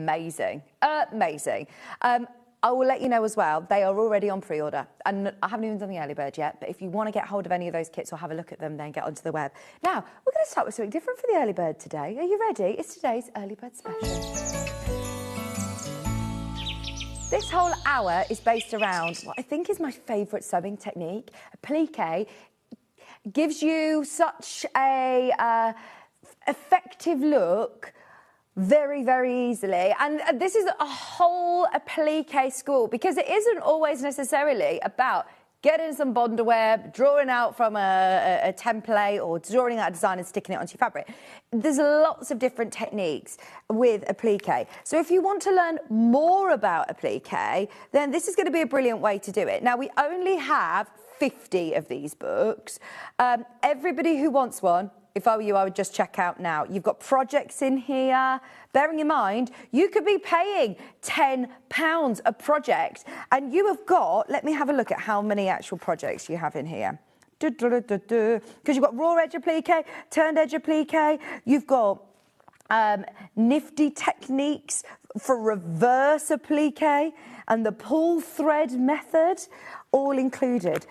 amazing, amazing. I will let you know as well, they are already on pre-order, and I haven't even done the early bird yet, but if you want to get hold of any of those kits or have a look at them, then get onto the web. Now, we're going to start with something different for the early bird today. Are you ready? It's today's early bird special. This whole hour is based around what I think is my favourite sewing technique, applique. Gives you such a effective look very, very easily. And this is a whole applique school, because it isn't always necessarily about getting some bondaware, drawing out from a template or drawing out a design and sticking it onto your fabric. There's lots of different techniques with applique. So if you want to learn more about applique, then this is going to be a brilliant way to do it. Now, we only have 50 of these books. Everybody who wants one, if I were you, I would just check out now. You've got projects in here. Bearing in mind, you could be paying £10 a project. And you have got, let me have a look at how many actual projects you have in here. Because you've got raw edge applique, turned edge applique. You've got nifty techniques for reverse applique and the pull thread method, all included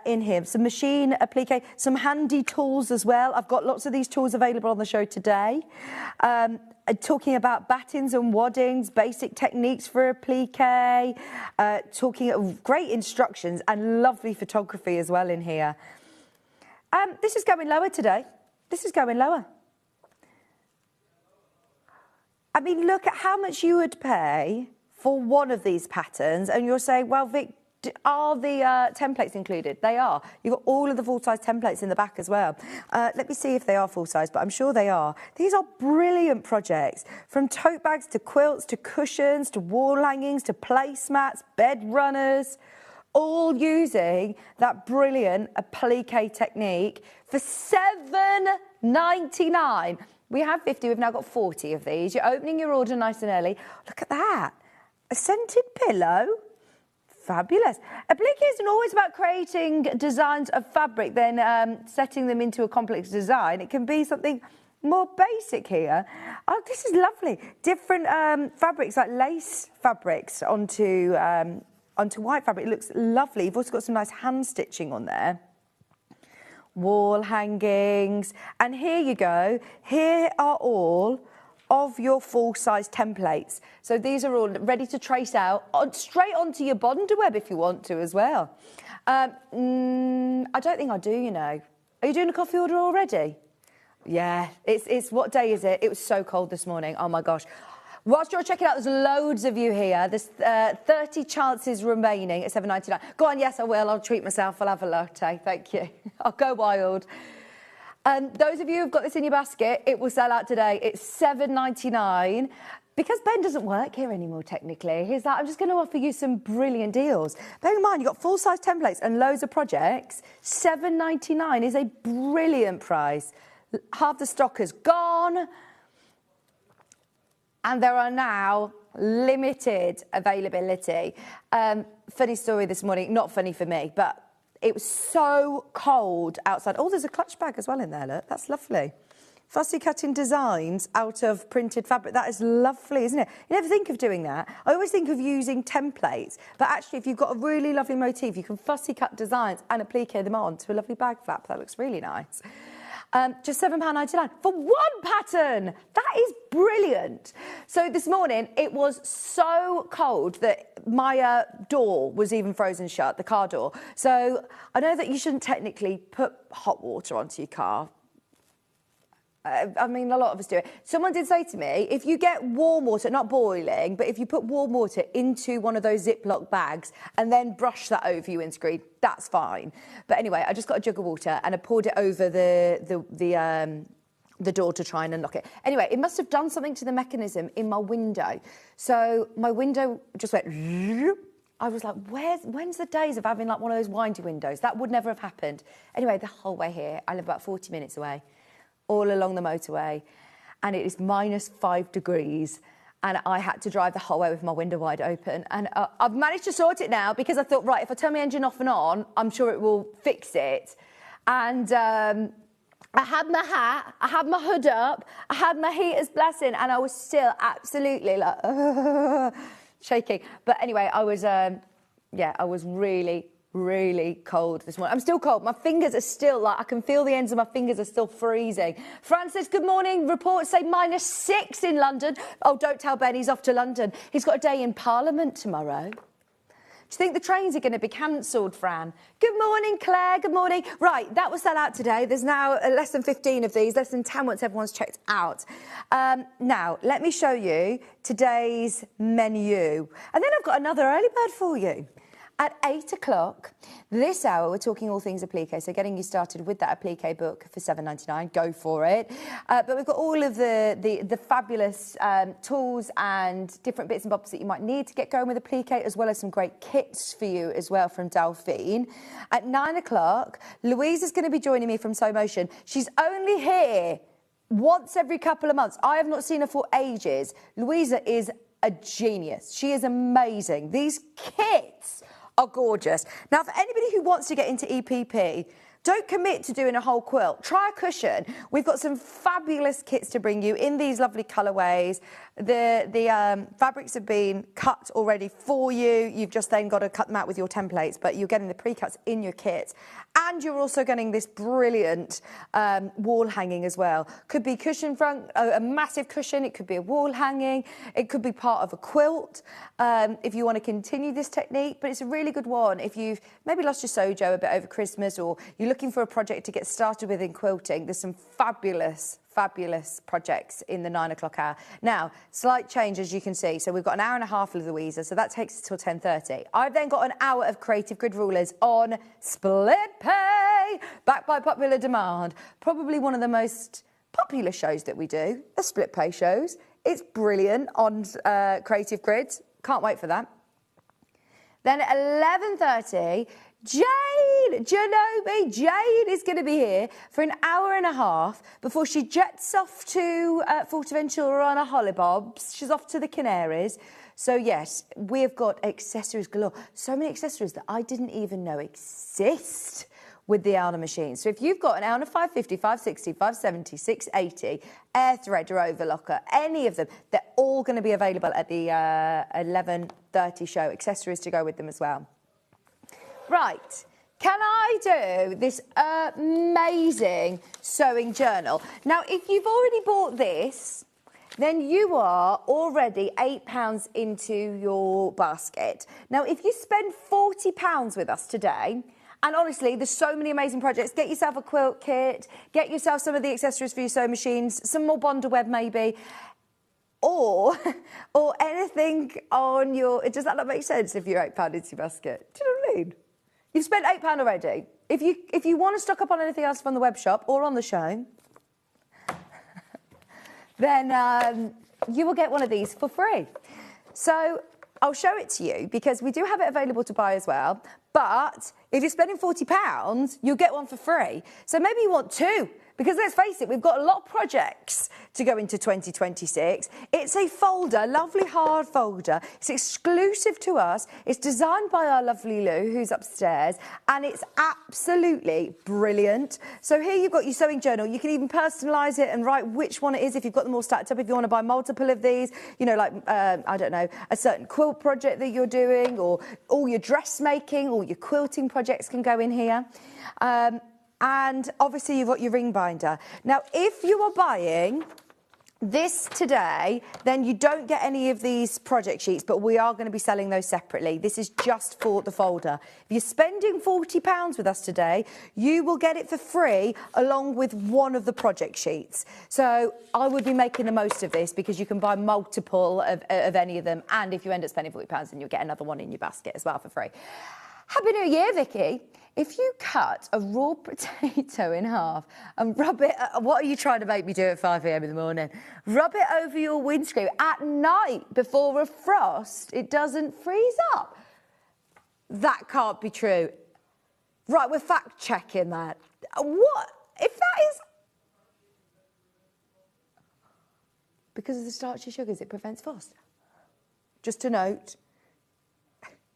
in here. Some machine applique, some handy tools as well. I've got lots of these tools available on the show today. Talking about battens and waddings, basic techniques for applique, talking of great instructions and lovely photography as well in here. This is going lower today. This is going lower. I mean, look at how much you would pay for one of these patterns, and you're saying, well, Vic, are the templates included? They are. You've got all of the full-size templates in the back as well. Let me see if they are full-size, but I'm sure they are. These are brilliant projects, from tote bags to quilts to cushions to wall hangings to placemats, bed runners, all using that brilliant applique technique for £7.99. We have 50, we've now got 40 of these. You're opening your order nice and early. Look at that. A scented pillow. Fabulous. Applique isn't always about creating designs of fabric, then setting them into a complex design. It can be something more basic here. Oh, this is lovely. Different fabrics, like lace fabrics onto white fabric. It looks lovely. You've also got some nice hand stitching on there. Wall hangings. And here you go. Here are all of your full-size templates. So these are all ready to trace out straight onto your bondaweb if you want to as well. I don't think I do, you know. Are you doing a coffee order already? Yeah, it's what day is it? It was so cold this morning. Oh my gosh. Whilst you're checking out, there's loads of you here. There's 30 chances remaining at £7.99. Go on, yes, I will. I'll treat myself. I'll have a latte. Thank you. I'll go wild. Those of you who've got this in your basket, it will sell out today. It's £7.99. Because Ben doesn't work here anymore, technically, he's like, I'm just going to offer you some brilliant deals. Bear in mind, you've got full-size templates and loads of projects. £7.99 is a brilliant price. Half the stock is gone. And there are now limited availability. Funny story this morning, not funny for me, but it was so cold outside. Oh, there's a clutch bag as well in there, look. That's lovely. Fussy cutting designs out of printed fabric. That is lovely, isn't it? You never think of doing that. I always think of using templates. But actually, if you've got a really lovely motif, you can fussy cut designs and applique them on to a lovely bag flap. That looks really nice. Just £7.99 for one pattern. That is brilliant. So this morning, it was so cold that my door was even frozen shut, the car door. So I know that you shouldn't technically put hot water onto your car. I mean, a lot of us do it. Someone did say to me, if you get warm water, not boiling, but if you put warm water into one of those Ziploc bags and then brush that over your windscreen, that's fine. But anyway, I just got a jug of water and I poured it over the door to try and unlock it. Anyway, it must have done something to the mechanism in my window. So my window just went... I was like, when's the days of having like one of those windy windows? That would never have happened. Anyway, the whole way here, I live about 40 minutes away, all along the motorway, and it is -5 degrees, and I had to drive the whole way with my window wide open. And I've managed to sort it now because I thought, right, if I turn my engine off and on, I'm sure it will fix it. And I had my hat, I had my hood up, I had my heater's blessing, and I was still absolutely like shaking. But anyway, I was, I was really, really cold this morning. I'm still cold. My fingers are still like, I can feel the ends of my fingers are still freezing. Fran says, good morning. Reports say -6 in London. Oh, don't tell Ben he's off to London. He's got a day in Parliament tomorrow. Do you think the trains are going to be cancelled, Fran? Good morning, Claire. Good morning. Right, that was sell out today. There's now less than 15 of these, less than 10 once everyone's checked out. Now, let me show you today's menu. And then I've got another early bird for you. At 8 o'clock, this hour, we're talking all things applique, so getting you started with that applique book for $7.99. Go for it. But we've got all of the fabulous tools and different bits and bobs that you might need to get going with applique, as well as some great kits for you as well from Delphine. At 9 o'clock, Louise is going to be joining me from So Motion. She's only here once every couple of months. I have not seen her for ages. Louisa is a genius. She is amazing. These kits are gorgeous. Now, for anybody who wants to get into EPP, don't commit to doing a whole quilt. Try a cushion. We've got some fabulous kits to bring you in these lovely colourways. The fabrics have been cut already for you. You've just then got to cut them out with your templates, but you're getting the pre-cuts in your kit. And you're also getting this brilliant wall hanging as well. Could be cushion front, a massive cushion. It could be a wall hanging. It could be part of a quilt if you want to continue this technique. But it's a really good one if you've maybe lost your sojo a bit over Christmas, or you're looking for a project to get started with in quilting. There's some fabulous projects in the 9 o'clock hour. Now, slight change, as you can see. So we've got an hour and a half of Louisa, so that takes us till 10:30. I've then got an hour of Creative Grid Rulers on Split Pay, backed by popular demand. Probably one of the most popular shows that we do, the Split Pay shows. It's brilliant on Creative Grids. Can't wait for that. Then at 11:30, Jade is going to be here for an hour and a half before she jets off to Fuerteventura on a hollybobs. She's off to the Canaries. So, yes, we've got accessories galore. So many accessories that I didn't even know exist with the Alna machine. So if you've got an Alna 550, 560, 570, 680, air thread or overlocker, any of them, they're all going to be available at the 11:30 show. Accessories to go with them as well. Right, can I do this amazing sewing journal? Now, if you've already bought this, then you are already £8 into your basket. Now, if you spend £40 with us today, and honestly, there's so many amazing projects. Get yourself a quilt kit, get yourself some of the accessories for your sewing machines, some more Bonder web maybe, or anything on your... Does that not make sense if you're £8 into your basket? Do you know what I mean? You've spent £8 already. If you want to stock up on anything else from the web shop or on the show, then you will get one of these for free. So I'll show it to you because we do have it available to buy as well. But if you're spending £40, you'll get one for free. So maybe you want two. Because let's face it, we've got a lot of projects to go into 2026. It's a folder, lovely hard folder. It's exclusive to us. It's designed by our lovely Lou, who's upstairs, and it's absolutely brilliant. So here you've got your sewing journal. You can even personalise it and write which one it is if you've got them all stacked up. If you want to buy multiple of these, you know, like, I don't know, a certain quilt project that you're doing, or all your dressmaking, all your quilting projects can go in here. And obviously you've got your ring binder. Now, if you are buying this today, then you don't get any of these project sheets, but we are going to be selling those separately. This is just for the folder. If you're spending £40 with us today, you will get it for free along with one of the project sheets. So I would be making the most of this because you can buy multiple of any of them. And if you end up spending £40, then you'll get another one in your basket as well for free. Happy New Year, Vicky. If you cut a raw potato in half and rub it... What are you trying to make me do at 5 a.m. in the morning? Rub it over your windscreen at night before a frost. It doesn't freeze up. That can't be true. Right, we're fact-checking that. What? If that is... Because of the starchy sugars, it prevents frost. Just a note.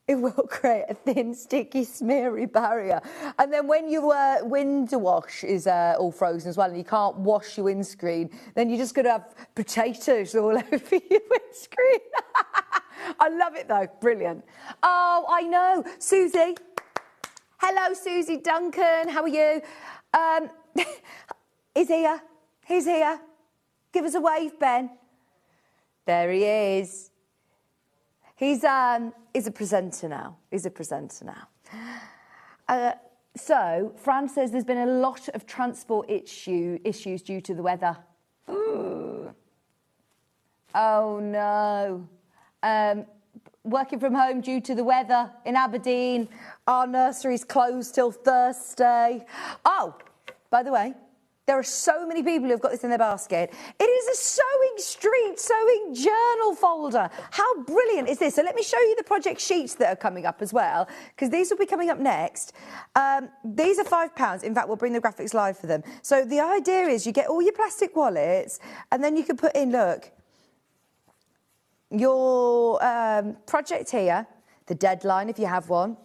It will create a thin, sticky, smeary barrier. And then when your window wash is all frozen as well and you can't wash your windscreen, then you're just going to have potatoes all over your windscreen. I love it though. Brilliant. Oh, I know. Susie. Hello, Susie Duncan. How are you? He's here. He's here. Give us a wave, Ben. There he is. He's a presenter now. He's a presenter now. So, Fran says there's been a lot of transport issues due to the weather. Ooh. Oh, no. Working from home due to the weather in Aberdeen. Our nursery's closed till Thursday. Oh, by the way, there are so many people who've got this in their basket. It is a Sewing Street Sewing Journal folder. How brilliant is this? So let me show you the project sheets that are coming up as well, because these will be coming up next. These are £5. In fact, we'll bring the graphics live for them. So the idea is you get all your plastic wallets, and then you can put in, look, your project here, the deadline if you have one,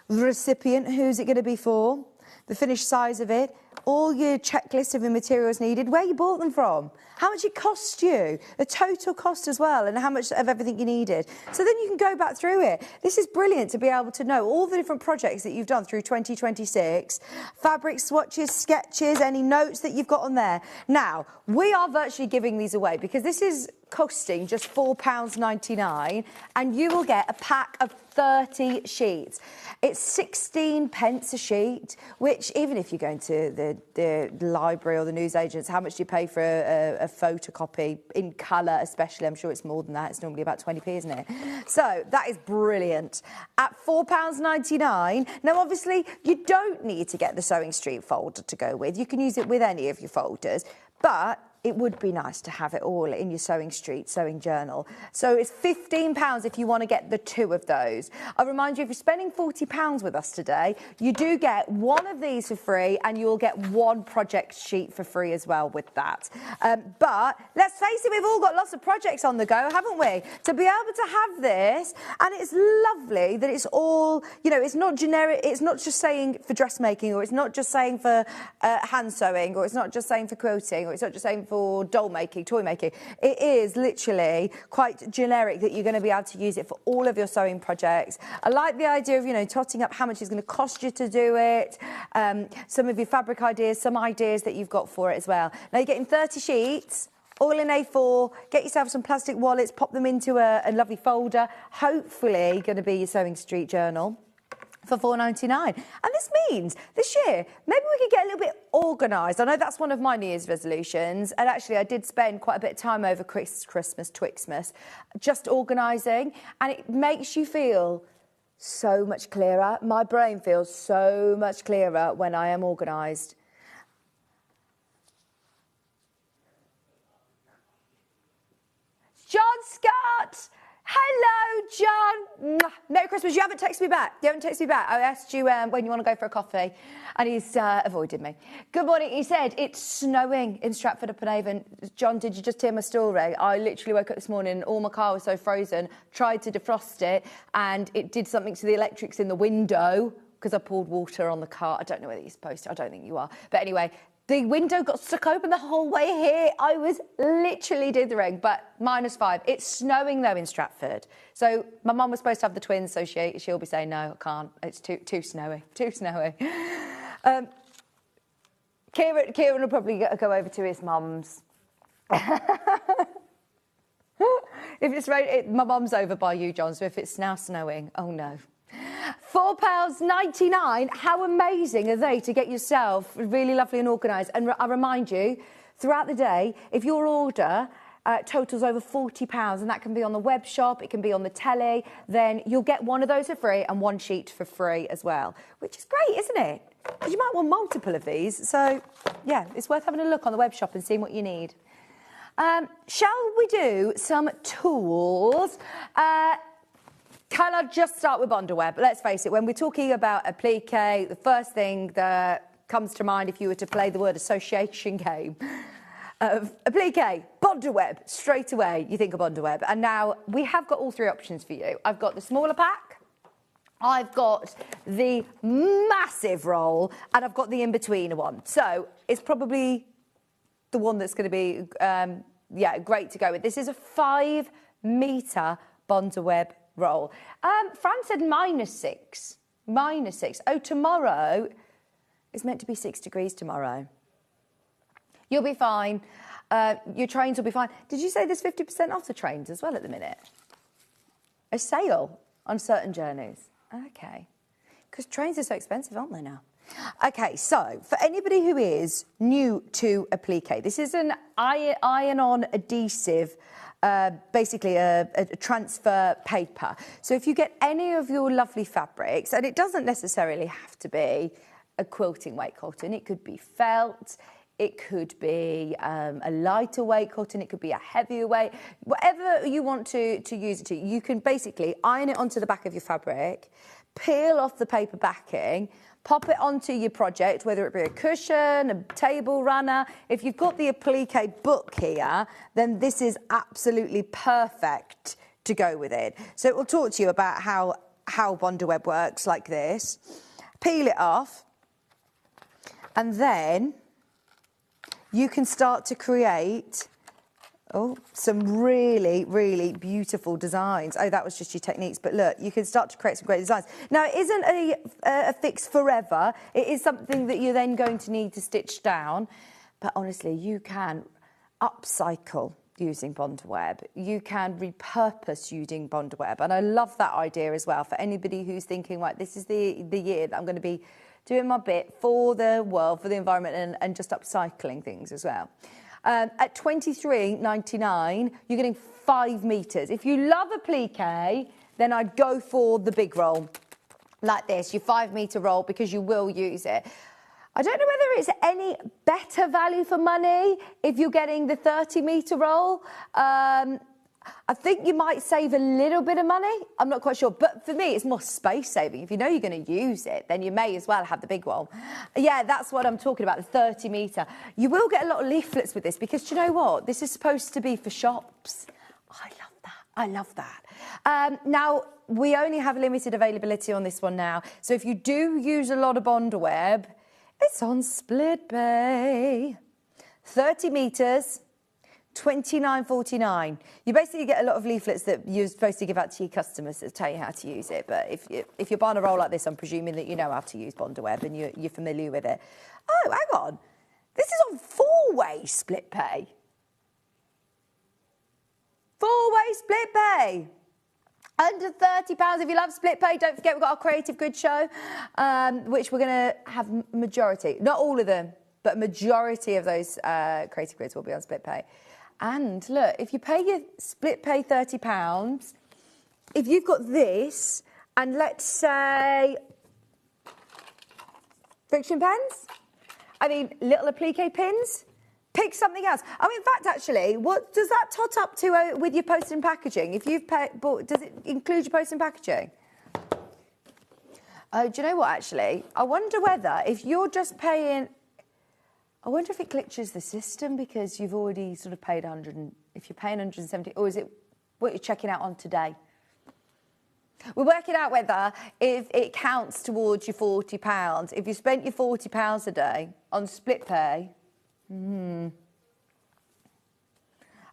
the recipient, who's it going to be for, the finished size of it, all your checklist of the materials needed, where you bought them from, how much it cost you, the total cost as well, and how much of everything you needed. So then you can go back through it. This is brilliant to be able to know all the different projects that you've done through 2026, fabric swatches, sketches, any notes that you've got on there. Now, we are virtually giving these away because this is costing just £4.99 and you will get a pack of 30 sheets. It's 16 pence a sheet, which even if you're going to the library or the newsagents, how much do you pay for a photocopy in colour especially? I'm sure it's more than that. It's normally about 20p, isn't it? So that is brilliant. At £4.99, now obviously you don't need to get the Sewing Street folder to go with. You can use it with any of your folders, but it would be nice to have it all in your Sewing Street Sewing Journal. So it's £15 if you want to get the 2 of those. I'll remind you, if you're spending £40 with us today, you do get one of these for free and you'll get one project sheet for free as well with that. But let's face it, we've all got lots of projects on the go, haven't we? To be able to have this, and it's lovely that it's all, you know, it's not generic, it's not just saying for dressmaking, or it's not just saying for hand sewing, or it's not just saying for quilting, or it's not just saying for doll making, toy making. It is literally quite generic that you're going to be able to use it for all of your sewing projects. I like the idea of, you know, totting up how much it's going to cost you to do it, some of your fabric ideas, some ideas that you've got for it as well. Now you're getting 30 sheets, all in A4, get yourself some plastic wallets, pop them into a lovely folder, hopefully going to be your Sewing Street Journal, for £4.99. And this means this year, maybe we could get a little bit organised. I know that's one of my New Year's resolutions. And actually, I did spend quite a bit of time over Christmas, Twixmas, just organising. And it makes you feel so much clearer. My brain feels so much clearer when I am organised. John Scott! Hello, John. Merry Christmas. You haven't texted me back. I asked you when you want to go for a coffee, and he's avoided me. Good morning. He said it's snowing in Stratford-upon-Avon. John, did you just hear my story? I literally woke up this morning and all my car was so frozen, tried to defrost it, and it did something to the electrics in the window because I poured water on the car. I don't know whether you're supposed to. I don't think you are. But anyway, the window got stuck open the whole way here. I was literally dithering, but -5. It's snowing, though, in Stratford. So my mum was supposed to have the twins, so she'll be saying, no, I can't. It's too snowy, too snowy. Kieran will probably go over to his mum's. If it's rain, my mum's over by you, John, so if it's now snowing, oh, no. £4.99, how amazing are they to get yourself really lovely and organised? And I remind you, throughout the day, if your order totals over £40, and that can be on the web shop, it can be on the telly, then you'll get one of those for free and one sheet for free as well, which is great, isn't it? Because you might want multiple of these. So, yeah, it's worth having a look on the web shop and seeing what you need. Shall we do some tools? Can I just start with Bondaweb? Let's face it, when we're talking about applique, the first thing that comes to mind if you were to play the word association game of applique, Bondaweb, straight away you think of Bondaweb. And now we have got all 3 options for you. I've got the smaller pack, I've got the massive roll and I've got the in-between one. So it's probably the one that's going to be, yeah, great to go with. This is a 5-metre Bondaweb roll. Fran said -6. -6. Oh, tomorrow is meant to be 6 degrees tomorrow. You'll be fine. Your trains will be fine. Did you say there's 50% off the trains as well at the minute? A sale on certain journeys. Okay. Because trains are so expensive, aren't they now? Okay, so for anybody who is new to applique, this is an iron-on adhesive, basically a transfer paper. So if you get any of your lovely fabrics, and it doesn't necessarily have to be a quilting weight cotton, it could be felt, it could be a lighter weight cotton, it could be a heavier weight, whatever you want to use it to. You can basically iron it onto the back of your fabric, peel off the paper backing, pop it onto your project, whether it be a cushion, a table runner. If you've got the applique book here, then this is absolutely perfect to go with it. So it will talk to you about how Bondaweb works like this. Peel it off, and then you can start to create some really, really beautiful designs. Oh, that was just your techniques. But look, you can start to create some great designs. Now, it isn't a fix forever. It is something that you're then going to need to stitch down. But honestly, you can upcycle using Bondaweb. You can repurpose using Bondaweb. And I love that idea as well for anybody who's thinking, right, this is the year that I'm going to be doing my bit for the world, for the environment, and just upcycling things as well. At $23.99, you're getting 5 metres. If you love applique, then I'd go for the big roll, like this, your 5-metre roll, because you will use it. I don't know whether it's any better value for money if you're getting the 30-metre roll. I think you might save a little bit of money. I'm not quite sure. But for me, it's more space saving. If you know you're going to use it, then you may as well have the big one. Yeah, that's what I'm talking about, the 30-metre. You will get a lot of leaflets with this because, do you know what? This is supposed to be for shops. I love that. I love that. Now, we only have limited availability on this one now. So if you do use a lot of Bondaweb, it's on split pay. 30 metres. $29.49. You basically get a lot of leaflets that you're supposed to give out to your customers that tell you how to use it. But if you're buying a roll like this, I'm presuming that you know how to use Bondaweb and you're familiar with it. Oh, hang on. This is on 4-way split pay. 4-way split pay. Under £30 if you love split pay. Don't forget we've got our Creative Grid show, which we're going to have majority, not all of them, but a majority of those Creative Grids will be on split pay. And look, if you pay your split pay £30, if you've got this, and let's say friction pens, I mean, little applique pins, pick something else. Oh, in fact, actually, what does that tot up to with your post and packaging? If you've bought, does it include your post and packaging? Oh, do you know what, actually? I wonder whether, if you're just paying... I wonder if it glitches the system because you've already sort of paid 100, if you're paying 170, or is it what you're checking out on today? We're working out whether if it counts towards your £40. If you spent your £40 a day on split pay,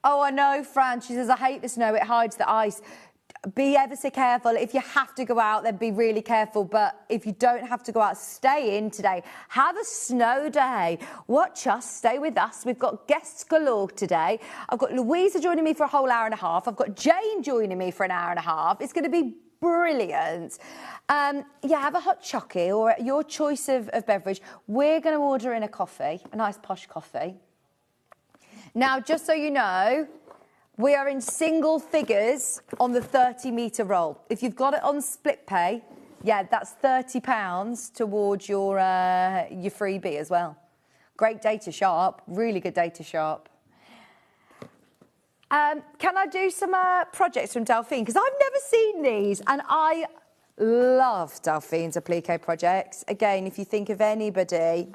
Oh, I know, Fran, she says, I hate the snow, it hides the ice. Be ever so careful. If you have to go out, then be really careful. But if you don't have to go out, stay in today. Have a snow day. Watch us. Stay with us. We've got guests galore today. I've got Louisa joining me for a whole hour and a half. I've got Jane joining me for an hour and a half. It's going to be brilliant. Yeah, have a hot chockey or your choice of beverage. We're going to order in a coffee, a nice posh coffee. Now, just so you know, we are in single figures on the 30-metre roll. If you've got it on split pay, yeah, that's £30 towards your freebie as well. Great day to shop, really good day to shop. Can I do some projects from Delphine? Because I've never seen these, and I love Delphine's applique projects. Again, if you think of anybody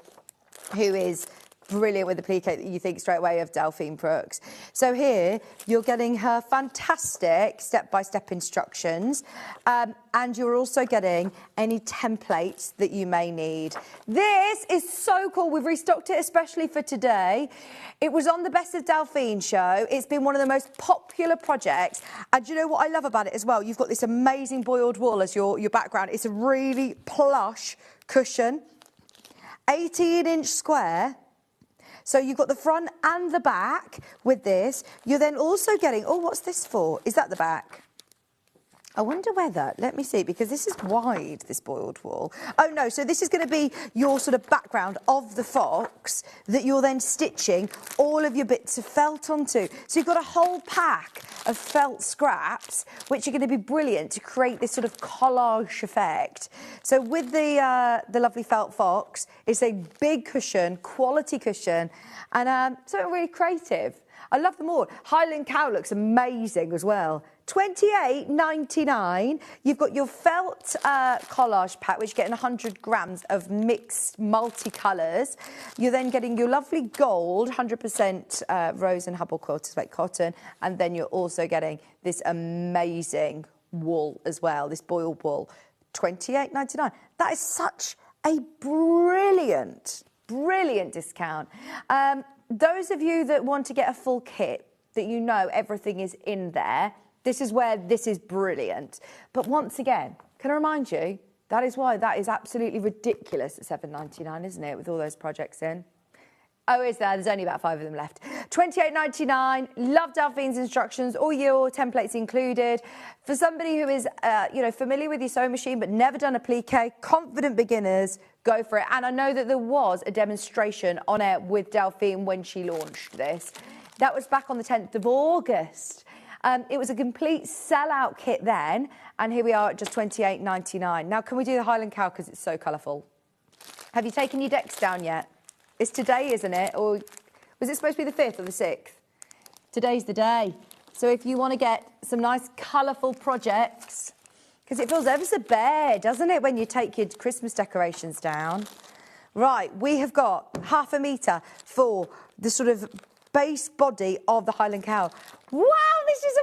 who is brilliant with the plique that you think straight away of Delphine Brooks. So here, you're getting her fantastic step-by-step instructions, and you're also getting any templates that you may need. This is so cool. We've restocked it especially for today. It was on the Best of Delphine show. It's been one of the most popular projects. And you know what I love about it as well? You've got this amazing boiled wool as your background. It's a really plush cushion, 18-inch square. So you've got the front and the back with this. You're then also getting, oh, what's this for? Is that the back? I wonder whether, let me see, because this is wide, this boiled wool. Oh, no, so this is going to be your sort of background of the fox that you're then stitching all of your bits of felt onto. So you've got a whole pack of felt scraps, which are going to be brilliant to create this sort of collage effect. So with the lovely felt fox, it's a big cushion, quality cushion, and something really creative. I love them all. Highland cow looks amazing as well. $28.99. You've got your felt collage pack, which you're getting 100 grams of mixed multicolours. You're then getting your lovely gold, 100% rose and Hubble quilted weight cotton, and then you're also getting this amazing wool as well, this boiled wool. $28.99. That is such a brilliant discount. Those of you that want to get a full kit, that you know everything is in there, this is where this is brilliant. But once again, can I remind you, that is why that is absolutely ridiculous at $7.99, isn't it, with all those projects in? Oh, is there? There's only about 5 of them left. $28.99. Love Delphine's instructions. All your templates included. For somebody who is, familiar with your sewing machine but never done a plique, confident beginners, go for it. And I know that there was a demonstration on air with Delphine when she launched this. That was back on the 10th of August. It was a complete sellout kit then, and here we are at just $28.99. Now, can we do the Highland cow because it's so colourful? Have you taken your decks down yet? It's today, isn't it? Or was it supposed to be the 5th or the 6th? Today's the day. So if you want to get some nice colourful projects, because it feels ever so bare, doesn't it, when you take your Christmas decorations down? Right, we have got 1/2 metre for the sort of base body of the Highland cow. Wow, this is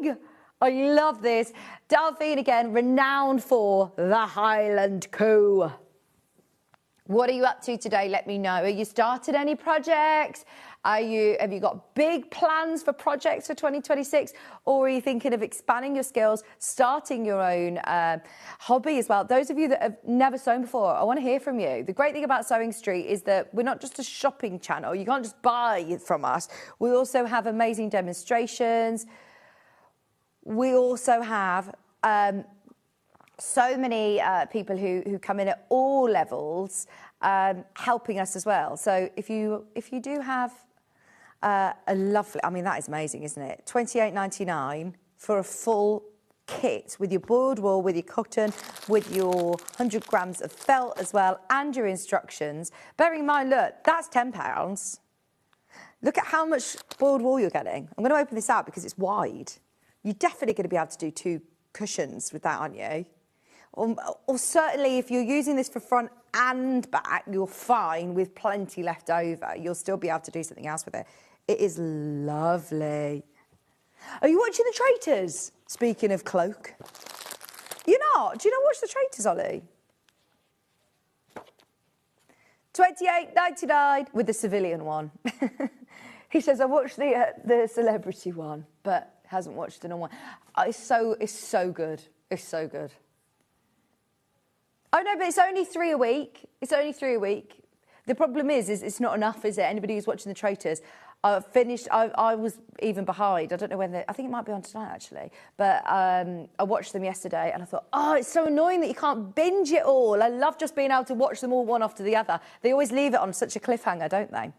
amazing! I love this. Delphine, again, renowned for the Highland cow. What are you up to today? Let me know. Are you started any projects? Have you got big plans for projects for 2026? Or are you thinking of expanding your skills, starting your own hobby as well? Those of you that have never sewn before, I want to hear from you. The great thing about Sewing Street is that we're not just a shopping channel. You can't just buy it from us. We also have amazing demonstrations. We also have so many people who come in at all levels, helping us as well. So if you do have a lovely, I mean, that is amazing, isn't it? $28.99 for a full kit with your boiled wool, with your cotton, with your 100 grams of felt as well, and your instructions. Bearing in mind, look, that's £10. Look at how much boiled wool you're getting. I'm going to open this out because it's wide. You're definitely going to be able to do 2 cushions with that, aren't you? Or certainly if you're using this for front and back, you're fine with plenty left over. You'll still be able to do something else with it. It is lovely. Are you watching The Traitors? Speaking of cloak. You're not? Do you not watch The Traitors, Ollie? $28.99 with the civilian one. He says, I watched the celebrity one, but hasn't watched the normal one. It's so good. It's so good. Oh, no, but it's only 3 a week. It's only 3 a week. The problem is it's not enough, is it? Anybody who's watching The Traitors, I was even behind. I don't know when I think it might be on tonight, actually. But I watched them yesterday, and I thought, oh, it's so annoying that you can't binge it all. I love just being able to watch them all one after the other. They always leave it on such a cliffhanger, don't they?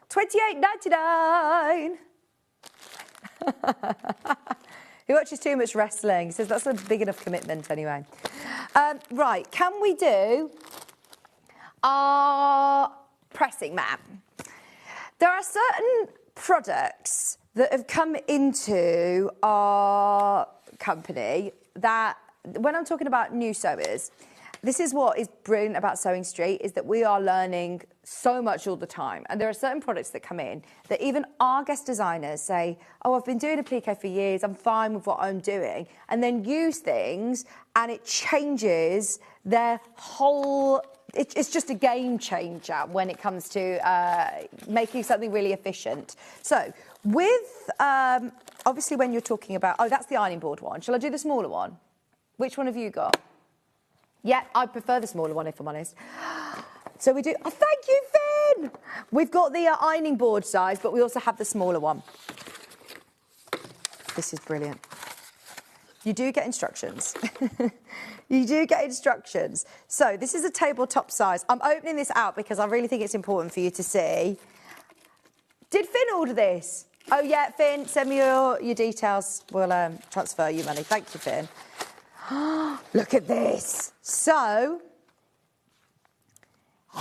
$28.99. He watches too much wrestling. He says that's a big enough commitment anyway. Right, can we do our pressing mat? There are certain products that have come into our company that, when I'm talking about new sewers, this is what is brilliant about Sewing Street, is that we are learning so much all the time. And there are certain products that come in that even our guest designers say, oh, I've been doing applique for years, I'm fine with what I'm doing, and then use things and it changes their whole... It's just a game changer when it comes to making something really efficient. So with, obviously when you're talking about, oh, that's the ironing board one. Shall I do the smaller one? Which one have you got? Yeah, I prefer the smaller one, if I'm honest. So we do, oh, thank you, Finn. We've got the ironing board size, but we also have the smaller one. This is brilliant. You do get instructions. You do get instructions. So this is a tabletop size. I'm opening this out because I really think it's important for you to see. Did Finn order this? Oh, yeah, Finn, send me your details. We'll transfer you money. Thank you, Finn. Look at this. So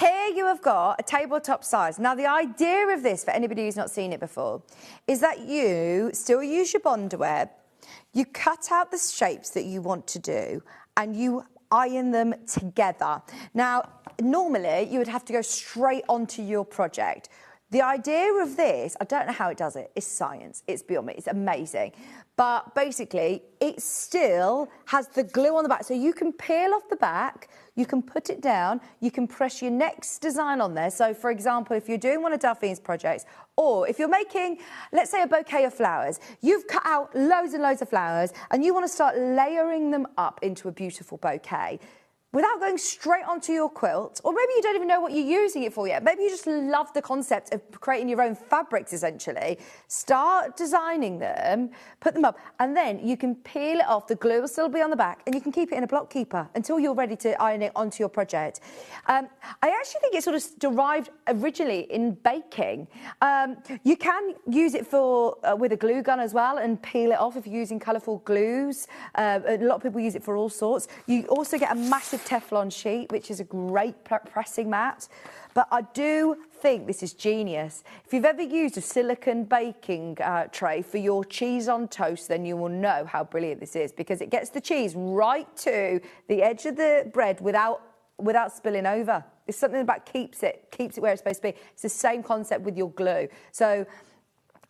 here you have got a tabletop size. Now, the idea of this, for anybody who's not seen it before, is that you still use your Bonder web, you cut out the shapes that you want to do, and you iron them together. Now, normally, you would have to go straight onto your project. The idea of this, I don't know how it does it, it's science, it's beyond me, it's amazing. But basically, it still has the glue on the back, so you can peel off the back, you can put it down, you can press your next design on there. So, for example, if you're doing one of Delphine's projects, or if you're making, let's say, a bouquet of flowers, you've cut out loads and loads of flowers, and you want to start layering them up into a beautiful bouquet, without going straight onto your quilt, or maybe you don't even know what you're using it for yet. Maybe you just love the concept of creating your own fabrics, essentially. Start designing them, put them up, and then you can peel it off. The glue will still be on the back, and you can keep it in a block keeper until you're ready to iron it onto your project. I actually think it sort of derived originally in baking. You can use it for with a glue gun as well and peel it off if you're using colourful glues. A lot of people use it for all sorts. You also get a massive Teflon sheet, which is a great pressing mat. But I do think this is genius. If you've ever used a silicone baking tray for your cheese on toast, then you will know how brilliant this is, because it gets the cheese right to the edge of the bread without spilling over. It's something about keeps it where it's supposed to be. It's the same concept with your glue. So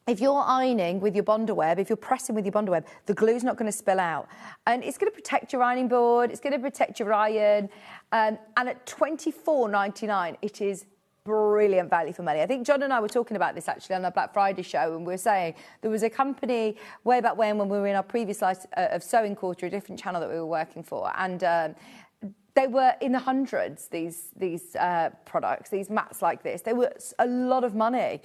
if you're ironing with your Bonder web, if you're pressing with your Bonder web, the glue's not going to spill out. And it's going to protect your ironing board, it's going to protect your iron. And at £24.99, it is brilliant value for money. I think John and I were talking about this actually on our Black Friday show, and we were saying there was a company way back when we were in our previous life of Sewing Quarter, a different channel that we were working for, and they were in the hundreds, these products, these mats like this. They were a lot of money.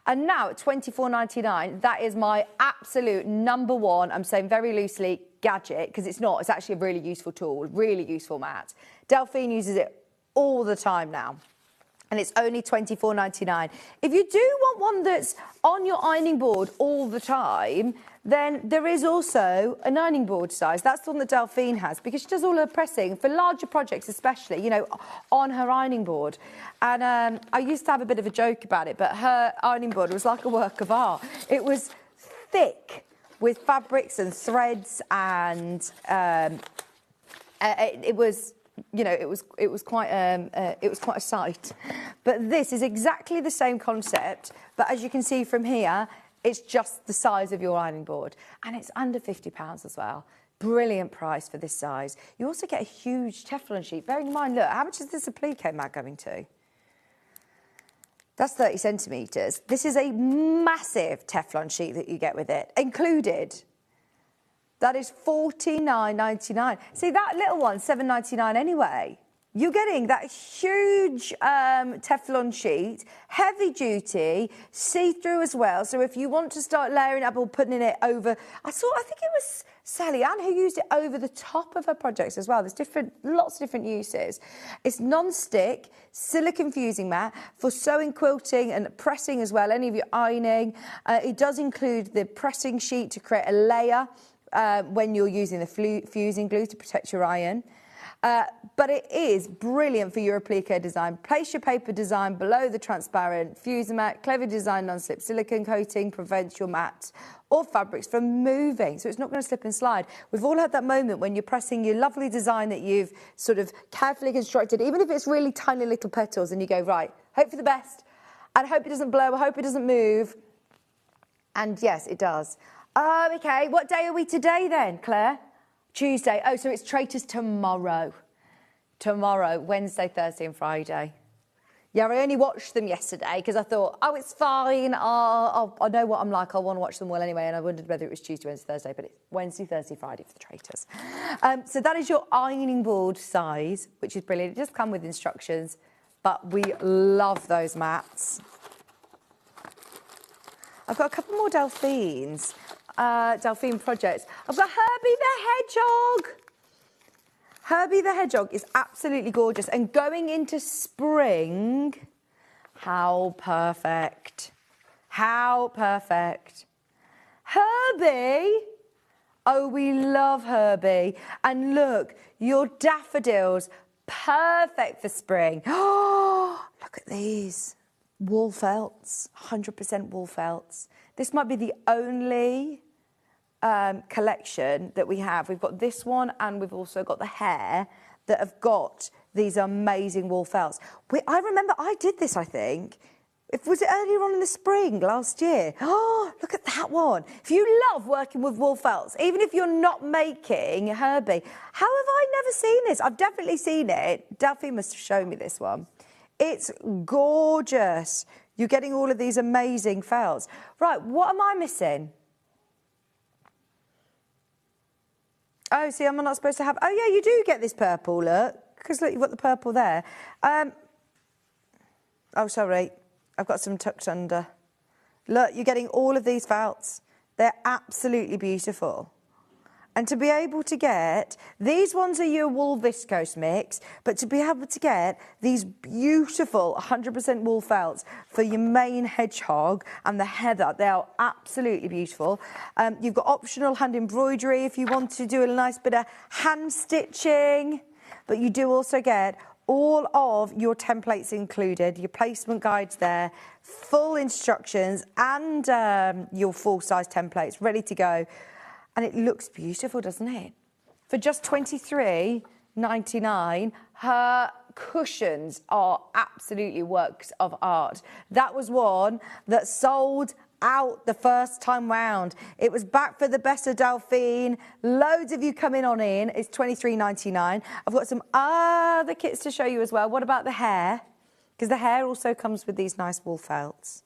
And now at £24.99, that is my absolute number one, I'm saying very loosely, gadget, because it's not. It's actually a really useful tool, really useful mat. Delphine uses it all the time now. And it's only £24.99. If you do want one that's on your ironing board all the time, then there is also an ironing board size. That's the one that Delphine has, because she does all her pressing, for larger projects especially, you know, on her ironing board. And I used to have a bit of a joke about it, but her ironing board was like a work of art. It was thick with fabrics and threads, and it was... You know, it was quite a sight. But this is exactly the same concept, but as you can see from here, it's just the size of your ironing board, and it's under £50 as well. Brilliant price for this size. You also get a huge Teflon sheet. Bearing in mind, look, how much is this applique mat going to? That's 30 centimetres. This is a massive Teflon sheet that you get with it, included. That is $49.99. See, that little one's $7.99 anyway. You're getting that huge Teflon sheet, heavy duty, see-through as well. So if you want to start layering up or putting it over, I think it was Sally Ann who used it over the top of her projects as well. There's lots of different uses. It's non-stick, silicone fusing mat for sewing, quilting and pressing as well, any of your ironing. It does include the pressing sheet to create a layer when you're using the fusing glue to protect your iron. But it is brilliant for your applique design. Place your paper design below the transparent fusing mat. Clever design, non-slip silicone coating prevents your mat or fabrics from moving, so it's not going to slip and slide. We've all had that moment when you're pressing your lovely design that you've sort of carefully constructed, even if it's really tiny little petals, and you go, right, hope for the best, and hope it doesn't blow, I hope it doesn't move. And yes, it does. Okay, what day are we today then, Claire? Tuesday. Oh, so it's Traitors tomorrow. Tomorrow, Wednesday, Thursday and Friday. Yeah, I only watched them yesterday because I thought, oh, it's fine. I know what I'm like. I'll want to watch them all anyway. And I wondered whether it was Tuesday, Wednesday, Thursday. But it's Wednesday, Thursday, Friday for the Traitors. So that is your ironing board size, which is brilliant. It does come with instructions. But we love those mats. I've got a couple more Delphines. Delphine projects. I've got Herbie the Hedgehog. Herbie the Hedgehog is absolutely gorgeous. And going into spring, how perfect. How perfect. Herbie. Oh, we love Herbie. And look, your daffodils, perfect for spring. Oh, look at these. Wool felts, 100% wool felts. This might be the only collection that we have. We've got this one and we've also got the hair that have got these amazing wool felts. I remember I did this, I think. Was it earlier on in the spring last year? Oh, look at that one. If you love working with wool felts, even if you're not making Herbie, how have I never seen this? I've definitely seen it. Delphine must have shown me this one. It's gorgeous. You're getting all of these amazing felts. Right, what am I missing? Oh, see, I'm not supposed to have... Oh, yeah, you do get this purple, look. Because, look, you've got the purple there. Oh, sorry. I've got some tucked under. Look, you're getting all of these felts. They're absolutely beautiful. And to be able to get... These ones are your wool viscose mix, but to be able to get these beautiful 100% wool felts for your main hedgehog and the heather, they are absolutely beautiful. You've got optional hand embroidery if you want to do a nice bit of hand stitching, but you do also get all of your templates included, your placement guides there, full instructions and your full-size templates ready to go. And it looks beautiful, doesn't it? For just $23.99, her cushions are absolutely works of art. That was one that sold out the first time round. It was back for the best of Delphine. Loads of you coming on in. It's $23.99. I've got some other kits to show you as well. What about the hair? Because the hair also comes with these nice wool felts.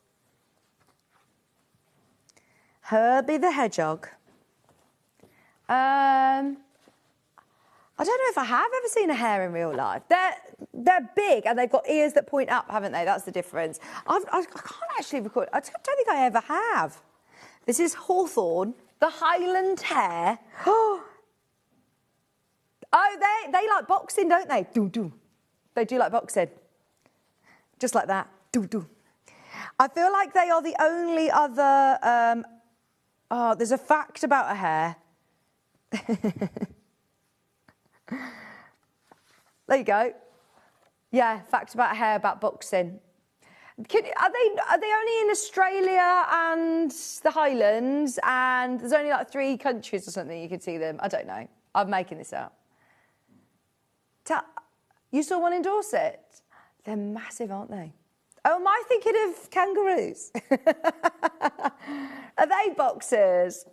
Herbie the Hedgehog. I don't know if I have ever seen a hare in real life. They're big and they've got ears that point up, haven't they? That's the difference. I can't actually record. I don't think I ever have. This is Hawthorn, the Highland hare. Oh, they like boxing, don't they? Do. They do like boxing. Just like that. Do. I feel like they are the only other... there's a fact about a hare. There you go. Yeah, fact about hair about boxing. Are they only in Australia and the Highlands, and there's only like 3 countries or something you can see them? I don't know. I'm making this up. You saw one in Dorset? They're massive, aren't they? Oh, am I thinking of kangaroos? Are they boxers?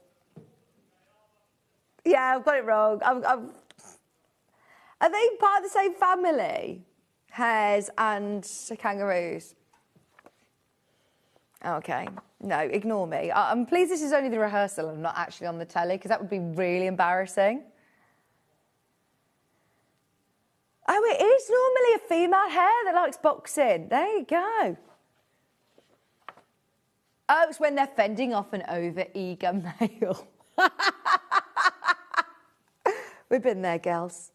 Yeah, I've got it wrong. Are they part of the same family? Hares and kangaroos? Okay. No, ignore me. I'm pleased this is only the rehearsal and not actually on the telly, because that would be really embarrassing. Oh, it is normally a female hare that likes boxing. There you go. Oh, it's when they're fending off an over-eager male. We've been there, girls.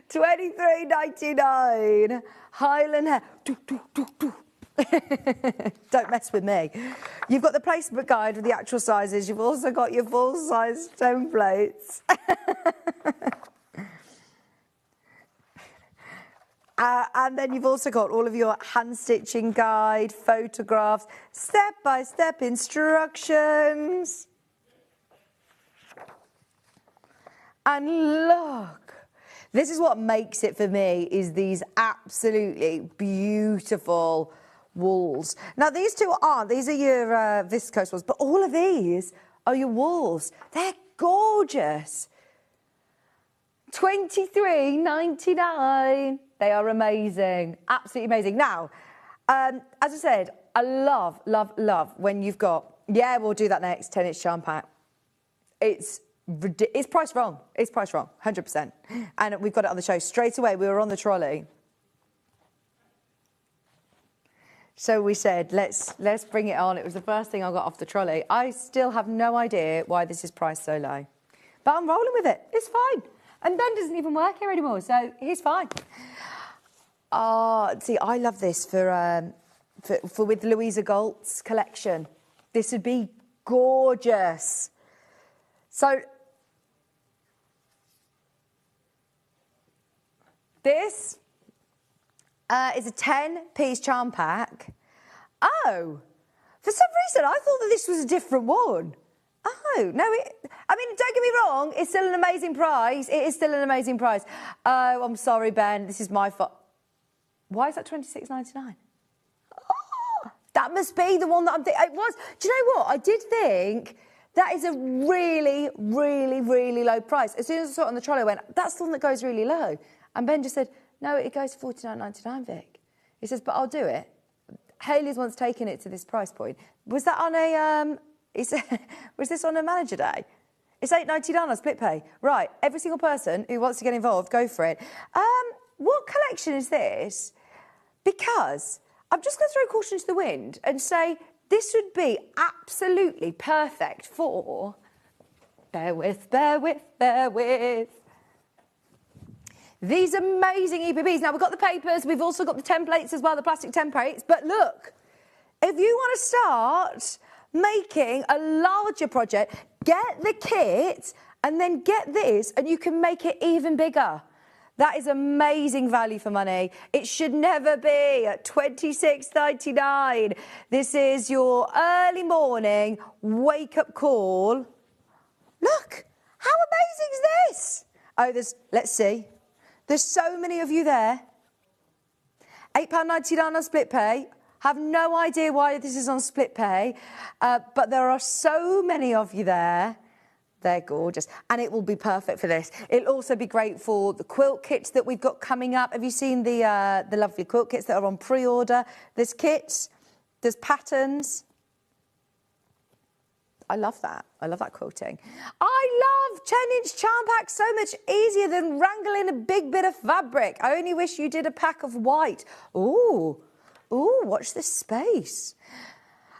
$23.99. Highland hair. Don't mess with me. You've got the placement guide with the actual sizes. You've also got your full-size templates. And then you've also got all of your hand stitching guide, photographs, step-by-step instructions. And look, this is what makes it for me, is these absolutely beautiful wools. Now, these two aren't. These are your viscose ones, but all of these are your wools. They're gorgeous. $23.99. They are amazing. Absolutely amazing. Now, as I said, I love, love, love when you've got, yeah, we'll do that next, 10-inch charm pack. It's priced wrong. It's priced wrong, 100%. And we've got it on the show straight away. We were on the trolley. So we said, let's bring it on. It was the first thing I got off the trolley. I still have no idea why this is priced so low. But I'm rolling with it. It's fine. And Ben doesn't even work here anymore, so he's fine. See, I love this for with Louisa Galt's collection. This would be gorgeous. So this is a 10-piece charm pack. Oh, for some reason I thought that this was a different one. Oh, no, I mean, don't get me wrong, it's still an amazing price. It is still an amazing price. Oh, I'm sorry, Ben, this is my fault. Why is that $26.99? Oh, that must be the one that I'm thinking. It was. Do you know what? I did think that is a really, really, really low price. As soon as I saw it on the trolley, I went, that's the one that goes really low. And Ben just said, no, it goes for $49.99, Vic. He says, but I'll do it. Hayley's once taken it to this price point. Was that on a... was this on a manager day? It's $8.99 on split pay. Right, every single person who wants to get involved, go for it. What collection is this? Because I'm just going to throw caution to the wind and say this would be absolutely perfect for... Bear with. These amazing EPBs. Now, we've got the papers. We've also got the templates as well, the plastic templates. But look, if you want to start making a larger project, get the kit and then get this and you can make it even bigger. That is amazing value for money. It should never be at $26.99. This is your early morning wake-up call. Look, how amazing is this? Oh, let's see. There's so many of you there. £8.99 on split pay. Have no idea why this is on split pay, but there are so many of you there. They're gorgeous, and it will be perfect for this. It'll also be great for the quilt kits that we've got coming up. Have you seen the lovely quilt kits that are on pre-order? There's kits, there's patterns. I love that. I love that quilting. I love 10-inch charm packs, so much easier than wrangling a big bit of fabric. I only wish you did a pack of white. Ooh, watch this space.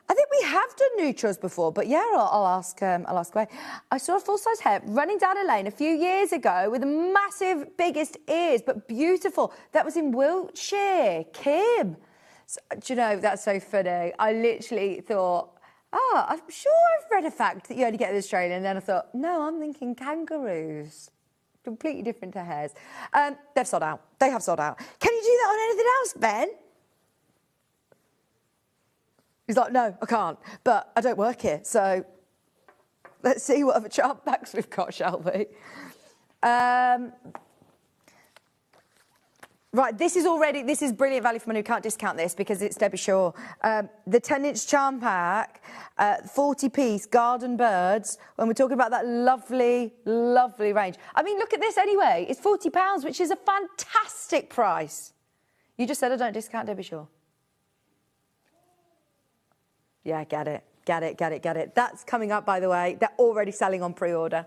I think we have done neutrals before, but yeah, I'll ask away. I saw a full-size hare running down a lane a few years ago with the massive, biggest ears, but beautiful. That was in Wiltshire. Kim. So, do you know, that's so funny. I literally thought, I'm sure I've read a fact that you only get in Australia, and then I thought, no, I'm thinking kangaroos. Completely different to hares. They've sold out. They have sold out. Can you do that on anything else, Ben? He's like, no, I can't, but I don't work here, so let's see what other charm packs we've got, shall we? Right, this is brilliant value for money. We can't discount this because it's Debbie Shaw. The 10-inch charm pack, 40-piece garden birds, when we're talking about that lovely, lovely range. I mean, look at this anyway. It's £40, which is a fantastic price. You just said I don't discount Debbie Shaw. Yeah, get it. That's coming up, by the way. They're already selling on pre-order.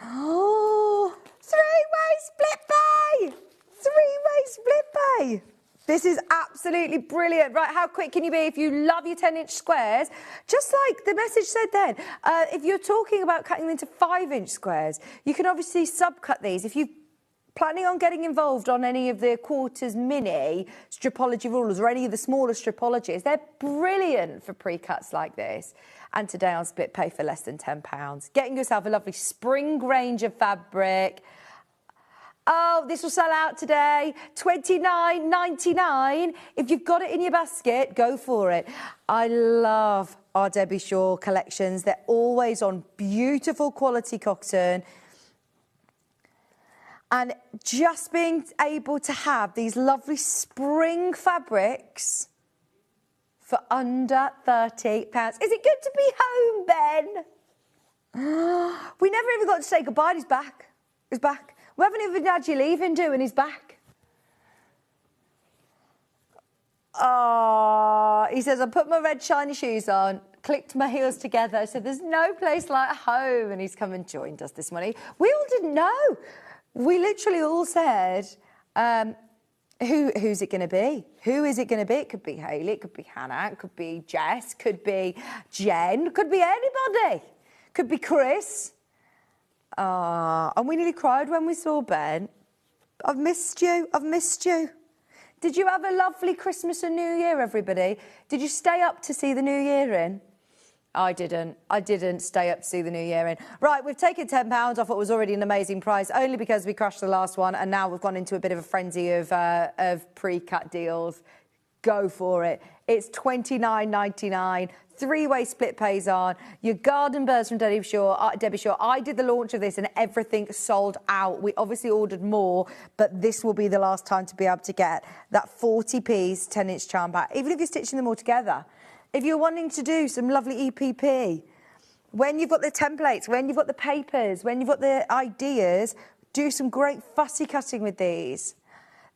Oh, three-way split pay! Three-way split pay! This is absolutely brilliant. Right, how quick can you be if you love your 10-inch squares? Just like the message said then, if you're talking about cutting them into 5-inch squares, you can obviously subcut these. If you're planning on getting involved on any of the quarters mini stripology rulers or any of the smaller stripologies, they're brilliant for pre-cuts like this. And today on split pay for less than £10. Getting yourself a lovely spring range of fabric. Oh, this will sell out today. $29.99. If you've got it in your basket, go for it. I love our Debbie Shaw collections. They're always on beautiful quality cotton. And just being able to have these lovely spring fabrics for under £30. Is it good to be home, Ben? We never even got to say goodbye. He's back. He's back. We haven't even had you leaving, and he's back. Oh, he says, I put my red shiny shoes on, clicked my heels together, said there's no place like home, and he's come and joined us this morning. We all didn't know. We literally all said, who's it going to be? Who is it going to be? It could be Hayley, it could be Hannah, it could be Jess, could be Jen, could be anybody. Could be Chris. And we nearly cried when we saw Ben. I've missed you. I've missed you. Did you have a lovely Christmas and New Year, everybody? Did you stay up to see the New Year in? I didn't. I didn't stay up to see the New Year in. Right, we've taken £10 off what was already an amazing price, only because we crushed the last one, and now we've gone into a bit of a frenzy of pre-cut deals. Go for it. It's $29.99. Three-way split pays on. Your garden birds from Debbie Shaw. I did the launch of this and everything sold out. We obviously ordered more, but this will be the last time to be able to get that 40-piece 10-inch charm pack. Even if you're stitching them all together. If you're wanting to do some lovely EPP, when you've got the templates, when you've got the papers, when you've got the ideas, do some great fussy cutting with these.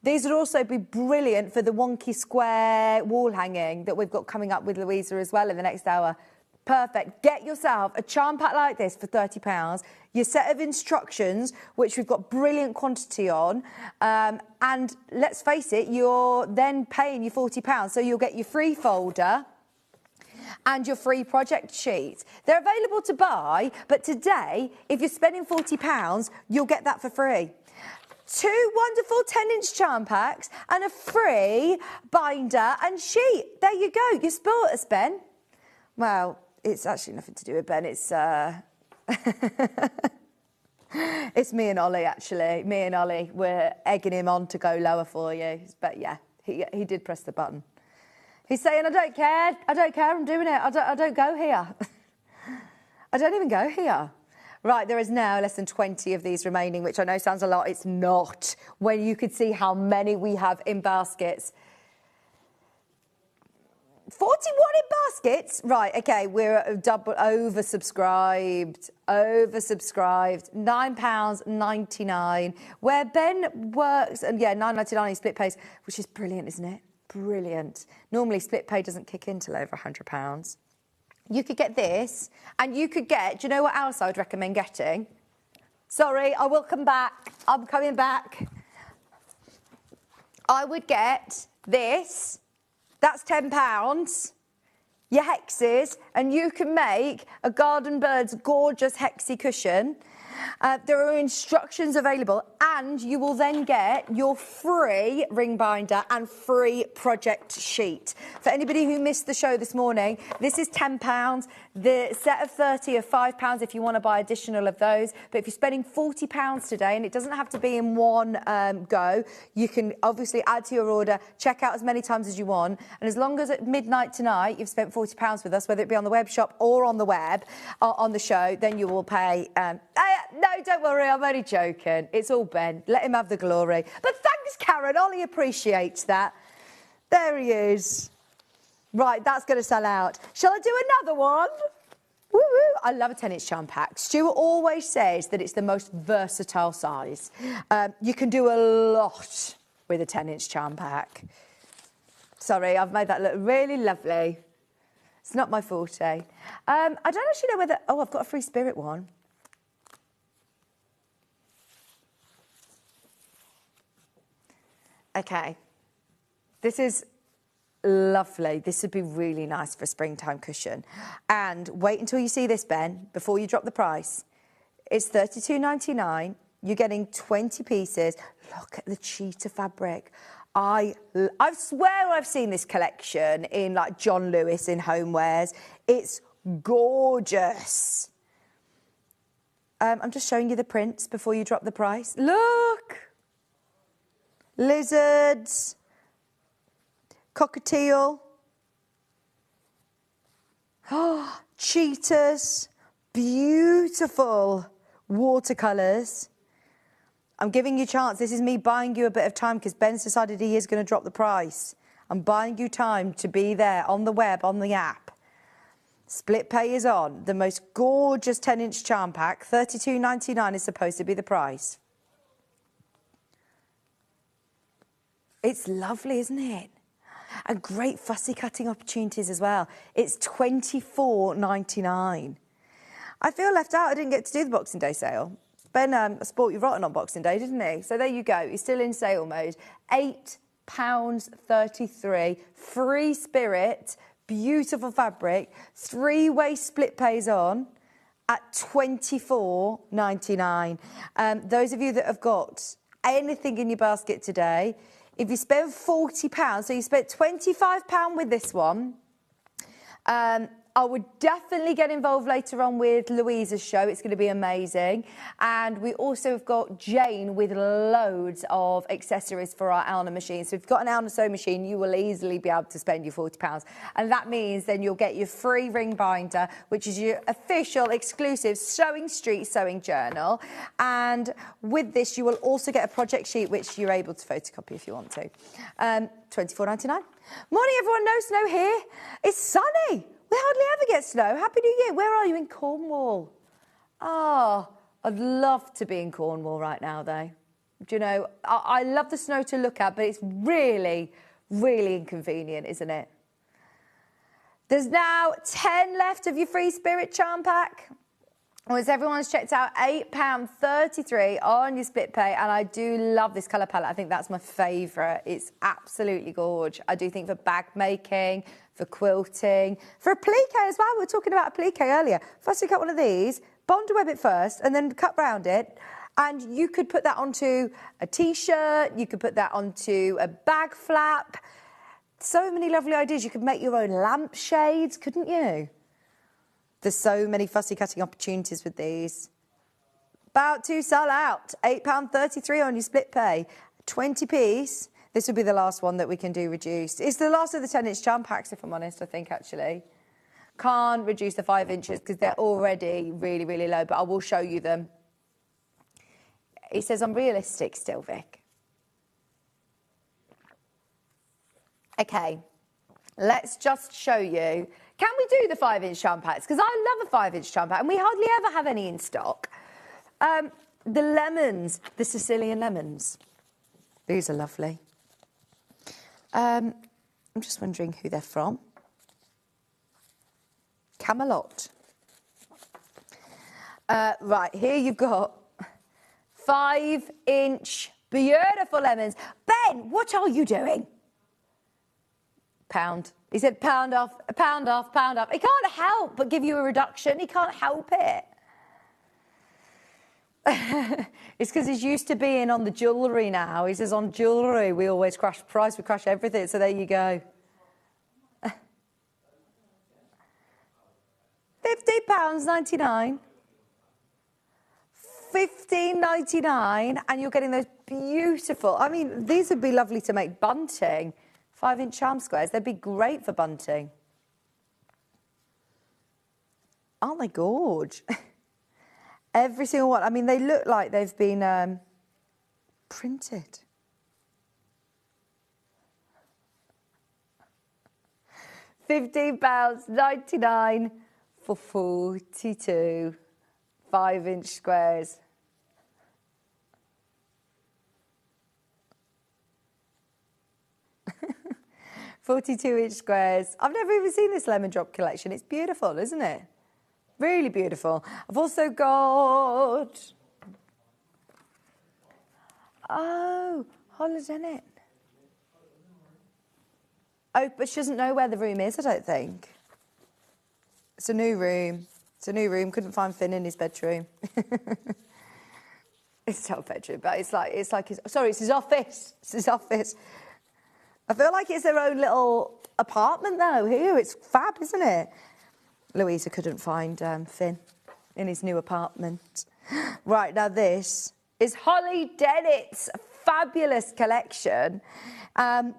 These would also be brilliant for the wonky square wall hanging that we've got coming up with Louisa as well in the next hour. Perfect. Get yourself a charm pack like this for £30, your set of instructions, which we've got brilliant quantity on, and let's face it, you're then paying your £40, so you'll get your free folder and your free project sheet. They're available to buy, but today, if you're spending £40, you'll get that for free. 2 wonderful 10-inch charm packs and a free binder and sheet. There you go. You spoilt us, Ben. Well, it's actually nothing to do with Ben. It's it's me and Ollie, actually. Me and Ollie, we're egging him on to go lower for you. But yeah, he did press the button. He's saying, I don't care, I'm doing it. I don't go here. I don't even go here. Right, there is now less than 20 of these remaining, which I know sounds a lot. It's not, when you could see how many we have in baskets. 41 in baskets? Right, OK, we're double oversubscribed. £9.99. Where Ben works, and yeah, £9.99 in split pays, which is brilliant, isn't it? Brilliant. Normally, split pay doesn't kick in till over £100. You could get this, and you could get, do you know what else I would recommend getting? Sorry, I will come back. I'm coming back. I would get this. That's £10. Your hexes, and you can make a Garden Birds gorgeous hexy cushion. There are instructions available, and you will then get your free ring binder and free project sheet. For anybody who missed the show this morning, this is £10. The set of 30 are £5 if you want to buy additional of those. But if you're spending £40 today, and it doesn't have to be in one go, you can obviously add to your order, check out as many times as you want. And as long as at midnight tonight you've spent £40 with us, whether it be on the web shop or on the web, on the show, then you will pay... no, don't worry, I'm only joking. It's all Ben. Let him have the glory. But thanks, Karen. Ollie appreciates that. There he is. Right, that's going to sell out. Shall I do another one? Woo-woo. I love a 10-inch charm pack. Stuart always says that it's the most versatile size. You can do a lot with a 10-inch charm pack. Sorry, I've made that look really lovely. It's not my forte. I don't actually know whether... Oh, I've got a free spirit one. OK, this is lovely. This would be really nice for a springtime cushion. And wait until you see this, Ben, before you drop the price. It's $32.99. You're getting 20 pieces. Look at the cheetah fabric. I swear I've seen this collection in, like, John Lewis in homewares. It's gorgeous. I'm just showing you the prints before you drop the price. Look! lizards, cockatiel, oh, cheetahs, beautiful watercolours. I'm giving you a chance. This is me buying you a bit of time because Ben's decided he is going to drop the price. I'm buying you time to be there on the web, on the app. Split pay is on. The most gorgeous 10-inch charm pack, $32.99 is supposed to be the price. It's lovely, isn't it? And great fussy cutting opportunities as well. It's $24.99. I feel left out. I didn't get to do the Boxing Day sale. Ben sport you rotten on Boxing Day, didn't he? So there you go. He's still in sale mode. £8.33. Free spirit. Beautiful fabric. 3-way split pays on at $24.99. Those of you that have got anything in your basket today, if you spend £40, so you spent £25 with this one, I would definitely get involved later on with Louisa's show. It's going to be amazing. And we also have got Jane with loads of accessories for our Alna machine. So if you've got an Alna sewing machine, you will easily be able to spend your £40. And that means then you'll get your free ring binder, which is your official exclusive Sewing Street sewing journal. And with this, you will also get a project sheet, which you're able to photocopy if you want to. £24.99. Morning, everyone. No snow here. It's sunny. We hardly ever get snow. Happy New Year. Where are you? In Cornwall. Oh, I'd love to be in Cornwall right now, though. Do you know, I love the snow to look at, but it's really, really inconvenient, isn't it? There's now 10 left of your free spirit charm pack. As everyone's checked out, £8.33 on your split pay, and I do love this colour palette. I think that's my favourite. It's absolutely gorgeous. I do think for bag making, for quilting, for applique as well. We were talking about applique earlier. First, you cut one of these, bond web it first, and then cut round it. And you could put that onto a T-shirt. You could put that onto a bag flap. So many lovely ideas. You could make your own lampshades, couldn't you? There's so many fussy cutting opportunities with these. About to sell out. £8.33 on your split pay. 20 piece. This will be the last one that we can do reduced. It's the last of the 10-inch charm packs, if I'm honest, I think, actually. Can't reduce the 5 inches because they're already really, really low, but I will show you them. It says I'm realistic still, Vic. OK, let's just show you. Can we do the 5-inch charm packs? Because I love a 5-inch charm pack, and we hardly ever have any in stock. The lemons, the Sicilian lemons. These are lovely. I'm just wondering who they're from. Camelot. Right, here you've got 5-inch beautiful lemons. Ben, what are you doing? Pound. He said pound off, pound off, pound off. He can't help but give you a reduction. He can't help it. It's because he's used to being on the jewellery now. He says on jewellery we always crash price, we crash everything. So there you go. £50.99. $15.99, and you're getting those beautiful. I mean, these would be lovely to make bunting. 5-inch charm squares. They'd be great for bunting. Aren't they gorge? Every single one. I mean, they look like they've been printed. £15.99 for 42 5-inch squares. $42-inch squares. I've never even seen this lemon drop collection. It's beautiful, isn't it? Really beautiful. I've also got... Oh, holodenet. Oh, but she doesn't know where the room is, I don't think. It's a new room. It's a new room. Couldn't find Finn in his bedroom. It's not a bedroom, but it's like his... Sorry, it's his office. It's his office. I feel like it's their own little apartment, though, here. It's fab, isn't it? Louisa couldn't find Finn in his new apartment. Right, now this is Holly Dennett's fabulous collection.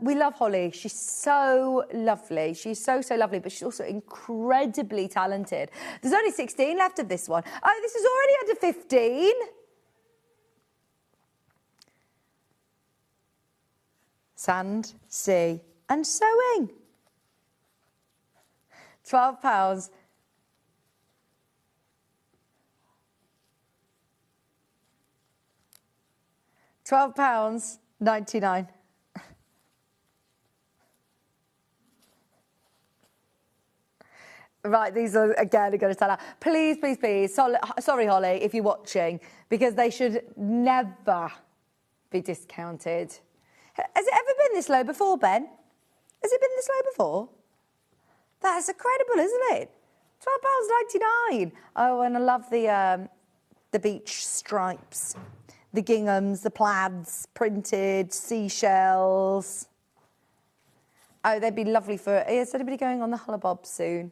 We love Holly. She's so lovely. She's so lovely, but she's also incredibly talented. There's only 16 left of this one. Oh, this is already under 15. Sand, sea, and sewing. £12. £12.99. Right, these are again going to sell out. Please, please, please. Sorry, Holly, if you're watching, because they should never be discounted. Has it ever been this low before, Ben? Has it been this low before? That's incredible, isn't it? £12.99. Oh, and I love the beach stripes, the ginghams, the plaids, printed, seashells. Oh, they'd be lovely for... Is anybody going on the Hullabob soon?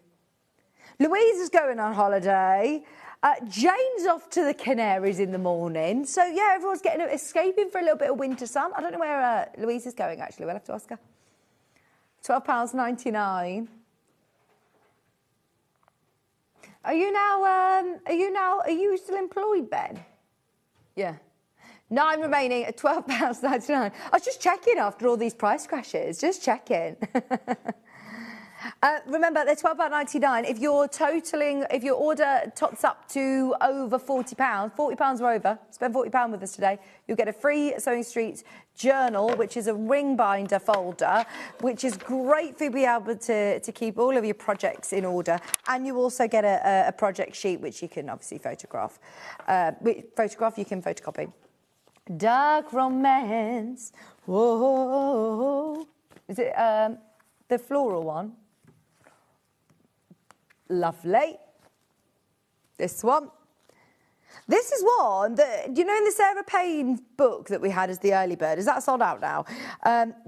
Louise is going on holiday. Jane's off to the Canaries in the morning. So, yeah, everyone's escaping for a little bit of winter sun. I don't know where Louise is going, actually. We'll have to ask her. £12.99. Are you still employed, Ben? Yeah. 9 remaining at £12.99. I was just checking after all these price crashes. Just checking. Remember, they're £12.99. If your order tots up to over £40, £40 or over, spend £40 with us today, you'll get a free Sewing Street journal, which is a ring binder folder, which is great for you to be able to keep all of your projects in order. And you also get a project sheet, which you can obviously photograph. You can photocopy. Dark Romance. Whoa. Is it the floral one? Lovely. This one. This is one that, you know, in the Sarah Payne book that we had as the early bird, is that sold out now?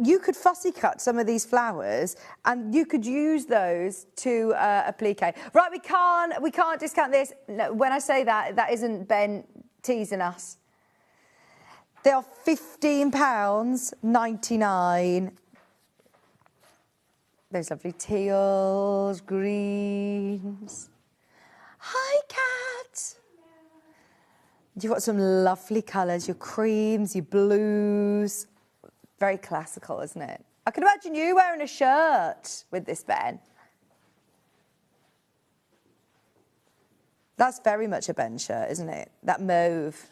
You could fussy cut some of these flowers and you could use those to applique. Right, we can't discount this. No, when I say that, that isn't Ben teasing us. They are £15.99. Those lovely teals, greens. Hi, Kat. You've got some lovely colours, your creams, your blues. Very classical, isn't it? I can imagine you wearing a shirt with this, Ben. That's very much a Ben shirt, isn't it? That mauve.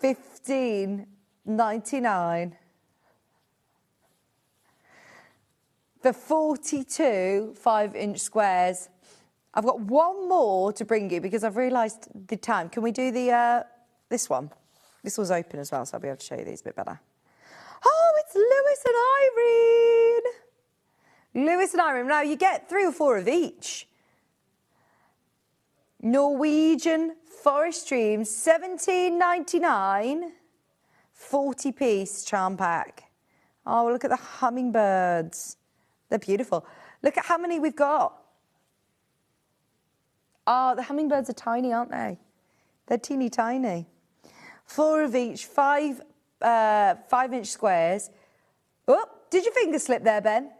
£15.99 for 42 5-inch squares. I've got one more to bring you because I've realised the time. Can we do the this one? This was open as well, so I'll be able to show you these a bit better. Oh, it's Lewis and Irene. Lewis and Irene. Now, you get 3 or 4 of each. Norwegian Forest Dreams, £17.99, 40-piece charm pack. Oh, look at the hummingbirds. They're beautiful. Look at how many we've got. Oh, the hummingbirds are tiny, aren't they? They're teeny tiny. 4 of each, 5-inch squares. Oh, did your finger slip there, Ben?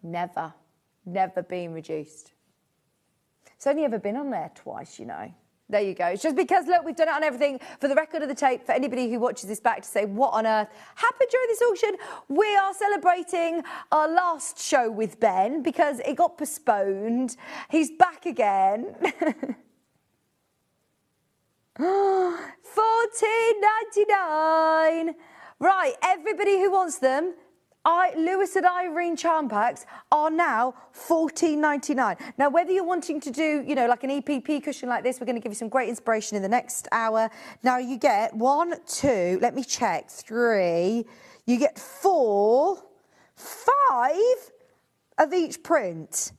Never been reduced. It's only ever been on there twice, you know. There you go. It's just because, look, we've done it on everything. For the record of the tape, for anybody who watches this back to say, what on earth happened during this auction? We are celebrating our last show with Ben because it got postponed. He's back again. £14.99. Right, everybody who wants them, Lewis and Irene charm packs are now £14.99. Now, whether you're wanting to do, you know, like an EPP cushion like this, we're going to give you some great inspiration in the next hour. Now, you get 1, 2, let me check, 3, you get 4, 5 of each print.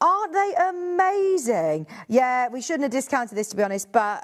Aren't they amazing? Yeah, we shouldn't have discounted this, to be honest, but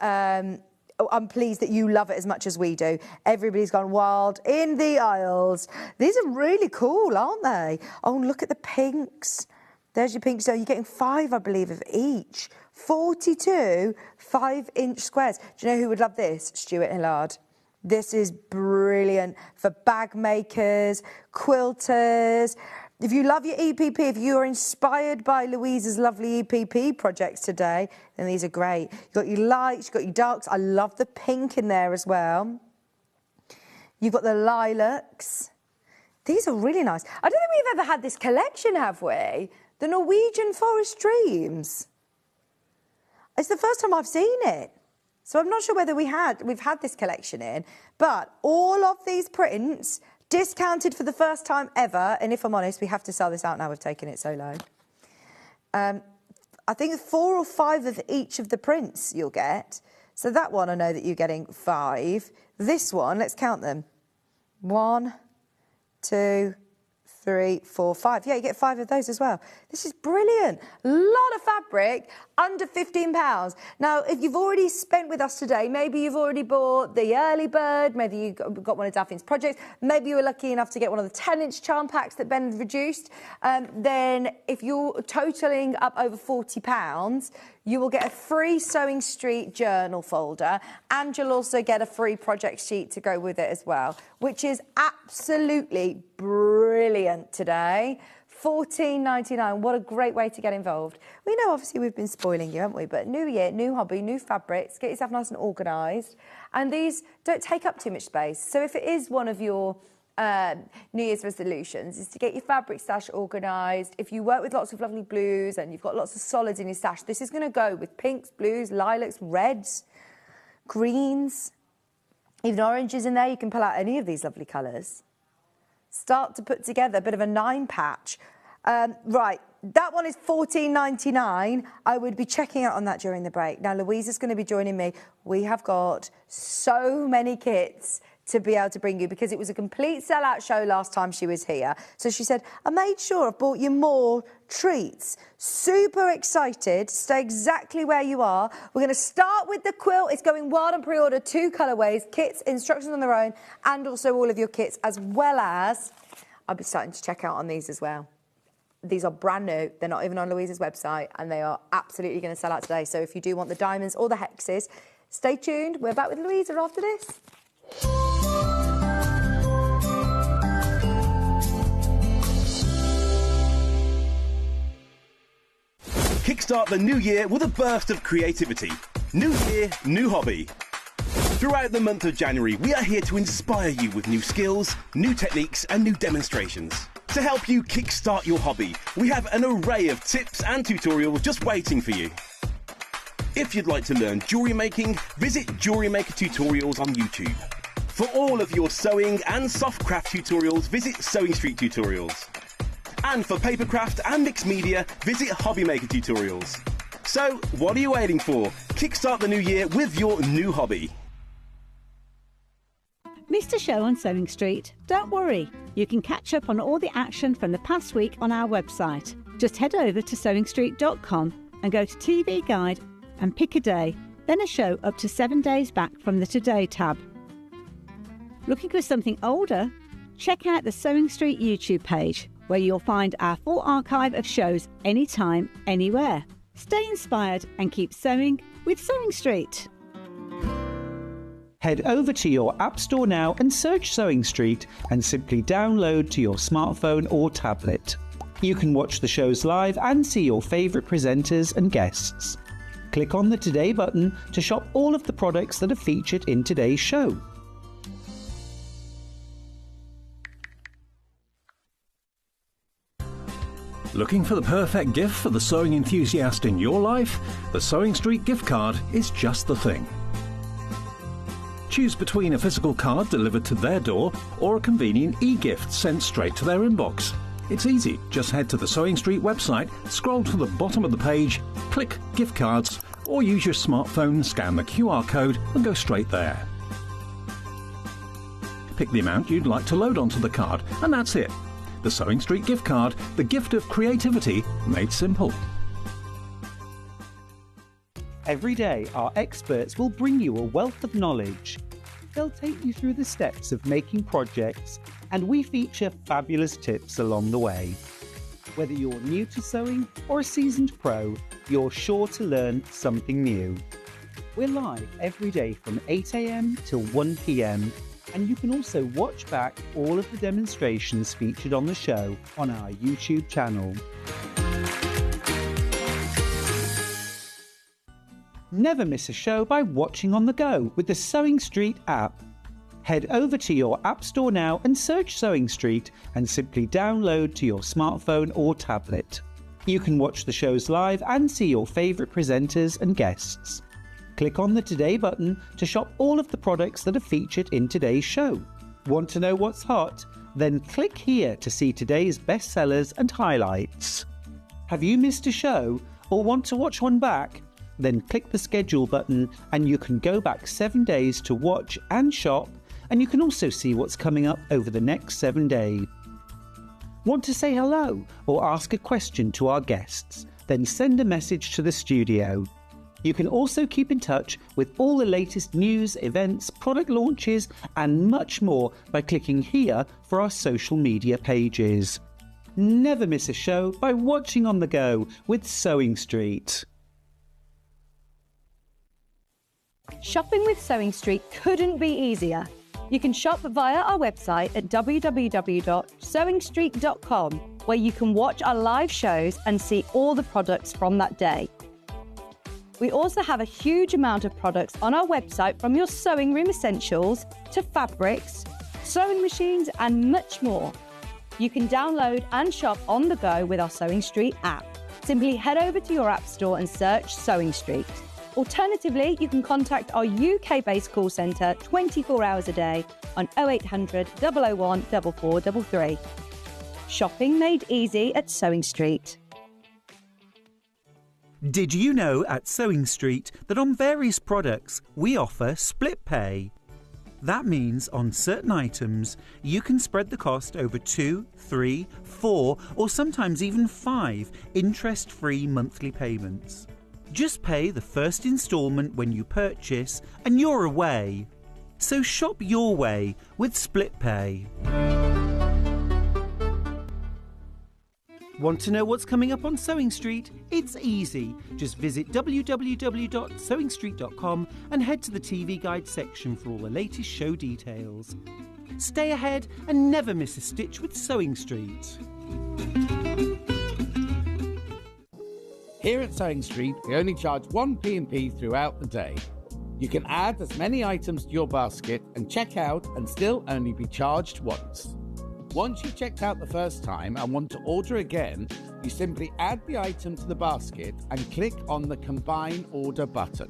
I'm pleased that you love it as much as we do. Everybody's gone wild in the aisles. These are really cool, aren't they? Oh, look at the pinks. There's your pinks. So you're getting 5, I believe, of each. 42 5-inch squares. Do you know who would love this? Stuart Hillard. This is brilliant for bag makers, quilters. If you love your EPP, if you are inspired by Louisa's lovely EPP projects today, then these are great. You've got your lights, you've got your darks. I love the pink in there as well. You've got the lilacs. These are really nice. I don't think we've ever had this collection, have we? The Norwegian Forest Dreams. It's the first time I've seen it. So I'm not sure whether we've had this collection in, but all of these prints discounted for the first time ever, and if I'm honest, we have to sell this out now, we've taken it so low. I think 4 or 5 of each of the prints you'll get. So that one, I know that you're getting 5. This one, let's count them. 1, 2, 3, 4, 5. Yeah, you get 5 of those as well. This is brilliant. A lot of fabric, under £15. Now, if you've already spent with us today, maybe you've already bought the early bird, maybe you got one of Daphne's projects, maybe you were lucky enough to get one of the 10-inch charm packs that Ben reduced, then if you're totalling up over £40, you will get a free Sewing Street journal folder, and you'll also get a free project sheet to go with it as well, which is absolutely brilliant today. $14.99. What a great way to get involved. We know, obviously, we've been spoiling you, haven't we? But new year, new hobby, new fabrics. Get yourself nice and organised. And these don't take up too much space. So if it is one of your New Year's resolutions, is to get your fabric stash organised. If you work with lots of lovely blues and you've got lots of solids in your stash, this is going to go with pinks, blues, lilacs, reds, greens, even oranges in there. You can pull out any of these lovely colours. Start to put together a bit of a 9-patch. Right, that one is $14.99. I would be checking out on that during the break. Now, Louisa's going to be joining me. We have got so many kits to be able to bring you because it was a complete sellout show last time she was here. So she said, I made sure I've bought you more treats. Super excited. Stay exactly where you are. We're going to start with the quilt. It's going wild on pre-order, 2 colourways, kits, instructions on their own, and also all of your kits, as well as I'll be starting to check out on these as well. These are brand new. They're not even on Louisa's website, and they are absolutely going to sell out today. So if you do want the diamonds or the hexes, stay tuned. We're back with Louisa after this. Kickstart the new year with a burst of creativity. New year, new hobby. Throughout the month of January, we are here to inspire you with new skills, new techniques and new demonstrations. To help you kickstart your hobby, we have an array of tips and tutorials just waiting for you. If you'd like to learn jewellery making, visit Jewellery Maker Tutorials on YouTube. For all of your sewing and soft craft tutorials, visit Sewing Street Tutorials. And for papercraft and mixed media, visit Hobby Maker Tutorials. So, what are you waiting for? Kickstart the new year with your new hobby. Missed a show on Sewing Street? Don't worry, you can catch up on all the action from the past week on our website. Just head over to sewingstreet.com and go to TV Guide and pick a day, then a show up to 7 days back from the Today tab. Looking for something older? Check out the Sewing Street YouTube page, where you'll find our full archive of shows anytime, anywhere. Stay inspired and keep sewing with Sewing Street. Head over to your App Store now and search Sewing Street and simply download to your smartphone or tablet. You can watch the shows live and see your favourite presenters and guests. Click on the Today button to shop all of the products that are featured in today's show. Looking for the perfect gift for the sewing enthusiast in your life? The Sewing Street gift card is just the thing. Choose between a physical card delivered to their door or a convenient e-gift sent straight to their inbox. It's easy. Just head to the Sewing Street website, scroll to the bottom of the page, click Gift Cards, or use your smartphone, scan the QR code and go straight there. Pick the amount you'd like to load onto the card, and that's it. The Sewing Street gift card, the gift of creativity made simple. Every day, our experts will bring you a wealth of knowledge. They'll take you through the steps of making projects, and we feature fabulous tips along the way. Whether you're new to sewing or a seasoned pro, you're sure to learn something new. We're live every day from 8 a.m. till 1 p.m, and you can also watch back all of the demonstrations featured on the show on our YouTube channel. Never miss a show by watching on the go with the Sewing Street app. Head over to your App Store now and search Sewing Street and simply download to your smartphone or tablet. You can watch the shows live and see your favourite presenters and guests. Click on the Today button to shop all of the products that are featured in today's show. Want to know what's hot? Then click here to see today's bestsellers and highlights. Have you missed a show or want to watch one back? Then click the schedule button and you can go back 7 days to watch and shop, and you can also see what's coming up over the next 7 days. Want to say hello or ask a question to our guests? Then send a message to the studio. You can also keep in touch with all the latest news, events, product launches and much more by clicking here for our social media pages. Never miss a show by watching on the go with Sewing Street. Shopping with Sewing Street couldn't be easier. You can shop via our website at www.sewingstreet.com, where you can watch our live shows and see all the products from that day. We also have a huge amount of products on our website, from your sewing room essentials to fabrics, sewing machines and much more. You can download and shop on the go with our Sewing Street app. Simply head over to your App Store and search Sewing Street. Alternatively, you can contact our UK-based call centre 24 hours a day on 0800 001 4433. Shopping made easy at Sewing Street. Did you know at Sewing Street that on various products we offer split pay? That means on certain items you can spread the cost over 2, 3, 4 or sometimes even 5 interest-free monthly payments. Just pay the first instalment when you purchase and you're away. So shop your way with split pay. Want to know what's coming up on Sewing Street? It's easy. Just visit www.sewingstreet.com and head to the TV Guide section for all the latest show details. Stay ahead and never miss a stitch with Sewing Street. Here at Sewing Street, we only charge one P&P throughout the day. You can add as many items to your basket and check out and still only be charged once. Once you've checked out the first time and want to order again, you simply add the item to the basket and click on the Combine Order button.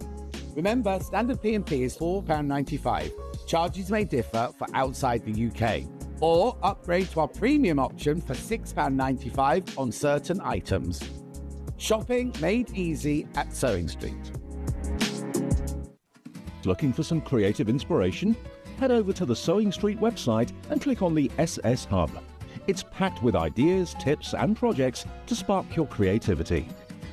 Remember, standard P&P is £4.95. Charges may differ for outside the UK. Or upgrade to our premium option for £6.95 on certain items. Shopping made easy at Sewing Street. Looking for some creative inspiration? Head over to the Sewing Street website and click on the SS Hub. It's packed with ideas, tips and projects to spark your creativity.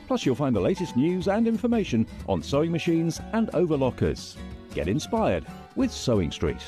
Plus you'll find the latest news and information on sewing machines and overlockers. Get inspired with Sewing Street.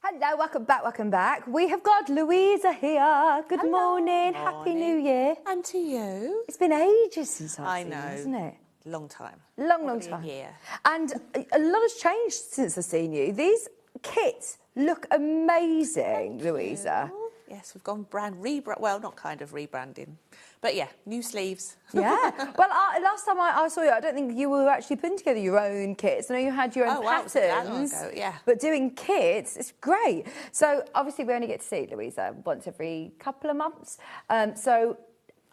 Hello, welcome back. We have got Louisa here. Good morning. Happy New Year. And to you. It's been ages since I've I seen know. you, hasn't it? Long time. Long Probably time. a year. And a lot has changed since I've seen you. These kits look amazing, Louisa. Yes, we've gone well, not kind of rebranding. But yeah, new sleeves. Yeah. Well, last time I saw you, I don't think you were actually putting together your own kits. I know you had your own Wow, that long patterns. ago, yeah. But doing kits, it's great. So obviously we only get to see Louisa once every couple of months. So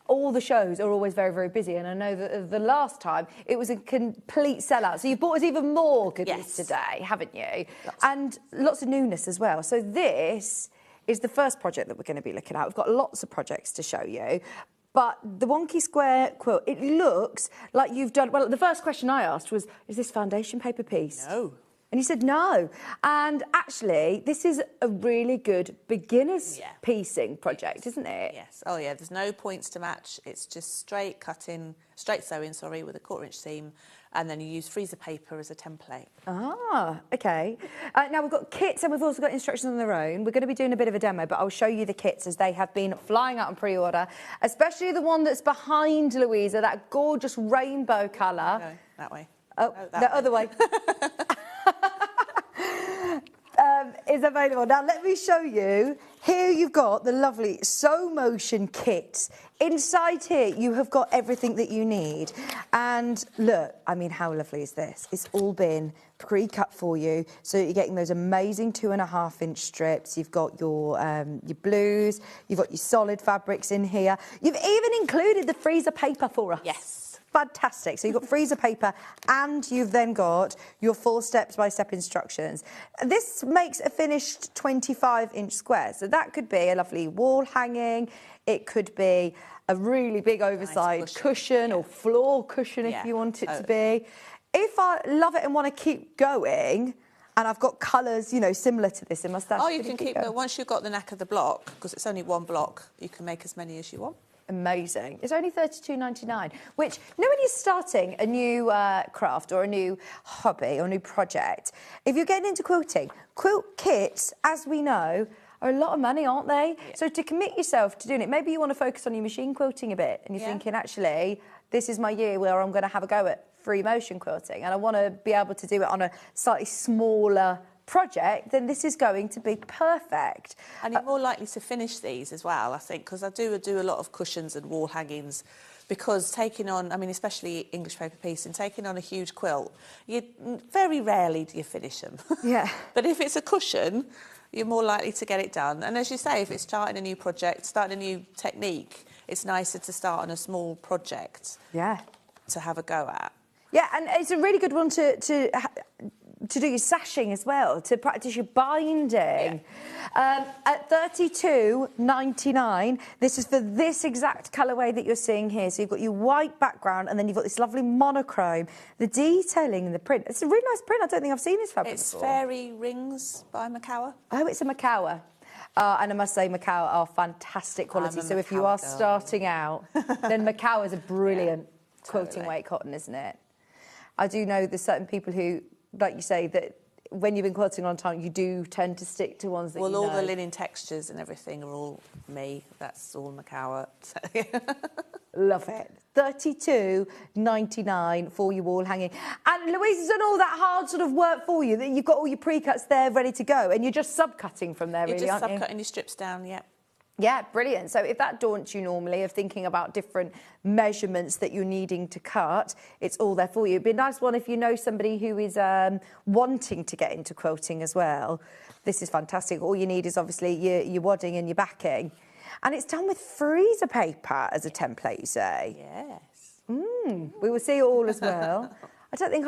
all the shows are always very, very busy. And I know that the last time it was a complete sellout. So you've bought us even more goodies Yes. today, haven't you? And lots of newness as well. So this is the first project that we're going to be looking at. We've got lots of projects to show you. But the wonky square quilt, it looks like you've done... Well, the first question I asked was, is this foundation paper piece? No. And he said no. And actually, this is a really good beginner's piecing project, isn't it? Yes. Oh, yeah, there's no points to match. It's just straight sewing, with a 1/4 inch seam, and then you use freezer paper as a template. Ah, OK. Now, we've got kits and we've also got instructions on their own. We're going to be doing a bit of a demo, but I'll show you the kits as they have been flying out on pre-order, especially the one that's behind Louisa, that gorgeous rainbow colour. No, that way. Oh, no, the other way. Is available. Now, let me show you. Here you've got the lovely Sew Motion kits. Inside here, you have got everything that you need. And look, I mean, how lovely is this? It's all been pre-cut for you, so you're getting those amazing 2.5 inch strips. You've got your blues, you've got your solid fabrics in here. You've even included the freezer paper for us. Yes. Fantastic. So you've got freezer paper and you've then got your full step-by-step instructions. This makes a finished 25 inch square. So that could be a lovely wall hanging. It could be a really big oversized cushion or floor cushion if you want it to be. If I love it and want to keep going, and I've got colours, you know, similar to this in my stash. Oh, you can keep it. Once you've got the knack of the block, because it's only one block, you can make as many as you want. Amazing. It's only $32.99, which, you know, when you're starting a new craft or a new hobby or a new project, if you're getting into quilting, quilt kits, as we know, are a lot of money, aren't they? Yeah. So to commit yourself to doing it, maybe you want to focus on your machine quilting a bit and you're thinking, actually, this is my year where I'm going to have a go at free motion quilting and I want to be able to do it on a slightly smaller project, then this is going to be perfect. And you're more likely to finish these as well, I think, because I do a lot of cushions and wall hangings, because taking on, I mean, especially English paper piecing, taking on a huge quilt, very rarely do you finish them. Yeah. But if it's a cushion, you're more likely to get it done. And as you say, if it's starting a new project, starting a new technique, it's nicer to start on a small project. Yeah. To have a go at. Yeah, and it's a really good one to do your sashing as well, to practice your binding. Yeah. At $32.99, this is for this exact colourway that you're seeing here. So you've got your white background and then you've got this lovely monochrome. The detailing in the print, it's a really nice print. I don't think I've seen this fabric before. Fairy Rings by Macawa. Oh, it's a Macawa. And I must say, Macawa are fantastic quality. So if you are starting out, then Macawa is a brilliant quilting weight cotton, isn't it? I do know there's certain people who, like you say, that when you've been quilting on time, you do tend to stick to ones that you know. Well, all the linen textures and everything are all me. That's all Macawa. So. Love it. $32.99 for your wall hanging. And Louise has done all that hard sort of work for you, that you've got all your pre-cuts there ready to go, and you're just subcutting from there, really, aren't you? You're just subcutting your strips down, yeah. Yeah, brilliant. So if that daunts you normally of thinking about different measurements that you're needing to cut, it's all there for you. It'd be a nice one if you know somebody who is wanting to get into quilting as well. This is fantastic. All you need is obviously your wadding and your backing. And it's done with freezer paper as a template, you say? Yes. We will see it all as well. I don't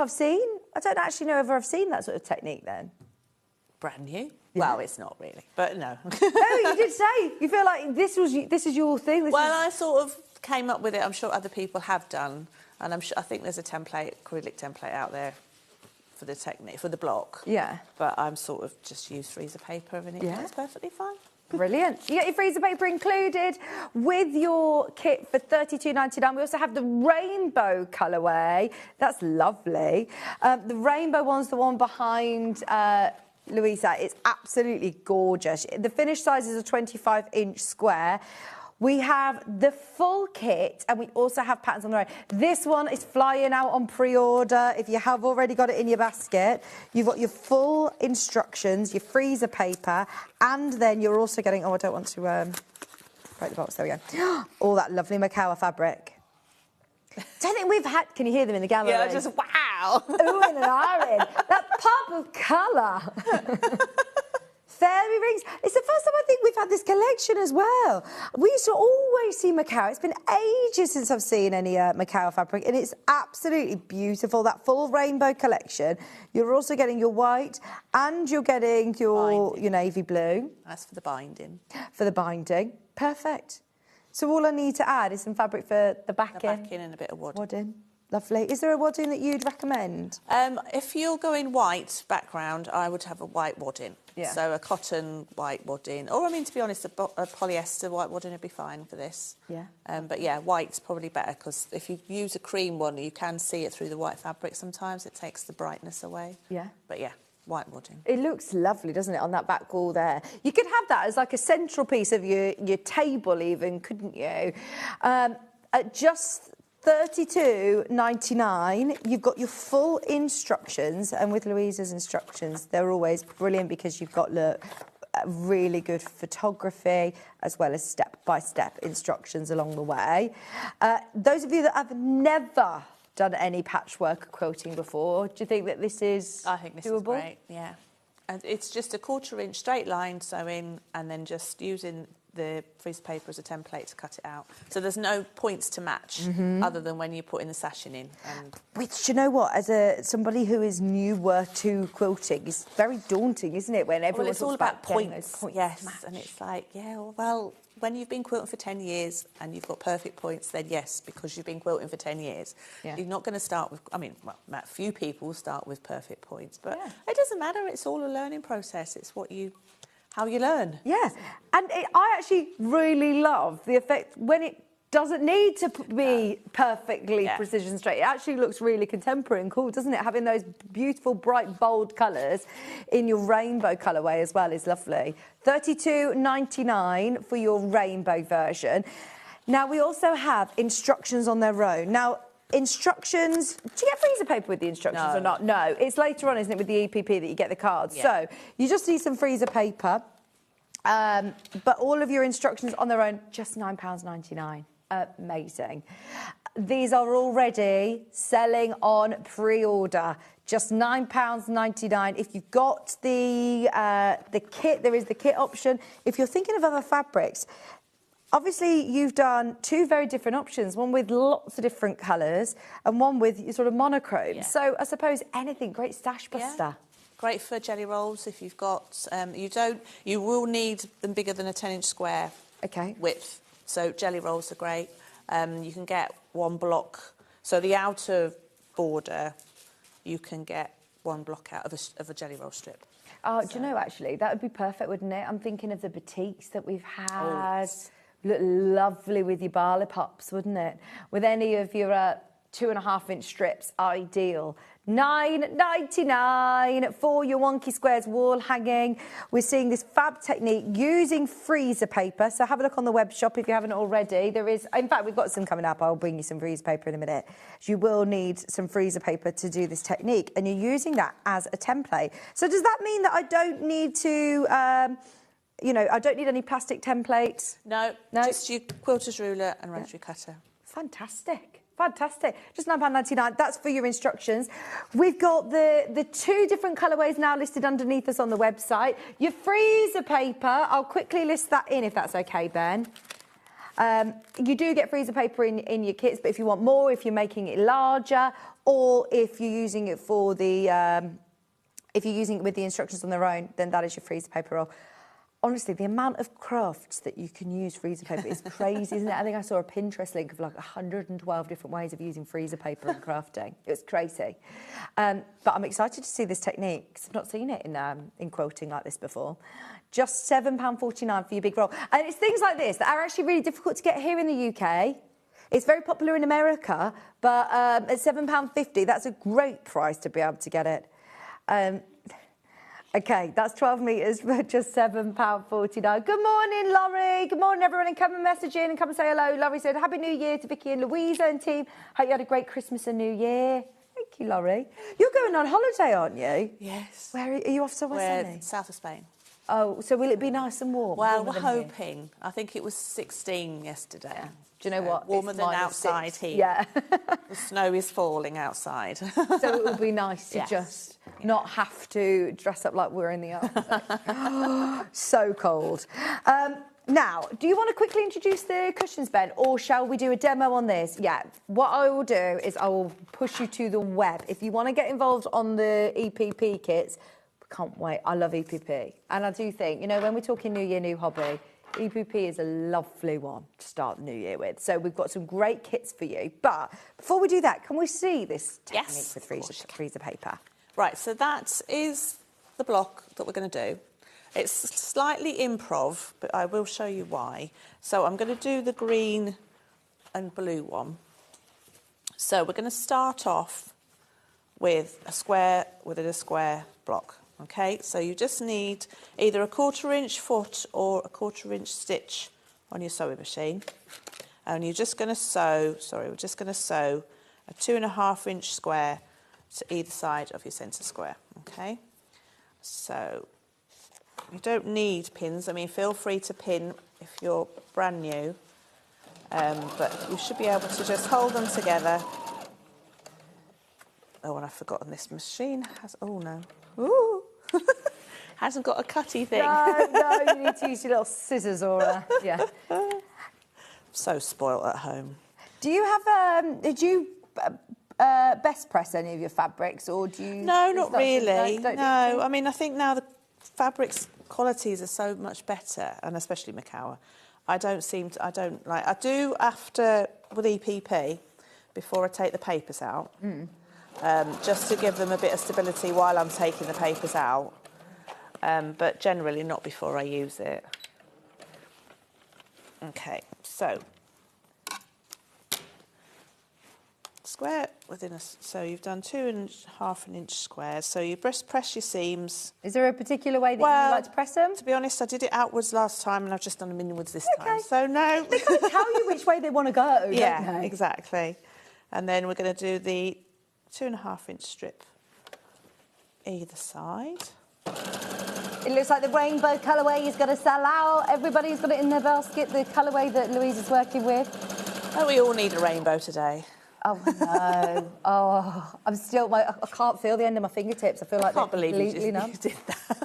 actually know if I've seen that sort of technique then. Brand new. Yeah. Well, it's not really, but no. No, you did say you feel like this is your thing. I sort of came up with it. I'm sure other people have done, and I think there's a acrylic template out there for the technique, for the block. Yeah. But I'm sort of just use freezer paper and it works perfectly fine. Brilliant. You get your freezer paper included with your kit for $32.99. We also have the rainbow colourway. That's lovely. The rainbow one's the one behind Louisa. It's absolutely gorgeous. The finished size is a 25-inch square. We have the full kit and we also have patterns on the way. This one is flying out on pre-order. If you have already got it in your basket, you've got your full instructions, your freezer paper, and then you're also getting, I don't want to break the box, there we go. All that lovely Macawa fabric. Don't think we've had, can you hear them in the gallery? Yeah, just wow. Ooh, and an iron. That pop of colour. Fairy rings. It's the first time I think we've had this collection as well. We used to always see Macawa. It's been ages since I've seen any Macawa fabric, and it's absolutely beautiful. That full rainbow collection. You're also getting your white, and you're getting your navy blue. That's for the binding. For the binding. Perfect. So all I need to add is some fabric for the backing. The backing and a bit of wadding. Lovely. Is there a wadding that you'd recommend? If you're going white background, I would have a white wadding. Yeah. So a cotton white wadding. Or, I mean, to be honest, a polyester white wadding would be fine for this. Yeah. But, yeah, white's probably better because if you use a cream one, you can see it through the white fabric sometimes. It takes the brightness away. Yeah. But, yeah, white wadding. It looks lovely, doesn't it, on that back wall there? You could have that as like a central piece of your table even, couldn't you? At just $32.99, you've got your full instructions, and with Louisa's instructions, they're always brilliant because you've got, look, really good photography as well as step-by-step instructions along the way. Those of you that have never done any patchwork or quilting before, do you think that this is I think this doable? is great, yeah. And it's just a 1/4 inch straight line sewing and then just using the freezer paper as a template to cut it out. So there's no points to match other than when you're putting the sashing in. And Which, you know what, as somebody who is newer to quilting, it's very daunting, isn't it, when everyone well, it's talks all about getting points. those points Yes, to match. and it's like, yeah, well, when you've been quilting for 10 years and you've got perfect points, then yes, because you've been quilting for 10 years. Yeah. You're not going to start with, I mean, well, a few people start with perfect points, but Yeah. it doesn't matter. It's all a learning process. It's how you learn. Yeah, and I actually really love the effect when it doesn't need to be perfectly precision straight. It actually looks really contemporary and cool, doesn't it? Having those beautiful, bright, bold colours in your rainbow colourway as well is lovely. $32.99 for your rainbow version. Now, we also have instructions on their own. Now, instructions, do you get freezer paper with the instructions or not? No, it's later on, isn't it, with the EPP that you get the cards. Yeah. So you just need some freezer paper, but all of your instructions on their own, just £9.99. Amazing. These are already selling on pre-order, just £9.99. If you've got the kit, there is the kit option. If you're thinking of other fabrics, obviously, you've done two very different options, one with lots of different colours and one with sort of monochrome. Yeah. So I suppose anything, great stash buster. Yeah. Great for jelly rolls if you've got, you will need them bigger than a 10-inch square width. So jelly rolls are great. You can get one block. So the outer border, you can get one block out of a jelly roll strip. Oh, do you know, actually, that would be perfect, wouldn't it? I'm thinking of the boutiques that we've had. Look lovely with your barley pops, wouldn't it? With any of your 2.5-inch strips, ideal. $9.99 for your wonky squares wall hanging. We're seeing this fab technique using freezer paper. So have a look on the web shop if you haven't already. There is, in fact, we've got some coming up. I'll bring you some freezer paper in a minute. You will need some freezer paper to do this technique, and you're using that as a template. So does that mean that I don't need to... I don't need any plastic templates? No, just your quilter's ruler and rotary cutter. Fantastic. Just £9.99. That's for your instructions. We've got the two different colourways now listed underneath us on the website. Your freezer paper, I'll quickly list that in if that's OK, Ben. You do get freezer paper in your kits, but if you want more, if you're making it larger, or if you're using it for the... if you're using it with the instructions on their own, then that is your freezer paper roll. Honestly, the amount of crafts that you can use freezer paper is crazy, isn't it? I think I saw a Pinterest link of like 112 different ways of using freezer paper in crafting. It was crazy. But I'm excited to see this technique because I've not seen it in quilting like this before. Just £7.49 for your big roll. And it's things like this that are actually really difficult to get here in the UK. It's very popular in America, but at £7.50, that's a great price to be able to get it. OK, that's 12 metres for just £7.49. Good morning, Laurie. Good morning, everyone. And come and message in and come and say hello. Laurie said, Happy New Year to Vicky and Louisa and team. Hope you had a great Christmas and New Year. Thank you, Laurie. You're going on holiday, aren't you? Yes. Where are you off to? We're south of Spain. Oh, so will it be nice and warm? Well, we're hoping. I think it was 16 yesterday. Yeah. Do you know what? Warmer It's than -6. outside here. Yeah. The snow is falling outside. So it will be nice to just not have to dress up like we're in the Arctic. So cold. Now, do you want to quickly introduce the cushions, Ben, or shall we do a demo on this? Yeah, what I will do is I will push you to the web. If you want to get involved on the EPP kits, can't wait. I love EPP. And I do think, when we're talking New Year, new hobby, EPP is a lovely one to start the new year with. So we've got some great kits for you. But before we do that, can we see this technique Yes, with of course. freezer paper? Right, so that is the block that we're going to do. It's slightly improv, but I will show you why. So I'm going to do the green and blue one. So we're going to start off with a square within a square block. Okay, so you just need either a 1/4 inch foot or a 1/4 inch stitch on your sewing machine. And you're just going to sew, we're just going to sew a 2.5 inch square to either side of your centre square. Okay, so you don't need pins. I mean, feel free to pin if you're brand new, but you should be able to just hold them together. Oh, and I've forgotten this machine has, oh no. Ooh. Hasn't got a cutty thing. No, you need to use your little scissors or yeah. So spoilt at home. Do you have did you best press any of your fabrics, or do you? No, not really. No, I mean, I think now the fabrics qualities are so much better, and especially Macawa. I do after with EPP before I take the papers out. Just to give them a bit of stability while I'm taking the papers out, but generally not before I use it. Okay, so square within so you've done 2.5 inch squares, so you press your seams. Is there a particular way that you like to press them? To be honest, I did it outwards last time and I've just done them inwards this time, so no. They kind of tell you which way they want to go, yeah, don't they? Exactly. And then we're going to do the 2.5 inch strip either side. It looks like the rainbow colourway is going to sell out. Everybody's got it in their basket, the colourway that Louise is working with. Oh, we all need a rainbow today. Oh, no. Oh, I'm still, I can't feel the end of my fingertips. I feel like I can't believe you completely numb. did that.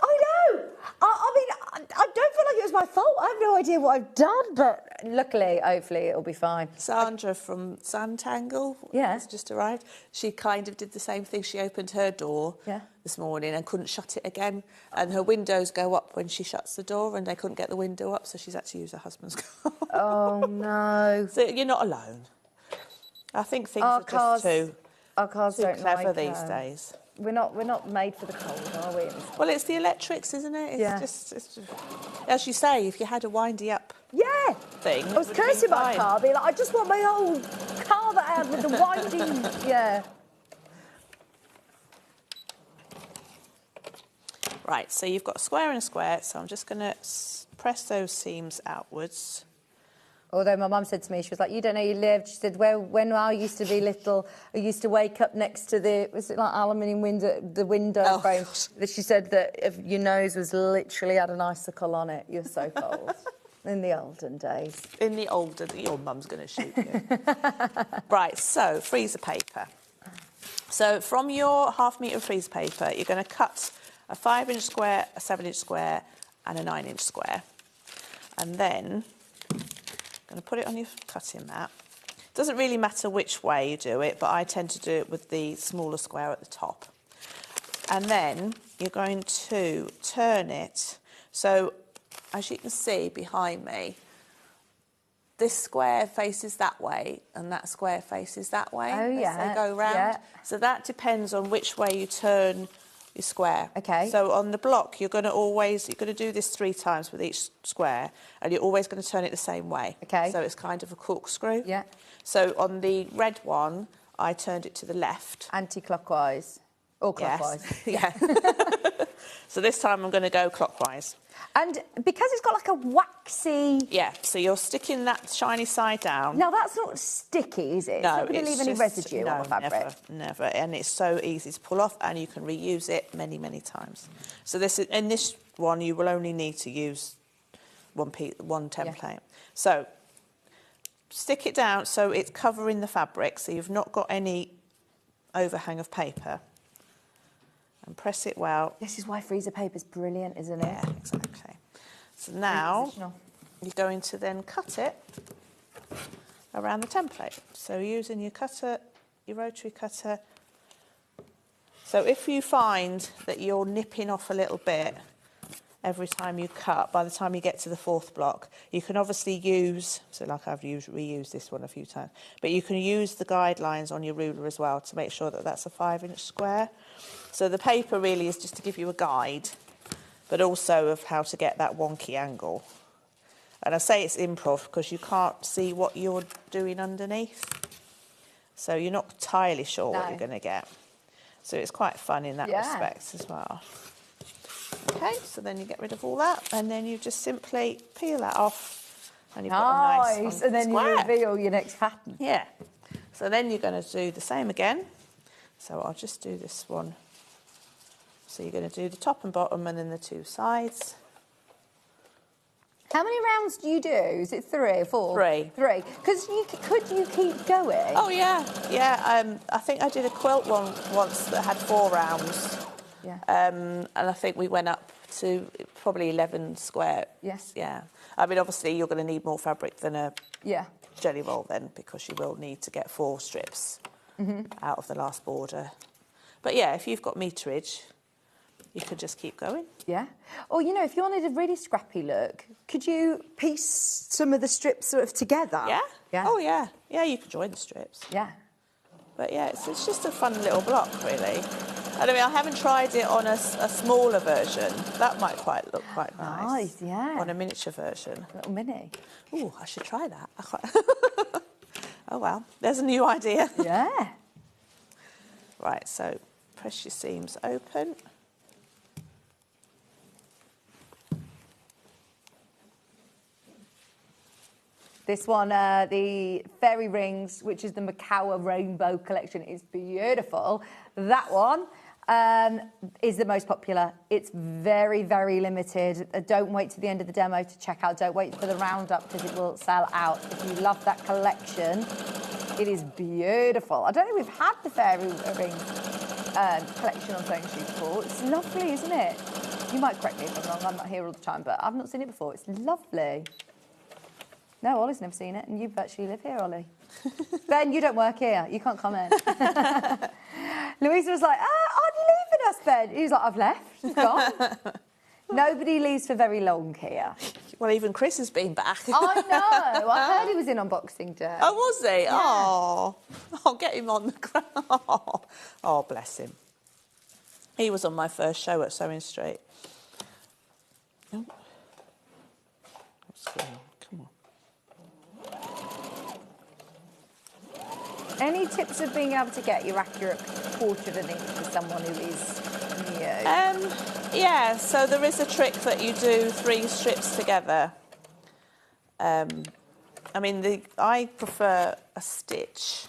I know. I mean, I don't feel like it was my fault. I have no idea what I've done, but luckily, hopefully, it'll be fine. Sandra from Sandtangle has just arrived. She kind of did the same thing. She opened her door this morning and couldn't shut it again. And her windows go up when she shuts the door and they couldn't get the window up, so she's had to use her husband's car. Oh, no. So you're not alone. I think things are just too clever these days. We're not made for the cold, are we? Well, it's the electrics, isn't it? It's just, as you say, if you had a windy up thing. I was cursing my car, being like, I just want my old car that I had with the winding, Right, so you've got a square and a square, so I'm just going to press those seams outwards. Although my mum said to me, she was like, you don't know you lived. She said, when I used to be little, I used to wake up next to was it like aluminium window, the window frame. She said that if your nose was literally had an icicle on it, you're so cold. In the olden days. In the olden, your mum's going to shoot you. Right, so freezer paper. So from your 1/2 metre freezer paper, you're going to cut a 5 inch square, a 7 inch square, and a 9 inch square. And then going to put it on your cutting mat. It doesn't really matter which way you do it, but I tend to do it with the smaller square at the top. And then you're going to turn it. So as you can see behind me, this square faces that way and that square faces that way as they go round. Yeah. So that depends on which way you turn your square. Okay. So on the block, you're going to do this 3 times with each square, and you're always going to turn it the same way. Okay. So it's kind of a corkscrew. Yeah. So on the red one, I turned it to the left. Anti-clockwise. Or clockwise. Yes. Yeah. So this time I'm going to go clockwise. And because it's got like a waxy... Yeah, so you're sticking that shiny side down. Now, that's not sticky, is it? No, it's not going to leave any residue on the fabric. Never. And it's so easy to pull off, and you can reuse it many, many times. So in this one, you will only need to use one template. Yeah. So stick it down so it's covering the fabric, so you've not got any overhang of paper. And press it well. This is why freezer paper is brilliant, isn't it? Yeah, exactly. So now you're going to then cut it around the template. So using your cutter, your rotary cutter. So if you find that you're nipping off a little bit, every time you cut. By the time you get to the 4th block, you can obviously use, so like I've reused this one a few times, but you can use the guidelines on your ruler as well to make sure that that's a 5-inch square. So the paper really is just to give you a guide, but also of how to get that wonky angle. And I say it's improv because you can't see what you're doing underneath. So you're not entirely sure what you're going to get. So it's quite fun in that respect as well. Okay, so then you get rid of all that, and then you just simply peel that off, and you've got a nice and then square. you reveal your next pattern. Yeah. So then you're going to do the same again. So I'll just do this one. So you're going to do the top and bottom, and then the 2 sides. How many rounds do you do? Is it 3 or 4? 3. 3. Because could you keep going? Oh, yeah. Yeah, I think I did a quilt one once that had 4 rounds. Yeah. And I think we went up to probably 11 square. Yes. Yeah. I mean, obviously, you're going to need more fabric than a jelly roll then, because you will need to get 4 strips out of the last border. But, yeah, if you've got meterage, you could just keep going. Yeah. Or, you know, if you wanted a really scrappy look, could you piece some of the strips sort of together? Yeah. Yeah. Oh, yeah. Yeah, you could join the strips. Yeah. But, yeah, it's just a fun little block, really. And I mean, I haven't tried it on a smaller version. That might look quite nice. Nice, yeah. On a miniature version. A little mini. Ooh, I should try that. Oh, well, there's a new idea. Yeah. Right, so press your seams open. This one, the Fairy Rings, which is the Macawa Rainbow Collection, is beautiful. That one is the most popular. It's very, very limited. Don't wait to the end of the demo to check out. Don't wait for the roundup because it will sell out. If you love that collection, it is beautiful. I don't think we've had the Fairy Rings collection on Sewing Street before. It's lovely, isn't it? You might correct me if I'm wrong. I'm not here all the time, but I've not seen it before. It's lovely. No, Ollie's never seen it, and you virtually live here, Ollie. Ben, you don't work here. You can't comment. Louisa was like, aren't you leaving us, Ben? He was like, I've left. He's gone. Nobody leaves for very long here. Well, even Chris has been back. I know. I heard he was in on Boxing Day. Oh, was he? Yeah. Oh, I'll get him on the ground. Oh, bless him. He was on my first show at Sewing Street. Oh. What's going on? Come on. Any tips of being able to get your accurate 1/4 of an inch for someone who is new? Yeah, so there is a trick that you do 3 strips together. I mean, I prefer a stitch.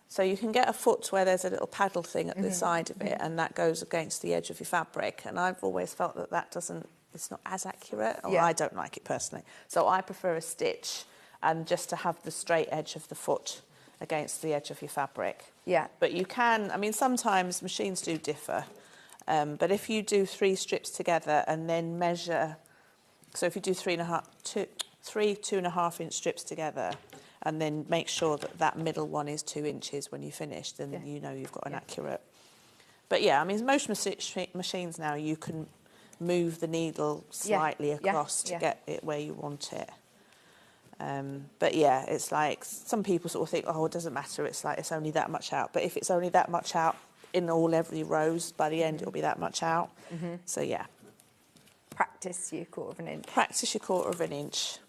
So you can get a foot where there's a little paddle thing at the side of it, and that goes against the edge of your fabric. And I've always felt that it's not as accurate, or I don't like it personally. So I prefer a stitch, and just to have the straight edge of the foot against the edge of your fabric. Yeah. But you can, I mean, sometimes machines do differ. But if you do 3 strips together and then measure, so if you do 3 2.5 inch strips together, and then make sure that middle one is 2 inches when you finish, then you know you've got an accurate. But yeah, I mean, most machines now, you can move the needle slightly across to get it where you want it. But yeah, it's like some people sort of think, oh, it doesn't matter, it's like it's only that much out. But if it's only that much out in every rows, by the end it'll be that much out. So yeah. Practice your 1/4 of an inch. Practice your 1/4 of an inch.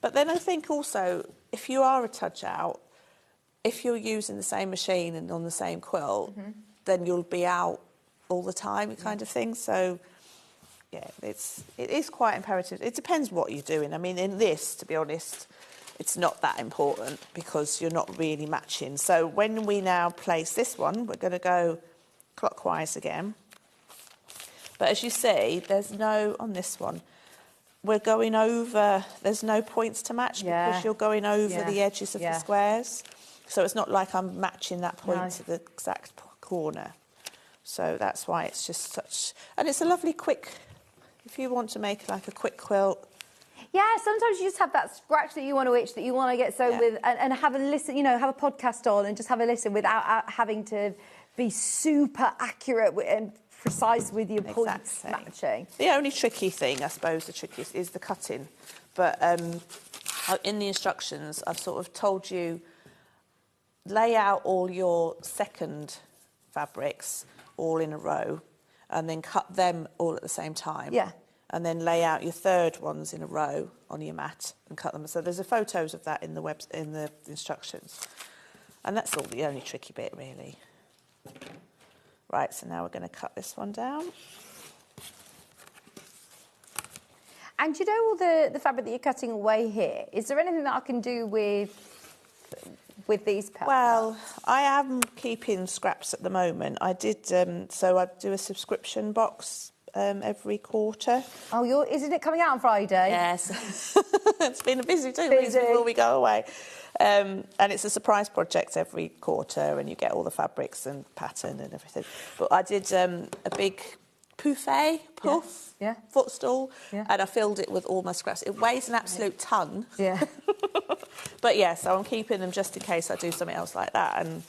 But then I think also, if you are a touch out, if you're using the same machine and on the same quilt, then you'll be out all the time, kind of thing. So yeah, it is quite imperative. It depends what you're doing. I mean, in this, to be honest, it's not that important because you're not really matching. So when we now place this one, we're going to go clockwise again. But as you see, there's no, on this one, we're going over, there's no points to match because you're going over the edges of the squares. So it's not like I'm matching that point to the exact corner. So that's why it's just such, and it's a lovely quick, if you want to make like a quick quilt. Yeah, sometimes you just have that scratch that you want to itch, that you want to get sewn with, and have a listen, you know, have a podcast on and just have a listen without having to be super accurate and precise with your points Exactly. matching. The only tricky thing, I suppose, the trickiest is the cutting. But in the instructions, I've sort of told you, lay out all your second fabrics all in a row and then cut them all at the same time. Yeah. And then lay out your third ones in a row on your mat and cut them. So there's photos of that in the instructions. And that's all the only tricky bit, really. Right, so now we're going to cut this one down. And you know all the fabric that you're cutting away here? Is there anything that I can do with these pelts? Well, I am keeping scraps at the moment. I did, so I do a subscription box every quarter. Oh, isn't it coming out on Friday? Yes. It's been a busy 2 weeks before we go away. And it's a surprise project every quarter, and you get all the fabrics and pattern and everything. But I did a big puff footstool, and I filled it with all my scraps. It weighs an absolute ton. Yeah. But yeah, so I'm keeping them just in case I do something else like that. And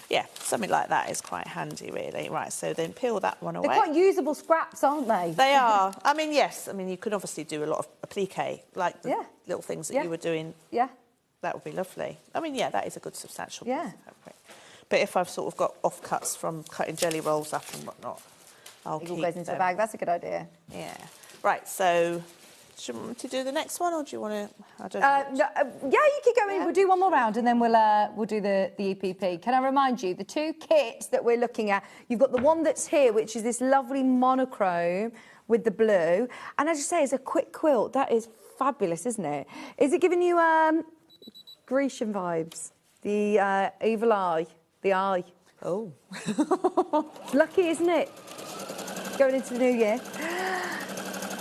yeah, something like that is quite handy, really. Right, so then peel that one away. They're quite usable scraps, aren't they? They are. I mean, yes. I mean, you could obviously do a lot of applique, like the little things that you were doing. Yeah. That would be lovely. I mean, yeah, that is a good substantial piece Yeah. of fabric. But if I've sort of got offcuts from cutting jelly rolls up and whatnot, I'll keep It all goes into them. a bag. That's a good idea. Yeah. Right, so do you want me to do the next one, or do you want to... I don't know. Yeah, you keep going. We'll do one more round and then we'll do the EPP. Can I remind you, the two kits that we're looking at, you've got the one that's here, which is this lovely monochrome with the blue. And as you say, it's a quick quilt. That is fabulous, isn't it? Is it giving you Grecian vibes? The evil eye, the eye. Oh. Lucky, isn't it? Going into the new year.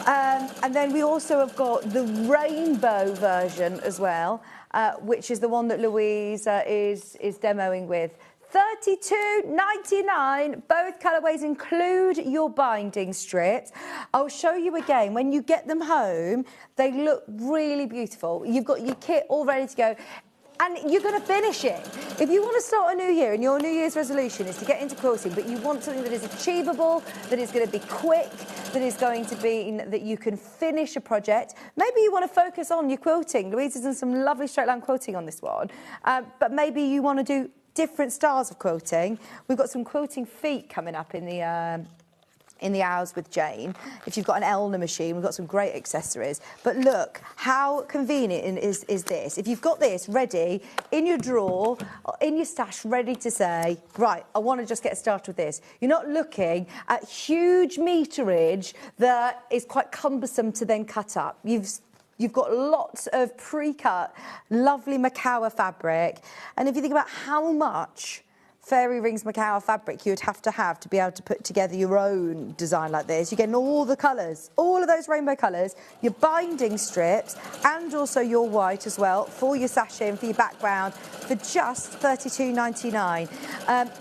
And then we also have got the rainbow version as well, which is the one that Louise is demoing with. $32.99. Both colourways include your binding strips. I'll show you again. When you get them home, they look really beautiful. You've got your kit all ready to go. And you're going to finish it. If you want to start a new year and your New Year's resolution is to get into quilting, but you want something that is achievable, that is going to be quick, that is going to be that you can finish a project, maybe you want to focus on your quilting. Louise has done some lovely straight line quilting on this one, but maybe you want to do different styles of quilting. We've got some quilting feet coming up in the hours with Jane. If you've got an Elna machine, we've got some great accessories. But look, how convenient is this? If you've got this ready in your drawer, in your stash, ready to say, right, I want to just get started with this. You're not looking at huge meterage that is quite cumbersome to then cut up. You've got lots of pre-cut, lovely Macawa fabric. And if you think about how much Fairy Rings Macawa fabric you would have to be able to put together your own design like this. You're getting all the colours, all of those rainbow colours, your binding strips, and also your white as well for your sachet and for your background for just $32.99.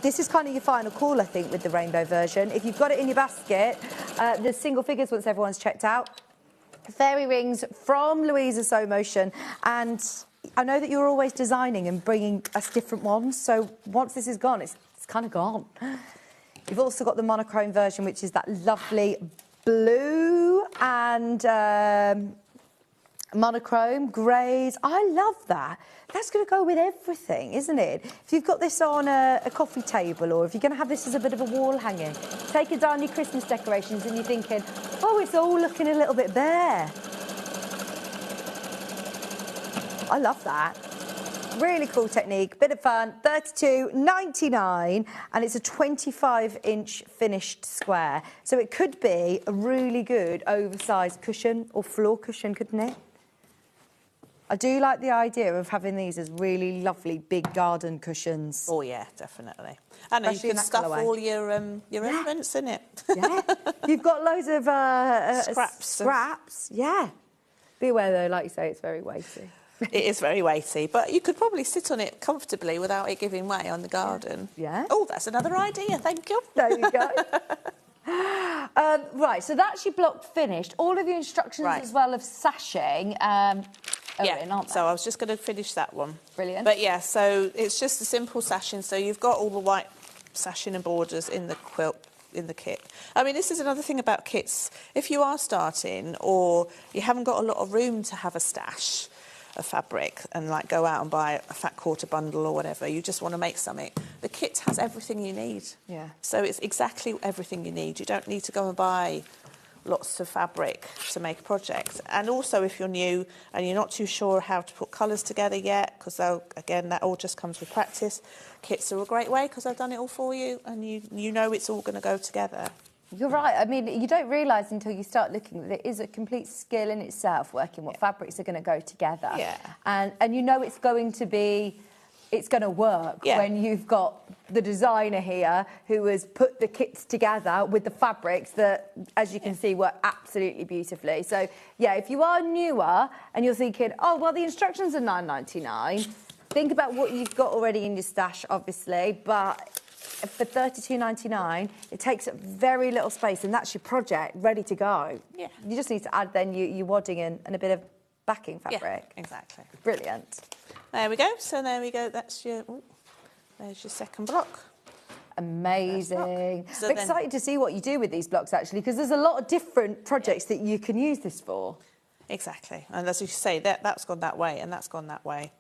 This is kind of your final call, I think, with the rainbow version. If you've got it in your basket, the single figures once everyone's checked out. Fairy Rings from Louisa Sew Motion, and I know that you're always designing and bringing us different ones, so once this is gone, it's kind of gone. You've also got the monochrome version, which is that lovely blue and monochrome, greys. I love that. That's going to go with everything, isn't it? If you've got this on a coffee table, or if you're going to have this as a bit of a wall hanging, taking down your Christmas decorations and you're thinking, oh, it's all looking a little bit bare. I love that. Really cool technique, bit of fun, $32.99, and it's a 25-inch finished square. So it could be a really good oversized cushion or floor cushion, couldn't it? I do like the idea of having these as really lovely big garden cushions. Oh, yeah, definitely. And you can stuff all your elements in it. Yeah. You've got loads of scraps. Yeah. Be aware, though, like you say, it's very weighty. It is very weighty, but you could probably sit on it comfortably without it giving way on the garden. Yeah. Oh, that's another idea. Thank you. There you go. Right, so that's your block finished. All of your instructions as well of sashing are in, aren't they? So I was just going to finish that one. Brilliant. But yeah, so it's just a simple sashing. So you've got all the white sashing and borders in the quilt in the kit. I mean, this is another thing about kits. If you are starting or you haven't got a lot of room to have a stash of fabric and like go out and buy a fat quarter bundle or whatever, you just want to make something, the kit has everything you need. Yeah. So it's exactly everything you need. You don't need to go and buy lots of fabric to make a project. And also, if you're new and you're not too sure how to put colours together yet, because again, that all just comes with practice, kits are a great way because I've done it all for you and you know it's all going to go together. You're right. I mean, you don't realise until you start looking that it is a complete skill in itself, working what fabrics are going to go together. Yeah. And you know it's going to work when you've got the designer here who has put the kits together with the fabrics that, as you can see, work absolutely beautifully. So, yeah, if you are newer and you're thinking, oh, well, the instructions are $9.99, think about what you've got already in your stash, obviously, but for $32.99, it takes up very little space, and that's your project ready to go. Yeah. You just need to add then your wadding and a bit of backing fabric. Yeah, exactly. Brilliant. There we go. So there we go. That's there's your second block. Amazing. So I'm excited to see what you do with these blocks, actually, because there's a lot of different projects that you can use this for. Exactly. And as you say, that's gone that way and that's gone that way.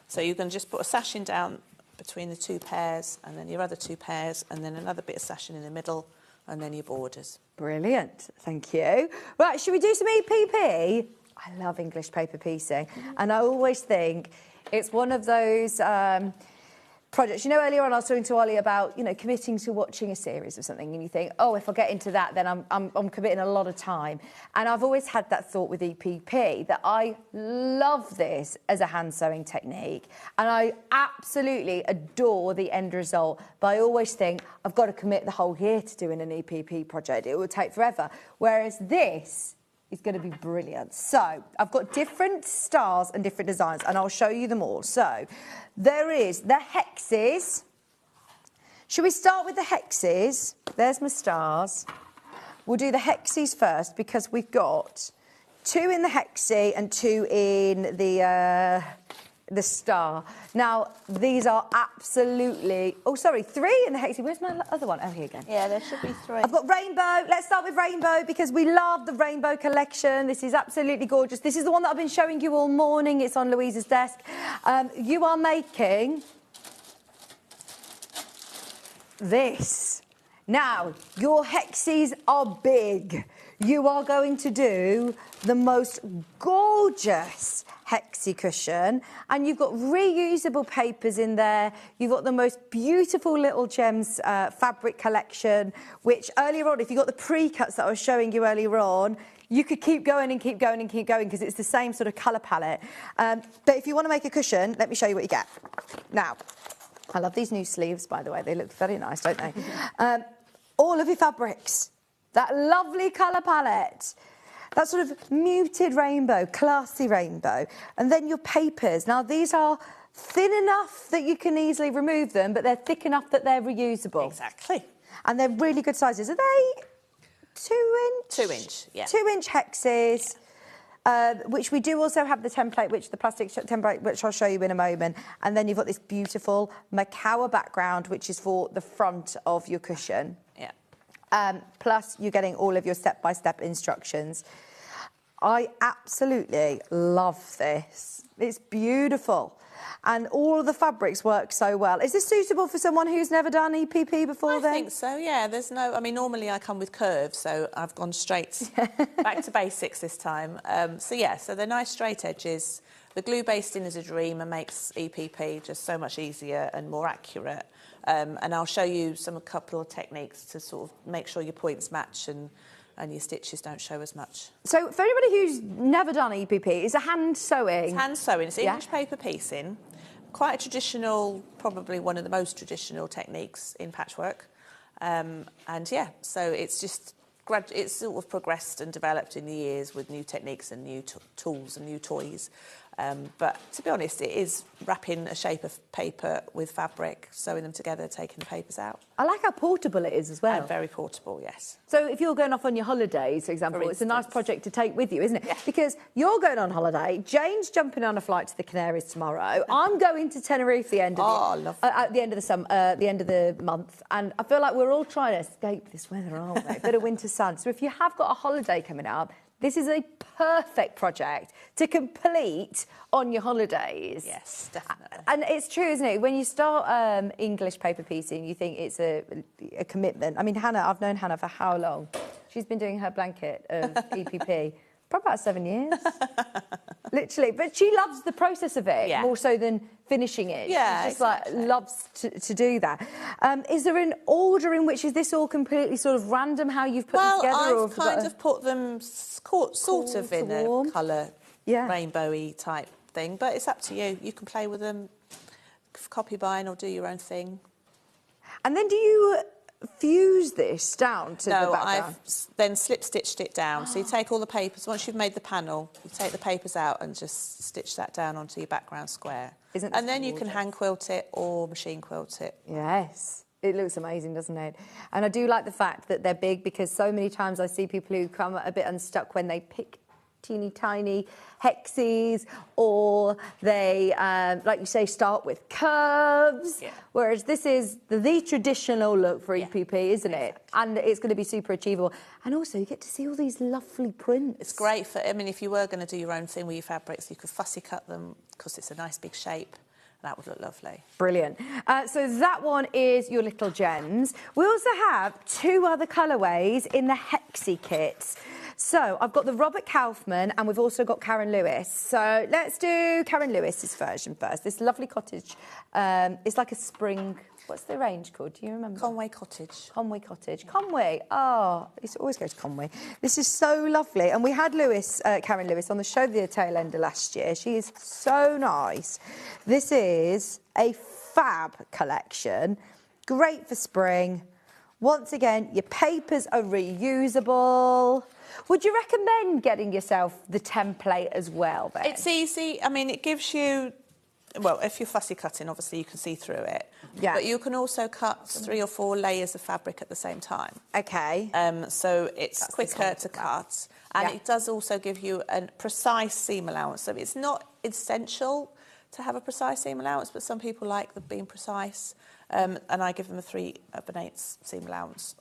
So you can just put a sashing down between the two pairs and then your other two pairs and then another bit of sashing in the middle and then your borders. Brilliant. Thank you. Right, should we do some EPP? I love English paper piecing. And I always think it's one of those projects. You know, earlier on I was talking to Ollie about, committing to watching a series or something, and you think, oh, if I get into that, then I'm committing a lot of time. And I've always had that thought with EPP, that I love this as a hand sewing technique, and I absolutely adore the end result, but I always think I've got to commit the whole year to doing an EPP project. It will take forever. Whereas this is going to be brilliant. So I've got different stars and different designs, and I'll show you them all. So there is the hexes. Should we start with the hexes? There's my stars. We'll do the hexes first because we've got 2 in the hexie and 2 in the star. Now, these are absolutely... Oh, sorry, 3 in the hexie. Where's my other one? Oh, here again. Yeah, there should be 3. I've got rainbow. Let's start with rainbow because we love the rainbow collection. This is absolutely gorgeous. This is the one that I've been showing you all morning. It's on Louisa's desk. You are making this. Now, your hexies are big. You are going to do the most gorgeous hexie cushion, and you've got reusable papers in there. You've got the most beautiful little gems fabric collection, which earlier on, if you got the pre-cuts that I was showing you earlier on, you could keep going and keep going and keep going because it's the same sort of colour palette. But if you want to make a cushion, let me show you what you get. Now, I love these new sleeves, by the way. They look very nice, don't they? All of your fabrics, that lovely colour palette, that sort of muted rainbow, classy rainbow, and then your papers. Now, these are thin enough that you can easily remove them, but they're thick enough that they're reusable. Exactly. And they're really good sizes. Are they 2 inch? 2 inch, yeah. 2 inch hexes, which we do also have the template, the plastic template, which I'll show you in a moment. And then you've got this beautiful Macawa background, which is for the front of your cushion. Yeah. Plus, you're getting all of your step-by-step instructions. I absolutely love this. It's beautiful. And all of the fabrics work so well. Is this suitable for someone who's never done EPP before then? I think so, yeah. Normally I come with curves, so I've gone straight back to basics this time. So they're nice straight edges. The glue basting is a dream and makes EPP just so much easier and more accurate. And I'll show you a couple of techniques to sort of make sure your points match and your stitches don't show as much. So for anybody who's never done EPP, it's a hand sewing? It's hand sewing. It's English paper piecing. Quite a traditional, probably one of the most traditional techniques in patchwork. So it's just... It's sort of progressed and developed in the years with new techniques and new tools and new toys. But to be honest, it is wrapping a shape of paper with fabric, sewing them together, taking the papers out. I like how portable it is as well. And very portable, yes. So if you're going off on your holidays, for example, it's a nice project to take with you, isn't it? Yeah. Because you're going on holiday, Jane's jumping on a flight to the Canaries tomorrow. I'm going to Tenerife the end of at the end of the the end of the month, and I feel like we're all trying to escape this weather, aren't we? A bit of winter sun. So if you have got a holiday coming up, this is a perfect project to complete on your holidays. Yes, definitely. And it's true, isn't it? When you start English paper piecing, you think it's a commitment. I mean, Hannah, I've known Hannah for how long? She's been doing her blanket of EPP probably about 7 years. Literally. But she loves the process of it more so than finishing it. Yeah, she just loves to do that. Is there an order in which is this all completely sort of random how you've put them together? Well, I've kind of put them sort of in a colour rainbowy type thing, but it's up to you. You can play with them, copy bind or do your own thing. And then do you fuse this down to the background? No, I've then slip-stitched it down. So you take all the papers, once you've made the panel, you take the papers out and just stitch that down onto your background square. And then you can hand quilt it or machine quilt it. Yes. It looks amazing, doesn't it? And I do like the fact that they're big, because so many times I see people who come a bit unstuck when they pick teeny tiny hexes, or they, like you say, start with curves, whereas this is the traditional look for EPP, isn't it? And it's going to be super achievable. And also, you get to see all these lovely prints. It's great for, I mean, if you were going to do your own thing with your fabrics, you could fussy cut them because it's a nice big shape. That would look lovely. Brilliant. So that one is your little gems. We also have two other colourways in the Hexie kits. So I've got the Robert Kaufman and we've also got Karen Lewis. So let's do Karen Lewis's version first. This lovely cottage. It's like a spring... What's the range called? Do you remember? Conway Cottage. Conway Cottage. Conway. Oh, I used to always go to Conway. This is so lovely. And we had Karen Lewis on the show the tail end of last year. She is so nice. This is a fab collection. Great for spring. Once again, your papers are reusable. Would you recommend getting yourself the template as well, then? It's easy. I mean, it gives you... Well, if you're fussy cutting, obviously you can see through it. Yeah. But you can also cut 3 or 4 layers of fabric at the same time. OK. So it's quicker to cut. And it does also give you a precise seam allowance. So it's not essential to have a precise seam allowance, but some people like them being precise. And I give them a 3 1/8 seam allowance.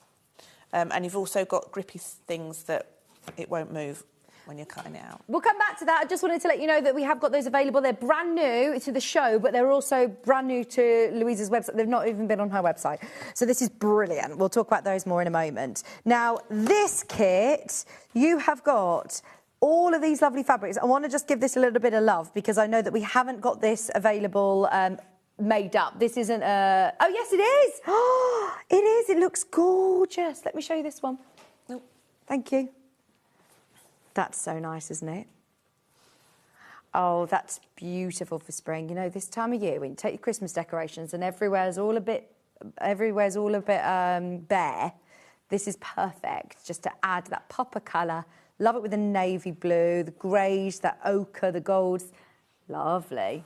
And you've also got grippy things that it won't move when you're cutting it out. We'll come back to that. I just wanted to let you know that we have got those available. They're brand new to the show, but they're also brand new to Louisa's website. They've not even been on her website. So this is brilliant. We'll talk about those more in a moment. Now, this kit, you have got all of these lovely fabrics. I want to just give this a little bit of love because I know that we haven't got this available made up. This isn't a... Oh, yes, it is. Oh, it is. It looks gorgeous. Let me show you this one. Nope. Thank you. That's so nice, isn't it? Oh, that's beautiful for spring. You know, this time of year when you take your Christmas decorations and everywhere's all a bit bare, this is perfect just to add that pop of colour. Love it with the navy blue, the greys, that ochre, the golds. Lovely.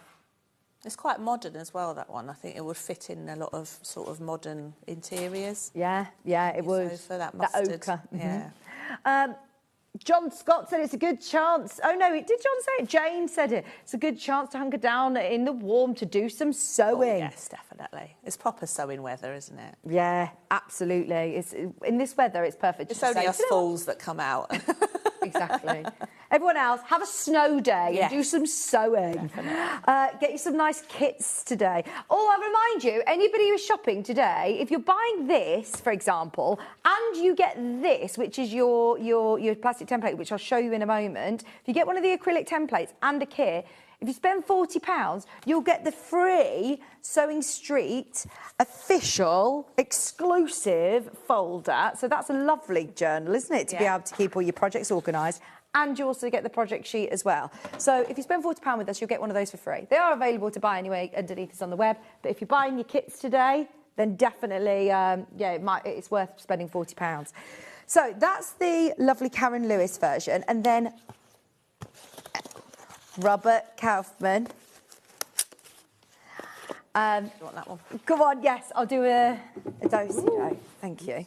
It's quite modern as well, that one. I think it would fit in a lot of sort of modern interiors. Yeah, it would. For that mustard. That ochre. Yeah. John Scott said it's a good chance. Oh, no, did John say it? Jane said it. It's a good chance to hunker down in the warm to do some sewing. Oh, yes, definitely. It's proper sewing weather, isn't it? Yeah, absolutely. In this weather, it's perfect. It's only us fools that come out. Exactly. Everyone else, have a snow day and do some sewing. Get you some nice kits today. Oh, I'll remind you, anybody who's shopping today, if you're buying this, for example, and you get this, which is your plastic template, which I'll show you in a moment, if you get one of the acrylic templates and a kit, if you spend £40, you'll get the free Sewing Street official exclusive folder. So that's a lovely journal, isn't it, to be able to keep all your projects organised. And you also get the project sheet as well. So if you spend £40 with us, you'll get one of those for free. They are available to buy anyway underneath us on the web. But if you're buying your kits today, then definitely, it's worth spending £40. So that's the lovely Karen Lewis version. And then Robert Kaufman. You want that one? Come on, yes, I'll do a do-si-do. Thank you.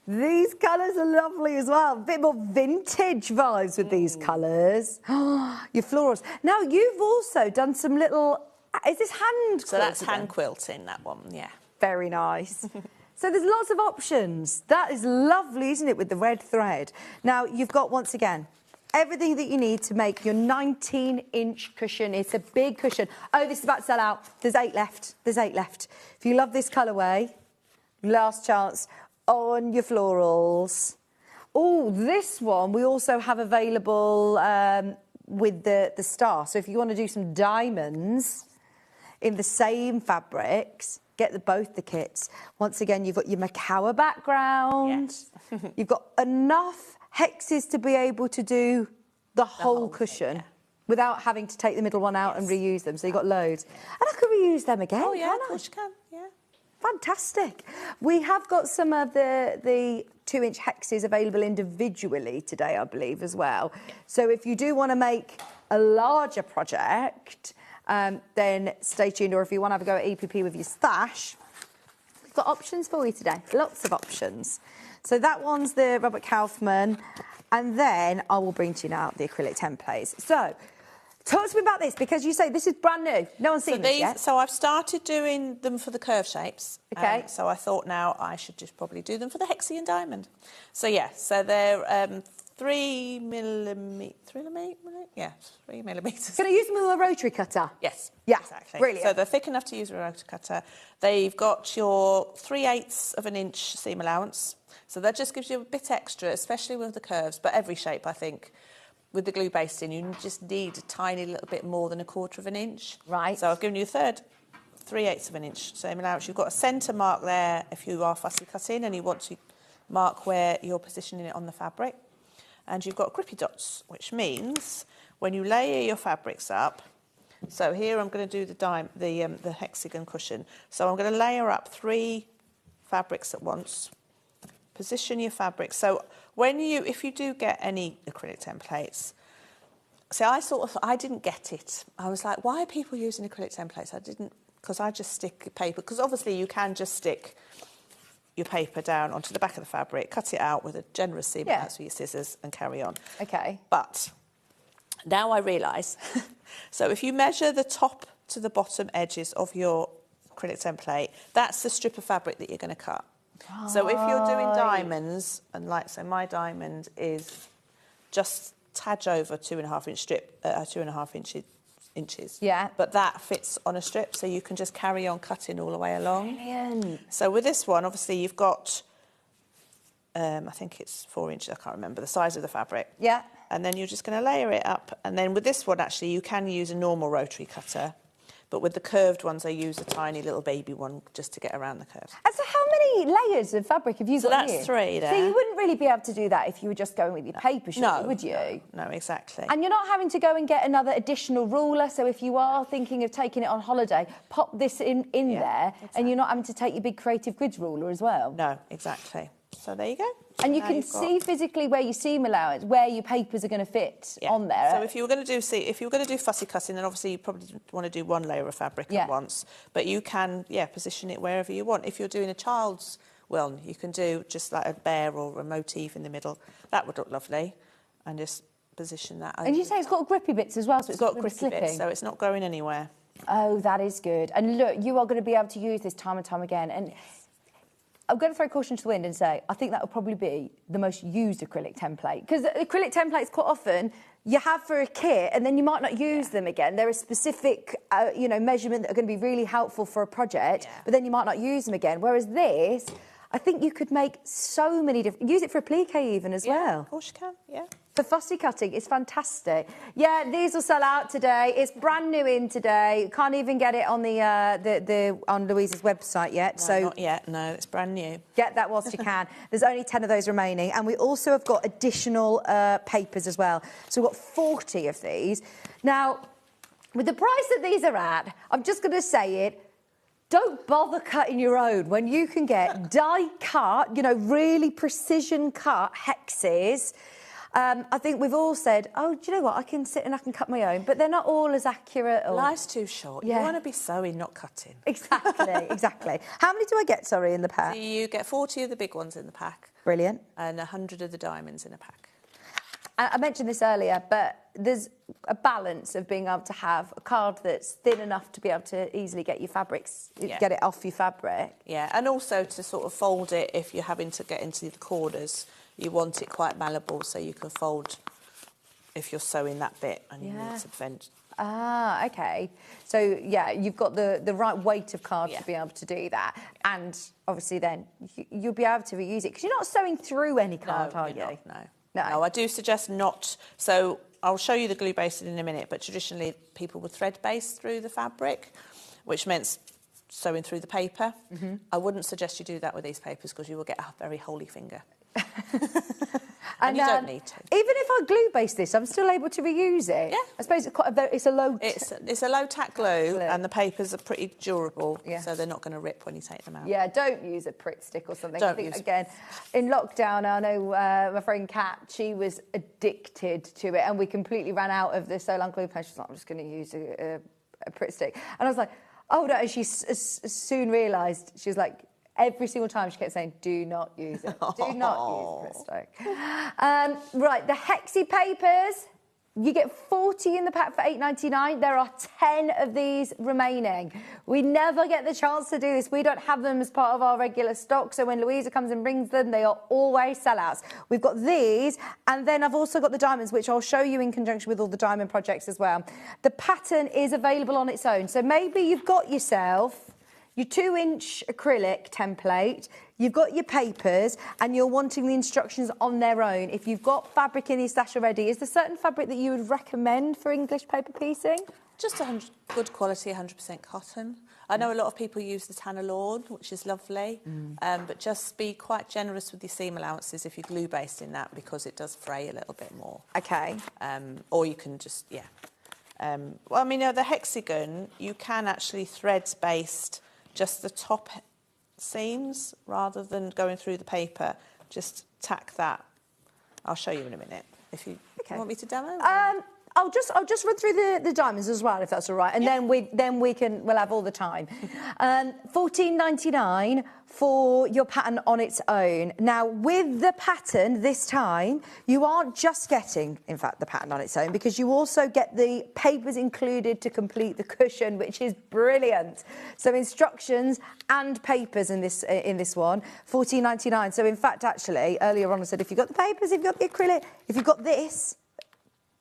These colours are lovely as well. A bit more vintage vibes with these colours. Your florals. Now, you've also done some little... Is this hand So that's quilted hand quilting, that one, yeah. Very nice. So there's lots of options. That is lovely, isn't it, with the red thread? Now, you've got, once again, everything that you need to make your 19-inch cushion. It's a big cushion. Oh, this is about to sell out. There's 8 left. There's 8 left. If you love this colourway, last chance on your florals. Oh, this one we also have available with the star. So if you want to do some diamonds in the same fabrics, get both the kits. Once again, you've got your Macawa background. Yes. You've got enough hexes to be able to do the whole cushion thing, without having to take the middle one out and reuse them. So you've got loads. And I could reuse them again, Oh, yeah, can't of I? course you can, yeah. Fantastic. We have got some of the 2-inch hexes available individually today, I believe, as well. So if you do want to make a larger project, then stay tuned. Or if you want to have a go at EPP with your stash, we've got options for you today. Lots of options. So that one's the Robert Kaufman. And then I will bring to you now the acrylic templates. So talk to me about this, because you say this is brand new. No one's seen this yet. So I've started doing them for the curve shapes. Okay. So I thought now I should just probably do them for the hexie and diamond. So yeah, so they're 3 millimetre, 3 millimetres. Can I use them with a rotary cutter? Yes. Yeah, Exactly. brilliant. So they're thick enough to use with a rotary cutter. They've got your 3/8 of an inch seam allowance. So that just gives you a bit extra, especially with the curves, but every shape, I think. With the glue basting, you just need a tiny little bit more than 1/4 of an inch. Right. So I've given you 3/8 of an inch seam allowance. You've got a centre mark there if you are fussy cutting and you want to mark where you're positioning it on the fabric. And you've got grippy dots, which means when you layer your fabrics up, so here I'm going to do the hexagon cushion. So I'm going to layer up 3 fabrics at once. Position your fabric. So if you do get any acrylic templates, see, I didn't get it. I was like, why are people using acrylic templates? Because I just stick paper. Because obviously you can just stick your paper down onto the back of the fabric, cut it out with a generous seam allowance with your scissors and carry on. Okay. But now I realise, so if you measure the top to the bottom edges of your acrylic template, that's the strip of fabric that you're going to cut. So if you're doing diamonds, and so my diamond is just tad over 2.5-inch strip, 2.5 inches. Yeah. But that fits on a strip, so you can just carry on cutting all the way along. Brilliant. So with this one, obviously you've got, I think it's 4 inches, I can't remember the size of the fabric. Yeah. And then you're just going to layer it up. And then with this one, actually, you can use a normal rotary cutter. But with the curved ones, I use a tiny little baby one just to get around the curves. And so how many layers of fabric have you got that's here? 3 there. So you wouldn't really be able to do that if you were just going with your paper, would you? No, exactly. And you're not having to go and get another additional ruler. So if you are thinking of taking it on holiday, pop this in there, exactly. and you're not having to take your big Creative Grids ruler as well. No, exactly. So there you go. And you Now can you've got- see physically where your seam allowance, where your papers are going to fit on there. So if you were going to do fussy cutting, then obviously you probably want to do 1 layer of fabric at once. But you can, position it wherever you want. If you're doing a child's one, you can do just like a bear or a motif in the middle. That would look lovely, and just position that. And you say it's got grippy bits as well, so it's got really grippy slipping. bits, so it's not going anywhere. Oh, that is good. And look, you are going to be able to use this time and time again. And I'm going to throw caution to the wind and say I think that will probably be the most used acrylic template, because acrylic templates quite often you have for a kit and then you might not use them again. They're a specific, measurement that are going to be really helpful for a project, but then you might not use them again. Whereas this, I think you could make so many different... Use it for applique even as well. Of course you can, yeah. For fussy cutting, it's fantastic. Yeah, these will sell out today. It's brand new in today. Can't even get it on on Louise's website yet. No, so not yet. No, it's brand new. get that whilst you can. There's only 10 of those remaining, and we also have got additional papers as well. So we've got 40 of these. Now, with the price that these are at, I'm just going to say it. Don't bother cutting your own when you can get die cut, really precision cut hexes. I think we've all said, oh, do you know what, I can sit and I can cut my own, but they're not all as accurate. Or... Life's too short. Yeah. You want to be sewing, not cutting. Exactly, exactly. How many do I get, sorry, in the pack? So you get 40 of the big ones in the pack. Brilliant. And 100 of the diamonds in a pack. I mentioned this earlier, but there's a balance of being able to have a card that's thin enough to be able to easily get your fabrics, get it off your fabric. Yeah, and also to sort of fold it if you're having to get into the corners. You want it quite malleable so you can fold if you're sewing that bit and you need to bend. Ah, OK. So, yeah, you've got the right weight of card to be able to do that. And obviously then you'll be able to reuse it because you're not sewing through any card, are you? No, I do suggest not. So I'll show you the glue basting in a minute, but traditionally people would thread base through the fabric, which meant sewing through the paper. I wouldn't suggest you do that with these papers because you will get a very holy finger. And you don't need to. Even if I glue base this, I'm still able to reuse it. Yeah. I suppose it's a low... It's a low tack glue and the papers are pretty durable, so they're not going to rip when you take them out. Yeah, don't use a Pritt stick or something. Don't I think, use again, in lockdown, I know my friend Kat, she was addicted to it and we completely ran out of the So-Long glue pen. She was like, I'm just going to use a Pritt stick. And I was like, oh, no, and she soon realised, she was like, every single time she kept saying, do not use it. Do not use Pritt stick. Right, the Hexie papers. You get 40 in the pack for £8.99. There are 10 of these remaining. We never get the chance to do this. We don't have them as part of our regular stock. So when Louisa comes and brings them, they are always sellouts. We've got these, and then I've also got the diamonds, which I'll show you in conjunction with all the diamond projects as well. The pattern is available on its own. So maybe you've got yourself your 2-inch acrylic template, you've got your papers, and you're wanting the instructions on their own. If you've got fabric in your stash already, is there certain fabric that you would recommend for English paper piecing? Just good quality, 100% cotton. I know a lot of people use the Tanner Lawn, which is lovely, but just be quite generous with your seam allowances if you're glue based in that because it does fray a little bit more. OK. Or you can just, well, I mean, the hexagon, you can actually threads based just the top seams rather than going through the paper. Just tack that. I'll show you in a minute. If you want me to demo. I'll just run through the diamonds as well, if that's all right, and then we'll have all the time. $14.99 for your pattern on its own. Now, with the pattern this time, you aren't just getting, in fact, the pattern on its own, because you also get the papers included to complete the cushion, which is brilliant. So instructions and papers in this one, $14.99. So in fact, actually, earlier on I said, if you've got the papers, if you've got the acrylic, if you've got this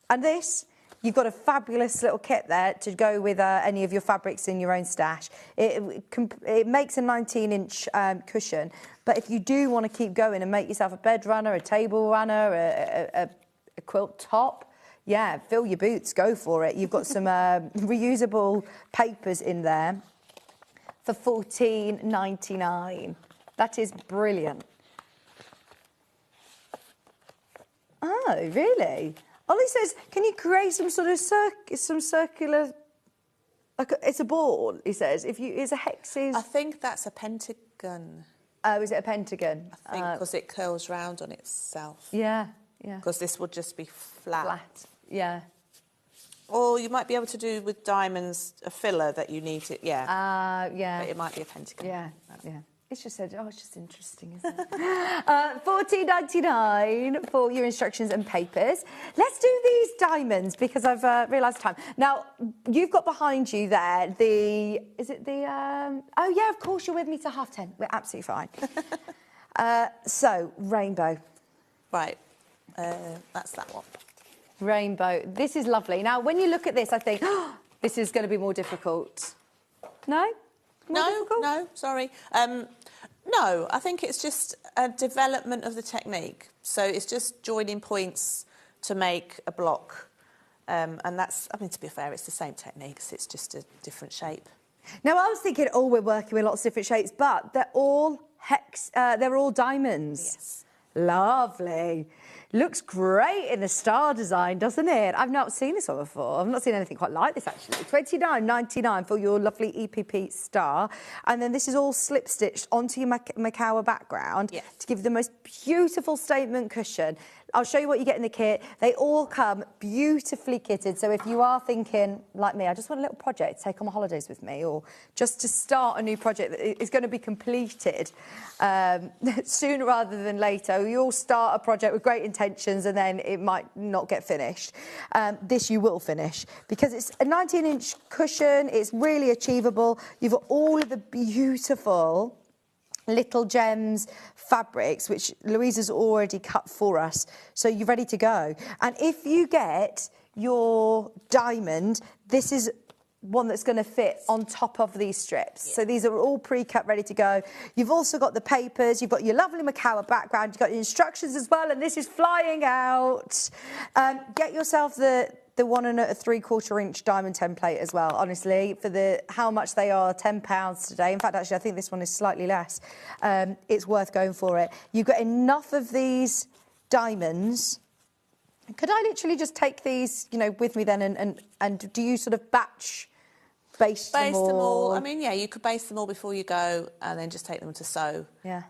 and this, you've got a fabulous little kit there to go with any of your fabrics in your own stash. It makes a 19-inch cushion, but if you do want to keep going and make yourself a bed runner, a table runner, a quilt top, yeah, fill your boots, go for it. You've got some reusable papers in there for $14.99. That is brilliant. Oh, really? Ollie says, can you create some sort of circular, like it's a ball, he says. Is a hexes... I think that's a pentagon. Oh, is it a pentagon? I think because it curls round on itself. Yeah, yeah. Because this would just be flat. Flat, yeah. Or you might be able to do with diamonds a filler that you need to, yeah. Yeah. But it might be a pentagon. Yeah, yeah. It's just said, it's just interesting, isn't it? $14.99 for your instructions and papers. Let's do these diamonds because I've realised time. Now, you've got behind you there oh, yeah, of course, you're with me to 10:30. We're absolutely fine. So, rainbow. Right, that's that one. Rainbow. This is lovely. Now, when you look at this, I think, this is going to be more difficult. No? No, sorry. No, I think it's just a development of the technique. So it's just joining points to make a block. And that's, I mean, to be fair, it's the same techniques. It's just a different shape. Now, I was thinking, we're working with lots of different shapes, but they're all diamonds. Yes. Lovely. Looks great in the star design, doesn't it? I've not seen this one before. I've not seen anything quite like this, actually. $29.99 for your lovely EPP star. And then this is all slip-stitched onto your Macawa background to give you the most beautiful statement cushion. I'll show you what you get in the kit. They all come beautifully kitted. So if you are thinking, like me, I just want a little project to take on my holidays with me, or just to start a new project that is going to be completed sooner rather than later. You'll start a project with great intentions and then it might not get finished. This you will finish because it's a 19-inch cushion. It's really achievable. You've got all of the beautiful little gems fabrics, which Louisa's already cut for us, so you're ready to go. And if you get your diamond, this is one that's going to fit on top of these strips. So these are all pre-cut, ready to go. You've also got the papers, you've got your lovely Macawa background, you've got your instructions as well, and this is flying out. Get yourself the 1 3/4 inch diamond template as well, honestly, for how much they are, £10 today. In fact, actually, I think this one is slightly less. It's worth going for it. You've got enough of these diamonds. Could I literally just take these, with me then, and do you sort of base them all? I mean, yeah, you could base them all before you go and then just take them to sew. Yeah.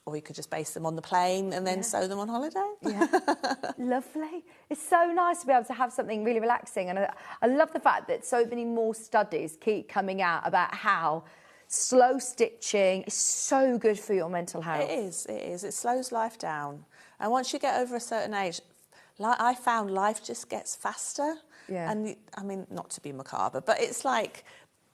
Or you could just base them on the plane and then sew them on holiday. Yeah. Lovely. It's so nice to be able to have something really relaxing. And I love the fact that so many more studies keep coming out about how slow stitching is so good for your mental health. It is. It slows life down. And once you get over a certain age, I found life just gets faster. Yeah. And, I mean, not to be macabre, but it's like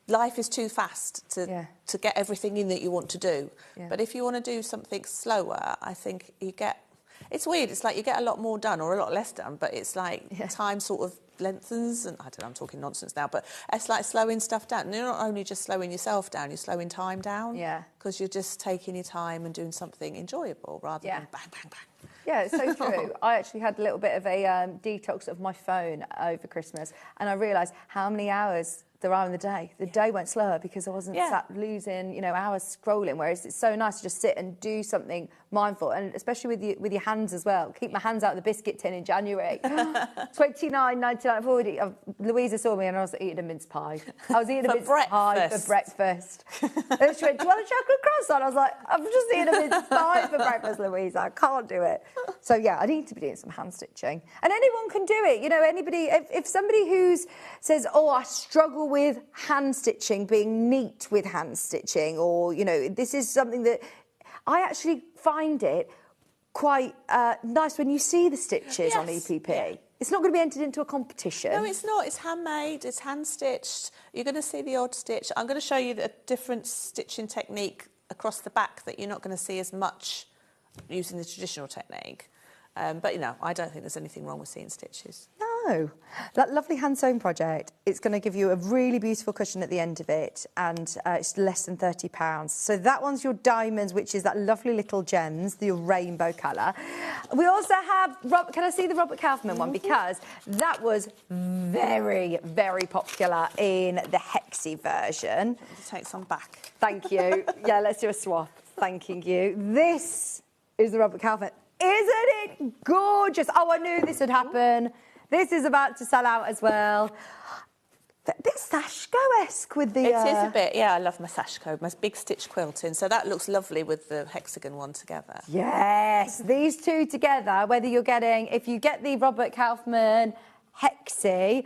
life is too fast to get everything in that you want to do. Yeah. But if you want to do something slower, I think you get... It's weird. It's like you get a lot more done or a lot less done, but it's like time sort of lengthens. And I don't know, I'm talking nonsense now, but it's like slowing stuff down. And you're not only just slowing yourself down, you're slowing time down. Yeah. Because you're just taking your time and doing something enjoyable rather than bang, bang, bang. Yeah, it's so true. I actually had a little bit of a detox of my phone over Christmas, and I realised how many hours there are in the day. The day went slower because I wasn't sat losing, hours scrolling, whereas it's so nice to just sit and do something mindful, and especially with your hands as well. Keep my hands out of the biscuit tin in January. $29.99. Louisa saw me and I was eating a mince pie. I was eating a mince pie for breakfast. And she went, "Do you want a chocolate croissant?" I was like, "I'm just eating a mince pie for breakfast, Louisa. I can't do it." So yeah, I need to be doing some hand stitching, and anyone can do it. Anybody, if somebody who says, "Oh, I struggle with hand stitching, being neat with hand stitching," or this is something that I actually find it quite nice when you see the stitches on EPP. Yeah. It's not going to be entered into a competition. No, it's not. It's handmade. It's hand-stitched. You're going to see the odd stitch. I'm going to show you a different stitching technique across the back that you're not going to see as much using the traditional technique. But, I don't think there's anything wrong with seeing stitches. No. That lovely hand-sewn project, it's going to give you a really beautiful cushion at the end of it, and it's less than £30. So that one's your diamonds, which is that lovely little gems, the rainbow colour. We also have... Can I see the Robert Kaufman one? Because that was very, very popular in the Hexie version. Let's take some back. Thank you. Yeah, let's do a swap. Thanking you. This is the Robert Kaufman. Isn't it gorgeous? Oh, I knew this would happen. This is about to sell out as well. A bit Sashko-esque with the... It is a bit, yeah, I love my Sashko, my big stitch quilting. So that looks lovely with the hexagon one together. Yes, these two together, if you get the Robert Kaufman Hexie,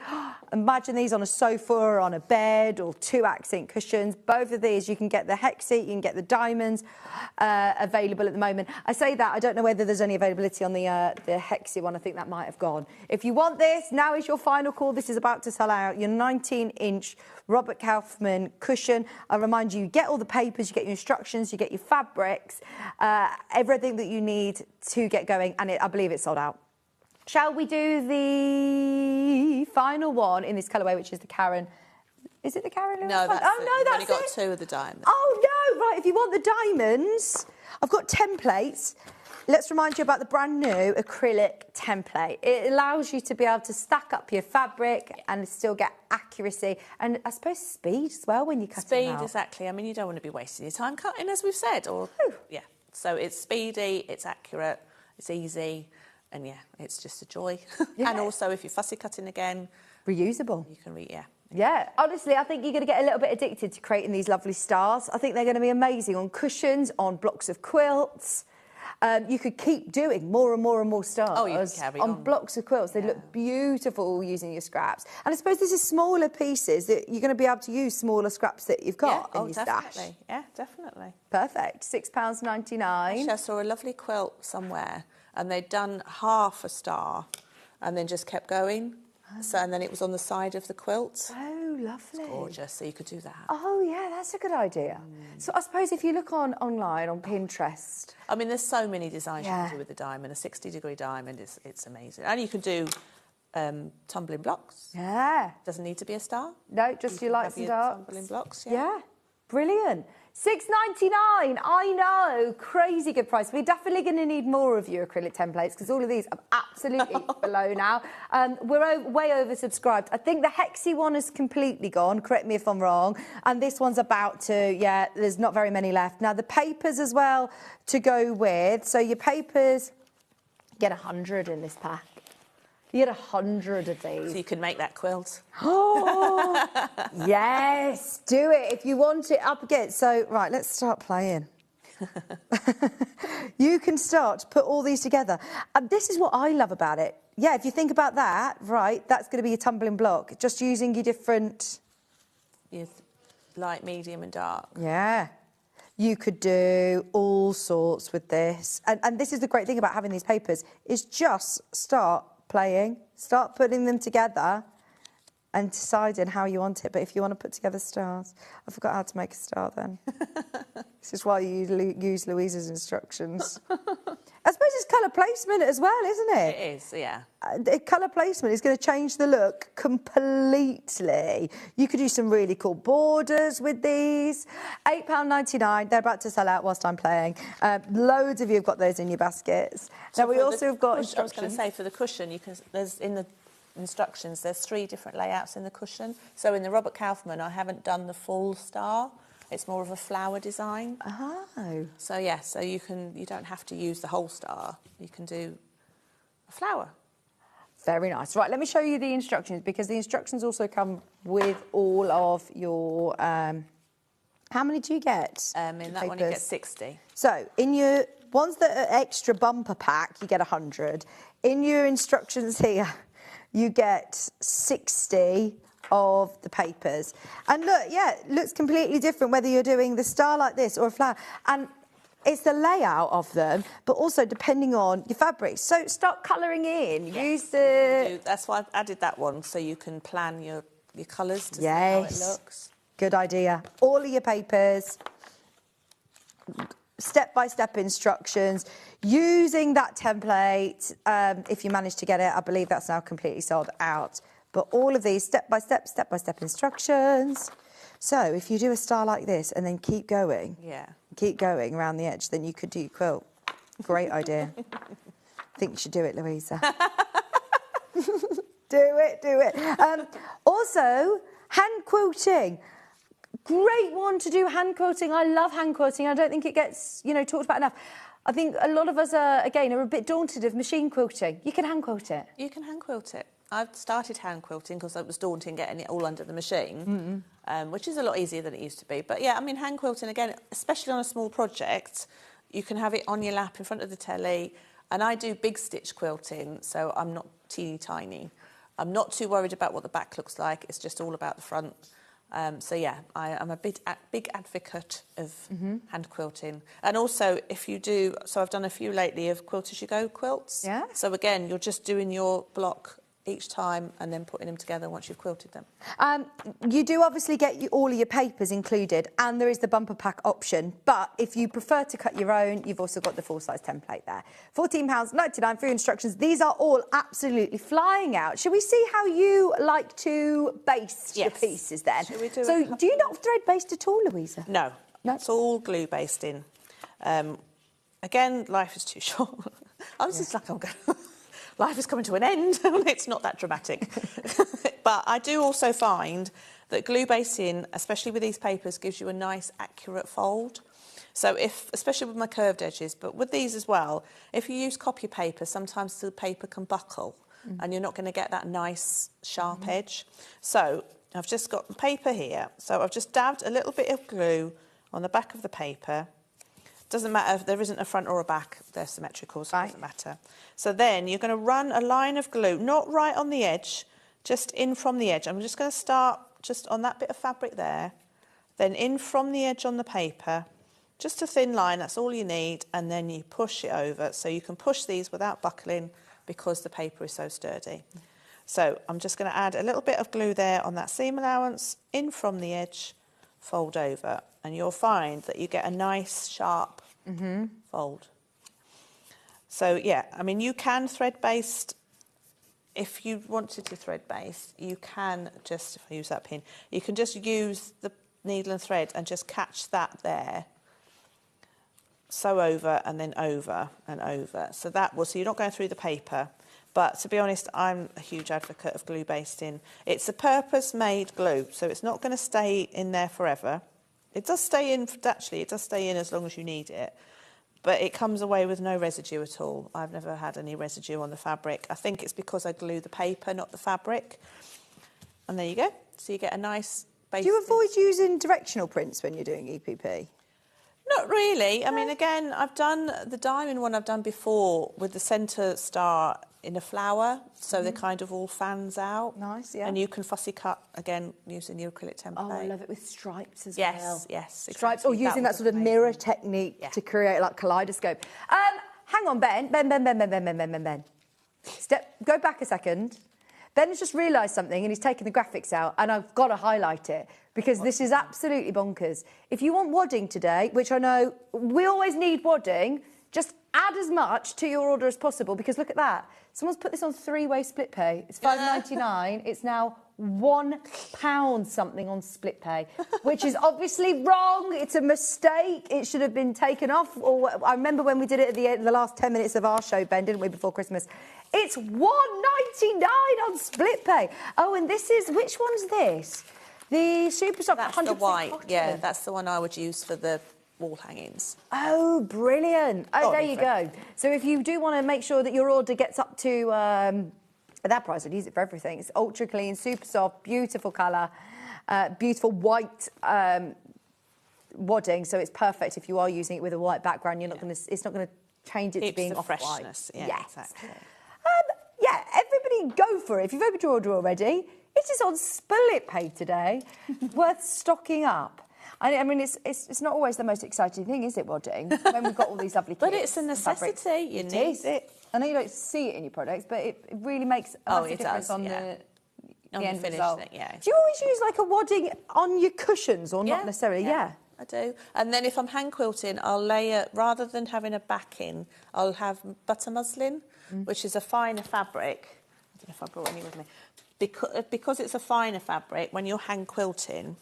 imagine these on a sofa or on a bed, or 2 accent cushions. Both of these, you can get the Hexie, you can get the diamonds available at the moment. I say that, I don't know whether there's any availability on the Hexie one. I think that might have gone. If you want this, now is your final call. This is about to sell out. Your 19-inch Robert Kaufman cushion. I remind you, you get all the papers, you get your instructions, you get your fabrics, everything that you need to get going, and I believe it's sold out. Shall we do the final one in this colourway, which is the Karen? Is it the Karen? No, that's oh, no, that's You've only got 2 of the diamonds. Oh, no, right, if you want the diamonds, I've got templates. Let's remind you about the brand new acrylic template. It allows you to be able to stack up your fabric and still get accuracy and, I suppose, speed as well when you cut it out. Speed, exactly. I mean, you don't want to be wasting your time cutting, as we've said. Yeah, so it's speedy, it's accurate, it's easy. And yeah, it's just a joy. Yeah. And also, if you're fussy cutting again, Reusable. you can Yeah, honestly, I think you're going to get a little bit addicted to creating these lovely stars. I think they're going to be amazing on cushions, on blocks of quilts. You could keep doing more and more and more stars Oh, you can carry on. blocks of quilts. They look beautiful using your scraps. And I suppose this is smaller pieces that you're going to be able to use smaller scraps that you've got in your definitely. stash. Yeah, definitely. Perfect. £6.99. Actually, I saw a lovely quilt somewhere, and they'd done half a star, and then just kept going. So, and then it was on the side of the quilt. Oh, lovely. Gorgeous. So you could do that. Oh, yeah, that's a good idea. So I suppose if you look online on Pinterest... I mean, there's so many designs you can do with the diamond. A 60-degree diamond it's amazing. And you can do tumbling blocks. Yeah. Doesn't need to be a star. No, just your lights and darks. Tumbling blocks, Yeah, brilliant. £6.99. I know, crazy good price. We're definitely going to need more of your acrylic templates because all of these are absolutely below now. We're way oversubscribed. I think the Hexy one is completely gone. Correct me if I'm wrong. And this one's about to. Yeah, there's not very many left now. The papers as well to go with. So your papers, you get 100 in this pack. You get 100 of these. So you can make that quilt. Oh, yes, do it if you want it up again. So, right, let's start playing. You can start to put all these together. And this is what I love about it. Yeah, if you think about that, right, that's going to be a tumbling block. Just using your different... Yes, light, medium and dark. Yeah. You could do all sorts with this. And this is the great thing about having these papers, is just start playing, start putting them together and deciding how you want it. But if you want to put together stars, I forgot how to make a star then. This is why you use Louisa's instructions. I suppose it's colour placement as well, isn't it? It is, yeah. Colour placement is going to change the look completely. You could do some really cool borders with these. £8.99. They're about to sell out whilst I'm playing. Loads of you have got those in your baskets. So now, we also have got instructions. I was going to say, for the cushion, there's in the instructions, there's 3 different layouts in the cushion. So in the Robert Kaufman, I haven't done the full star. It's more of a flower design. Oh. So yeah, so you don't have to use the whole star. You can do a flower. Very nice. Right, let me show you the instructions because the instructions also come with all of your... how many do you get? In that one you get 60. So in your ones that are extra bumper pack, you get 100. In your instructions here, you get 60 of the papers. And look, yeah, it looks completely different whether you're doing the star like this or a flower. And it's the layout of them, but also depending on your fabrics. So start colouring in. Yes, Use the... That's why I've added that one, so you can plan your colours to see how it looks. Good idea. All of your papers, step-by-step instructions, using that template. If you manage to get it, I believe that's now completely sold out. But all of these step-by-step instructions. So if you do a star like this and then keep going around the edge, then you could do your quilt. Great idea. I think you should do it, Louisa. Do it. Also, hand quilting. Great one to do hand quilting. I love hand quilting. I don't think it gets, talked about enough. I think a lot of us are a bit daunted of machine quilting. You can hand quilt it. You can hand quilt it. I've started hand quilting because it was daunting getting it all under the machine, which is a lot easier than it used to be. But yeah, I mean, hand quilting, again, especially on a small project, you can have it on your lap in front of the telly. And I do big stitch quilting, so I'm not teeny tiny. I'm not too worried about what the back looks like. It's just all about the front. So yeah, I'm a big advocate of hand quilting. And also, if you do, so I've done a few lately of quilt as you go quilts. Yeah. So again, you're just doing your block each time and then putting them together once you've quilted them. You do obviously get all of your papers included, and there is the bumper pack option. But if you prefer to cut your own, you've also got the full-size template there. £14.99 for your instructions. These are all absolutely flying out. Shall we see how you like to baste your pieces then? Shall we do so do you not thread baste at all, Louisa? No. It's all glue basting. Again, life is too short. I was just like, I'm going life is coming to an end. It's not that dramatic. But I do also find that glue basting, especially with these papers, gives you a nice, accurate fold. So especially with my curved edges, but with these as well, if you use copy paper, sometimes the paper can buckle and you're not going to get that nice sharp edge. So I've just got the paper here. So I've just dabbed a little bit of glue on the back of the paper. Doesn't matter if there isn't a front or a back, they're symmetrical, so it doesn't matter. So then you're going to run a line of glue, not right on the edge, just in from the edge. I'm just going to start just on that bit of fabric there, then in from the edge on the paper, just a thin line, that's all you need, and then you push it over. So you can push these without buckling because the paper is so sturdy. So I'm just going to add a little bit of glue there on that seam allowance, in from the edge, fold over, and you'll find that you get a nice sharp fold. So yeah, I mean, you can thread based. If you wanted to thread based, you can just, if I use that pin, you can just use the needle and thread and just catch that there. Sew over and then over and over. So you're not going through the paper. But to be honest, I'm a huge advocate of glue basting. It's a purpose-made glue, so it's not going to stay in there forever. It does stay in, actually, it does stay in as long as you need it. But it comes away with no residue at all. I've never had any residue on the fabric. I think it's because I glue the paper, not the fabric. And there you go. So you get a nice base. Do you avoid using directional prints when you're doing EPP? Not really. I mean, again, I've done the diamond one I've done before with the centre star in a flower, so they're kind of all fans out. Nice, yeah. And you can fussy cut, again, using your acrylic template. Oh, I love it with stripes as well. Stripes, Yes, exactly. or using that sort of mirror technique to create like kaleidoscope. Hang on, Ben. Ben. Go back a second. Ben has just realised something and he's taken the graphics out, and I've got to highlight it because this is absolutely bonkers. If you want wadding today, which I know we always need wadding, just add as much to your order as possible, because look at that. Someone's put this on three-way split pay. It's $5.99. It's now £1 something on split pay, which is obviously wrong. It's a mistake. It should have been taken off. Or I remember when we did it at the end, the last 10 minutes of our show, Ben, didn't we, before Christmas? It's $1.99 on split pay. Oh, and this is, which one's this? The Super Soft 100% That's the white. cotton. Yeah, that's the one I would use for the wall hangings. Oh, brilliant. Oh, there you go. So if you do want to make sure that your order gets up to at that price, I'd use it for everything. It's ultra clean, super soft, beautiful colour, beautiful white wadding. So it's perfect if you are using it with a white background. You're not going to. It's not going to change it to being off-white. Freshness. Yeah, yes. Exactly. Yeah, everybody go for it. If you've opened your order already, it is on split pay today. Worth stocking up. I mean, it's not always the most exciting thing, is it, wadding? When we've got all these lovely kits. But it's a necessity. You need it. I know you don't see it in your products, but it really makes a massive difference on the end result. Yeah. Do you always use like a wadding on your cushions, or not necessarily? Yeah, I do. And then if I'm hand quilting, I'll layer, rather than having a backing, I'll have butter muslin, which is a finer fabric. I don't know if I brought any with me. Because it's a finer fabric, when you're hand quilting,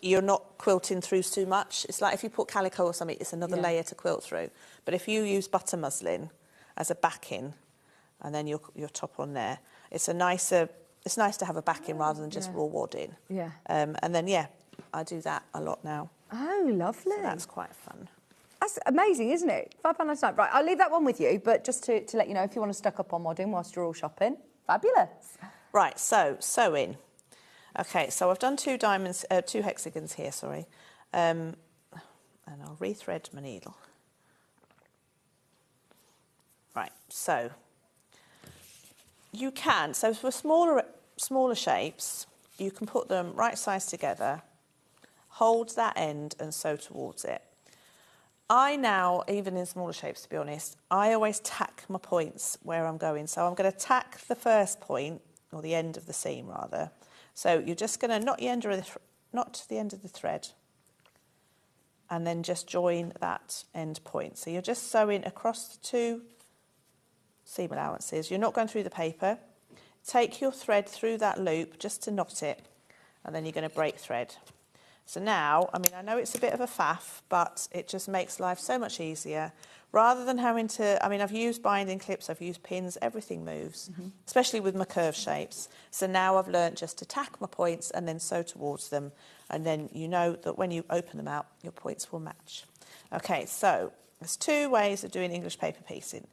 you're not quilting through too much. It's like if you put calico or something, it's another layer to quilt through. But if you use butter muslin as a backing, and then your top on there, it's nice to have a backing rather than just raw wadding. Yeah. And then I do that a lot now. Oh, lovely. So that's quite fun. That's amazing, isn't it? £5.99. Right, I'll leave that one with you, but just to let you know, if you want to stock up on wadding whilst you're all shopping, fabulous. Right, so sewing. Okay, so I've done two hexagons here, sorry. And I'll rethread my needle. Right, so you can, so for smaller shapes, you can put them right sides together, hold that end and sew towards it. I now, even in smaller shapes, to be honest, I always tack my points where I'm going. So I'm going to tack the first point, or the end of the seam rather. So you're just going to knot the end of the thread, and then just join that end point. So you're just sewing across the two seam allowances. You're not going through the paper. Take your thread through that loop just to knot it, and then you're going to break thread. So now, I mean, I know it's a bit of a faff, but it just makes life so much easier. Rather than having to, I mean, I've used binding clips, I've used pins, everything moves, especially with my curved shapes. So now I've learnt just to tack my points and then sew towards them. And then you know that when you open them out, your points will match. Okay, so there's two ways of doing English paper piecing.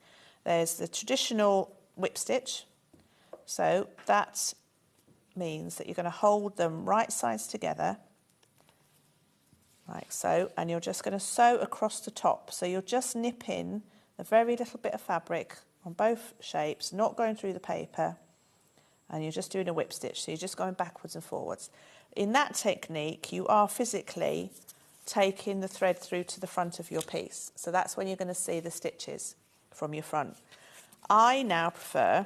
There's the traditional whip stitch. So that means that you're going to hold them right sides together, like so, and you're just going to sew across the top. So you're just nipping a very little bit of fabric on both shapes, not going through the paper, and you're just doing a whip stitch. So you're just going backwards and forwards. In that technique, you are physically taking the thread through to the front of your piece. So that's when you're going to see the stitches from your front. I now prefer,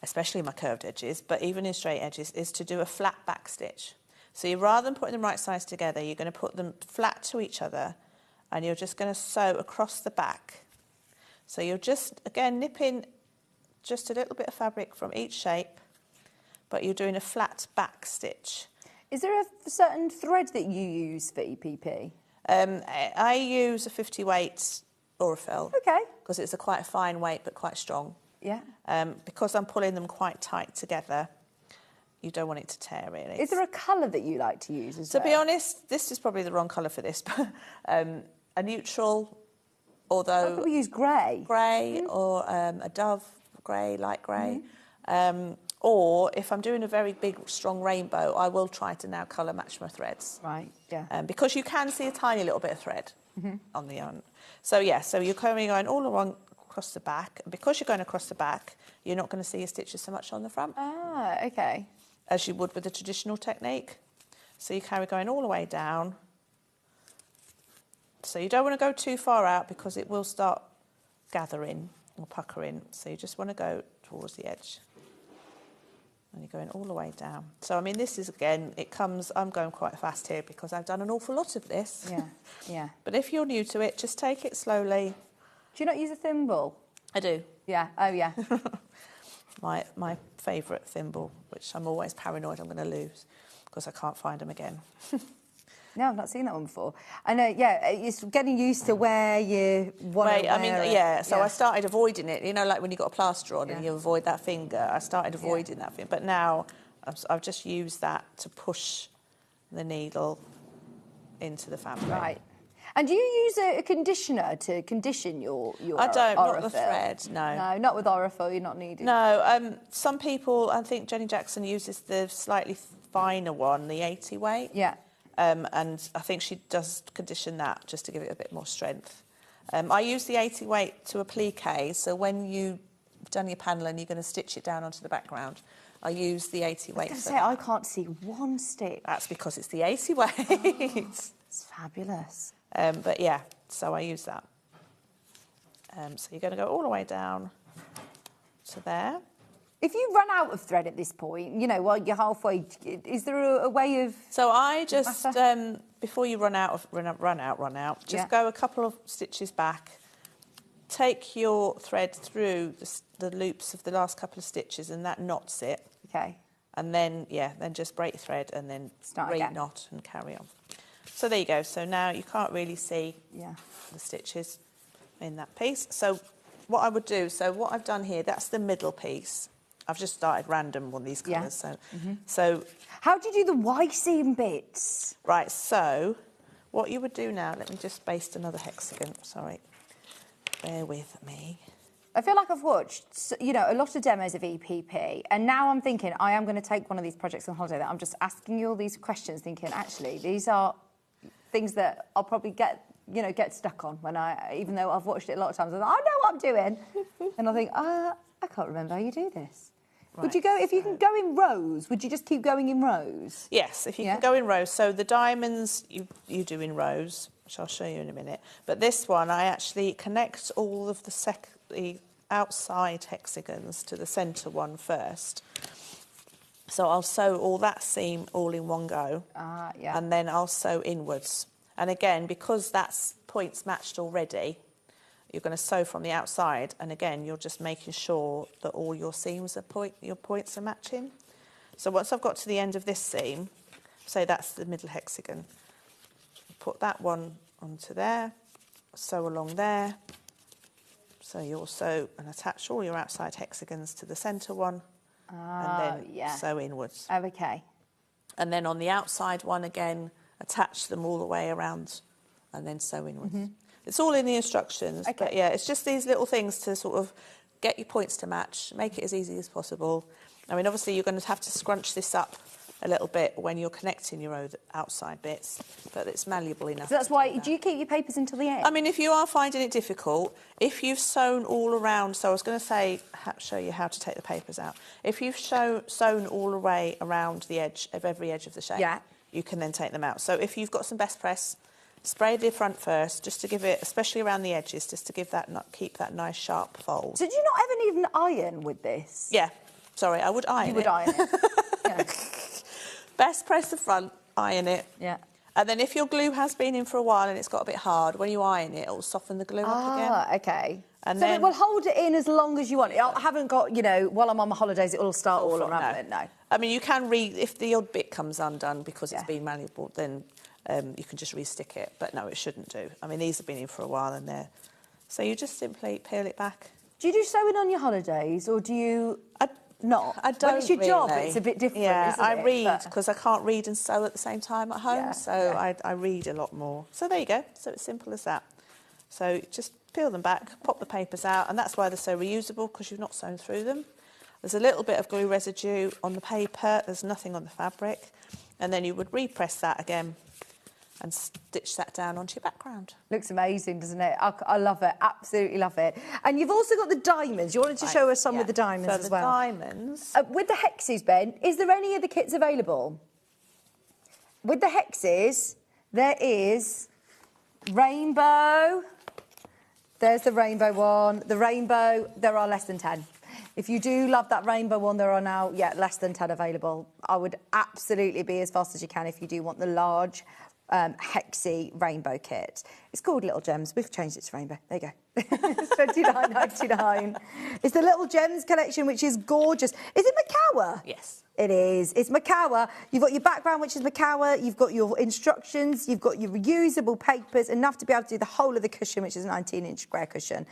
especially my curved edges, but even in straight edges, is to do a flat back stitch. So you, rather than putting them right sides together, you're going to put them flat to each other, and you're just going to sew across the back. So you're just, again, nipping just a little bit of fabric from each shape, but you're doing a flat back stitch. Is there a certain thread that you use for EPP? I use a 50 weight Aurifil. Okay. Because it's quite a fine weight, but quite strong. Yeah. Because I'm pulling them quite tight together, you don't want it to tear, really. Is there a colour that you like to use as well? To be honest, this is probably the wrong colour for this, but a neutral, although... I'd probably use grey. Grey or a dove grey, light grey. Or if I'm doing a very big, strong rainbow, I will try to now colour match my threads. Right, yeah. Because you can see a tiny little bit of thread on the yarn. So, yeah, so you're going all along across the back. And because you're going across the back, you're not going to see your stitches so much on the front. Ah, okay. As you would with the traditional technique. So you carry going all the way down. So you don't want to go too far out because it will start gathering or puckering. So you just want to go towards the edge. And you're going all the way down. So, I mean, this is, again, I'm going quite fast here because I've done an awful lot of this. Yeah, yeah. But if you're new to it, just take it slowly. Do you not use a thimble? I do. Yeah, oh yeah. My favourite thimble, which I'm always paranoid I'm going to lose because I can't find them again. No, I've not seen that one before. I know, yeah, it's getting used to where you want to wear it. Yeah, so I started avoiding it. You know, like when you've got a plaster on and you avoid that finger, I started avoiding that finger. But now I've just used that to push the needle into the fabric. Right. And do you use a conditioner to condition your I don't, Aurifil? not the thread, no. No, not with Aurifil, you're not needed. No, some people, I think Jenny Jackson uses the slightly finer one, the 80 weight. Yeah. And I think she does condition that just to give it a bit more strength. I use the 80 weight to applique, so when you've done your panel and you're going to stitch it down onto the background, I use the 80 weight. I was going to say, I can't see one stitch. That's because it's the 80 weight. It's fabulous. But yeah, so I use that. So you're going to go all the way down to there. If you run out of thread at this point, you know, while you're halfway, is there a way of... So I just, before you run out, just go a couple of stitches back, take your thread through the loops of the last couple of stitches and that knots it. Okay. And then, then just break thread and then re-knot and carry on. So there you go. So now you can't really see the stitches in that piece. So what I would do, what I've done here, that's the middle piece. I've just started random on these colours. So how do you do the Y-seam bits? Right, so what you would do now, let me just baste another hexagon, sorry. Bear with me. I feel like I've watched, you know, a lot of demos of EPP, and now I'm thinking I am going to take one of these projects on holiday that I'm just asking you all these questions, thinking, actually, these are things that I'll probably get stuck on when even though I've watched it a lot of times, I know what I'm doing. And I think, I can't remember how you do this. Right, would you go, if you can go in rows, would you just keep going in rows? Yes, if you can go in rows. So the diamonds you do in rows, which I'll show you in a minute. But this one, I actually connect all of the outside hexagons to the centre one first. So I'll sew all that seam all in one go. And then I'll sew inwards. And again, because that's points matched already, you're going to sew from the outside, and again, you're just making sure that all your seams your points are matching. So once I've got to the end of this seam, say that's the middle hexagon, put that one onto there, sew along there. So you'll sew and attach all your outside hexagons to the centre one, and then sew inwards. Oh, okay. And then on the outside one again, attach them all the way around and then sew inwards. It's all in the instructions, but yeah, it's just these little things to sort of get your points to match, make it as easy as possible. I mean, obviously you're going to have to scrunch this up a little bit when you're connecting your outside bits, but it's malleable enough. So that's why, do you keep your papers until the end? I mean, if you are finding it difficult, if you've sewn all around, so I was going to show you how to take the papers out. If you've sewn all the way around the edge of every edge of the shape, you can then take them out. So if you've got some best press, spray the front first, just to give it, especially around the edges, just to give that, keep that nice sharp fold. So do you not ever need an iron with this? Yeah. Sorry, I would iron it. You would iron it. Yeah. Best press the front, iron it. Yeah. And then if your glue has been in for a while and it's got a bit hard, when you iron it, it'll soften the glue up again. Ah, OK. And so then, it will hold it in as long as you want. I haven't got, you know, while I'm on my holidays, it will start all around. No. I mean, you can if the odd bit comes undone because it's been malleable, then you can just re-stick it. But no, it shouldn't do. I mean, these have been in for a while and they're... So you just simply peel it back. Do you do sewing on your holidays or do you... Not. I don't. When it's your really. job, it's a bit different. Yeah, isn't I it? read because I can't read and sew at the same time at home. I read a lot more. So there you go. So it's simple as that. So just peel them back, pop the papers out, and that's why they're so reusable because you've not sewn through them. There's a little bit of glue residue on the paper. There's nothing on the fabric, and then you would repress that again and stitch that down onto your background. Looks amazing, doesn't it? I love it, absolutely love it. And you've also got the diamonds. You wanted to show us some with the diamonds as well. So the diamonds... with the hexes, Ben, is there any of the kits available? With the hexes, there is rainbow. There's the rainbow one. The rainbow, there are less than 10. If you do love that rainbow one, there are now, less than 10 available. I would absolutely be as fast as you can if you do want the large hexy rainbow kit. It's called Little Gems. We've changed it to rainbow. There you go. It's $29.99. It's the Little Gems collection, which is gorgeous. Is it Macawa? Yes. It is. It's Macawa. You've got your background, which is Macawa. You've got your instructions. You've got your reusable papers, enough to be able to do the whole of the cushion, which is a 19-inch square cushion.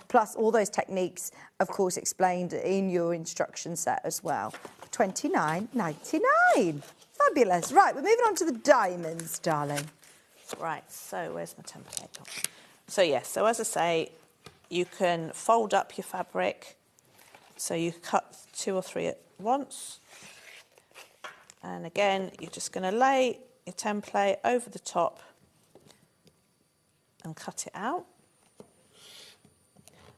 Plus all those techniques, of course, explained in your instruction set as well. $29.99. Fabulous. Right, we're moving on to the diamonds, darling. Right, so where's my template? So, yes, so as I say, you can fold up your fabric. So you cut 2 or 3 at once. And again, you're just going to lay your template over the top and cut it out.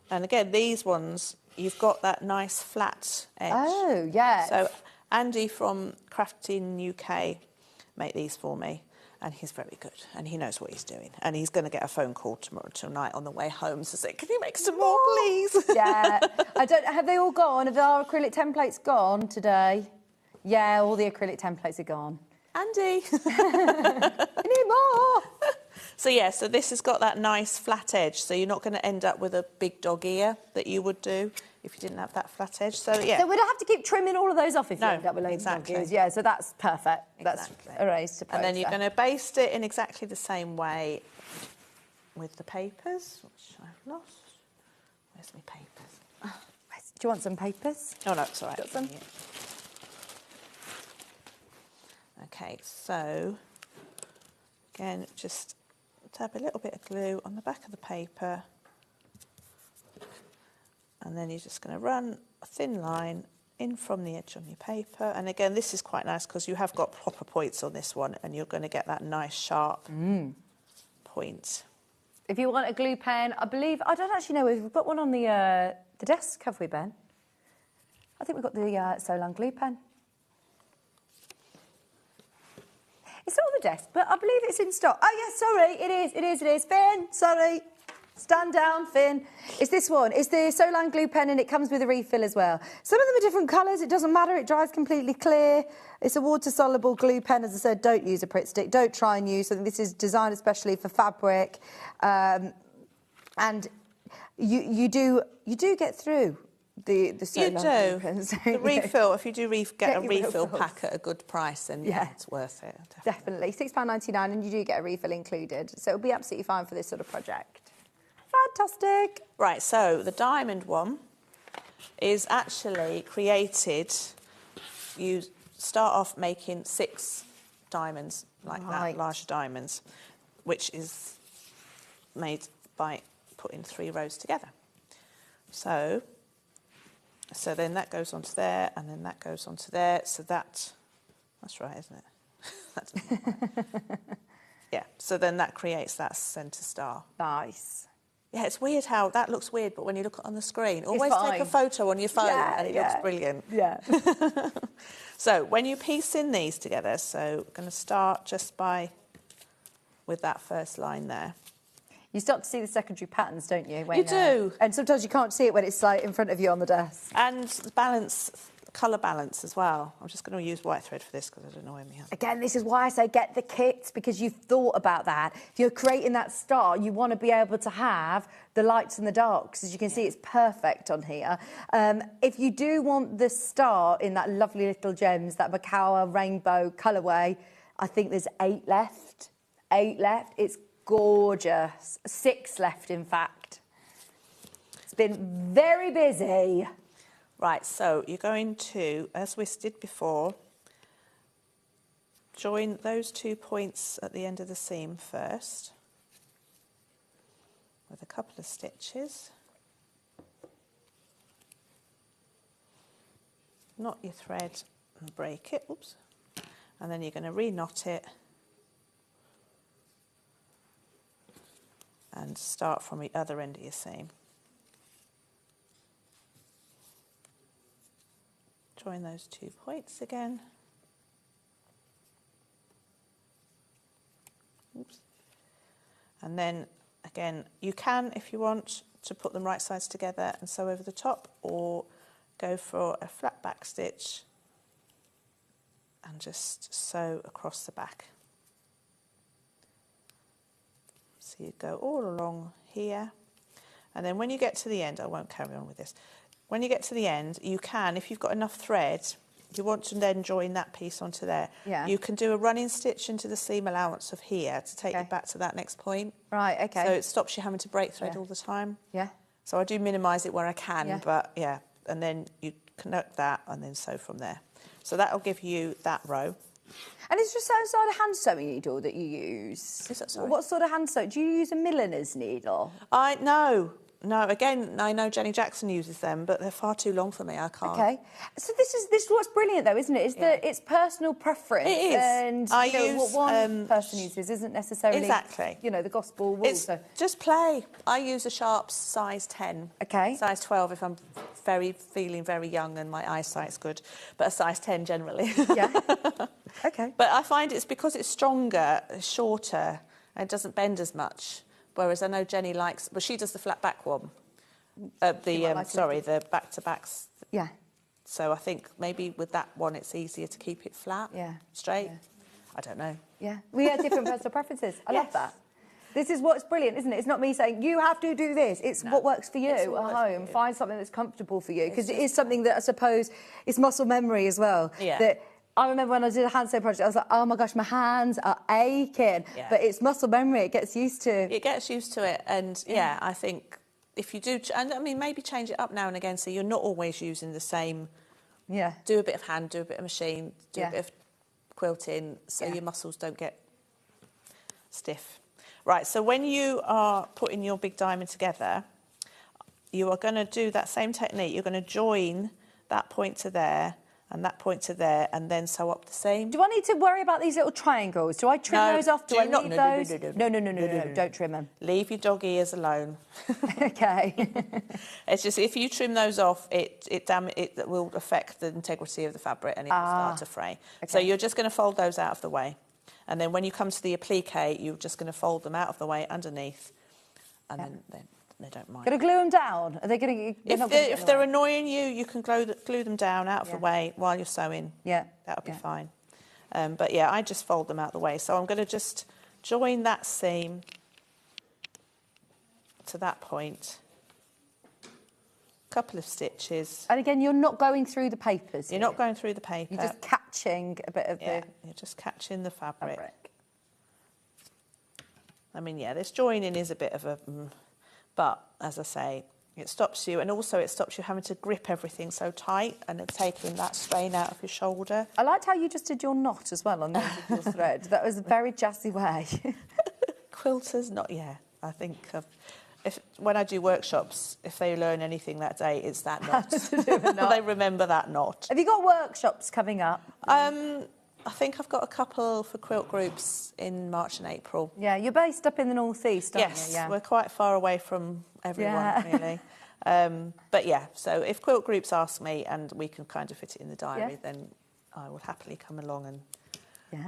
And again, these ones, you've got that nice flat edge. Oh, yeah. So Andy from Crafting UK made these for me, and he's very good, and he knows what he's doing. And he's going to get a phone call tonight on the way home to say, can you make some more, please? Yeah. Have they all gone? Have our acrylic templates gone today? Yeah, all the acrylic templates are gone. Andy. I need more. So, yeah, so this has got that nice flat edge, so you're not going to end up with a big dog ear that you would do if you didn't have that flat edge. So, yeah. So we don't have to keep trimming all of those off if you end up with loads exactly. of dog ears. Yeah, so that's perfect. Exactly. That's erased to post. And then you're going to baste it in exactly the same way with the papers, which I've lost. Where's my papers? Do you want some papers? Oh, no, it's all right. Got some? OK, so, again, just dab a little bit of glue on the back of the paper, and then you're just going to run a thin line in from the edge on your paper. And again, this is quite nice because you have got proper points on this one, and you're going to get that nice sharp point. If you want a glue pen, I don't actually know if we've got one on the desk, have we, Ben? I think we've got the Solan glue pen. It's not on the desk, but I believe it's in stock. Oh, yes, sorry, it is. Finn, sorry. Stand down, Finn. It's this one. It's the Solan glue pen, and it comes with a refill as well. Some of them are different colours. It doesn't matter. It dries completely clear. It's a water-soluble glue pen. As I said, don't use a Pritt stick. Don't try and use something. This is designed especially for fabric. And you do get through the Solan glue pens. The refill, if you do get a refill pack at a good price, then yeah, it's worth it. Definitely. £6.99, and you do get a refill included. So it'll be absolutely fine for this sort of project. Fantastic. Right, so the diamond one is actually created. You start off making 6 diamonds like that, larger diamonds. which is made by putting 3 rows together. So then that goes onto there, and then that goes onto there. So that's right, isn't it? That's not right. Yeah. So then that creates that centre star. Nice. Yeah, it's weird how that looks weird, but when you look on the screen, always take a photo on your phone, and it looks brilliant. Yeah. So when you piece in these together, so I'm going to start just with that first line there. You start to see the secondary patterns, don't you? You do. And sometimes you can't see it when it's like in front of you on the desk. And the balance, colour balance as well. I'm just going to use white thread for this because it annoys me. Again, this is why I say get the kits, because you've thought about that. If you're creating that star, you want to be able to have the lights and the darks. As you can see, it's perfect on here. If you do want the star in that lovely little gems, that Macawa rainbow colourway, I think there's 8 left. 8 left. It's gorgeous. 6 left, in fact. It's been very busy. Right, so you're going to, as we did before, join those 2 points at the end of the seam first with a couple of stitches. Knot your thread and break it, oops, and then you're going to re-knot it and start from the other end of your seam. Join those 2 points again. Oops. And then again, you can, if you want, to put them right sides together and sew over the top, or go for a flat back stitch and just sew across the back. So you go all along here, and then when you get to the end, I won't carry on with this. When you get to the end, you can, if you've got enough thread, you want to then join that piece onto there. Yeah. You can do a running stitch into the seam allowance of here to take you back to that next point. Right, okay. So it stops you having to break thread all the time. Yeah. So I do minimise it where I can, but yeah, and then you connect that and then sew from there. So that'll give you that row. And it's just some sort of hand sewing needle that you use? Is that sorry? What sort of hand sewing? Do you use a milliner's needle? No, again, I know Jenny Jackson uses them, but they're far too long for me. I can't. Okay. So this is what's brilliant, though, isn't it? Is that it's personal preference. It is. And I you know, use, what one person uses isn't necessarily exactly. You know, the gospel rule. It's just play. I use a Sharps size 10. Okay. Size 12 if I'm feeling very young and my eyesight's good, but a size 10 generally. Yeah. Okay. But I find it's because it's stronger, shorter, and it doesn't bend as much. Whereas I know Jenny likes, well, she does the flat back one. The back to backs. Yeah. So I think maybe with that one, it's easier to keep it flat, straight. Yeah. I don't know. Yeah. We have different personal preferences. I love that. This is what's brilliant, isn't it? It's not me saying, you have to do this. It's what works for you at home. Find something that's comfortable for you. Because it is something that I suppose is muscle memory as well. Yeah. That I remember when I did a hand sew project, I was like, oh my gosh, my hands are aching. Yeah. But it's muscle memory. It gets used to. It gets used to it. And I think if you do, and I mean, maybe change it up now and again so you're not always using the same. Yeah. Do a bit of hand, do a bit of machine, do a bit of quilting so your muscles don't get stiff. Right, so when you are putting your big diamond together, you are going to do that same technique. You're going to join that point to there and that point to there, and then sew up the seam. Do I need to worry about these little triangles? Do I trim those off? Do I leave those? No, don't trim them. Leave your dog ears alone. Okay. It's just if you trim those off, it will affect the integrity of the fabric and it will start to fray. Okay. So you're just going to fold those out of the way. And then when you come to the applique, you're just going to fold them out of the way underneath, and then they don't mind. Going to glue them down? Are they going to? If they're annoying you, you can glue them down out of the way while you're sewing. Yeah, that'll be fine. But yeah, I just fold them out of the way. So I'm going to just join that seam to that point. Couple of stitches. And again, you're not going through the papers. You're not going through the paper. You're just catching a bit of the. You're just catching the fabric. I mean, this joining is a bit of a, but as I say, it stops you, and also it stops you having to grip everything so tight and taking that strain out of your shoulder. I liked how you just did your knot as well on the end of your thread. That was a very jazzy way. Quilters, not I think when I do workshops, if they learn anything that day, it's that knot. They remember that knot. Have you got workshops coming up? I think I've got a couple for quilt groups in March and April. Yeah, you're based up in the northeast, aren't Yes, you? Yeah. we're quite far away from everyone, really. But yeah, so if quilt groups ask me and we can kind of fit it in the diary, then I will happily come along and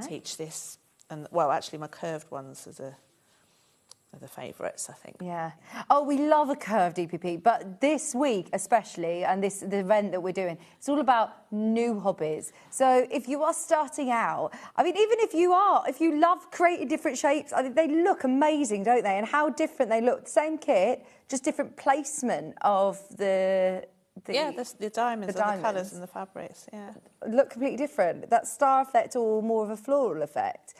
teach this. And well, actually, my curved ones are the favourites, I think. Yeah. Oh, we love a curved EPP, but this week especially, and the event that we're doing, it's all about new hobbies. So if you are starting out, I mean, even if you love creating different shapes, I think they look amazing, don't they? And how different they look. Same kit, just different placement of the diamonds and the colours and the fabrics, look completely different. That star effect or more of a floral effect.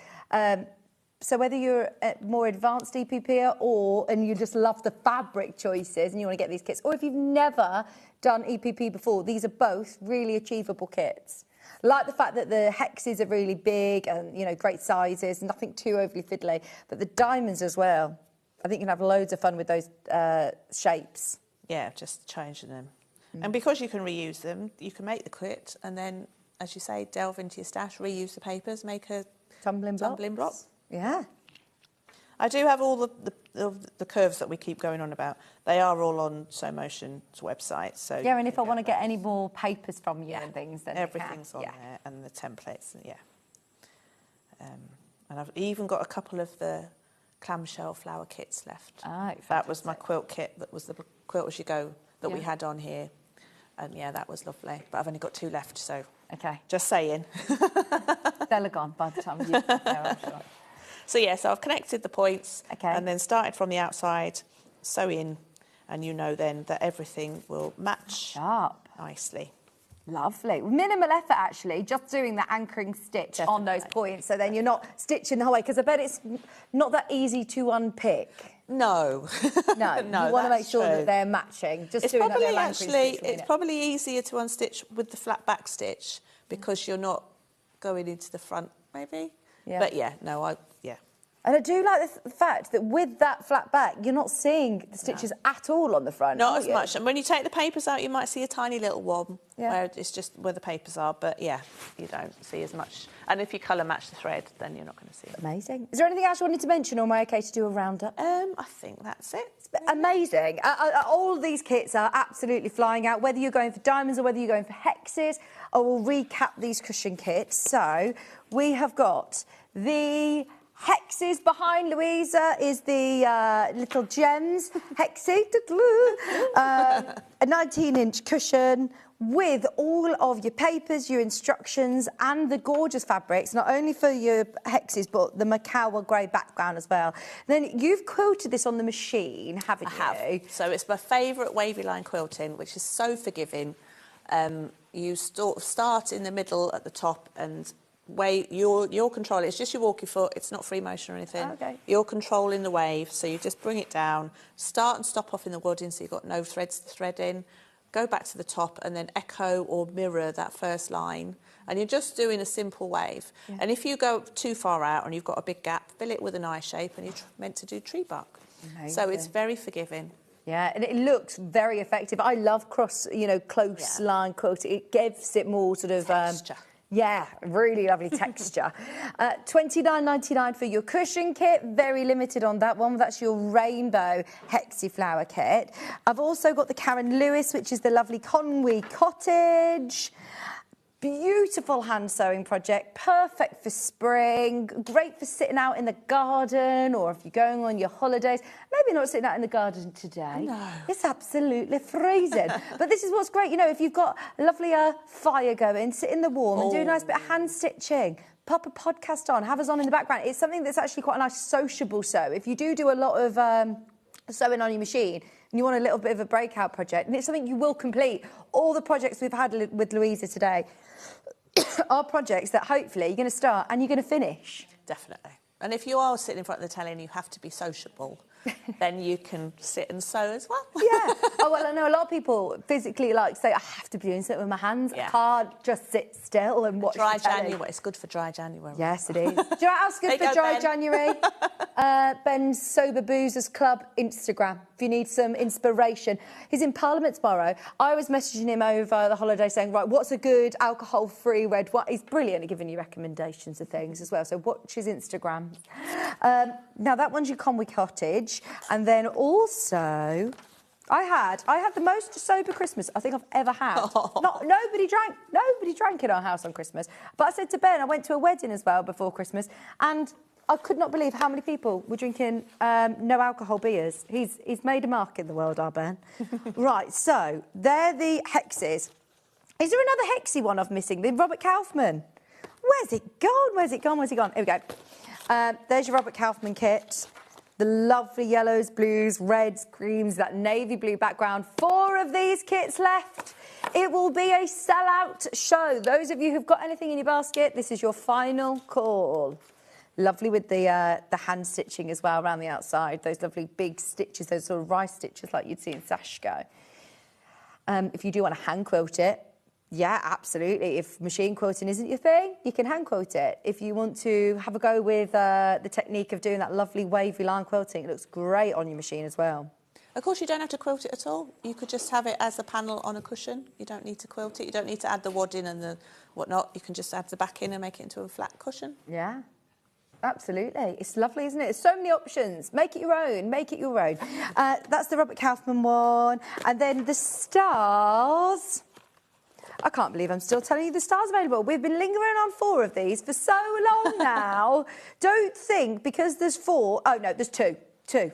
So whether you're a more advanced EPPer and you just love the fabric choices and you want to get these kits, or if you've never done EPP before, these are both really achievable kits. Like the fact that the hexes are really big and, great sizes, nothing too overly fiddly, but the diamonds as well. I think you can have loads of fun with those shapes. Yeah, just changing them. And because you can reuse them, you can make the kit and then, as you say, delve into your stash, reuse the papers, make a tumbling block. Yeah. I do have all the curves that we keep going on about. They are all on Sew Motion's website. So and if I want to get any more papers from you and things, then everything's on there, and the templates, and I've even got a couple of the clamshell flower kits left. That was my quilt kit. That was the quilt as you go that we had on here, and that was lovely. But I've only got 2 left, so just saying. They'll have gone by the time you get there, I'm sure. So I've connected the points and then started from the outside, sew in, and then that everything will match up nicely. Lovely. Minimal effort, actually, just doing the anchoring stitch on those points, so then you're not stitching the whole way, because I bet it's not that easy to unpick. No. No, you want to make sure that they're matching. Just doing that anchoring stitch. It's probably easier to unstitch with the flat back stitch because you're not going into the front, maybe. Yeah. But And I do like the fact that with that flat back, you're not seeing the stitches at all on the front. Not as much. And when you take the papers out, you might see a tiny little one where it's just where the papers are. But you don't see as much. And if you colour match the thread, then you're not going to see it. Amazing. Is there anything else you wanted to mention, or am I okay to do a roundup? I think that's it. Amazing. All of these kits are absolutely flying out, whether you're going for diamonds or whether you're going for hexes. I will recap these cushion kits. So we have got the hexes behind Louisa is the little gems hexie, a 19-inch cushion with all of your papers, your instructions and the gorgeous fabrics, not only for your hexes but the Macawa grey background as well. Then you've quilted this on the machine, haven't you? I have. So it's my favourite wavy line quilting, which is so forgiving. You start in the middle at the top and you're controlling. It's just your walkie foot. It's not free motion or anything. You're controlling the wave, so you just bring it down, start and stop off in the wadding, so you've got no threads to thread in. Go back to the top and then echo or mirror that first line, and you're just doing a simple wave. And if you go too far out and you've got a big gap, fill it with an eye shape, and you're meant to do tree bark. So it's very forgiving. Yeah, and it looks very effective. I love close line quilting. It gives it more sort of texture. Really lovely texture. $29.99 for your cushion kit. Very limited on that one. That's your rainbow hexie flower kit. I've also got the Karen Lewis, which is the lovely Conwy Cottage. Beautiful hand sewing project, perfect for spring, great for sitting out in the garden, or if you're going on your holidays. Maybe not sitting out in the garden today. No. It's absolutely freezing. But this is what's great, if you've got a lovely fire going, sit in the warm and do a nice bit of hand stitching. Pop a podcast on, have us on in the background. It's something that's actually quite a nice sociable sew. If you do a lot of sewing on your machine and you want a little bit of a breakout project, and it's something you will complete. All the projects we've had with Louisa today are projects that hopefully you're going to start and you're going to finish. Definitely. And if you are sitting in front of the telly and you have to be sociable, then you can sit and sew as well. Yeah. Oh, well, I know a lot of people physically say, I have to be doing something with my hands. Yeah. I can't just sit still and watch Dry the telly. January. It's good for dry January. Yes, it is. Do you know what else good There you for go, dry Ben. January? Ben's Sober Boozers Club Instagram. If you need some inspiration. He's in Parliament tomorrow. I was messaging him over the holiday saying, right, what's a good alcohol-free red wine? He's brilliant at giving you recommendations of things as well. So watch his Instagram. Now, that one's your Conwy Cottage. And then also... I had the most sober Christmas I think I've ever had. Nobody drank in our house on Christmas. But I said to Ben, I went to a wedding as well before Christmas, and I could not believe how many people were drinking no alcohol beers. He's made a mark in the world, our Ben. Right, so they're the hexes. Is there another hexy one I'm missing? The Robert Kaufman. Where's it gone? Here we go. There's your Robert Kaufman kit. The lovely yellows, blues, reds, creams, that navy blue background. 4 of these kits left. It will be a sellout show. Those of you who've got anything in your basket, this is your final call. Lovely with the hand stitching as well around the outside. Those lovely big stitches, those sort of rice stitches like you'd see in Sashko. If you do want to hand quote it, yeah, absolutely. If machine quilting isn't your thing, you can hand quote it. If you want to have a go with the technique of doing that lovely wavy line quilting, it looks great on your machine as well. Of course, you don't have to quilt it at all. You could just have it as a panel on a cushion. You don't need to quilt it. You don't need to add the wadding and the whatnot. You can just add the back in and make it into a flat cushion. Yeah, absolutely. It's lovely, isn't it? There's so many options. Make it your own. Make it your own. That's the Robert Kaufman one. And then the stars... I can't believe I'm still telling you the stars available. We've been lingering on 4 of these for so long now. Don't think because there's 4... Oh, no, there's 2. 2.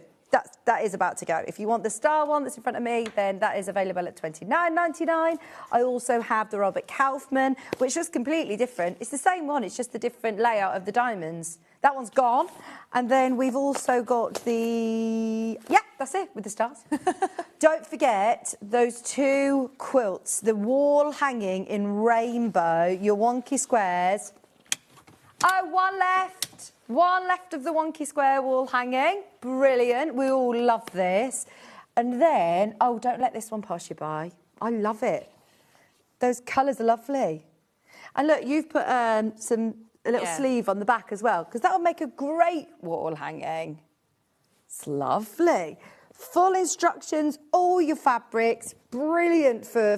That is about to go. If you want the star one that's in front of me, then that is available at $29.99. I also have the Robert Kaufman, which is completely different. It's the same one, it's just the different layout of the diamonds. That one's gone. And then we've also got the... Yeah, that's it, with the stars. Don't forget those 2 quilts, the wall hanging in rainbow, your wonky squares. Oh, 1 left. 1 left of the wonky square wall hanging. Brilliant. We all love this. And then, oh, don't let this one pass you by. I love it. Those colours are lovely. And look, you've put a little sleeve on the back as well, because that will make a great wall hanging. It's lovely. Full instructions, all your fabrics. Brilliant for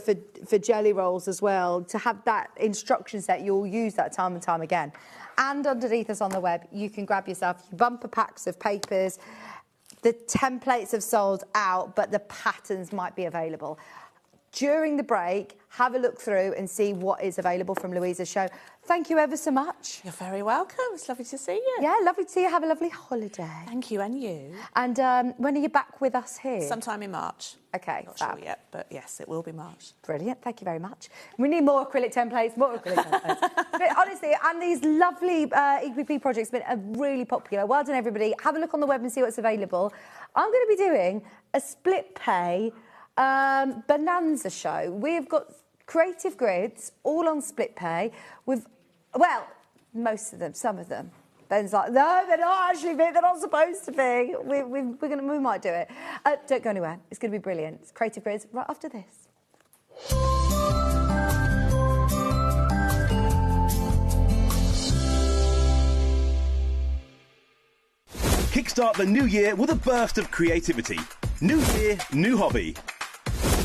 jelly rolls as well. To have that instruction set, you'll use that time and time again. And underneath us on the web, you can grab yourself your bumper packs of papers. The templates have sold out, but the patterns might be available. During the break, have a look through and see what is available from Louisa's show. Thank you ever so much. You're very welcome. It's lovely to see you. Yeah, lovely to see you. Have a lovely holiday. Thank you, and you. And when are you back with us here? Sometime in March. OK, Not sure yet, but yes, it will be March. Brilliant. Thank you very much. We need more acrylic templates, But honestly, and these lovely EPP projects have been really popular. Well done, everybody. Have a look on the web and see what's available. I'm going to be doing a split pay bonanza show. We've got creative grids all on split pay with, well, most of them, some of them. Ben's like, no, they're not actually big, they're not supposed to be. We might do it. Don't go anywhere. It's going to be brilliant. It's creative grids right after this. Kickstart the new year with a burst of creativity. New year, new hobby.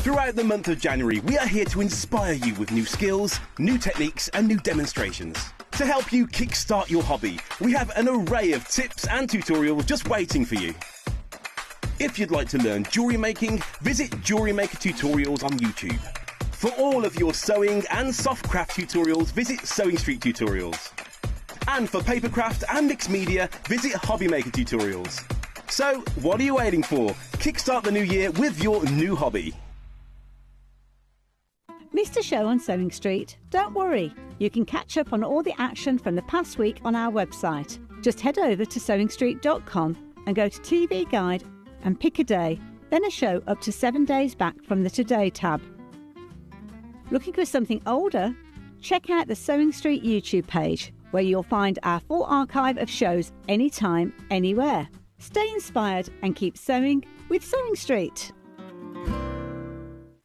Throughout the month of January, we are here to inspire you with new skills, new techniques and new demonstrations. To help you kickstart your hobby, we have an array of tips and tutorials just waiting for you. If you'd like to learn jewellery making, visit Jewellery Maker Tutorials on YouTube. For all of your sewing and soft craft tutorials, visit Sewing Street Tutorials. And for papercraft and mixed media, visit Hobby Maker Tutorials. So, what are you waiting for? Kickstart the new year with your new hobby. Missed a show on Sewing Street? Don't worry, you can catch up on all the action from the past week on our website. Just head over to sewingstreet.com and go to TV Guide and pick a day, then a show up to 7 days back from the Today tab. Looking for something older? Check out the Sewing Street YouTube page, where you'll find our full archive of shows anytime, anywhere. Stay inspired and keep sewing with Sewing Street.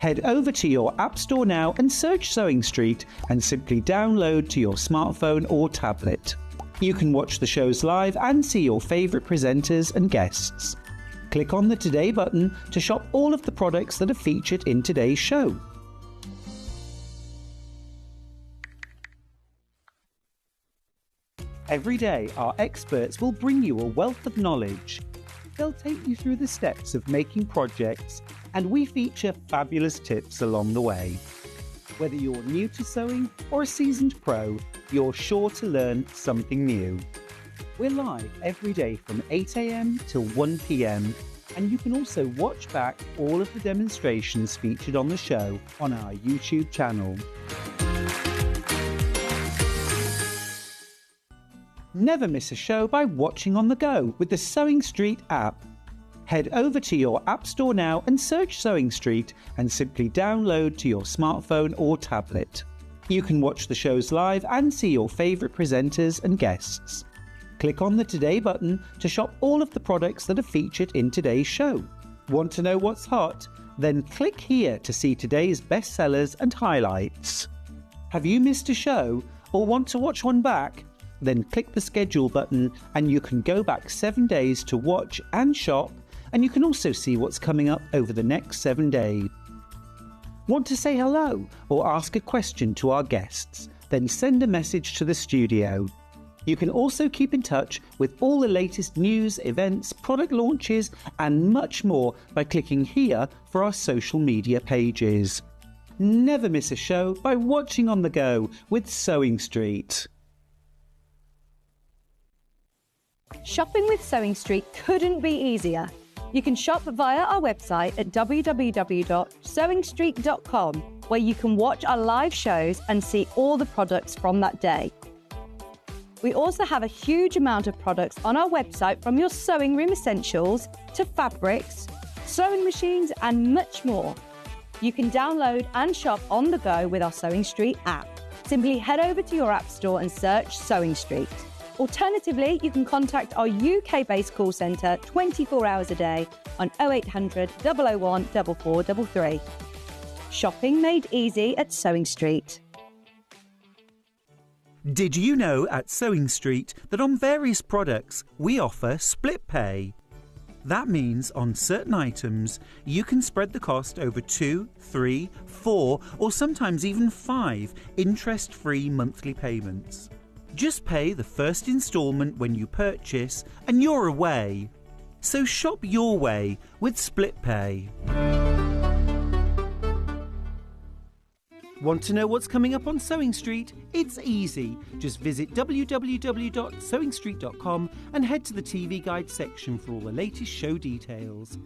Head over to your App Store now and search Sewing Street and simply download to your smartphone or tablet. You can watch the shows live and see your favourite presenters and guests. Click on the Today button to shop all of the products that are featured in today's show. Every day, our experts will bring you a wealth of knowledge. They'll take you through the steps of making projects, and we feature fabulous tips along the way. Whether you're new to sewing or a seasoned pro, you're sure to learn something new. We're live every day from 8 a.m. till 1 p.m, and you can also watch back all of the demonstrations featured on the show on our YouTube channel. Never miss a show by watching on the go with the Sewing Street app. Head over to your App Store now and search Sewing Street and simply download to your smartphone or tablet. You can watch the shows live and see your favourite presenters and guests. Click on the Today button to shop all of the products that are featured in today's show. Want to know what's hot? Then click here to see today's bestsellers and highlights. Have you missed a show or want to watch one back? Then click the schedule button and you can go back 7 days to watch and shop, and you can also see what's coming up over the next 7 days. Want to say hello or ask a question to our guests? Then send a message to the studio. You can also keep in touch with all the latest news, events, product launches and much more by clicking here for our social media pages. Never miss a show by watching on the go with Sewing Street. Shopping with Sewing Street couldn't be easier. You can shop via our website at www.sewingstreet.com, where you can watch our live shows and see all the products from that day. We also have a huge amount of products on our website, from your sewing room essentials to fabrics, sewing machines and much more. You can download and shop on the go with our Sewing Street app. Simply head over to your App Store and search Sewing Street. Alternatively, you can contact our UK-based call centre 24 hours a day on 0800 001 4433. Shopping made easy at Sewing Street. Did you know at Sewing Street that on various products we offer split pay? That means on certain items you can spread the cost over 2, 3, 4 or sometimes even 5 interest-free monthly payments. Just pay the first instalment when you purchase and you're away. So shop your way with Split Pay. Want to know what's coming up on Sewing Street? It's easy. Just visit www.sewingstreet.com and head to the TV Guide section for all the latest show details.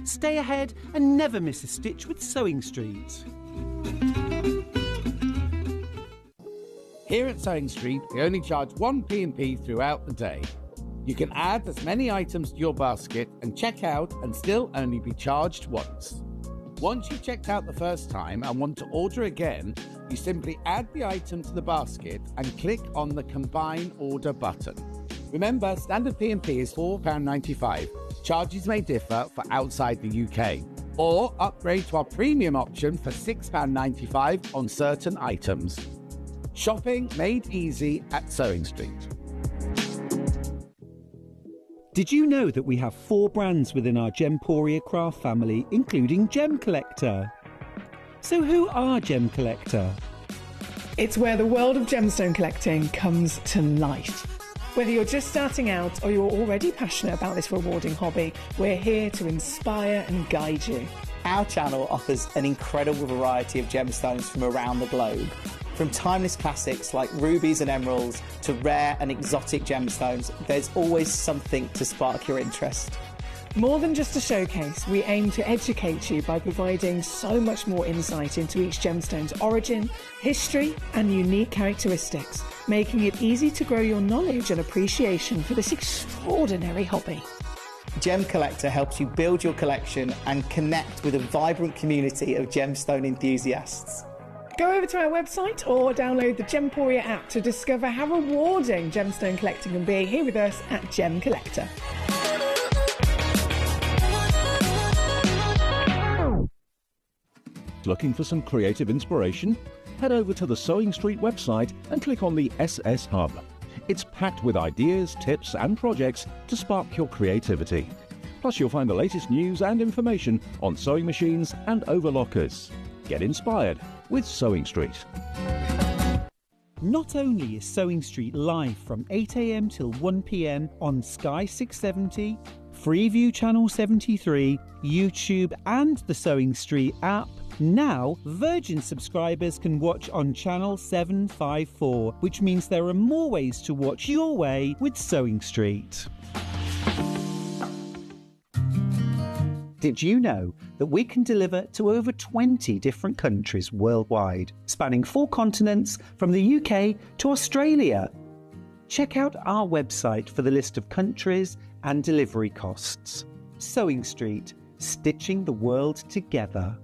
Stay ahead and never miss a stitch with Sewing Street. Here at Sewing Street, we only charge 1 P&P throughout the day. You can add as many items to your basket and check out and still only be charged once. Once you've checked out the first time and want to order again, you simply add the item to the basket and click on the Combine Order button. Remember, standard P&P is £4.95. Charges may differ for outside the UK. Or upgrade to our premium option for £6.95 on certain items. Shopping made easy at Sewing Street. Did you know that we have 4 brands within our Gemporia craft family, including Gem Collector? So who are Gem Collector? It's where the world of gemstone collecting comes to life. Whether you're just starting out or you're already passionate about this rewarding hobby, we're here to inspire and guide you. Our channel offers an incredible variety of gemstones from around the globe. From timeless classics like rubies and emeralds to rare and exotic gemstones, there's always something to spark your interest. More than just a showcase, we aim to educate you by providing so much more insight into each gemstone's origin, history and unique characteristics, making it easy to grow your knowledge and appreciation for this extraordinary hobby. Gem Collector helps you build your collection and connect with a vibrant community of gemstone enthusiasts. Go over to our website or download the Gemporia app to discover how rewarding gemstone collecting can be here with us at Gem Collector. Looking for some creative inspiration? Head over to the Sewing Street website and click on the SS Hub. It's packed with ideas, tips and projects to spark your creativity. Plus you'll find the latest news and information on sewing machines and overlockers. Get inspired with Sewing Street. Not only is Sewing Street live from 8 a.m. till 1 p.m. on Sky 670, Freeview Channel 73, YouTube and the Sewing Street app, now Virgin subscribers can watch on Channel 754, which means there are more ways to watch your way with Sewing Street. Did you know that we can deliver to over 20 different countries worldwide, spanning 4 continents from the UK to Australia? Check out our website for the list of countries and delivery costs. Sewing Street, stitching the world together.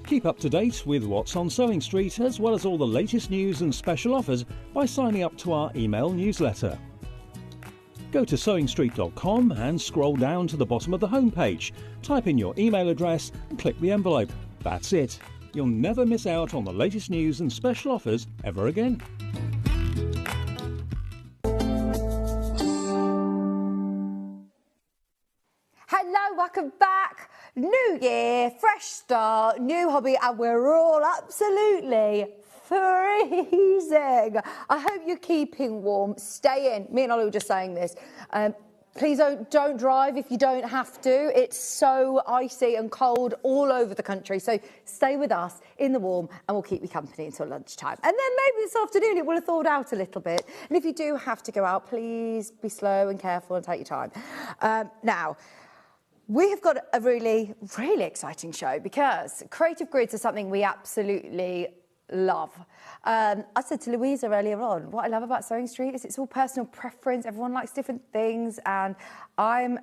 Keep up to date with what's on Sewing Street, as well as all the latest news and special offers by signing up to our email newsletter. Go to sewingstreet.com and scroll down to the bottom of the homepage. Type in your email address and click the envelope. That's it. You'll never miss out on the latest news and special offers ever again. Hello, welcome back. New year, fresh start, new hobby, and we're all absolutely freezing. I hope you're keeping warm. Stay in. Me and Ollie were just saying this. Please don't drive if you don't have to. It's so icy and cold all over the country. So stay with us in the warm and we'll keep you company until lunchtime. And then maybe this afternoon it will have thawed out a little bit. And if you do have to go out, please be slow and careful and take your time. Now, we have got a really, really exciting show because creative grids are something we absolutely love. I said to Louisa earlier on, what I love about Sewing Street is it's all personal preference. Everyone likes different things. And I'm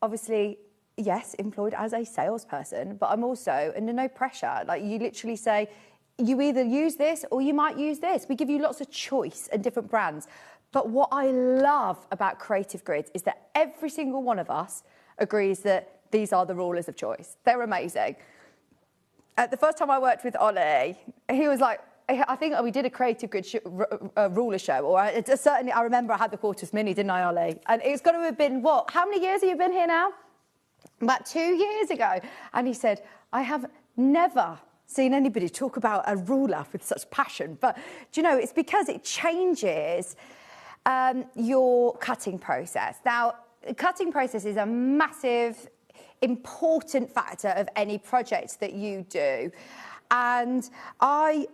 obviously, yes, employed as a salesperson, but I'm also under no pressure. Like you literally say, you either use this or you might use this. We give you lots of choice and different brands. But what I love about creative grids is that every single one of us agrees that these are the rulers of choice. They're amazing. The first time I worked with Ollie, he was like, I think we did a creative grid ruler show, or certainly I remember I had the Quartus Mini, didn't I, Ollie? And it's got to have been, what, how many years have you been here now? About 2 years ago. And he said, I have never seen anybody talk about a ruler with such passion. But, do you know, it's because it changes your cutting process. Now, the cutting process is a massive, important factor of any project that you do. And I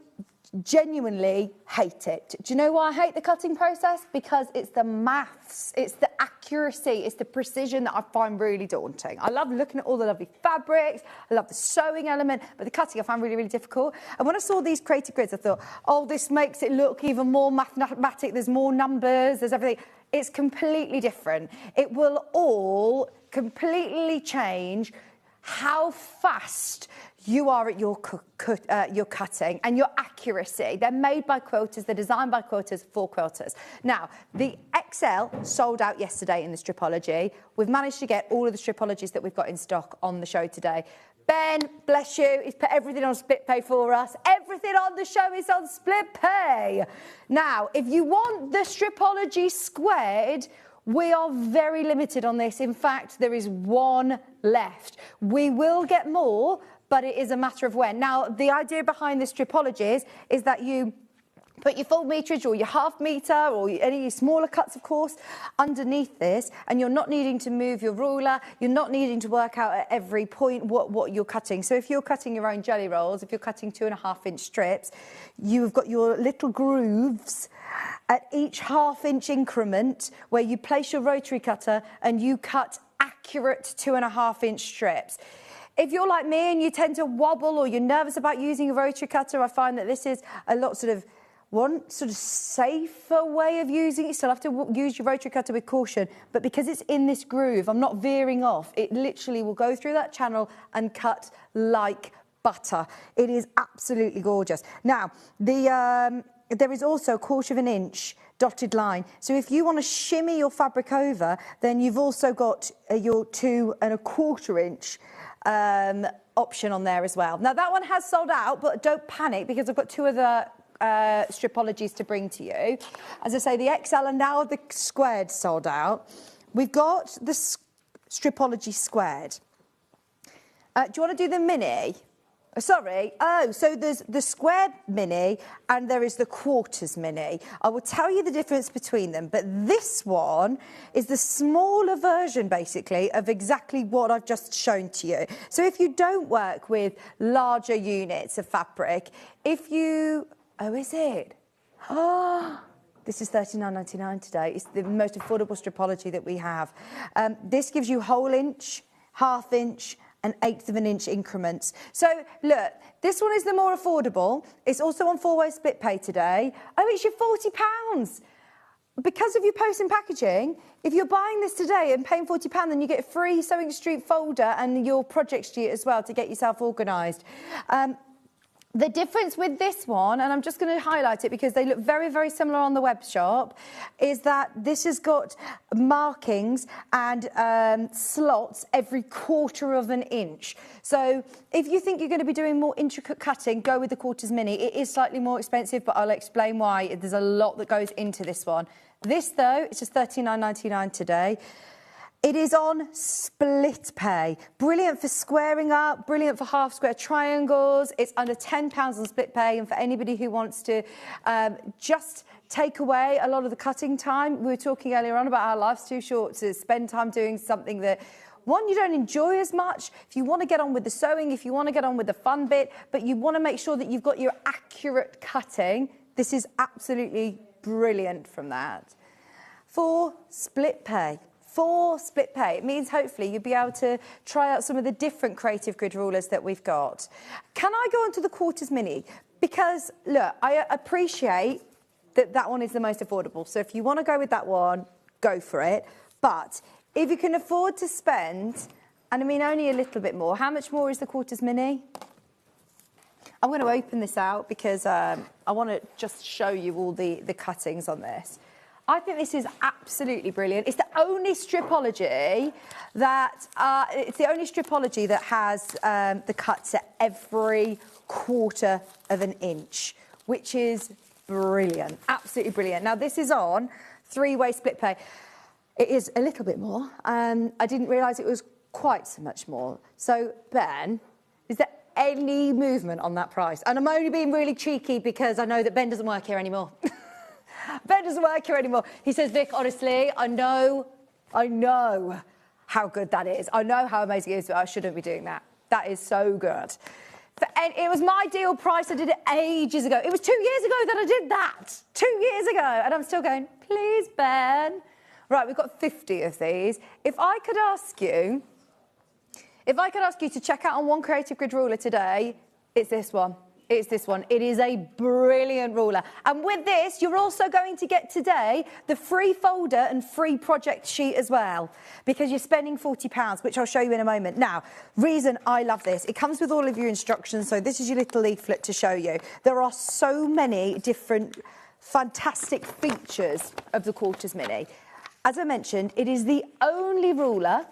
genuinely hate it. Do you know why I hate the cutting process? Because it's the maths, it's the accuracy, it's the precision that I find really daunting. I love looking at all the lovely fabrics, I love the sewing element, but the cutting I find really, really difficult. And when I saw these creative grids, I thought, oh, this makes it look even more mathematic, there's more numbers, there's everything. It's completely different. It will all completely change how fast you are at your cutting and your accuracy. They're made by quilters, they're designed by quilters for quilters. Now, the XL sold out yesterday in the Stripology. We've managed to get all of the Stripologies that we've got in stock on the show today. Ben, bless you, he's put everything on split pay for us. Everything on the show is on split pay. Now, if you want the Stripology squared, we are very limited on this. In fact, there is one left. We will get more, but it is a matter of when. Now, the idea behind the Stripologies is that you put your full meterage or your half meter or any smaller cuts, of course, underneath this, and you're not needing to move your ruler, you're not needing to work out at every point what you're cutting. So if you're cutting your own jelly rolls, if you're cutting 2.5-inch strips, you've got your little grooves at each half-inch increment where you place your rotary cutter and you cut accurate 2.5-inch strips. If you're like me and you tend to wobble or you're nervous about using a rotary cutter, I find that this is a lot one safer way of using it. You still have to use your rotary cutter with caution, but because it's in this groove, I'm not veering off. It literally will go through that channel and cut like butter. It is absolutely gorgeous. Now, there is also 1/4 inch dotted line. So if you want to shimmy your fabric over, then you've also got your 2 1/4 inch option on there as well. Now, that one has sold out, but don't panic because I've got two other stripologies to bring to you. As I say, the XL and now the squared sold out. We've got the stripology squared. Do you want to do the mini? So there's the square mini and there is the quarters mini. I will tell you the difference between them, but this one is the smaller version, basically, of exactly what I've just shown to you. So if you don't work with larger units of fabric, if you... Oh, is it? Oh, this is $39.99 today. It's the most affordable stripology that we have. This gives you whole inch, half inch, and 1/8 of an inch increments. So, look, this one is the more affordable. It's also on 4-way split pay today. Oh, it's your £40. Because of your post and packaging, if you're buying this today and paying £40, then you get a free Sewing Street folder and your project sheet as well to get yourself organised. The difference with this one, and I'm just going to highlight it because they look very, very similar on the web shop, is that this has got markings and slots every 1/4 of an inch. So if you think you're going to be doing more intricate cutting, go with the quarters mini. It is slightly more expensive, but I'll explain why. There's a lot that goes into this one. This, though, it's just $39.99 today. It is on split pay. Brilliant for squaring up, brilliant for half square triangles. It's under £10 on split pay. And for anybody who wants to just take away a lot of the cutting time, we were talking earlier on about how life's too short to spend time doing something that, one, you don't enjoy as much. If you want to get on with the sewing, if you want to get on with the fun bit, but you want to make sure that you've got your accurate cutting, this is absolutely brilliant from that. For split pay. For split pay, it means hopefully you'll be able to try out some of the different creative grid rulers that we've got. Can I go on to the quarters mini? Because, look, I appreciate that that one is the most affordable. So if you want to go with that one, go for it. But if you can afford to spend, and I mean only a little bit more, how much more is the quarters mini? I'm going to open this out because I want to just show you all the cuttings on this. I think this is absolutely brilliant. It's the only stripology that has the cuts at every 1/4 of an inch, which is brilliant, absolutely brilliant. Now this is on 3-way split pay. It is a little bit more. I didn't realise it was quite so much more. So Ben, is there any movement on that price? And I'm only being really cheeky because I know that Ben doesn't work here anymore. Ben doesn't work here anymore. He says, Vic, honestly, I know how good that is. I know how amazing it is, but I shouldn't be doing that. That is so good. And it was my deal price. I did it ages ago. It was 2 years ago that I did that. 2 years ago. And I'm still going, please, Ben. Right, we've got 50 of these. If I could ask you to check out on one creative grid ruler today, it's this one. It's this one. It is a brilliant ruler. And with this, you're also going to get today the free folder and free project sheet as well, because you're spending £40, which I'll show you in a moment. Now, reason I love this, it comes with all of your instructions, so this is your little leaflet to show you. There are so many different fantastic features of the quarters mini. As I mentioned, it is the only ruler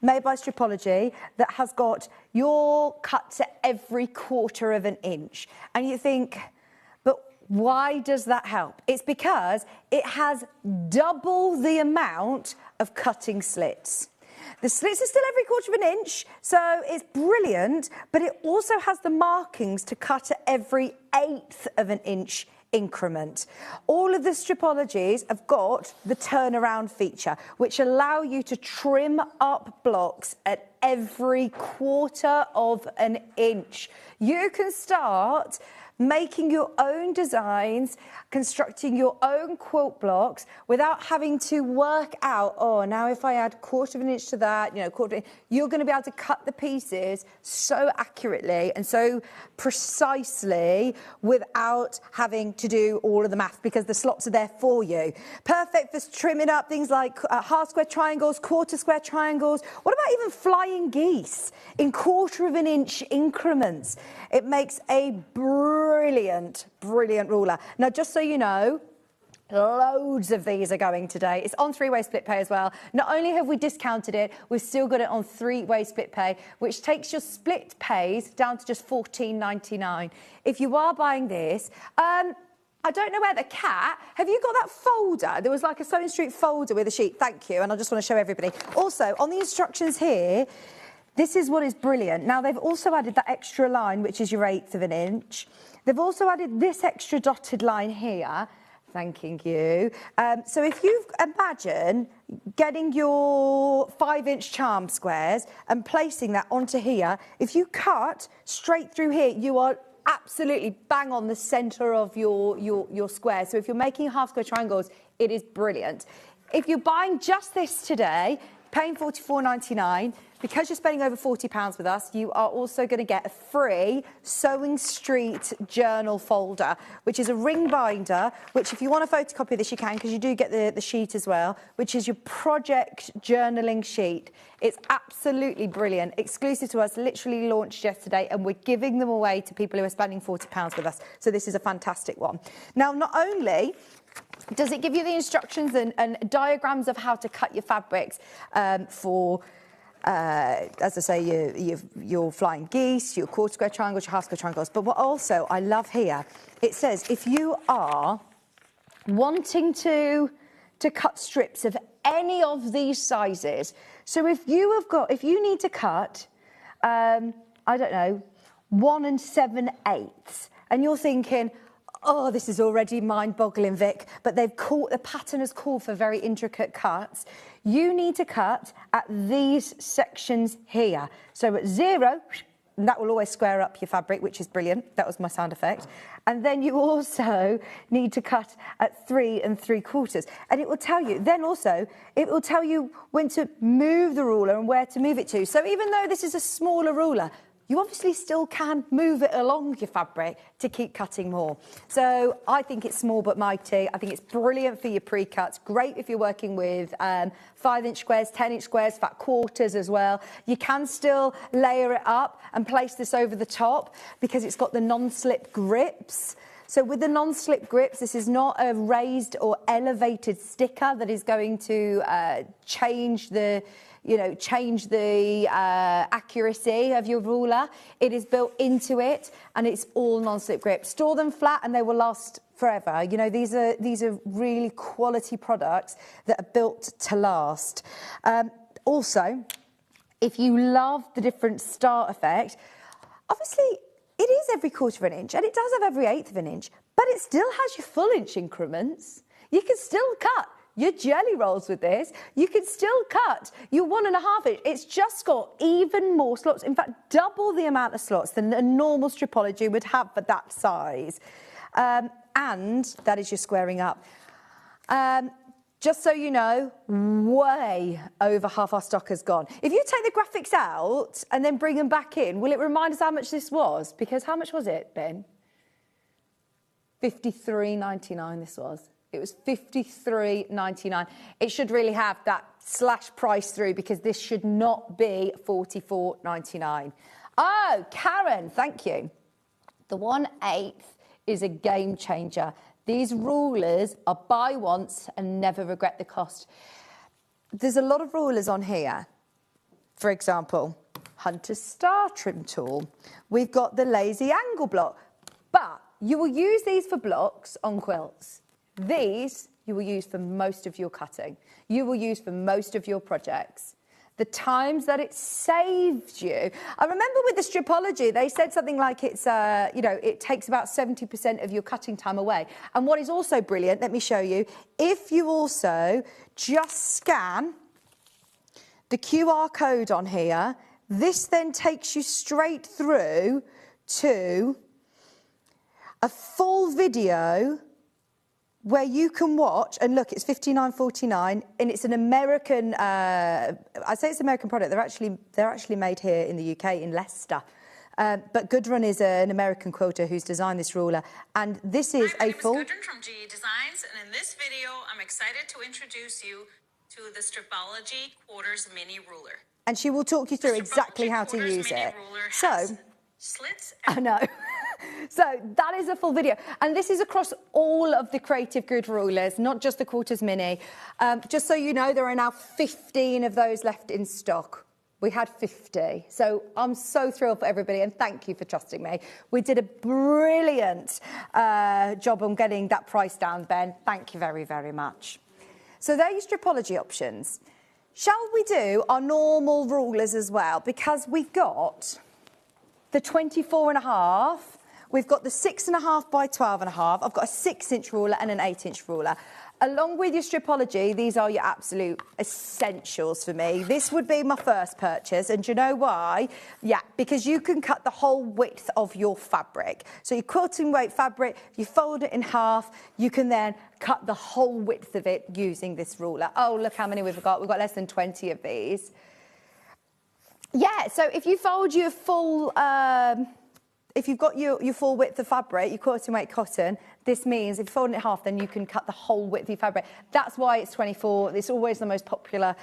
made by Stripology that has got your cuts at every 1/4 of an inch. And you think, but why does that help? It's because it has double the amount of cutting slits. The slits are still every 1/4 of an inch, so it's brilliant, but it also has the markings to cut at every 1/8 of an inch increment. All of the stripologies have got the turnaround feature, which allow you to trim up blocks at every 1/4 of an inch. You can start making your own designs, constructing your own quilt blocks without having to work out, oh, now if I add 1/4 of an inch to that, you're going to be able to cut the pieces so accurately and so precisely without having to do all of the math because the slots are there for you. Perfect for trimming up things like half square triangles, 1/4 square triangles. What about even flying geese in 1/4 of an inch increments? It makes a brilliant ruler. Now, just so you know, Loads of these are going today. It's on three-way split pay as well. Not only have we discounted it, we've still got it on three-way split pay, which takes your split pays down to just $14.99. If you are buying this, I don't know where the cat... Have you got that folder? There was like a Sewing Street folder with a sheet. Thank you. And I just want to show everybody. Also, on the instructions here, this is what is brilliant. Now, they've also added that extra line, which is your 1/8 of an inch. They've also added this extra dotted line here. Thanking you. So if you imagine getting your 5-inch charm squares and placing that onto here, if you cut straight through here, you are absolutely bang on the centre of your square. So if you're making half square triangles, it is brilliant. If you're buying just this today, paying $44.99, because you're spending over £40 with us, you are also going to get a free Sewing Street journal folder, which is a ring binder, which if you want to photocopy this, you can, because you do get the sheet as well, which is your project journaling sheet. It's absolutely brilliant. Exclusive to us, literally launched yesterday, and we're giving them away to people who are spending £40 with us. So this is a fantastic one. Now, not only does it give you the instructions and diagrams of how to cut your fabrics for... as I say, your flying geese, your quarter square triangles, your half square triangles. But what also I love here, it says if you are wanting to cut strips of any of these sizes, so if you need to cut, I don't know, 1 7/8, and you're thinking, oh, this is already mind-boggling, Vic, but the pattern has called for very intricate cuts. You need to cut at these sections here. So at 0, and that will always square up your fabric, which is brilliant. That was my sound effect. And then you also need to cut at 3 3/4. And it will tell you, then also, it will tell you when to move the ruler and where to move it to. So even though this is a smaller ruler, you obviously still can move it along your fabric to keep cutting more. So I think it's small but mighty. I think it's brilliant for your pre-cuts. Great if you're working with 5-inch squares, 10-inch squares, fat quarters as well. You can still layer it up and place this over the top because it's got the non-slip grips. So with the non-slip grips, this is not a raised or elevated sticker that is going to change the accuracy of your ruler. It is built into it, and it's all non-slip grip. Store them flat, and they will last forever. You know, these are really quality products that are built to last. Also, if you love the different star effect, obviously it is every 1/4 of an inch, and it does have every 1/8 of an inch, but it still has your full inch increments. You can still cut your jelly rolls with this. You can still cut your 1.5 inch. It's just got even more slots. In fact, double the amount of slots than a normal stripology would have for that size. And that is your squaring up. Just so you know, way over half our stock has gone. If you take the graphics out and then bring them back in, will it remind us how much this was? Because how much was it, Ben? $53.99 this was. It was $53.99. It should really have that slash price through because this should not be $44.99. Oh, Karen, thank you. The 1/8 is a game changer. These rulers are buy once and never regret the cost. There's a lot of rulers on here. For example, Hunter's Star Trim Tool. We've got the Lazy Angle Block. But you will use these for blocks on quilts. These you will use for most of your cutting. You will use for most of your projects. The times that it saves you. I remember with the stripology, they said something like it's, it takes about 70% of your cutting time away. And what is also brilliant, let me show you, if you also just scan the QR code on here, this then takes you straight through to a full video where you can watch, and look, it's $59.49, and it's an American, I say it's an American product, they're actually made here in the UK, in Leicester. But Gudrun is an American quilter who's designed this ruler, and this is Hi, my a name full... is Gudrun from GE Designs, and in this video, I'm excited to introduce you to the Stripology Quarters Mini Ruler. And she will talk you through exactly how to use it. So, I know. So that is a full video. And this is across all of the Creative Grid rulers, not just the Quarters Mini. Just so you know, there are now 15 of those left in stock. We had 50. So I'm so thrilled for everybody, and thank you for trusting me. We did a brilliant job on getting that price down, Ben. Thank you very, very much. So there are your stripology options. Shall we do our normal rulers as well? Because we've got the 24.5, we've got the 6.5 by 12.5. I've got a 6-inch ruler and an 8-inch ruler. Along with your stripology, these are your absolute essentials for me. This would be my first purchase, and do you know why? Yeah, because you can cut the whole width of your fabric. So your quilting weight fabric, you fold it in half, you can then cut the whole width of it using this ruler. Oh, look how many we've got. We've got less than 20 of these. Yeah, so if you fold your full... if you've got your full width of fabric, your quilting weight cotton, this means if you fold it in half, then you can cut the whole width of your fabric. That's why it's 24. It's always the most popular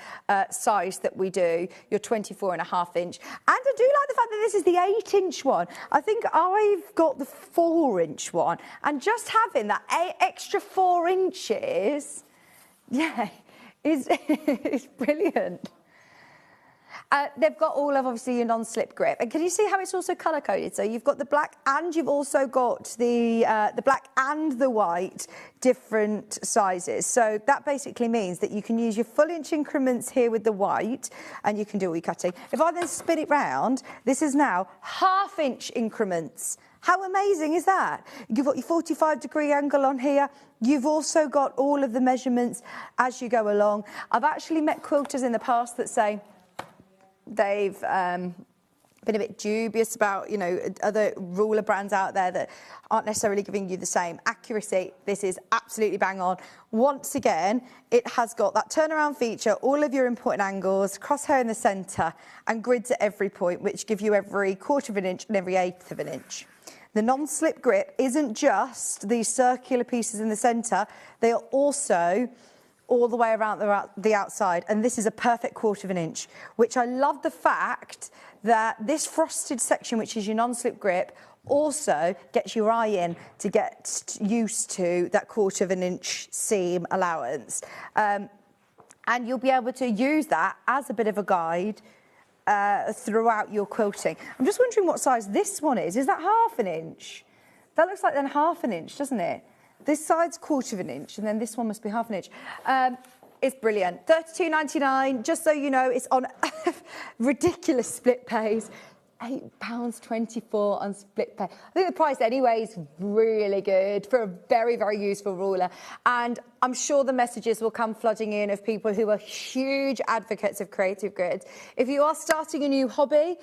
size that we do, your 24.5 inch. And I do like the fact that this is the 8-inch one. I think I've got the 4-inch one. And just having that extra 4 inches, yeah, is brilliant. They've got all of, obviously, your non-slip grip. And can you see how it's also colour-coded? So you've got the black and you've also got the black and the white different sizes. So that basically means that you can use your full-inch increments here with the white and you can do all your cutting. If I then spin it round, this is now half-inch increments. How amazing is that? You've got your 45-degree angle on here. You've also got all of the measurements as you go along. I've actually met quilters in the past that say, they've been a bit dubious about, you know, other ruler brands out there that aren't necessarily giving you the same accuracy. This is absolutely bang on. Once again, it has got that turnaround feature, all of your important angles, crosshair in the centre, and grids at every point, which give you every 1/4 of an inch and every 1/8 of an inch. The non-slip grip isn't just these circular pieces in the centre, they are also all the way around the outside, and this is a perfect 1/4 of an inch, which I love the fact that this frosted section, which is your non-slip grip, also gets your eye in to get used to that 1/4 of an inch seam allowance. And you'll be able to use that as a bit of a guide throughout your quilting. I'm just wondering what size this one is. Is that 1/2 an inch? That looks like then 1/2 an inch, doesn't it? This side's 1/4 of an inch, and then this one must be 1/2 an inch. It's brilliant. £32.99, just so you know, it's on ridiculous split pays. £8.24 on split pay. I think the price anyway is really good for a very, very useful ruler. And I'm sure the messages will come flooding in of people who are huge advocates of Creative Grid. If you are starting a new hobby,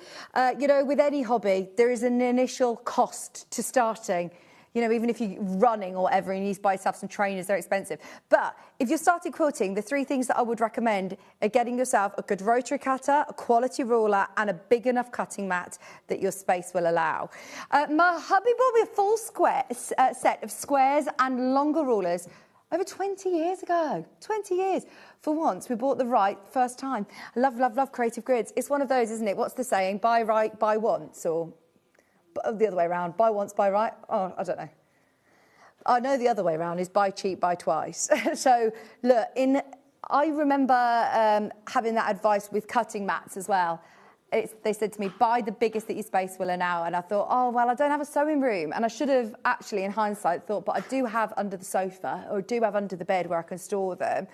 you know, with any hobby, there is an initial cost to starting. You know, even if you're running or whatever, and you need to buy yourself some trainers, they're expensive. But if you're starting quilting, the 3 things that I would recommend are getting yourself a good rotary cutter, a quality ruler, and a big enough cutting mat that your space will allow. My hubby bought me a full set of squares and longer rulers over 20 years ago. 20 years. For once, we bought the right first time. I love, love, love Creative Grids. It's one of those, isn't it? What's the saying? Buy right, buy once, or... the other way around, buy once, buy right. Oh, I don't know. I know the other way around is buy cheap, buy twice. So, look, I remember having that advice with cutting mats as well. They said to me, buy the biggest that your space will allow. And I thought, oh, well, I don't have a sewing room. And I should have actually, in hindsight, thought, but I do have under the sofa, or do have under the bed where I can store them.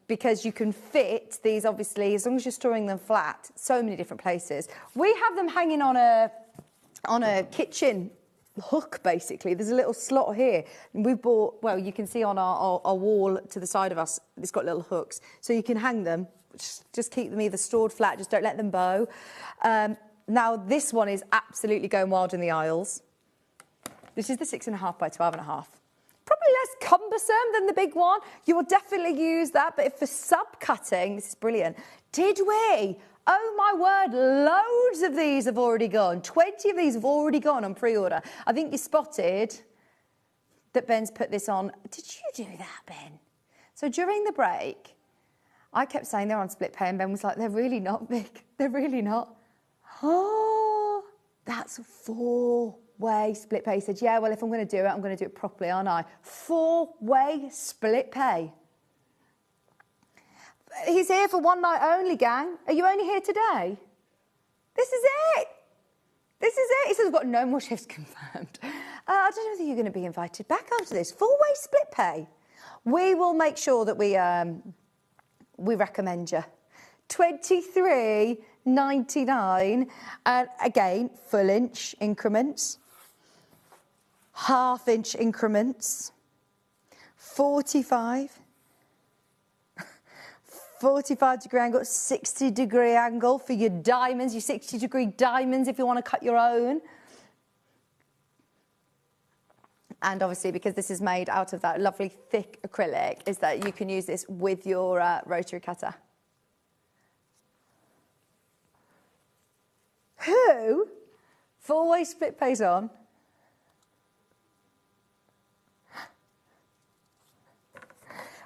Because you can fit these, obviously, as long as you're storing them flat, so many different places. We have them hanging on a kitchen hook, basically. There's a little slot here. And we bought, well, you can see on our wall to the side of us, it's got little hooks. So you can hang them, just keep them either stored flat, just don't let them bow. Now, this one is absolutely going wild in the aisles. This is the 6.5 by 12.5. Probably less cumbersome than the big one. You will definitely use that, but if for sub-cutting, this is brilliant. Did we? Oh, my word, loads of these have already gone. 20 of these have already gone on pre-order. I think you spotted that Ben's put this on. Did you do that, Ben? So during the break, I kept saying they're on split pay, and Ben was like, they're really not big. They're really not. Oh, that's 4. 4-way split pay. He said, yeah, well, if I'm going to do it, I'm going to do it properly, aren't I? 4-way split pay. He's here for one night only, gang. Are you only here today? This is it. This is it. He says, I've got no more shifts confirmed. I don't know whether you're going to be invited back after this. 4-way split pay. We will make sure that we recommend you. $23.99, and again, full inch increments, half-inch increments, 45 degree angle, 60-degree angle for your diamonds, your 60-degree diamonds if you want to cut your own. And obviously, because this is made out of that lovely thick acrylic, is that you can use this with your rotary cutter. Who 4-way split pays on?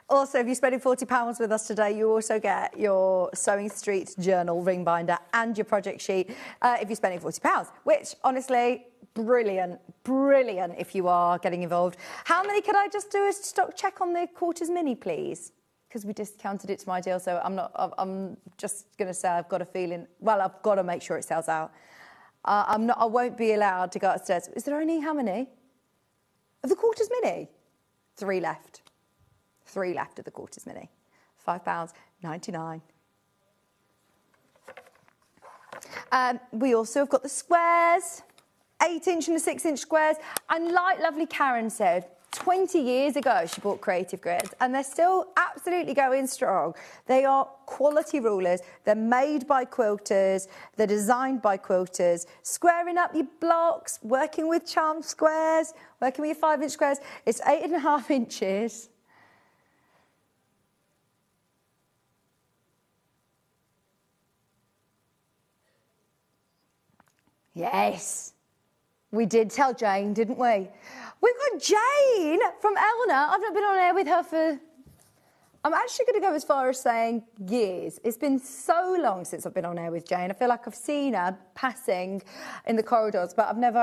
Also, if you're spending £40 with us today, you also get your Sewing Street journal ring binder and your project sheet if you're spending £40, which, honestly, brilliant, brilliant if you are getting involved. How many could I just do a stock check on the quarters mini, please? Because we discounted it to my deal, so I'm just going to say I've got a feeling, well, I've got to make sure it sells out. I won't be allowed to go upstairs. Is there only how many? Of the quarters mini? 3 left. 3 left of the quarters mini. £5.99. We also have got the squares, 8-inch and the 6-inch squares. And like lovely Karen said, 20 years ago she bought Creative Grids, and they're still absolutely going strong. They are quality rulers. They're made by quilters. They're designed by quilters. Squaring up your blocks, working with charm squares, working with your 5-inch squares. It's 8.5 inches. Yes, we did tell Jane, didn't we? We've got Jane from Eleanor. I've not been on air with her for, I'm actually going to go as far as saying years. It's been so long since I've been on air with Jane. I feel like I've seen her passing in the corridors, but I've not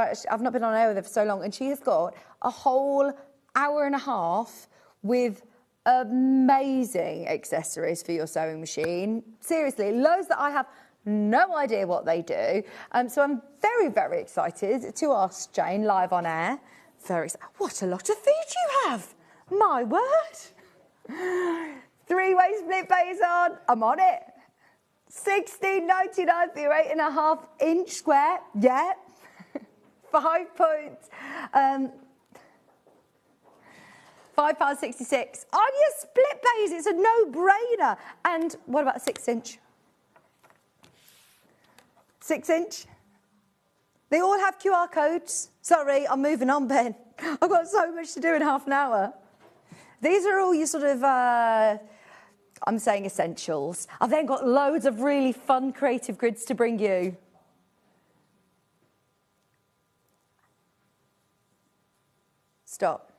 been on air with her for so long. And she has got a whole hour and a half with amazing accessories for your sewing machine. Seriously, loads that I have no idea what they do. So I'm very, very excited to ask Jane live on air. Very excited. What a lot of food you have. My word. 3-way split pays on. I'm on it. $16.99 for your 8.5 inch square. Yeah. 5 points. £5.66 on your split pays. It's a no-brainer. And what about a 6-inch? 6-inch. They all have QR codes. Sorry, I'm moving on, Ben. I've got so much to do in half an hour. These are all your sort of, I'm saying essentials. I've then got loads of really fun creative grids to bring you. Stop.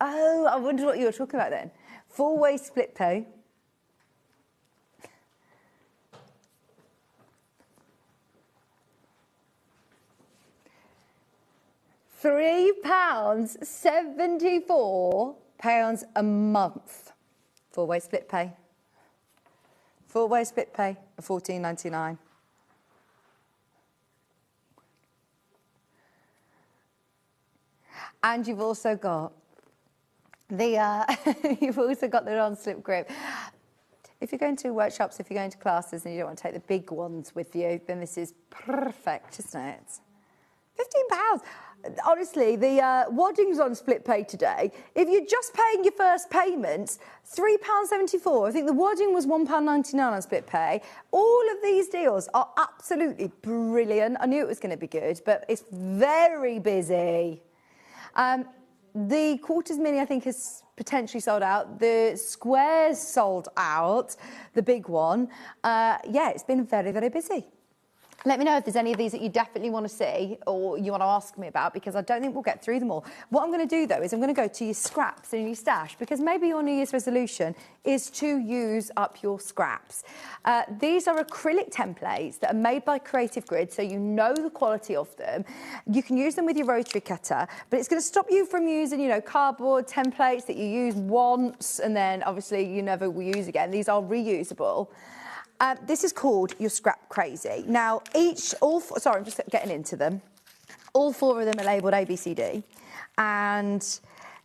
Oh, I wondered what you were talking about then. 4-way split pay. £3.74 a month. 4-way split pay. 4-way split pay of $14.99. And you've also got the you've also got the non-slip grip. If you're going to workshops, if you're going to classes and you don't want to take the big ones with you, then this is perfect, isn't it? £15. Honestly, the waddings on split pay today, if you're just paying your first payment, £3.74. I think the wadding was £1.99 on split pay. All of these deals are absolutely brilliant. I knew it was going to be good, but it's very busy. The quarters mini, I think, is potentially sold out. The squares sold out, the big one. Yeah, it's been very, very busy. Let me know if there's any of these that you definitely want to see or you want to ask me about, because I don't think we'll get through them all. What I'm going to do, though, is I'm going to go to your scraps and your stash, because maybe your New Year's resolution is to use up your scraps. These are acrylic templates that are made by Creative Grid, so you know the quality of them. You can use them with your rotary cutter, but it's going to stop you from using, you know, cardboard templates that you use once and then obviously you never will use again. These are reusable. This is called your Scrap Crazy. Now, sorry, I'm just getting into them. All 4 of them are labelled A, B, C, D, and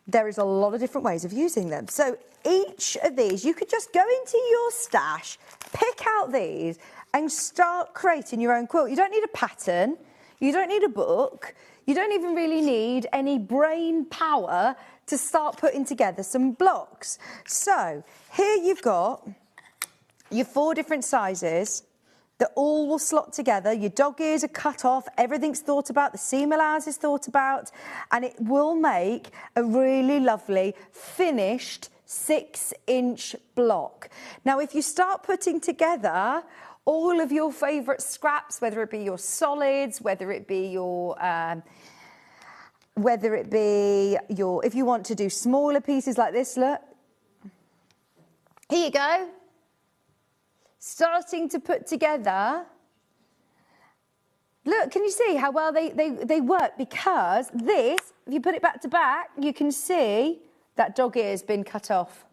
there is a lot of different ways of using them. So each of these, you could just go into your stash, pick out these, and start creating your own quilt. You don't need a pattern, you don't need a book, you don't even really need any brain power to start putting together some blocks. So here you've got your 4 different sizes that all will slot together. Your dog ears are cut off, everything's thought about, the seam allowance is thought about, and it will make a really lovely finished 6-inch block. Now, if you start putting together all of your favourite scraps, whether it be your solids, whether it be your, if you want to do smaller pieces like this, look. Here you go. Starting to put together. Look, can you see how well they work? Because this, if you put it back to back, you can see that dog ear has been cut off.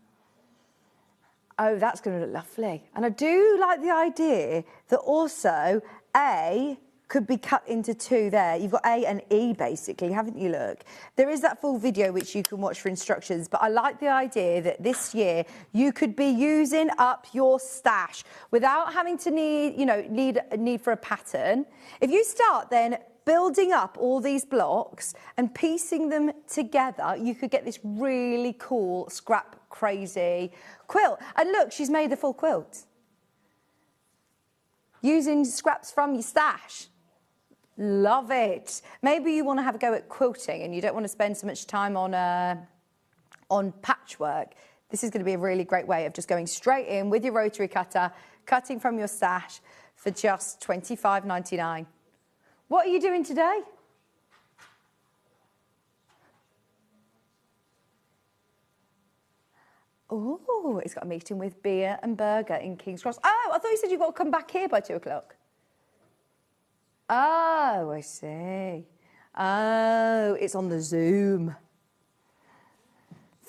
Oh, that's going to look lovely. And I do like the idea that also A could be cut into 2 there. You've got A and E, basically, haven't you, look? There is that full video which you can watch for instructions, but I like the idea that this year you could be using up your stash without having to need for a pattern. If you start then building up all these blocks and piecing them together, you could get this really cool Scrap Crazy quilt. And look, she's made the full quilt using scraps from your stash. Love it. Maybe you want to have a go at quilting and you don't want to spend so much time on patchwork. This is going to be a really great way of just going straight in with your rotary cutter, cutting from your stash for just $25.99. What are you doing today? Oh, it's got a meeting with Beer and Burger in King's Cross. Oh, I thought you said you've got to come back here by 2 o'clock. Oh, I see. Oh, it's on the Zoom.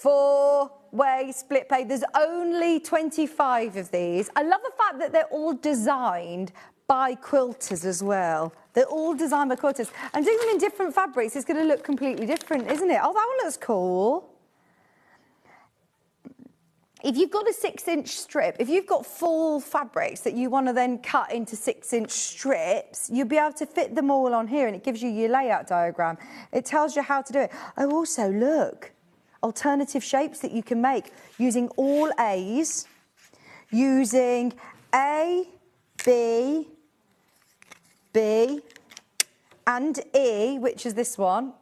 4-way split pay. There's only 25 of these. I love the fact that they're all designed by quilters as well. They're all designed by quilters. And doing them in different fabrics is going to look completely different, isn't it? Oh, that one looks cool. If you've got a 6-inch strip, if you've got full fabrics that you want to then cut into 6-inch strips, you'll be able to fit them all on here, and it gives you your layout diagram. It tells you how to do it. Oh, also, look, alternative shapes that you can make using all A's, using A, B, B, and E, which is this one.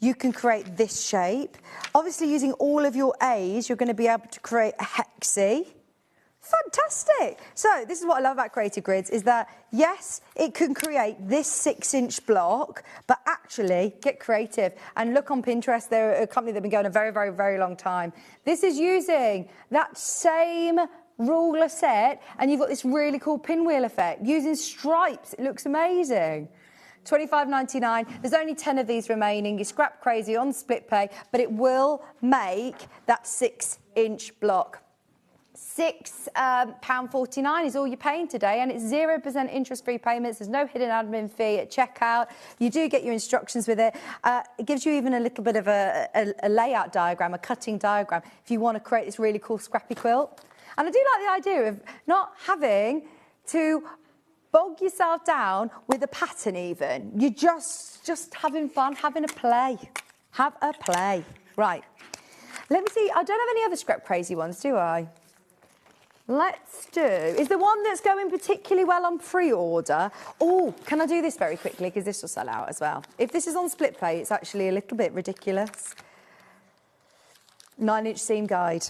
You can create this shape. Obviously, using all of your A's, you're going to be able to create a hexie. Fantastic. So this is what I love about Creative Grids, is that, yes, it can create this 6-inch block, but actually get creative. And look on Pinterest, they're a company that have been going a very, very, very long time. This is using that same ruler set, and you've got this really cool pinwheel effect. Using stripes, it looks amazing. $25.99. There's only 10 of these remaining. You Scrap Crazy on split pay, but it will make that 6-inch block. £6.49 is all you're paying today, and it's 0% interest-free payments. There's no hidden admin fee at checkout. You do get your instructions with it. It gives you even a little bit of a layout diagram, a cutting diagram, if you want to create this really cool scrappy quilt. And I do like the idea of not having to bog yourself down with a pattern even. You're just having fun, having a play. Have a play. Right. Let me see. I don't have any other Scrap Crazy ones, do I? Let's do... Is there one that's going particularly well on pre-order? Oh, can I do this very quickly, because this will sell out as well. If this is on split pay, it's actually a little bit ridiculous. 9-inch seam guide.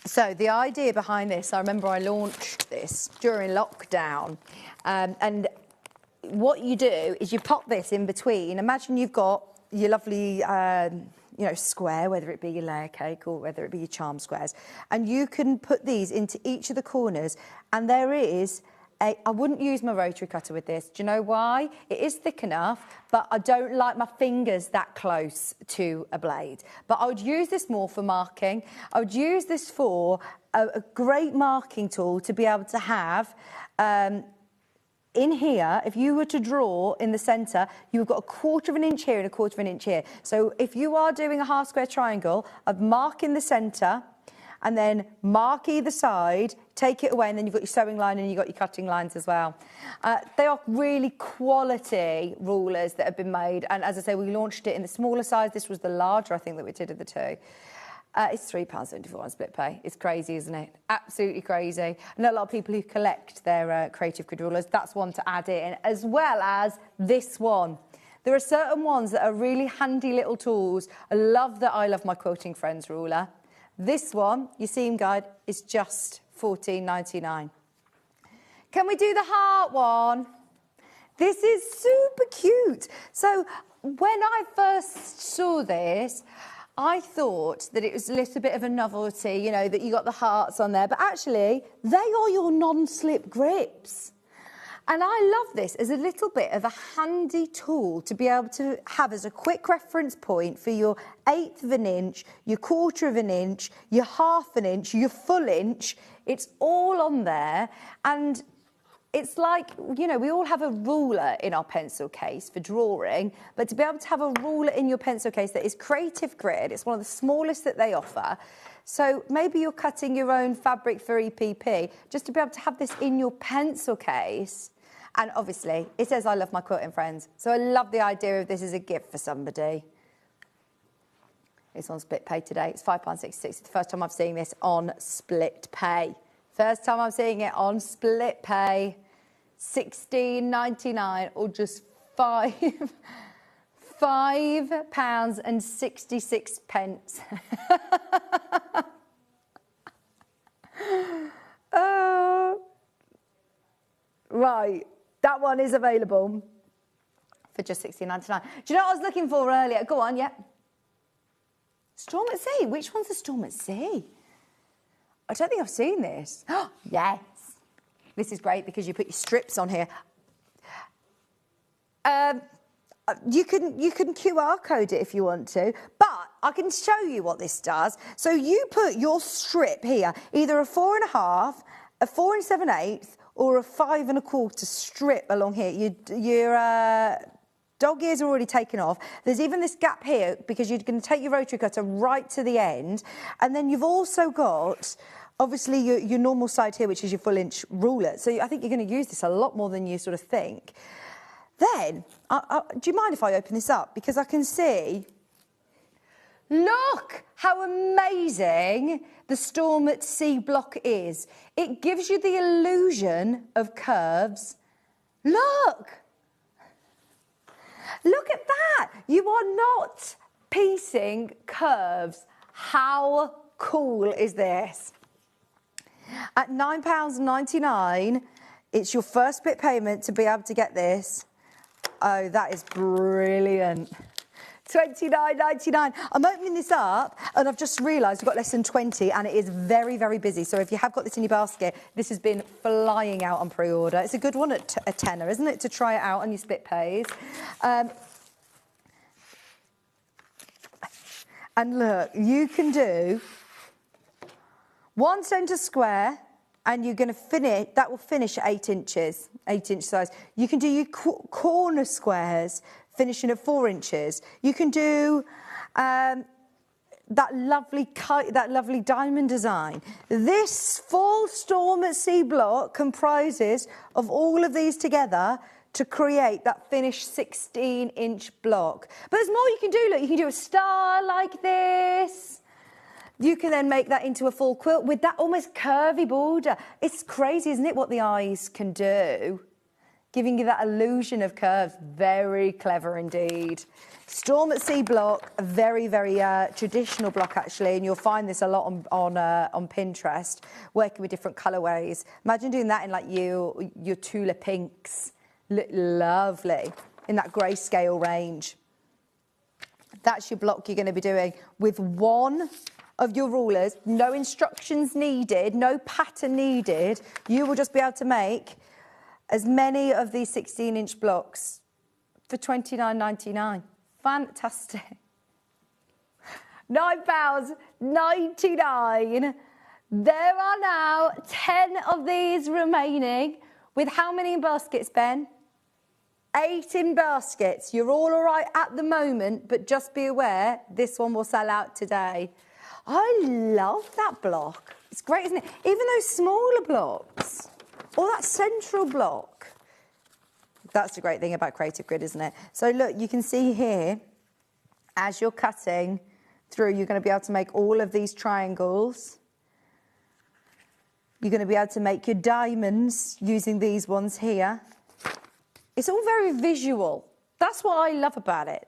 So the idea behind this, I remember I launched this during lockdown, and what you do is you pop this in between. Imagine you've got your lovely, square, whether it be your layer cake or whether it be your charm squares, and you can put these into each of the corners, and there is I wouldn't use my rotary cutter with this. Do you know why? It is thick enough, but I don't like my fingers that close to a blade. But I would use this more for marking. I would use this for a great marking tool to be able to have in here. If you were to draw in the centre, you've got 1/4 of an inch here and 1/4 of an inch here. So if you are doing a half square triangle, I'd mark in the centre, and then mark either side, take it away, and then you've got your sewing line and you've got your cutting lines as well. They are really quality rulers that have been made, and as I say, we launched it in the smaller size. This was the larger, I think, that we did of the two. It's £3.74 on split pay. It's crazy, isn't it? Absolutely crazy. I know a lot of people who collect their creative grid rulers. That's one to add in, as well as this one. There are certain ones that are really handy little tools. I love my Quilting Friends ruler. This one, your seam guide, is just £14.99. Can we do the heart one? This is super cute. So when I first saw this, I thought that it was a little bit of a novelty, that you got the hearts on there, but actually they are your non-slip grips. And I love this as a little bit of a handy tool to be able to have as a quick reference point for your 1/8 of an inch, your 1/4 of an inch, your 1/2 an inch, your full inch. It's all on there. And it's like, we all have a ruler in our pencil case for drawing, but to be able to have a ruler in your pencil case that is creative grid, it's one of the smallest that they offer. So maybe you're cutting your own fabric for EPP, just to be able to have this in your pencil case. And obviously, it says, I love my Quilting Friends. So I love the idea of this as a gift for somebody. It's on split pay today. It's £5.66. It's the first time I've seen this on split pay. First time I'm seeing it on split pay. £16.99 or just £5.66. Oh, right. That one is available for just £16.99. Do you know what I was looking for earlier? Go on, yeah. Storm at Sea. Which one's the Storm at Sea? I don't think I've seen this. Oh, yes. This is great because you put your strips on here. You can QR code it if you want to, but I can show you what this does. So you put your strip here, either a 4 1/2, a 4 7/8, or a 5 1/4 strip along here. Your dog ears are already taken off. There's even this gap here because you're going to take your rotary cutter right to the end. And then you've also got, obviously, your normal side here, which is your full inch ruler. So I think you're going to use this a lot more than you sort of think. Then, do you mind if I open this up? Because I can see, look how amazing the Storm at Sea block is. It gives you the illusion of curves. Look at that. You are not piecing curves. How cool is this? At £9.99, it's your first split payment to be able to get this. Oh, that is brilliant. £29.99. I'm opening this up and I've just realised we've got less than 20 and it is very, very busy. So if you have got this in your basket, this has been flying out on pre-order. It's a good one at a tenner, isn't it, to try it out on your split pays. And look, you can do one centre square and you're going to finish, that will finish at 8 inches, 8-inch size. You can do your corner squares finishing at 4 inches. You can do that lovely diamond design. This full Storm at Sea block comprises of all of these together to create that finished 16-inch block. But there's more you can do. Look, you can do a star like this. You can then make that into a full quilt with that almost curvy border. It's crazy, isn't it, what the eyes can do? giving you that illusion of curves. Very clever indeed. Storm at Sea block, a very, very traditional block actually, and you'll find this a lot on Pinterest, working with different colourways. Imagine doing that in like your Tula pinks. Lovely, in that grayscale range. That's your block you're going to be doing with one of your rulers, no instructions needed, no pattern needed. You will just be able to make as many of these 16-inch blocks for £29.99. Fantastic. £9.99. There are now 10 of these remaining. With how many in baskets, Ben? 8 in baskets. You're all right at the moment, but just be aware this one will sell out today. I love that block. It's great, isn't it? Even those smaller blocks, or that central block. That's the great thing about Creative Grid, isn't it? So look, you can see here, as you're cutting through, you're going to be able to make all of these triangles. You're going to be able to make your diamonds using these ones here. It's all very visual. That's what I love about it.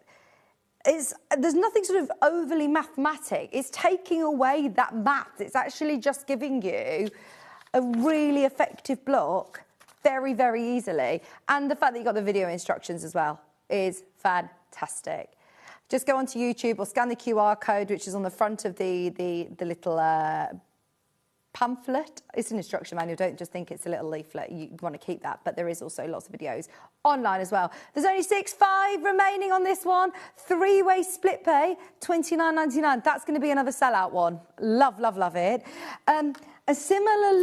There's nothing sort of overly mathematic. It's taking away that math. It's actually just giving you a really effective block very, very easily. And the fact that you've got the video instructions as well is fantastic. Just go onto YouTube or scan the QR code, which is on the front of the little pamphlet. It's an instruction manual. Don't just think it's a little leaflet. You want to keep that. But there is also lots of videos online as well. There's only 5 remaining on this one. 3-way split pay, £29.99. That's going to be another sellout one. Love, love, love it. A similar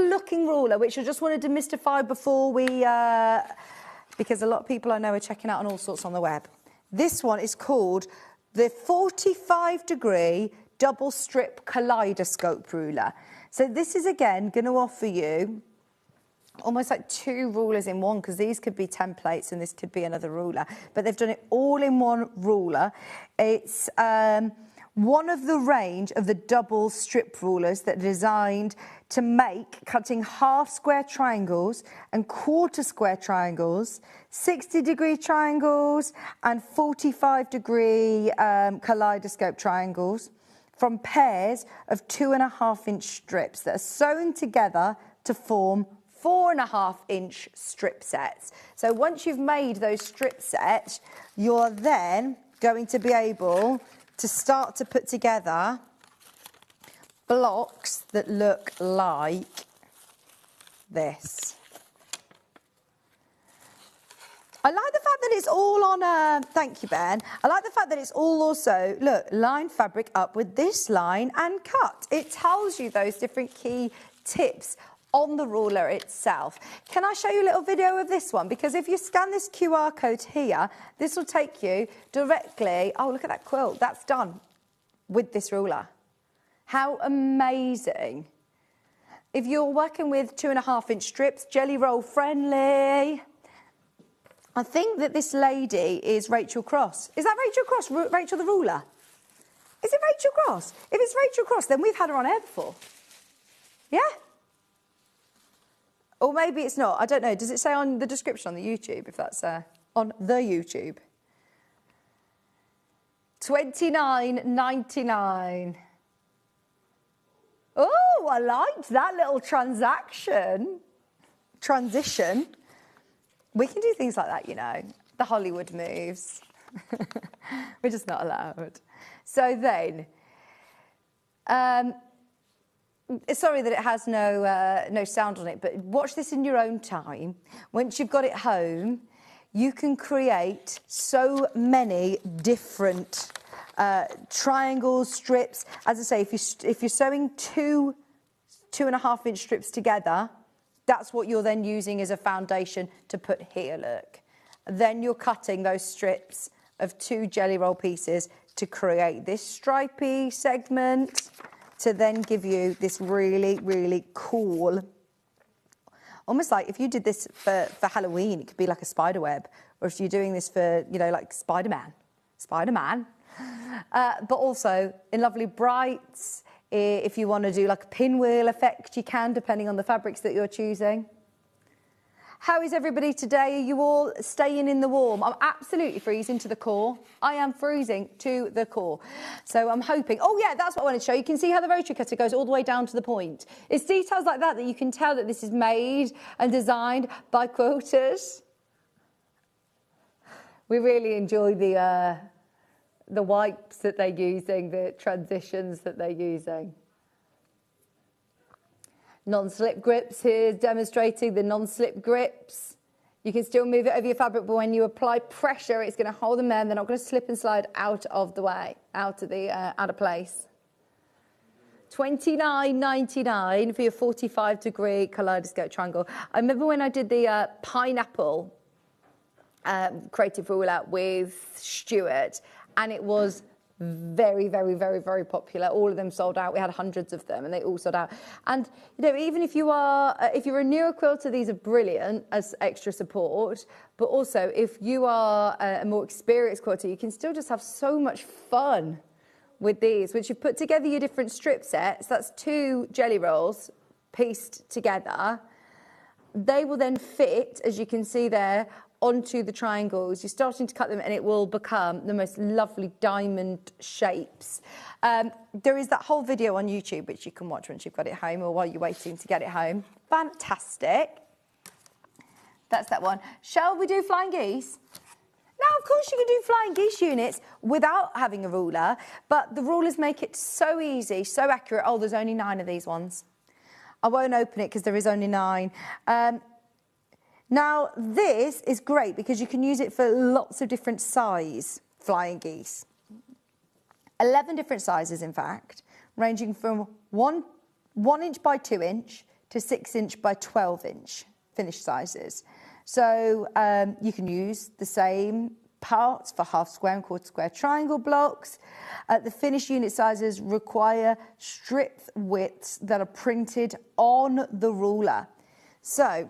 looking ruler, which I just wanted to demystify before we, because a lot of people I know are checking out on all sorts on the web. This one is called the 45-degree double strip kaleidoscope ruler. So this is again going to offer you almost like 2 rulers in one, because these could be templates and this could be another ruler, but they've done it all in one ruler. It's one of the range of the double strip rulers that are designed to make cutting half square triangles and quarter square triangles, 60-degree triangles and 45-degree kaleidoscope triangles from pairs of 2.5-inch strips that are sewn together to form 4.5-inch strip sets. So once you've made those strip sets, you're then going to be able to start to put together blocks that look like this. I like the fact that it's all on thank you, Ben. I like the fact that it's all also, look, line fabric up with this line and cut. It tells you those different key tips on the ruler itself. Can I show you a little video of this one? Because if you scan this QR code here, this will take you directly, oh, look at that quilt. That's done with this ruler. How amazing. If you're working with 2.5-inch strips, jelly roll friendly. I think that this lady is Rachel Cross. Is that Rachel Cross, Rachel the ruler? Is it Rachel Cross? If it's Rachel Cross, then we've had her on air before. Yeah? Or maybe it's not. I don't know. Does it say on the description on the YouTube, if that's on the YouTube? £29.99. Oh, I liked that little transition. We can do things like that, you know. The Hollywood moves. We're just not allowed. So then, sorry that it has no sound on it, but watch this in your own time. Once you've got it home, you can create so many different triangles, strips. As I say, if you're sewing 2.5-inch strips together, that's what you're then using as a foundation to put here, look. Then you're cutting those strips of 2 jelly roll pieces to create this stripy segment, to then give you this really, really cool, almost like if you did this for Halloween, it could be like a spider web, or if you're doing this for, you know, like Spider-Man, but also in lovely brights. If you want to do like a pinwheel effect, you can, depending on the fabrics that you're choosing. How is everybody today? Are you all staying in the warm? I'm absolutely freezing to the core. I am freezing to the core. So I'm hoping... Oh, yeah, that's what I wanted to show. You can see how the rotary cutter goes all the way down to the point. It's details like that that you can tell that this is made and designed by quilters. We really enjoy the wipes that they're using, the transitions that they're using. Non-slip grips here, demonstrating the non-slip grips. You can still move it over your fabric, but when you apply pressure, it's going to hold them there, and they're not going to slip and slide out of the way, out of place. $29.99 for your 45-degree kaleidoscope triangle. I remember when I did the pineapple creative ruler with Stuart, and it was very, very, very, very popular. All of them sold out. We had hundreds of them, and they all sold out. And you know, even if you're a newer quilter, these are brilliant as extra support. But also, if you are a more experienced quilter, you can still just have so much fun with these. Once you've put together your different strip sets, that's 2 jelly rolls pieced together. They will then fit, as you can see there, onto the triangles. You're starting to cut them and it will become the most lovely diamond shapes. There is that whole video on YouTube which you can watch once you've got it home or while you're waiting to get it home. Fantastic. That's that one. Shall we do flying geese? Now, of course, you can do flying geese units without having a ruler, but the rulers make it so easy, so accurate. Oh, there's only 9 of these ones. I won't open it because there is only 9. Now, this is great because you can use it for lots of different size flying geese. 11 different sizes, in fact, ranging from 1 inch by 2 inch to 6 inch by 12 inch finished sizes. So you can use the same parts for half square and quarter square triangle blocks. The finished unit sizes require strip widths that are printed on the ruler. So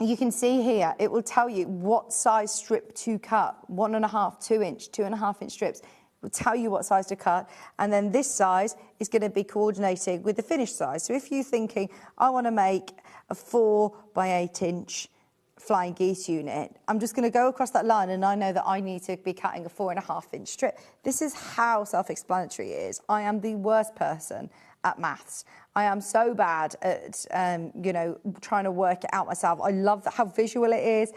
you can see here, it will tell you what size strip to cut, 1.5, 2 inch, 2.5 inch strips. It will tell you what size to cut. And then this size is going to be coordinating with the finished size. So if you're thinking, I want to make a 4 by 8 inch flying geese unit, I'm just going to go across that line and I know that I need to be cutting a 4.5 inch strip. This is how self-explanatory it is. I am the worst person at maths. I am so bad at, trying to work it out myself. I love how visual it is.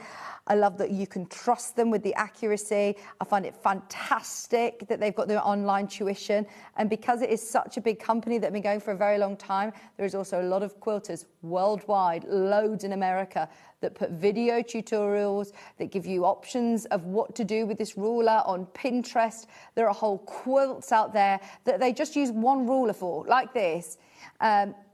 I love that you can trust them with the accuracy. I find it fantastic that they've got their online tuition. And because it is such a big company that have been going for a very long time, there is also a lot of quilters worldwide, loads in America, that put video tutorials, that give you options of what to do with this ruler on Pinterest. There are whole quilts out there that they just use one ruler for, like this,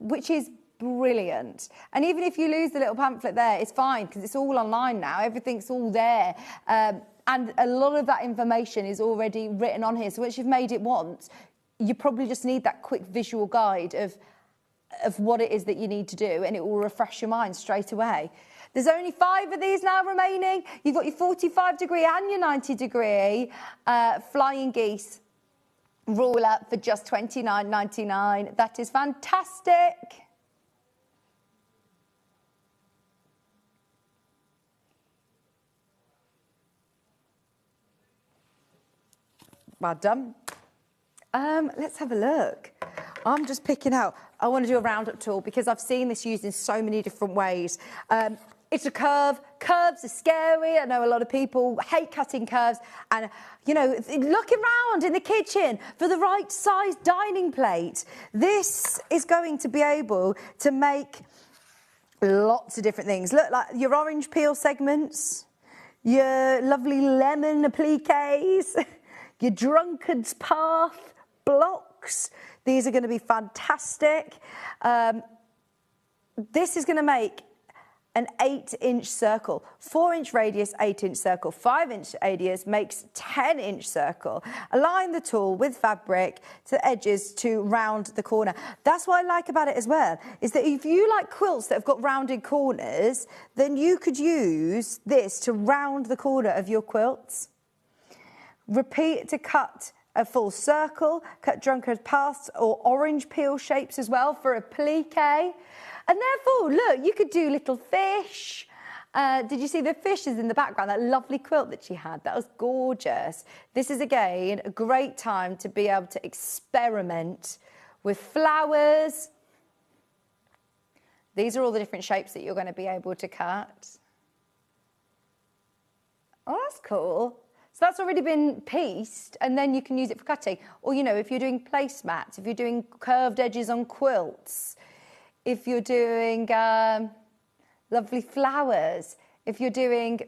which is brilliant. And even if you lose the little pamphlet there, it's fine because it's all online now. Everything's all there. And a lot of that information is already written on here. So once you've made it once, you probably just need that quick visual guide of what it is that you need to do, and it will refresh your mind straight away. There's only 5 of these now remaining. You've got your 45-degree and your 90-degree flying geese ruler for just $29.99. That is fantastic. Well done. Let's have a look. I'm just picking out. I want to do a roundup tool because I've seen this used in so many different ways. It's a curve. Curves are scary. I know a lot of people hate cutting curves. And, looking around in the kitchen for the right size dining plate. This is going to be able to make lots of different things. Look, like your orange peel segments, your lovely lemon appliques, your drunkard's path blocks. These are going to be fantastic. This is going to make an 8-inch circle, 4-inch radius, 8-inch circle, 5-inch radius makes 10-inch circle. Align the tool with fabric to the edges to round the corner. That's what I like about it as well, is that if you like quilts that have got rounded corners, then you could use this to round the corner of your quilts. Repeat to cut a full circle, cut drunkard paths or orange peel shapes as well for applique. And therefore, look, you could do little fish, Did you see the fishes in the background? That lovely quilt that she had. That was gorgeous. This is, again, a great time to be able to experiment with flowers. These are all the different shapes that you're going to be able to cut. Oh, that's cool. So that's already been pieced, and then you can use it for cutting. Or, you know, if you're doing placemats, if you're doing curved edges on quilts, if you're doing lovely flowers, if you're doing...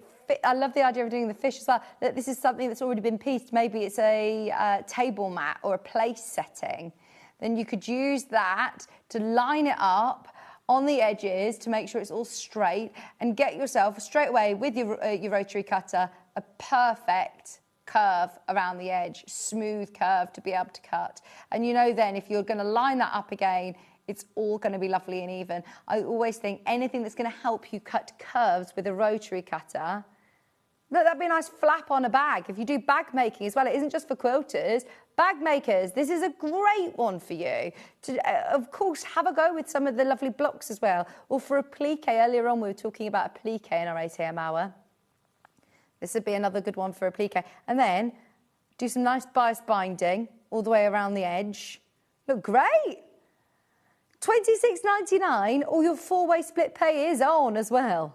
I love the idea of doing the fish as well. That this is something that's already been pieced. Maybe it's a table mat or a place setting. Then you could use that to line it up on the edges to make sure it's all straight, and get yourself straight away with your rotary cutter a perfect curve around the edge, smooth curve to be able to cut. And you know then if you're going to line that up again, it's all going to be lovely and even. I always think anything that's going to help you cut curves with a rotary cutter, look, that'd be a nice flap on a bag. If you do bag making as well, it isn't just for quilters. Bag makers, this is a great one for you. To, of course, have a go with some of the lovely blocks as well. Or for a plique, earlier on we were talking about a plique in our 8 a.m. hour. This would be another good one for a plique. And then do some nice bias binding all the way around the edge. Look great. $26.99, or your 4-way split pay is on as well.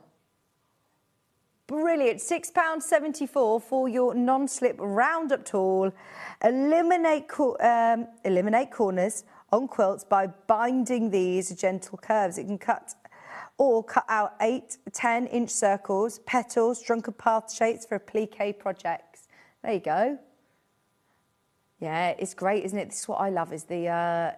Brilliant. £6.74 for your non-slip round-up tool. Eliminate corners on quilts by binding these gentle curves. It can cut out 8, 10-inch circles, petals, drunken path shapes for applique projects. There you go. Yeah, it's great, isn't it? This is what I love, is the...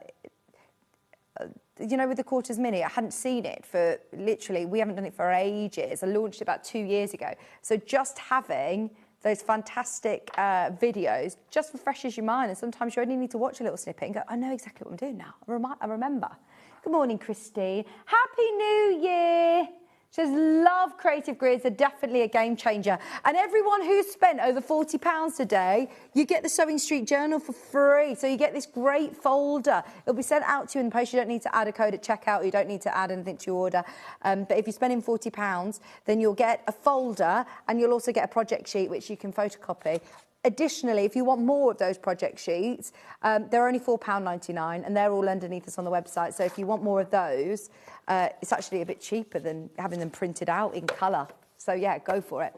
you know, with the Quarters Mini, I hadn't seen it for literally, we haven't done it for ages. I launched it about 2 years ago. So just having those fantastic videos just refreshes your mind. And sometimes you only need to watch a little snippet and go, I know exactly what I'm doing now. I remember. Good morning, Christine. Happy New Year. She says, love creative grids, are definitely a game changer. And everyone who's spent over £40 today, you get the Sewing Street Journal for free. So you get this great folder. It'll be sent out to you in the post. You don't need to add a code at checkout. You don't need to add anything to your order. But if you're spending £40, then you'll get a folder, and you'll also get a project sheet, which you can photocopy. Additionally, if you want more of those project sheets, they're only £4.99, and they're all underneath us on the website. So if you want more of those, it's actually a bit cheaper than having them printed out in colour. So yeah, go for it.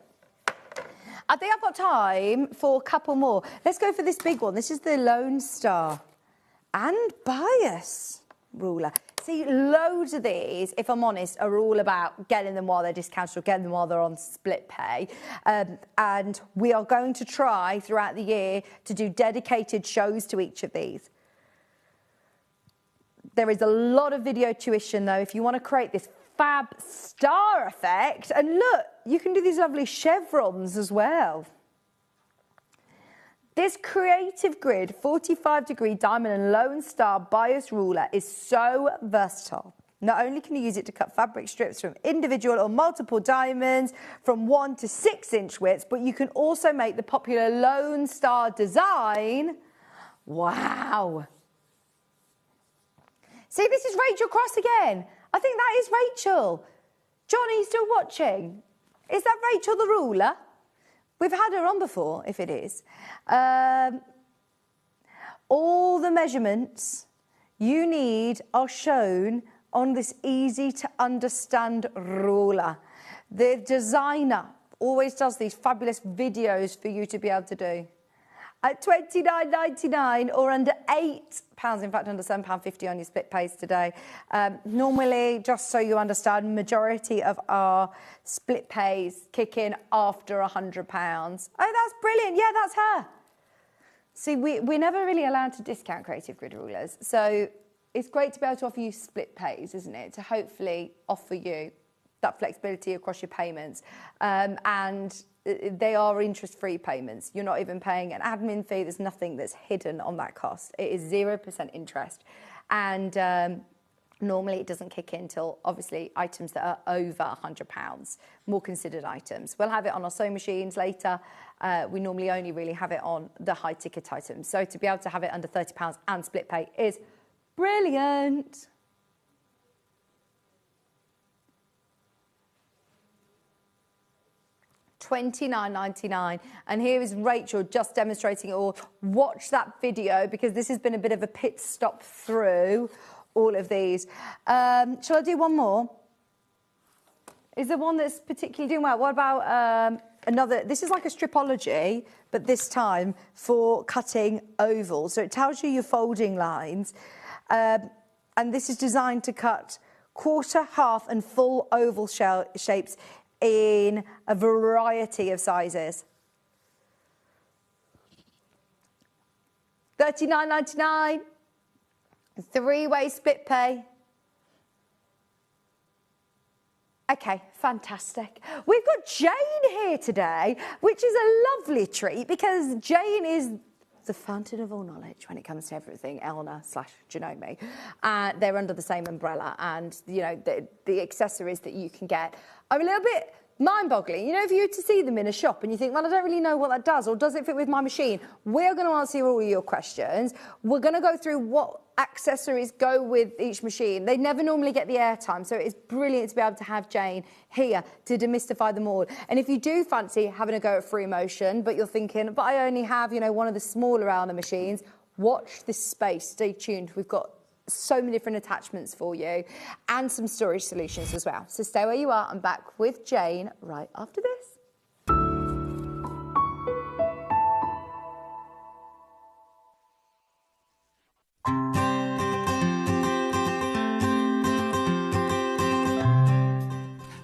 I think I've got time for a couple more. Let's go for this big one. This is the Lone Star and Bias ruler. See, loads of these, if I'm honest, are all about getting them while they're discounted or getting them while they're on split pay. And we are going to try throughout the year to do dedicated shows to each of these. There is a lot of video tuition, though, if you want to create this fab star effect. And look, you can do these lovely chevrons as well. This creative grid 45-degree diamond and Lone Star bias ruler is so versatile. Not only can you use it to cut fabric strips from individual or multiple diamonds from 1 to 6-inch widths, but you can also make the popular Lone Star design. Wow. See, this is Rachel Cross again. I think that is Rachel. John, are you still watching? Is that Rachel the ruler? We've had her on before, if it is. All the measurements you need are shown on this easy-to-understand ruler. The designer always does these fabulous videos for you to be able to do. At $29.99 or under £8, in fact, under £7.50 on your split pays today. Normally, just so you understand, majority of our split pays kick in after £100. Oh, that's brilliant. Yeah, that's her. See, we're never really allowed to discount creative grid rulers. So it's great to be able to offer you split pays, isn't it? To hopefully offer you that flexibility across your payments. And they are interest-free payments. You're not even paying an admin fee. There's nothing that's hidden on that cost. It is 0% interest. And normally it doesn't kick in until, obviously, items that are over £100, more considered items. We'll have it on our sewing machines later. We normally only really have it on the high-ticket items. So to be able to have it under £30 and split pay is brilliant. $29.99. And here is Rachel just demonstrating it all. Watch that video because this has been a bit of a pit stop through all of these. Shall I do one more? Is there one that's particularly doing well? What about another? This is like a stripology, but this time for cutting ovals. So it tells you your folding lines. And this is designed to cut quarter, half and full oval shapes in a variety of sizes. $39.99. Three-way split pay. Okay, fantastic. We've got Jane here today, which is a lovely treat because Jane is the fountain of all knowledge when it comes to everything Elna/Janome. They're under the same umbrella, and you know the accessories that you can get are a little bit mind-boggling. You know, if you were to see them in a shop and you think, well, I don't really know what that does, or does it fit with my machine? We're going to answer all your questions. We're going to go through what accessories go with each machine. They never normally get the airtime, so it's brilliant to be able to have Jane here to demystify them all. And if you do fancy having a go at Free Motion, but you're thinking, but I only have, you know, one of the smaller Elna machines, watch this space. Stay tuned. We've got so many different attachments for you and some storage solutions as well. So stay where you are. I'm back with Jane right after this.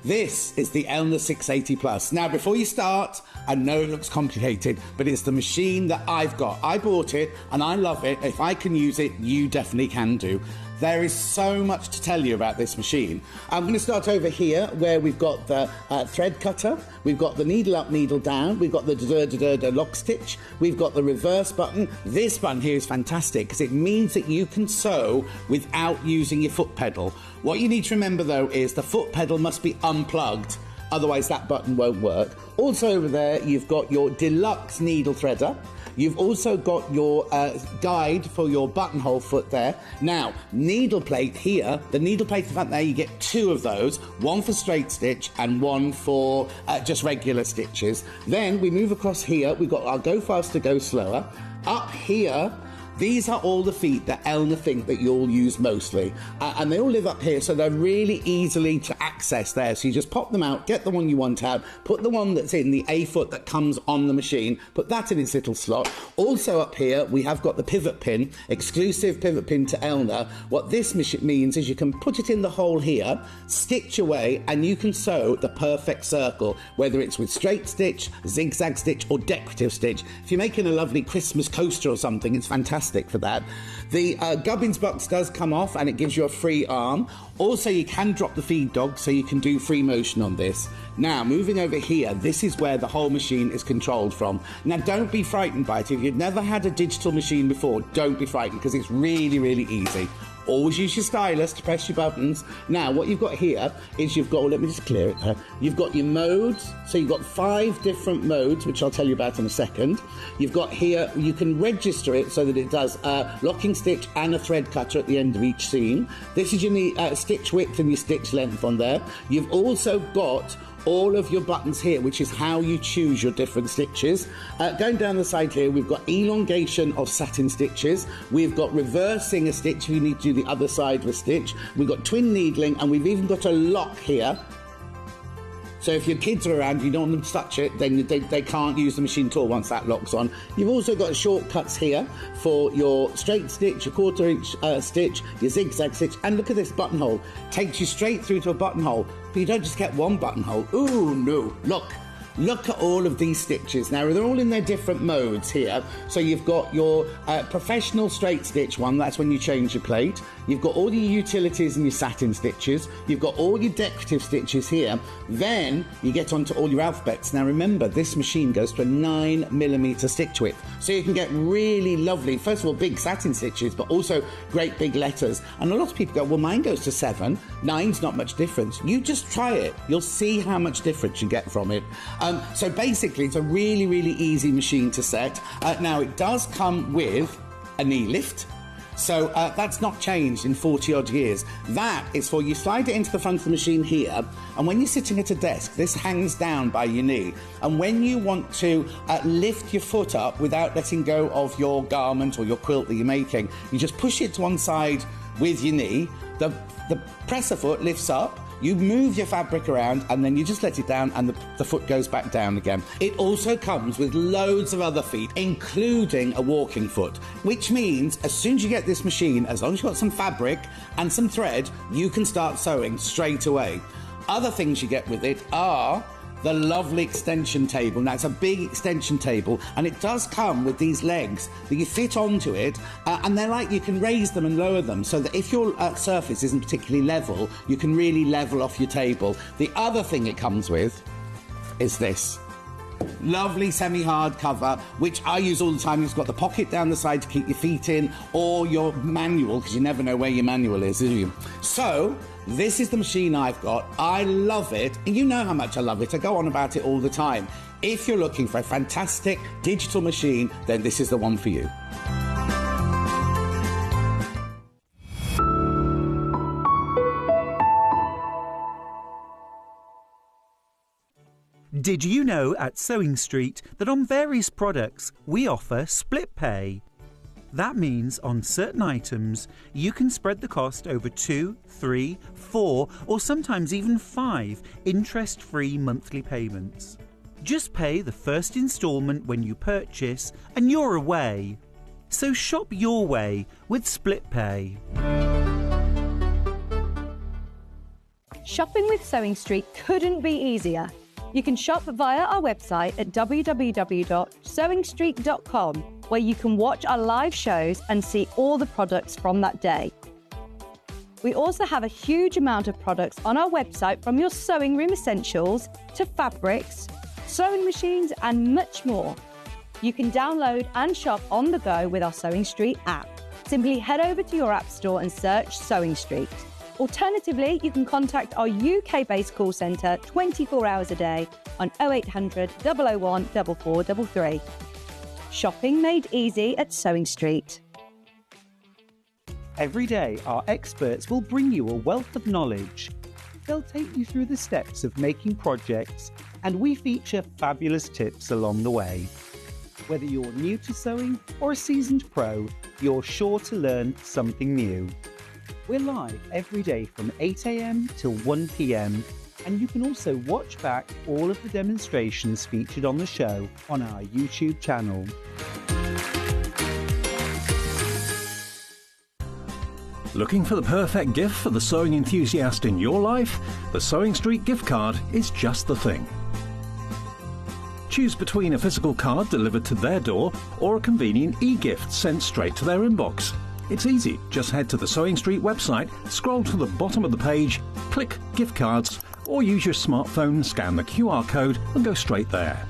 This is the Elna 680 Plus. Now, before you start, I know it looks complicated, but it's the machine that I've got. I bought it and I love it. If I can use it, you definitely can do. There is so much to tell you about this machine. I'm going to start over here where we've got the thread cutter, we've got the needle up, needle down, we've got the lock stitch, we've got the reverse button. This button here is fantastic because it means that you can sew without using your foot pedal. What you need to remember though is the foot pedal must be unplugged, otherwise that button won't work. Also over there you've got your deluxe needle threader. You've also got your guide for your buttonhole foot there. Now, needle plate here, the needle plate in the front there, you get two of those, one for straight stitch and one for just regular stitches. Then we move across here, we've got our go faster, go slower. Up here, these are all the feet that Elna think that you'll use mostly. And they all live up here, so they're really easily to access there. So you just pop them out, get the one you want out, put the one that's in the A foot that comes on the machine, put that in its little slot. Also up here, we have got the pivot pin, exclusive pivot pin to Elna. What this means is you can put it in the hole here, stitch away, and you can sew the perfect circle, whether it's with straight stitch, zigzag stitch, or decorative stitch. If you're making a lovely Christmas coaster or something, it's fantastic for that. The gubbins box does come off and it gives you a free arm. Also, you can drop the feed dog so you can do free motion on this. Now, moving over here, this is where the whole machine is controlled from. Now, don't be frightened by it. If you've never had a digital machine before, don't be frightened because it's really, really easy. Always use your stylus to press your buttons. Now, what you've got here is you've got, let me just clear it. You've got your modes. So you've got 5 different modes, which I'll tell you about in a second. You've got here, you can register it so that it does locking stitch and a thread cutter at the end of each seam. This is your stitch width and your stitch length on there. You've also got all of your buttons here, which is how you choose your different stitches. Going down the side here, we've got elongation of satin stitches. We've got reversing a stitch if you need to do the other side of a stitch. We've got twin needling, and we've even got a lock here. So if your kids are around, you don't want them to touch it, then they can't use the machine at all once that lock's on. You've also got shortcuts here for your straight stitch, your quarter-inch stitch, your zigzag stitch, and look at this buttonhole. Takes you straight through to a buttonhole, but you don't just get one buttonhole. Ooh, no, Look at all of these stitches. Now, they're all in their different modes here. So you've got your professional straight stitch one. That's when you change your plate. You've got all your utilities and your satin stitches. You've got all your decorative stitches here. Then you get onto all your alphabets. Now, remember, this machine goes to a 9mm stitch width. So you can get really lovely, first of all, big satin stitches, but also great big letters. And a lot of people go, well, mine goes to 7. 9's not much difference. You just try it. You'll see how much difference you get from it. So basically, it's a really, really easy machine to set. Now, it does come with a knee lift. So that's not changed in 40-odd years. That is for you slide it into the front of the machine here, and when you're sitting at a desk, this hangs down by your knee. And when you want to lift your foot up without letting go of your garment or your quilt that you're making, you just push it to one side with your knee. The presser foot lifts up. You move your fabric around and then you just let it down and the foot goes back down again. It also comes with loads of other feet, including a walking foot, which means as soon as you get this machine, as long as you've got some fabric and some thread, you can start sewing straight away. Other things you get with it are the lovely extension table. Now, it's a big extension table, and it does come with these legs that you fit onto it, and they're like you can raise them and lower them so that if your surface isn't particularly level, you can really level off your table. The other thing it comes with is this lovely semi-hard cover, which I use all the time. It's got the pocket down the side to keep your feet in, or your manual, because you never know where your manual is, do you? So this is the machine I've got. I love it, and you know how much I love it. I go on about it all the time. If you're looking for a fantastic digital machine, then this is the one for you. Did you know at Sewing Street that on various products we offer split pay? That means on certain items you can spread the cost over 2, 3, 4 or sometimes even 5 interest-free monthly payments. Just pay the first instalment when you purchase and you're away. So shop your way with split pay. Shopping with Sewing Street couldn't be easier. You can shop via our website at www.sewingstreet.com, where you can watch our live shows and see all the products from that day. We also have a huge amount of products on our website, from your sewing room essentials to fabrics, sewing machines and much more. You can download and shop on the go with our Sewing Street app. Simply head over to your app store and search Sewing Street. Alternatively, you can contact our UK-based call centre 24 hours a day on 0800 001 4433. Shopping made easy at Sewing Street. Every day, our experts will bring you a wealth of knowledge. They'll take you through the steps of making projects, and we feature fabulous tips along the way. Whether you're new to sewing or a seasoned pro, you're sure to learn something new. We're live every day from 8 a.m. till 1 p.m, and you can also watch back all of the demonstrations featured on the show on our YouTube channel. Looking for the perfect gift for the sewing enthusiast in your life? The Sewing Street gift card is just the thing. Choose between a physical card delivered to their door or a convenient e-gift sent straight to their inbox. It's easy. Just head to the Sewing Street website, scroll to the bottom of the page, click Gift Cards, or use your smartphone, scan the QR code and go straight there.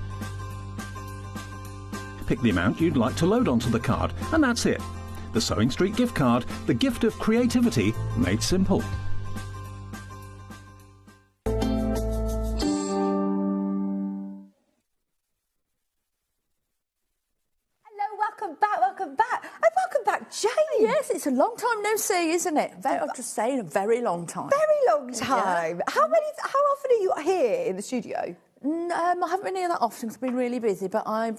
Pick the amount you'd like to load onto the card, and that's it. The Sewing Street gift card, the gift of creativity made simple. Welcome back. And welcome back, Jane. Yes, it's a long time no see, isn't it? I'm just saying, a very long time. Very long time. Yeah. How often are you here in the studio? I haven't been here that often because I've been really busy, but I'm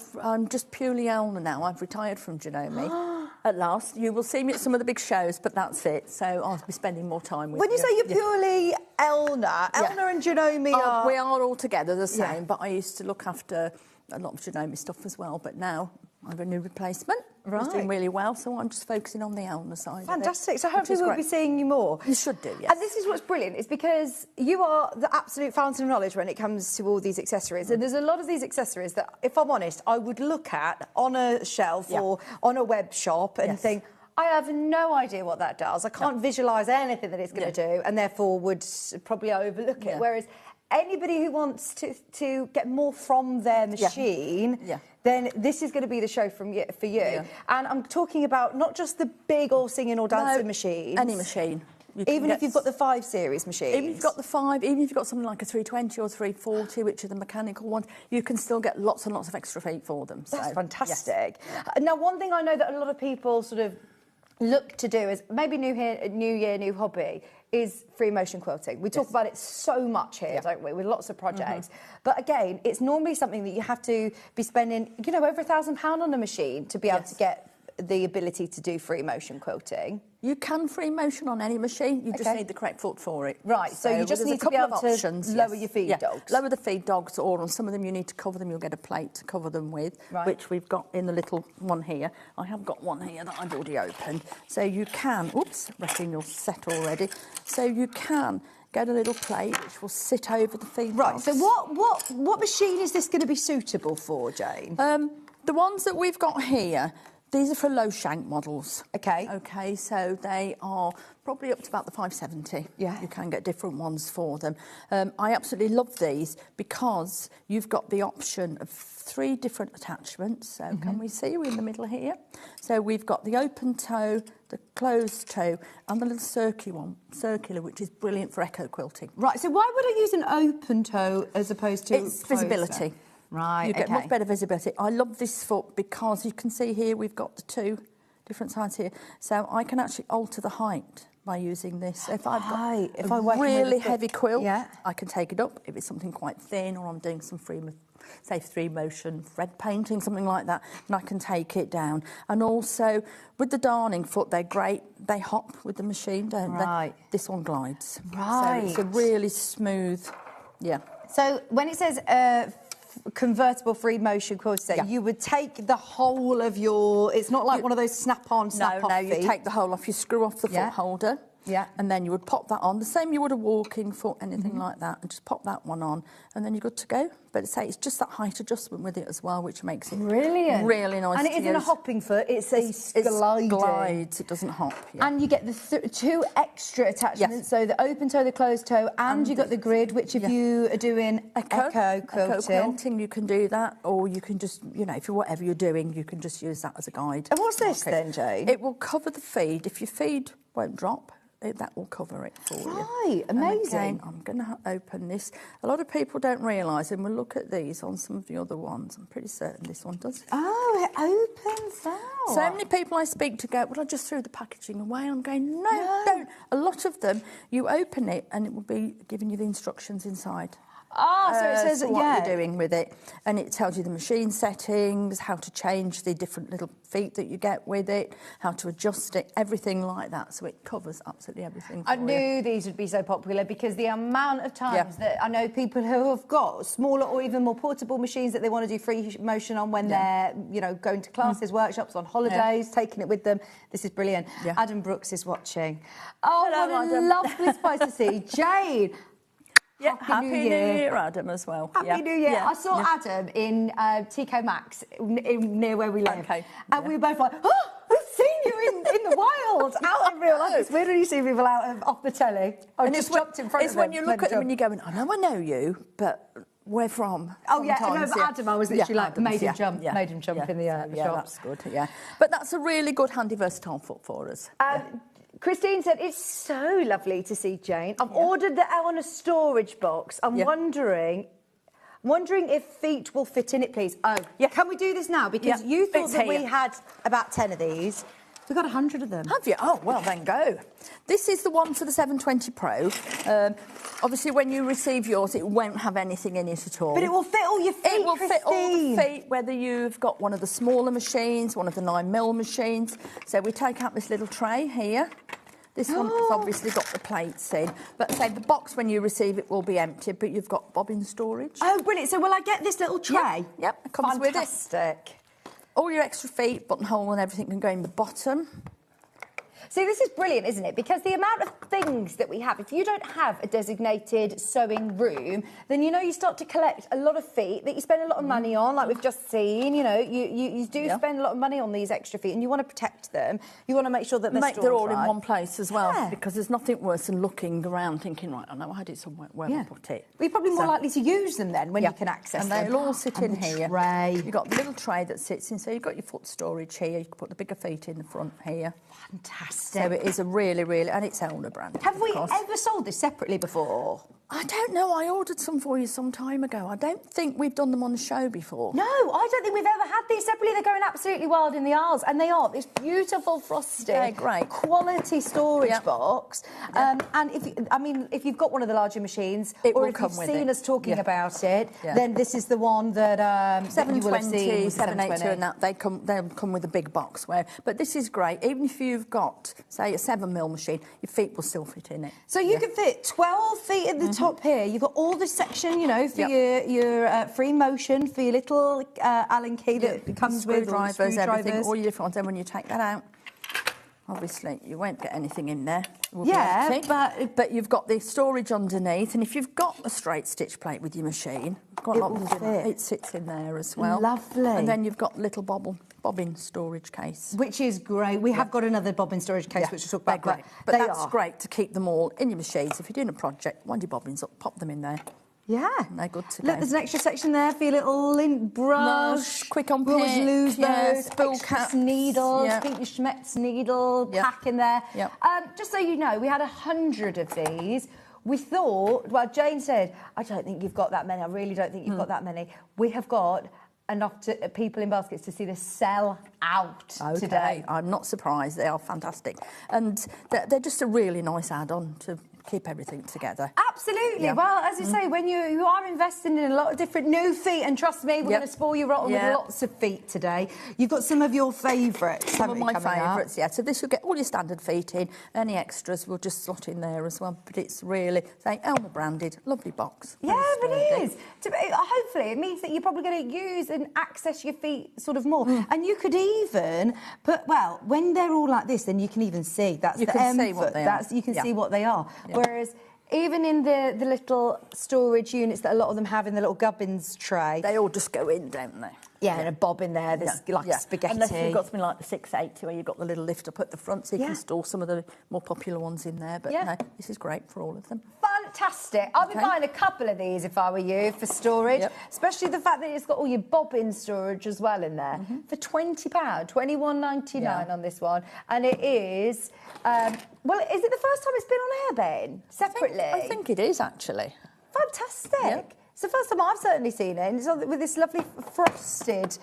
just purely Elna now. I've retired from Janome at last. You will see me at some of the big shows, but that's it. So I'll be spending more time with you. When you say you're purely Elna and Janome are... We are all together the same, but I used to look after a lot of Janome stuff as well, but now I have a new replacement. Right. Who's doing really well, so I'm just focusing on the Elna side. Fantastic. So hopefully we'll be seeing you more. You should do, yes. And this is what's brilliant, is because you are the absolute fountain of knowledge when it comes to all these accessories. And there's a lot of these accessories that, if I'm honest, I would look at on a shelf or on a web shop and think, I have no idea what that does. I can't visualise anything that it's going to do, and therefore would probably overlook it. Whereas anybody who wants to get more from their machine, then this is going to be the show for you. Yeah. And I'm talking about not just the big all singing or dancing machines. Any machine. Even if you've got the 5 Series machines. Even if you've got the 5, even if you've got something like a 320 or 340, which are the mechanical ones, you can still get lots and lots of extra feet for them. That's fantastic. Yes. Now, one thing I know that a lot of people sort of look to do as maybe new year, new hobby is free motion quilting. We talk about it so much here, don't we, with lots of projects. But again, it's normally something that you have to be spending, you know, over £1,000 on a machine to be able to get the ability to do free motion quilting. You can free motion on any machine, you just need the correct foot for it. Right, so you just need to be able to lower your feed dogs. Lower the feed dogs, or on some of them you need to cover them, you'll get a plate to cover them with, which we've got in the little one here. I have got one here that I've already opened. So you can, reckon you're set already. So you can get a little plate which will sit over the feed dogs. So what machine is this going to be suitable for, Jane? The ones that we've got here, these are for low shank models. Okay, so they are probably up to about the 570. Yeah. You can get different ones for them. I absolutely love these because you've got the option of 3 different attachments. So can we see you in the middle here? So we've got the open toe, the closed toe, and the little circular, which is brilliant for echo quilting. Right, so why would I use an open toe as opposed to It's visibility. toe? Right, you get much better visibility. I love this foot because you can see here we've got the 2 different sides here, so I can actually alter the height by using this. If I've got a really heavy quilt, I can take it up. If it's something quite thin, or I'm doing some free motion thread painting, something like that, and I can take it down. And also with the darning foot, they're great. They hop with the machine, don't they? This one glides. Right. So it's a really smooth. So when it says convertible free motion quilter, you would take the whole of your, it's not like one of those snap-on, snap-off feet. You take the whole off, you screw off the foot holder, and then you would pop that on, the same you would a walking foot, anything like that, and just pop that one on, and then you're good to go. But it's just that height adjustment with it as well, which makes it really nice. And it isn't a hopping foot, it's a gliding. It glides, it doesn't hop. And you get the 2 extra attachments, so the open toe, the closed toe, and you got the grid, which if you are doing echo quilting, you can do that, or you can just, you know, whatever you're doing, you can just use that as a guide. And what's this then, Jane? It will cover the feed. If your feed won't drop, that will cover it for you. Right, amazing. Again, I'm going to open this. A lot of people don't realise, and we'll look at these on some of the other ones. I'm pretty certain this one does. Oh, it opens out. So many people I speak to go, well, I just threw the packaging away. I'm going, no, don't. A lot of them, you open it and it will be giving you the instructions inside. So it says what you're doing with it, and it tells you the machine settings, how to change the different little feet that you get with it, how to adjust it, everything like that. So it covers absolutely everything. I knew these would be so popular because the amount of times that I know people who have got smaller or even more portable machines that they want to do free motion on when they're, you know, going to classes, workshops, on holidays, taking it with them. This is brilliant. Adam Brooks is watching. Oh, hello, what a lovely surprise to see. Jane. Happy New Year, Adam, as well. Happy New Year. I saw Adam in TK Maxx near where we live. And we were both like, oh, we've seen you in the wild, out in real life. It's weird when you see people out off the telly. And just jumped in front of them. It's when you look at them and you go, I know you, but where from? Oh, no, but Adam, I was literally like, made him jump in the shop. That's good, But that's a really good, handy, versatile foot for us. Christine said, it's so lovely to see Jane. I've ordered the on a storage box. I'm wondering if feet will fit in it, please. Oh, can we do this now? Because you thought that we had about 10 of these. We've got 100 of them. Have you? Oh, well, then go. This is the one for the 720 Pro. Obviously, when you receive yours, it won't have anything in it at all. But it will fit all your feet, It will fit all the feet, whether you've got one of the smaller machines, one of the 9mm machines. So we take out this little tray here. This one has obviously got the plates in. But say the box, when you receive it, will be empty, but you've got bobbin storage. Oh, brilliant. So will I get this little tray? Yep, it comes with it. Fantastic. All your extra feet, buttonhole and everything can go in the bottom. See, this is brilliant, isn't it? Because the amount of things that we have, if you don't have a designated sewing room, then, you know, you start to collect a lot of feet that you spend a lot of money on, like we've just seen. You know, you do spend a lot of money on these extra feet, and you want to protect them. You want to make sure that they're all in one place as well, because there's nothing worse than looking around thinking, right, I know I had it somewhere, where I put it. We're probably more likely to use them then when you can access them. And they'll all sit in here. Tray. You've got the little tray that sits in, so you've got your foot storage here. You can put the bigger feet in the front here. Fantastic. So it is a really, and it's Elna brand. Have we ever sold this separately before? I don't know. I ordered some for you some time ago. I don't think we've done them on the show before. No, I don't think we've ever had these separately. They're going absolutely wild in the aisles, and they are this beautiful frosted, great quality storage box. And if you've got one of the larger machines, or if you've seen us talking about it, then this is the one that 720, 780, and that they'll come with a big box. But this is great. Even if you've got, say, a 7mm machine, your feet will still fit in it. So you can fit 12 feet at the top here. You've got all this section, you know, for your free motion, for your little Allen key that comes with screwdrivers, everything, all your different ones. And when you take that out, obviously you won't get anything in there. But you've got the storage underneath, and if you've got a straight stitch plate with your machine, it sits in there as well. Lovely. And then you've got little bobbin storage case, which is great. We have got another bobbin storage case, which we'll talk about. Great. But that's great to keep them all in your machines. If you're doing a project, wind your bobbins up, pop them in there. Yeah. And they're good to go. Look, there's an extra section there for your little lint brush. Quick on always pick. lose those. Spill extra caps. needles. Keep your Schmetz needle pack in there. Just so you know, we had 100 of these. We thought, well, Jane said, I don't think you've got that many. I really don't think you've got that many. We have got enough people in baskets to see this sell out today. I'm not surprised. They are fantastic. And they're just a really nice add-on to keep everything together. Absolutely. Yeah. Well, as you say, when you are investing in a lot of different new feet, and trust me, we're going to spoil you rotten with lots of feet today. You've got some of your favourites. Some of my favourites, So this will get all your standard feet in. Any extras we'll just slot in there as well. But it's really, say, Elmer branded, lovely box. Yeah, it is. Hopefully, it means that you're probably going to use and access your feet sort of more. And you could even put, well, when they're all like this, then you can even see. That's you the can M see what foot. they are. You can see what they are. Yeah. Whereas even in the little storage units that a lot of them have in the little gubbins tray, they all just go in, don't they? Yeah, and a bob in there, there's like spaghetti. Unless you've got something like the 680 where you've got the little lift up at the front, so you can store some of the more popular ones in there. But no, this is great for all of them. Fantastic. I'll be buying a couple of these if I were you for storage, especially the fact that it's got all your bobbin storage as well in there. For £20, $21.99 on this one. And it is, well, is it the first time it's been on air, Ben? Separately? I think it is, actually. Fantastic. Yep. It's the first time I've certainly seen it. And it's with this lovely frosted,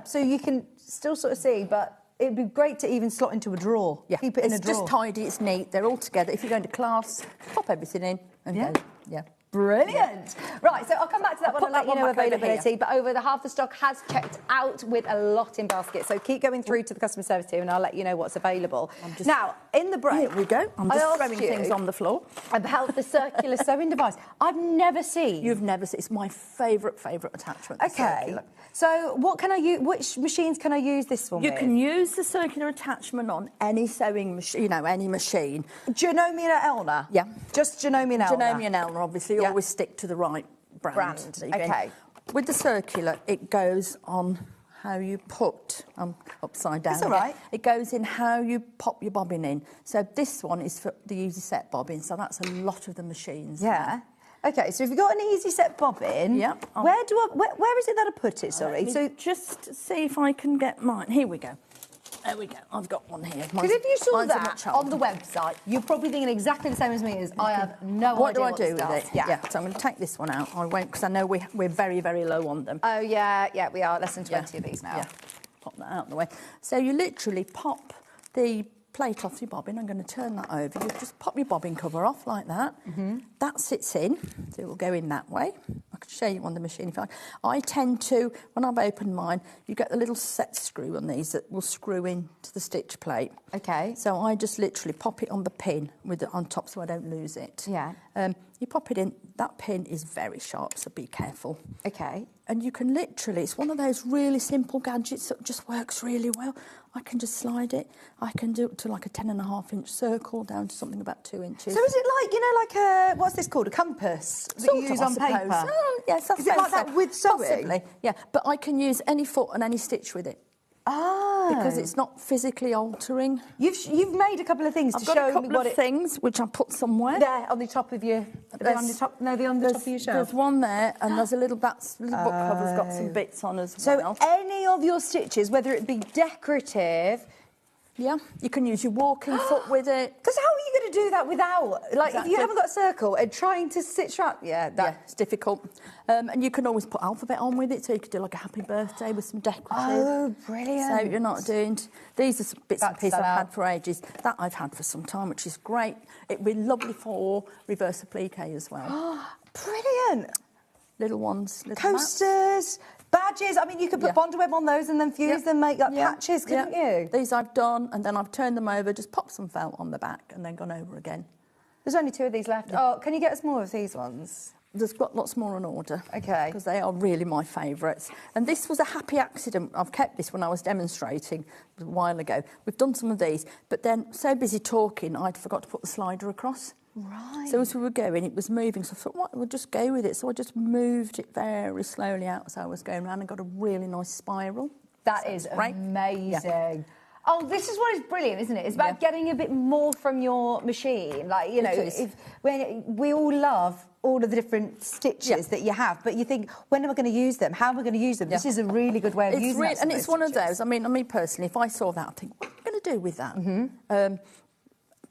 so you can still sort of see, but it'd be great to even slot into a drawer. Yeah, keep it in a drawer. It's just tidy, it's neat, they're all together. If you're going to class, pop everything in and go. Yeah. Brilliant. Yeah. Right, so I'll come back to that one and let you know availability, but over the half the stock has checked out with a lot in basket. So keep going through to the customer service team and I'll let you know what's available. Now, in the break... Here we go. I'm just throwing things on the floor. About the circular sewing device. I've never seen... You've never seen... It's my favourite attachment. OK. So what can I use? Which machines can I use this one with? You can use the circular attachment on any sewing machine, you know, any machine. Janome and Elna? Yeah. Just Janome and Elna? Janome and Elna, obviously. You always stick to the right brand. OK. With the circular, it goes on how you put... I'm upside down. That's all right. It goes in how you pop your bobbin in. So this one is for the easy set bobbin, so that's a lot of the machines. Yeah. OK, so if you've got an easy set bobbin, where is it that I put it, sorry? So just see if I can get mine. Here we go. There we go. I've got one here. Because if you saw that on the website, you're probably thinking exactly the same as me as I have no idea what do I do with it. Yeah. So I'm going to take this one out. I won't, because I know we're very, very low on them. Oh, yeah, we are. Less than 20 of these now. Yeah. Pop that out of the way. So you literally pop the plate off your bobbin. I'm going to turn that over. You just pop your bobbin cover off like that. That sits in, so it will go in that way. I can show you on the machine if I like. I tend to, when I've opened mine, you get the little set screw on these that will screw into the stitch plate. OK. So I just literally pop it on the pin with it on top so I don't lose it. Yeah. You pop it in. That pin is very sharp, so be careful. OK. And you can literally, it's one of those really simple gadgets that just works really well. I can just slide it. I can do it to like a 10.5-inch circle down to something about 2 inches. So is it like, you know, like a, what's this called, a compass that you use on paper? Oh, yes, I Is it like that with sewing? Possibly, yeah. But I can use any foot and any stitch with it. Ah. Because it's not physically altering. You've made a couple of things to show me what I've got a couple of things which I put somewhere. There, on the top of your... They're on the top of your shelf. There's one there, and there's a little book cover's got some bits on as well. So any of your stitches, whether it be decorative, Yeah, you can use your walking foot with it. Because how are you going to do that without? Like, Exactly. if you haven't got a circle and trying to stitch around... Yeah, it's difficult. And you can always put alphabet on with it, so you could do like a happy birthday with some decorative. Oh, brilliant. So you're not doing... These are some bits and pieces I've had for ages. That I've had for some time, which is great. It'd be lovely for reverse applique as well. Oh, brilliant. Little ones. Little Coasters... Badges, I mean, you could put Bond web on those and then fuse them, make like patches, couldn't you? These I've done, and then I've turned them over, just popped some felt on the back, and then gone over again. There's only 2 of these left. Oh, can you get us more of these ones? There's got lots more on order. Okay. Because they are really my favourites. And this was a happy accident. I've kept this when I was demonstrating a while ago. We've done some of these, but then so busy talking, I'd forgot to put the slider across. Right. So as we were going, it was moving. So I thought, what, we'll just go with it. So I just moved it very slowly out as I was going around and got a really nice spiral. That is amazing. Yeah. Oh, this is what is brilliant, isn't it? It's about getting a bit more from your machine. Like, you know, when we all love all of the different stitches that you have, but you think, when am I going to use them? How am I going to use them? This is a really good way of using them. And it's one of those, I mean personally, if I saw that, I'd think, what am I going to do with that?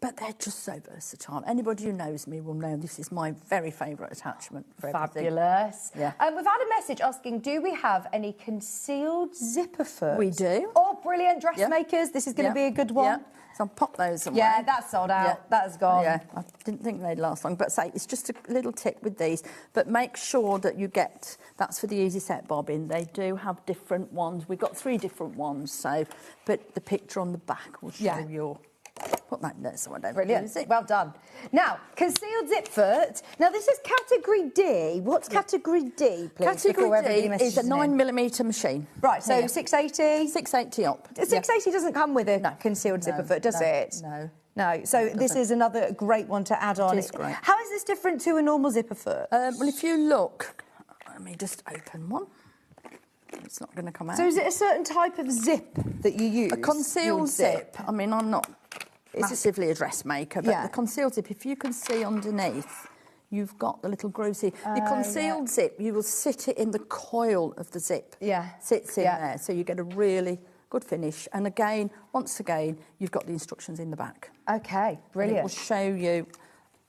But they're just so versatile. Anybody who knows me will know this is my very favourite attachment for everything. Fabulous. Yeah. We've had a message asking, do we have any concealed zipper foot? We do. Oh, brilliant. Dressmakers. This is going to be a good one. Yeah. So I'll pop those away. Yeah, that's sold out. Yeah. That's gone. Yeah, I didn't think they'd last long. But say, it's just a little tip with these. But make sure that you get, that's for the Easy Set bobbin. They do have different ones. We've got 3 different ones. So, but the picture on the back will show your... Put that there so I don't lose it. Well done. Now, concealed zip foot. Now, this is category D. What's category D, please? Category D is a 9mm machine. Right, so 680? 680 up. 680 doesn't come with a concealed zipper foot, does it? No. No, so this is another great one to add on. It is great. How is this different to a normal zipper foot? Well, if you look, let me just open one. It's not going to come out. So is it a certain type of zip that you use? A concealed zip. I mean, I'm not massively a dressmaker, but the concealed zip, if you can see underneath, you've got the little grooves here. Your concealed zip, you will sit it in the coil of the zip. Yeah. Sits in there, so you get a really good finish. And again, once again, you've got the instructions in the back. Okay, brilliant. And it will show you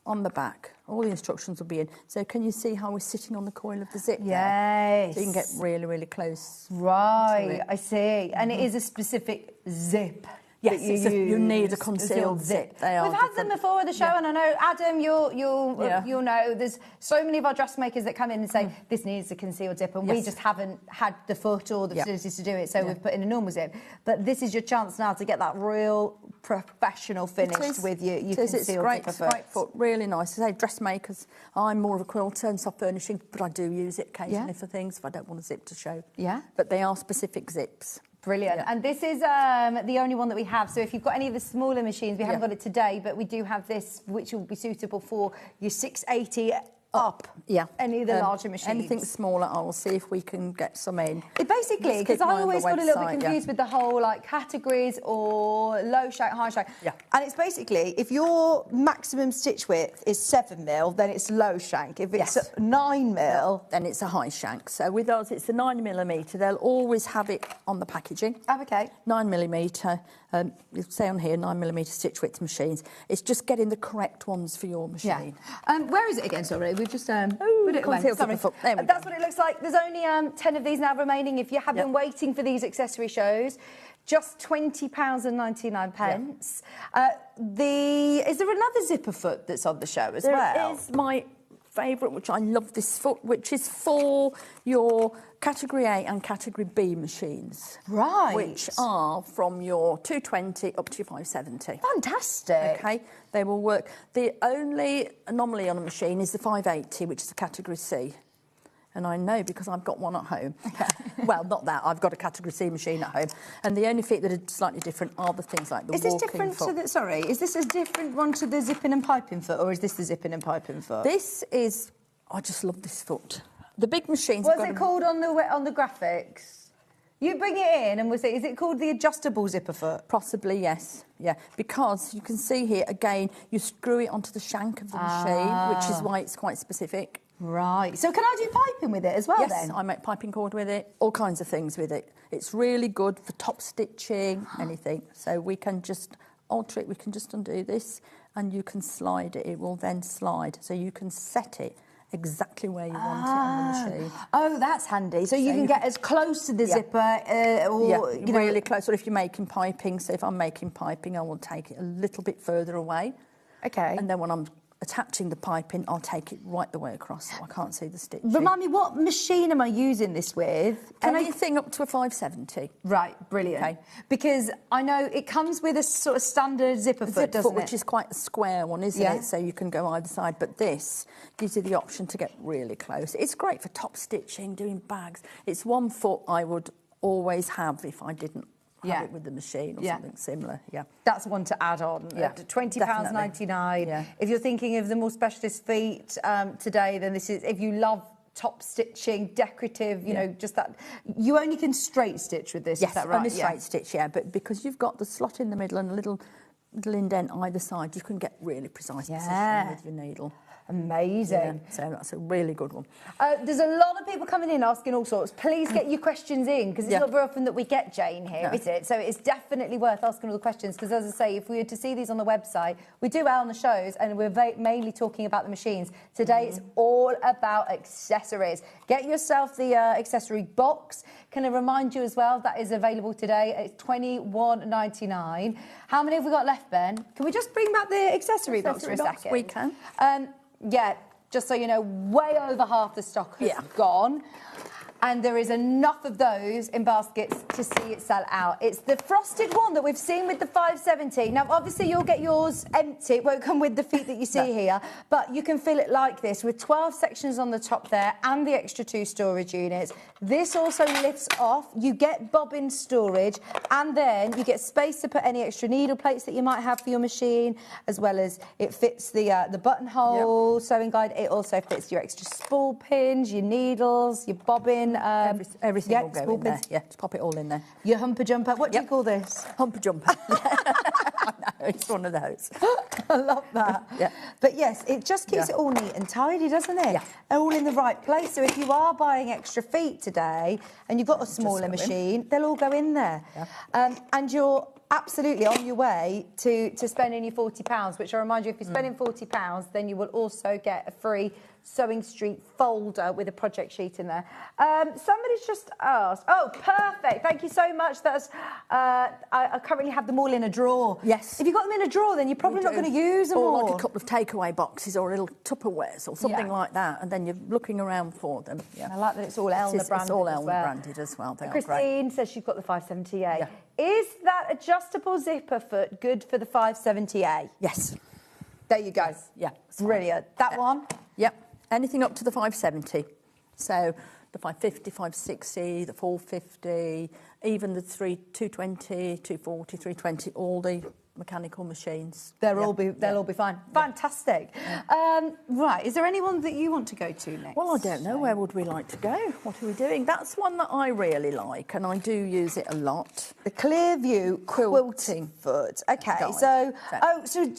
on the back. All the instructions will be in. So can you see how we're sitting on the coil of the zip there? Yes. So you can get really, really close. Right, I see. And it is a specific zip. Yes, you need a concealed zip. We've had them before at the show, and I know, Adam, you'll know, there's so many of our dressmakers that come in and say, this needs a concealed zip, and we just haven't had the foot or the facilities to do it, so we've put in a normal zip. But this is your chance now to get that real professional finish with your concealed zipper foot. Right foot, really nice. I say dressmakers, I'm more of a quilter and soft furnishing, but I do use it occasionally for things if I don't want a zip to show. Yeah. But they are specific zips. Brilliant. Yeah. And this is the only one that we have. So if you've got any of the smaller machines, we haven't got it today, but we do have this, which will be suitable for your 680 up. Yeah. Any of the larger machines. Anything smaller, I will see if we can get some in. It basically, because I always got a little bit confused with the whole, like, categories or low shank, high shank. Yeah. And it's basically, if your maximum stitch width is 7mm, then it's low shank. If it's 9mm... then it's a high shank. So with us, it's the 9mm. They'll always have it on the packaging. Oh, okay. 9mm. You say on here, 9mm stitch width machines. It's just getting the correct ones for your machine. Yeah. Where is it again, sorry? We've just put it away. Sorry. That's what it looks like. There's only 10 of these now remaining. If you have been waiting for these accessory shows, just £20.99. Is there another zipper foot that's on the show as well? There is my favourite, which I love this foot, which is for your Category A and Category B machines. Right. Which are from your 220 up to your 570. Fantastic. OK, they will work. The only anomaly on a machine is the 580, which is a Category C. And I know because I've got one at home. Well, not that. I've got a Category C machine at home. And the only feet that are slightly different are the things like the walking foot. Is this different to the... Sorry, is this a different one to the zipping and piping foot, or is this the zipping and piping foot? This is... I just love this foot. The big machines... What's it called on the graphics? You bring it in and we'll say, is it called the adjustable zipper foot? Possibly, yes. Yeah, because you can see here, again, you screw it onto the shank of the machine, which is why it's quite specific. Right. So can I do piping with it as well then? Yes, I make piping cord with it, all kinds of things with it. It's really good for top stitching, anything. So we can just alter it. We can just undo this and you can slide it. It will then slide. So you can set it exactly where you want it on the machine. Oh, that's handy. So you can get as close to the zipper or... you know, really close. Or if you're making piping, so if I'm making piping, I will take it a little bit further away. Okay. And then when I'm attaching the piping, I'll take it right the way across so I can't see the stitch. Remind me, what machine am I using this with? Anything up to a 570. Right, brilliant. Okay. Because I know it comes with a sort of standard zipper foot, doesn't it? Which is quite a square one, isn't it? So you can go either side. But this gives you the option to get really close. It's great for top stitching, doing bags. It's one foot I would always have if I didn't have it with the machine or something similar. Yeah, that's one to add on. £20.99. Yeah. If you're thinking of the more specialist feet today, then this is. If you love top stitching, decorative, you know, just that. You only can straight stitch with this. Yes, is that right? only straight stitch. Yeah, but because you've got the slot in the middle and a little indent either side, you can get really precise positioning with your needle. Amazing. Yeah, so that's a really good one. There's a lot of people coming in asking all sorts. Please get your questions in, because it's not very often that we get Jane here, is it? So it's definitely worth asking all the questions, because as I say, if we were to see these on the website, we do well on the shows, and we're mainly talking about the machines. Today it's all about accessories. Get yourself the accessory box. Can I remind you as well, that is available today. It's $21.99. How many have we got left, Ben? Can we just bring back the accessory box for a second? We can. Yeah, just so you know, way over half the stock has gone. And there is enough of those in baskets to see it sell out. It's the frosted one that we've seen with the 570. Now, obviously, you'll get yours empty. It won't come with the feet that you see here. But you can fill it like this with 12 sections on the top there and the extra 2 storage units. This also lifts off. You get bobbin storage. And then you get space to put any extra needle plates that you might have for your machine, as well as it fits the buttonhole sewing guide. It also fits your extra spool pins, your needles, your bobbin. Everything will go in there. Yeah, just pop it all in there. Your humper jumper. What do you call this? Humper jumper. I know, it's one of those. I love that. Yeah. But yes, it just keeps it all neat and tidy, doesn't it? Yeah. All in the right place. So if you are buying extra feet today and you've got a smaller machine, they'll all go in there. Yeah. And you're absolutely on your way to spending your £40, which I remind you, if you're spending £40, then you will also get a free Sewing Street folder with a project sheet in there. Somebody's just asked. Oh, perfect. Thank you so much. That's I currently have them all in a drawer. Yes. If you've got them in a drawer, then you're probably not going to use them all. Or like a couple of takeaway boxes or little Tupperwares or something like that, and then you're looking around for them. Yeah. I like that it's all Elna branded. It's all Elna branded as well. Christine says she's got the 570A. Yeah. Is that adjustable zipper foot good for the 570A? Yes. There you go. Yeah. Brilliant. That one? Yep. Anything up to the 570. So the 550, 560, the 450, even the 220, 240, 320, all the mechanical machines. They'll all be fine. Fantastic. Yeah. Right, is there anyone that you want to go to next? Well, I don't know. Where would we like to go? What are we doing? That's one that I really like, and I do use it a lot. The Clearview quilting foot. Okay, so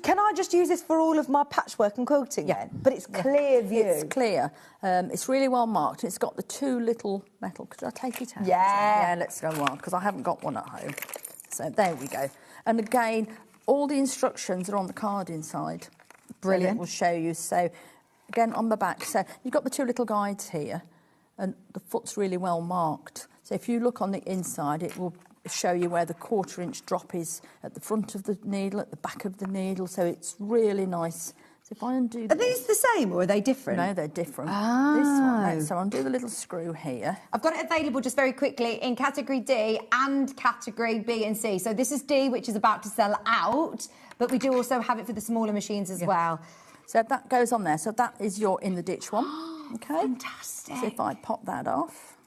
can I just use this for all of my patchwork and quilting then? But it's Clearview. It's clear. It's really well marked. It's got the 2 little metal. Could I take it out? Yeah. Let's go on, because I haven't got one at home. So there we go. And again, all the instructions are on the card inside. Brilliant. So it will show you. So again, on the back. So you've got the 2 little guides here, and the foot's really well marked. So if you look on the inside, it will show you where the 1/4-inch drop is at the front of the needle, at the back of the needle. So it's really nice. So if I undo this... Are these the same or are they different? No, they're different. This one. So undo the little screw here. I've got it available just very quickly in category D and category B and C. So this is D, which is about to sell out, but we do also have it for the smaller machines as well. So that goes on there. So that is your in the ditch one. Okay. Fantastic. So if I pop that off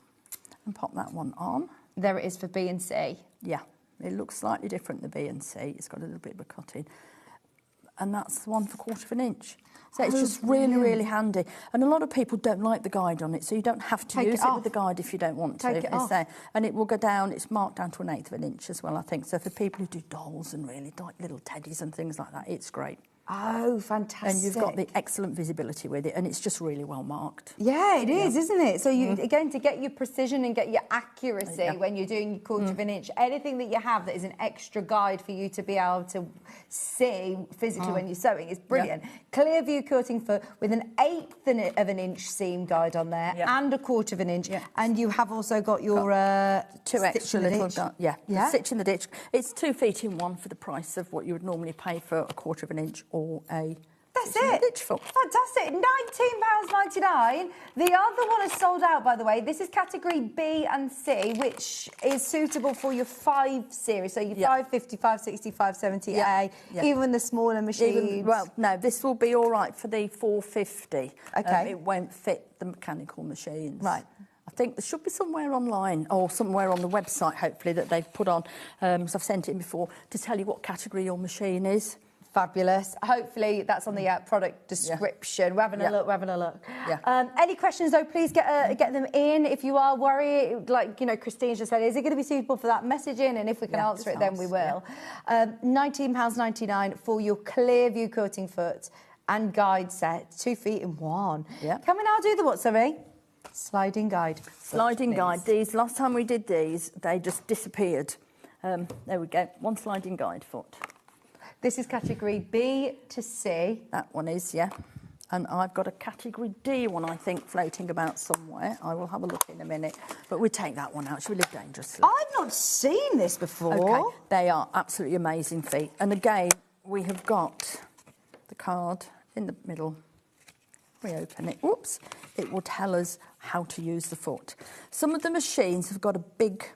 and pop that one on. There it is for B and C. Yeah. It looks slightly different, the B and C. It's got a little bit of a cutting. And that's the one for 1/4 inch. So it's just really, really handy. And a lot of people don't like the guide on it, so you don't have to use it with the guide if you don't want to. Take it off. And it will go down, it's marked down to 1/8 of an inch as well, I think. So for people who do dolls and really like little teddies and things like that, it's great. Oh, fantastic. And you've got the excellent visibility with it, and it's just really well marked. Yeah, it is, isn't it? So you again, to get your precision and get your accuracy when you're doing your quarter of an inch, anything that you have that is an extra guide for you to be able to see physically when you're sewing is brilliant. Clear view quilting foot with an 1/8 of an inch seam guide on there and a 1/4 of an inch, and you have also got your 2 extra little stitch in the ditch. It's 2 feet in one for the price of what you would normally pay for a 1/4 of an inch or a That's it. Fantastic. £19.99. The other one is sold out, by the way. This is category B and C, which is suitable for your 5 series. So your 550, 560, 570A, even the smaller machines. Well, no, this will be all right for the 450. Okay. It won't fit the mechanical machines. Right. I think there should be somewhere online or somewhere on the website, hopefully, that they've put on, because I've sent it in before, to tell you what category your machine is. Fabulous. Hopefully that's on the product description. We're having a look. We're having a look. Yeah. Any questions though? Please get them in. If you are worried, like Christine just said, is it going to be suitable for that? Message in, and if we can answer it, then we will. £19.99 for your clear view quilting foot and guide set, 2 feet in one. Yeah. Can we now do the what, sorry? Sliding guide. Sliding guide. These last time we did these, they just disappeared. There we go. One sliding guide foot. This is category B to C. That one is, yeah. And I've got a category D one, I think, floating about somewhere. I will have a look in a minute. But we take that one out. Should we live dangerously? I've not seen this before. Okay. They are absolutely amazing feet. And again, we have got the card in the middle. We open it. Whoops. It will tell us how to use the foot. Some of the machines have got a big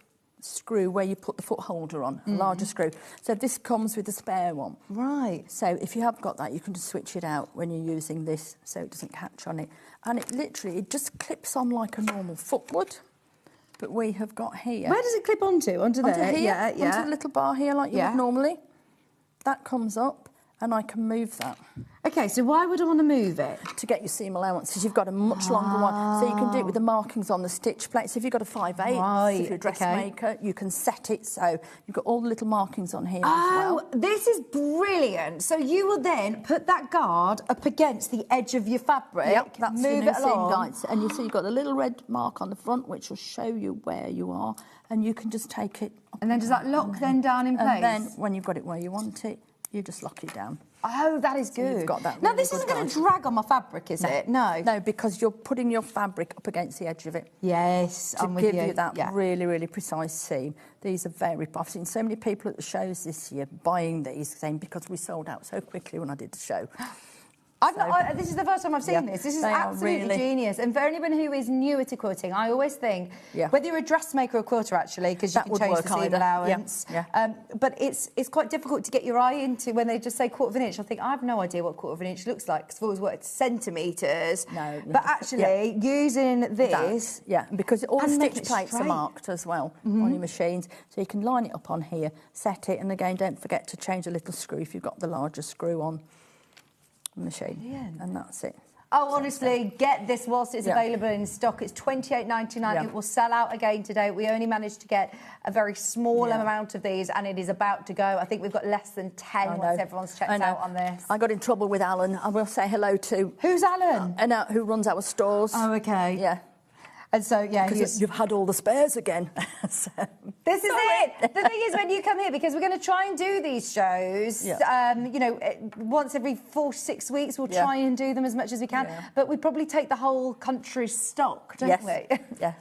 screw where you put the foot holder on, a larger screw. So this comes with a spare one. Right. So if you have got that, you can just switch it out when you're using this so it doesn't catch on it. And it just clips on like a normal foot would. But we have got here. Where does it clip onto? Onto there? Onto here, onto the little bar here like you would normally. That comes up and I can move that. Okay, so why would I want to move it? To get your seam allowance, because you've got a much longer one. So you can do it with the markings on the stitch plate. So if you've got a 5/8, if you're a dressmaker, you can set it so you've got all the little markings on here as well. Oh, this is brilliant. So you will then put that guard up against the edge of your fabric, that's move the it seam along. guides. And you see you've got a little red mark on the front, which will show you where you are. And you can just take it up. And then does that lock then down in place? And then when you've got it where you want it, you just lock it down. Oh, that is good. So you've got that now, really this isn't good going to guide. drag on my fabric, is it? No. No, because you're putting your fabric up against the edge of it. Yes, to I'm with give you. you that really, really precise seam. These are very... I've seen so many people at the shows this year buying these, saying because we sold out so quickly when I did the show. This is the first time I've seen this. This is absolutely genius. And for anyone who is newer to quilting, I always think, whether you're a dressmaker or quilter, actually, because you can change the seam allowance, but it's quite difficult to get your eye into when they just say 1/4 of an inch. I think, I have no idea what 1/4 of an inch looks like, because I've always worked centimetres. No. But actually, using this... because all the stitch plates are marked as well on your machines. So you can line it up on here, set it, and again, don't forget to change a little screw if you've got the larger screw on machine. And that's it. Oh, honestly, get this whilst it's available in stock. It's £28.99. It will sell out again today. We only managed to get a very small amount of these, and it is about to go. I think we've got less than 10 once everyone's checked out on this. I got in trouble with Alan. I will say hello to... Who's Alan? Who runs our stores. Oh, OK. Yeah. And so, because you've had all the spares again. This is it. The thing is, when you come here, because we're going to try and do these shows, once every 4 to 6 weeks, we'll try and do them as much as we can. But we probably take the whole country's stock, don't we? Yeah.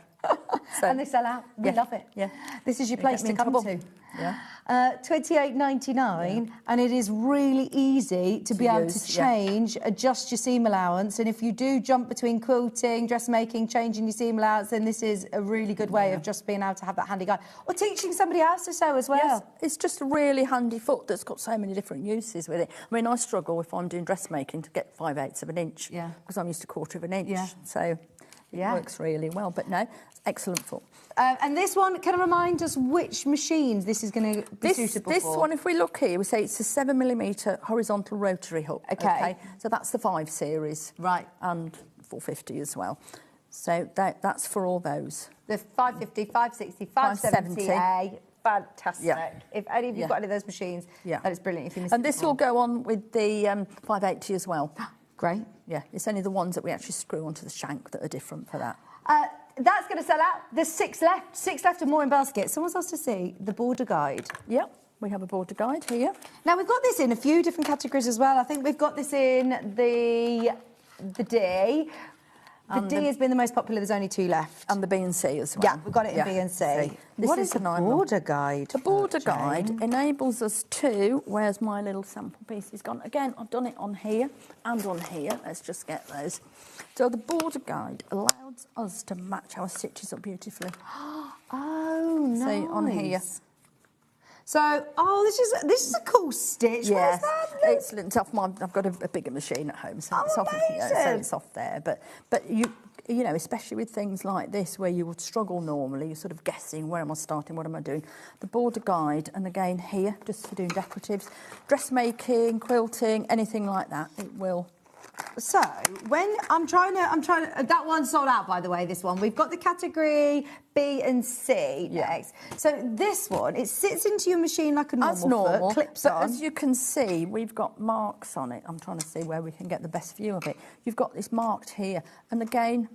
And they sell out. We love it. Yeah. This is your place to come to. Yeah. £28.99, and it is really easy to be able to change, adjust your seam allowance, and if you do jump between quilting, dressmaking, changing your seam allowance, then this is a really good way of just being able to have that handy guide, or teaching somebody else to sew as well. Yes. It's just a really handy foot that's got so many different uses with it. I mean, I struggle if I'm doing dressmaking to get 5/8 of an inch, because I'm used to 1/4 of an inch, so it works really well. But no, excellent foot. And this one, can I remind us which machines this is going to be suitable for? This one, if we look here, we say it's a 7mm horizontal rotary hook. Okay. So that's the 5 series. Right. And 450 as well. So that's for all those. The 550, 560, 570A, fantastic. Yeah. If any of you've Yeah. got any of those machines, Yeah. that is brilliant. If you missed And it this will before. go on with the 580 as well. Great. Yeah, it's only the ones that we actually screw onto the shank that are different for that. That's going to sell out. There's 6 left. 6 left and more in basket. Someone's asked to see the border guide. Yep, we have a border guide here. Now, we've got this in a few different categories as well. I think we've got this in the D. The D has been the most popular. There's only 2 left. And the B and C as well. Yeah, we've got it in B and C. What is the border guide? The border guide enables us to, where's my little sample piece is gone? Again, I've done it on here and on here. Let's just get those. So the border guide allows us to match our stitches up beautifully. Oh, nice. See, on here. So, this is a cool stitch. Yes, Where's that? it's off my. I've got a bigger machine at home, so it's off. amazing. So it's off there. But you know, especially with things like this, where you would struggle normally, you're sort of guessing where am I starting, what am I doing. The border guide, and again here, just for doing decoratives, dressmaking, quilting, anything like that, it will. So, when I'm trying to, that one's sold out, by the way, this one. We've got the category B and C next. So this one, it sits into your machine like a normal foot, clips but on. as you can see, we've got marks on it. I'm trying to see where we can get the best view of it. You've got this marked here. And again,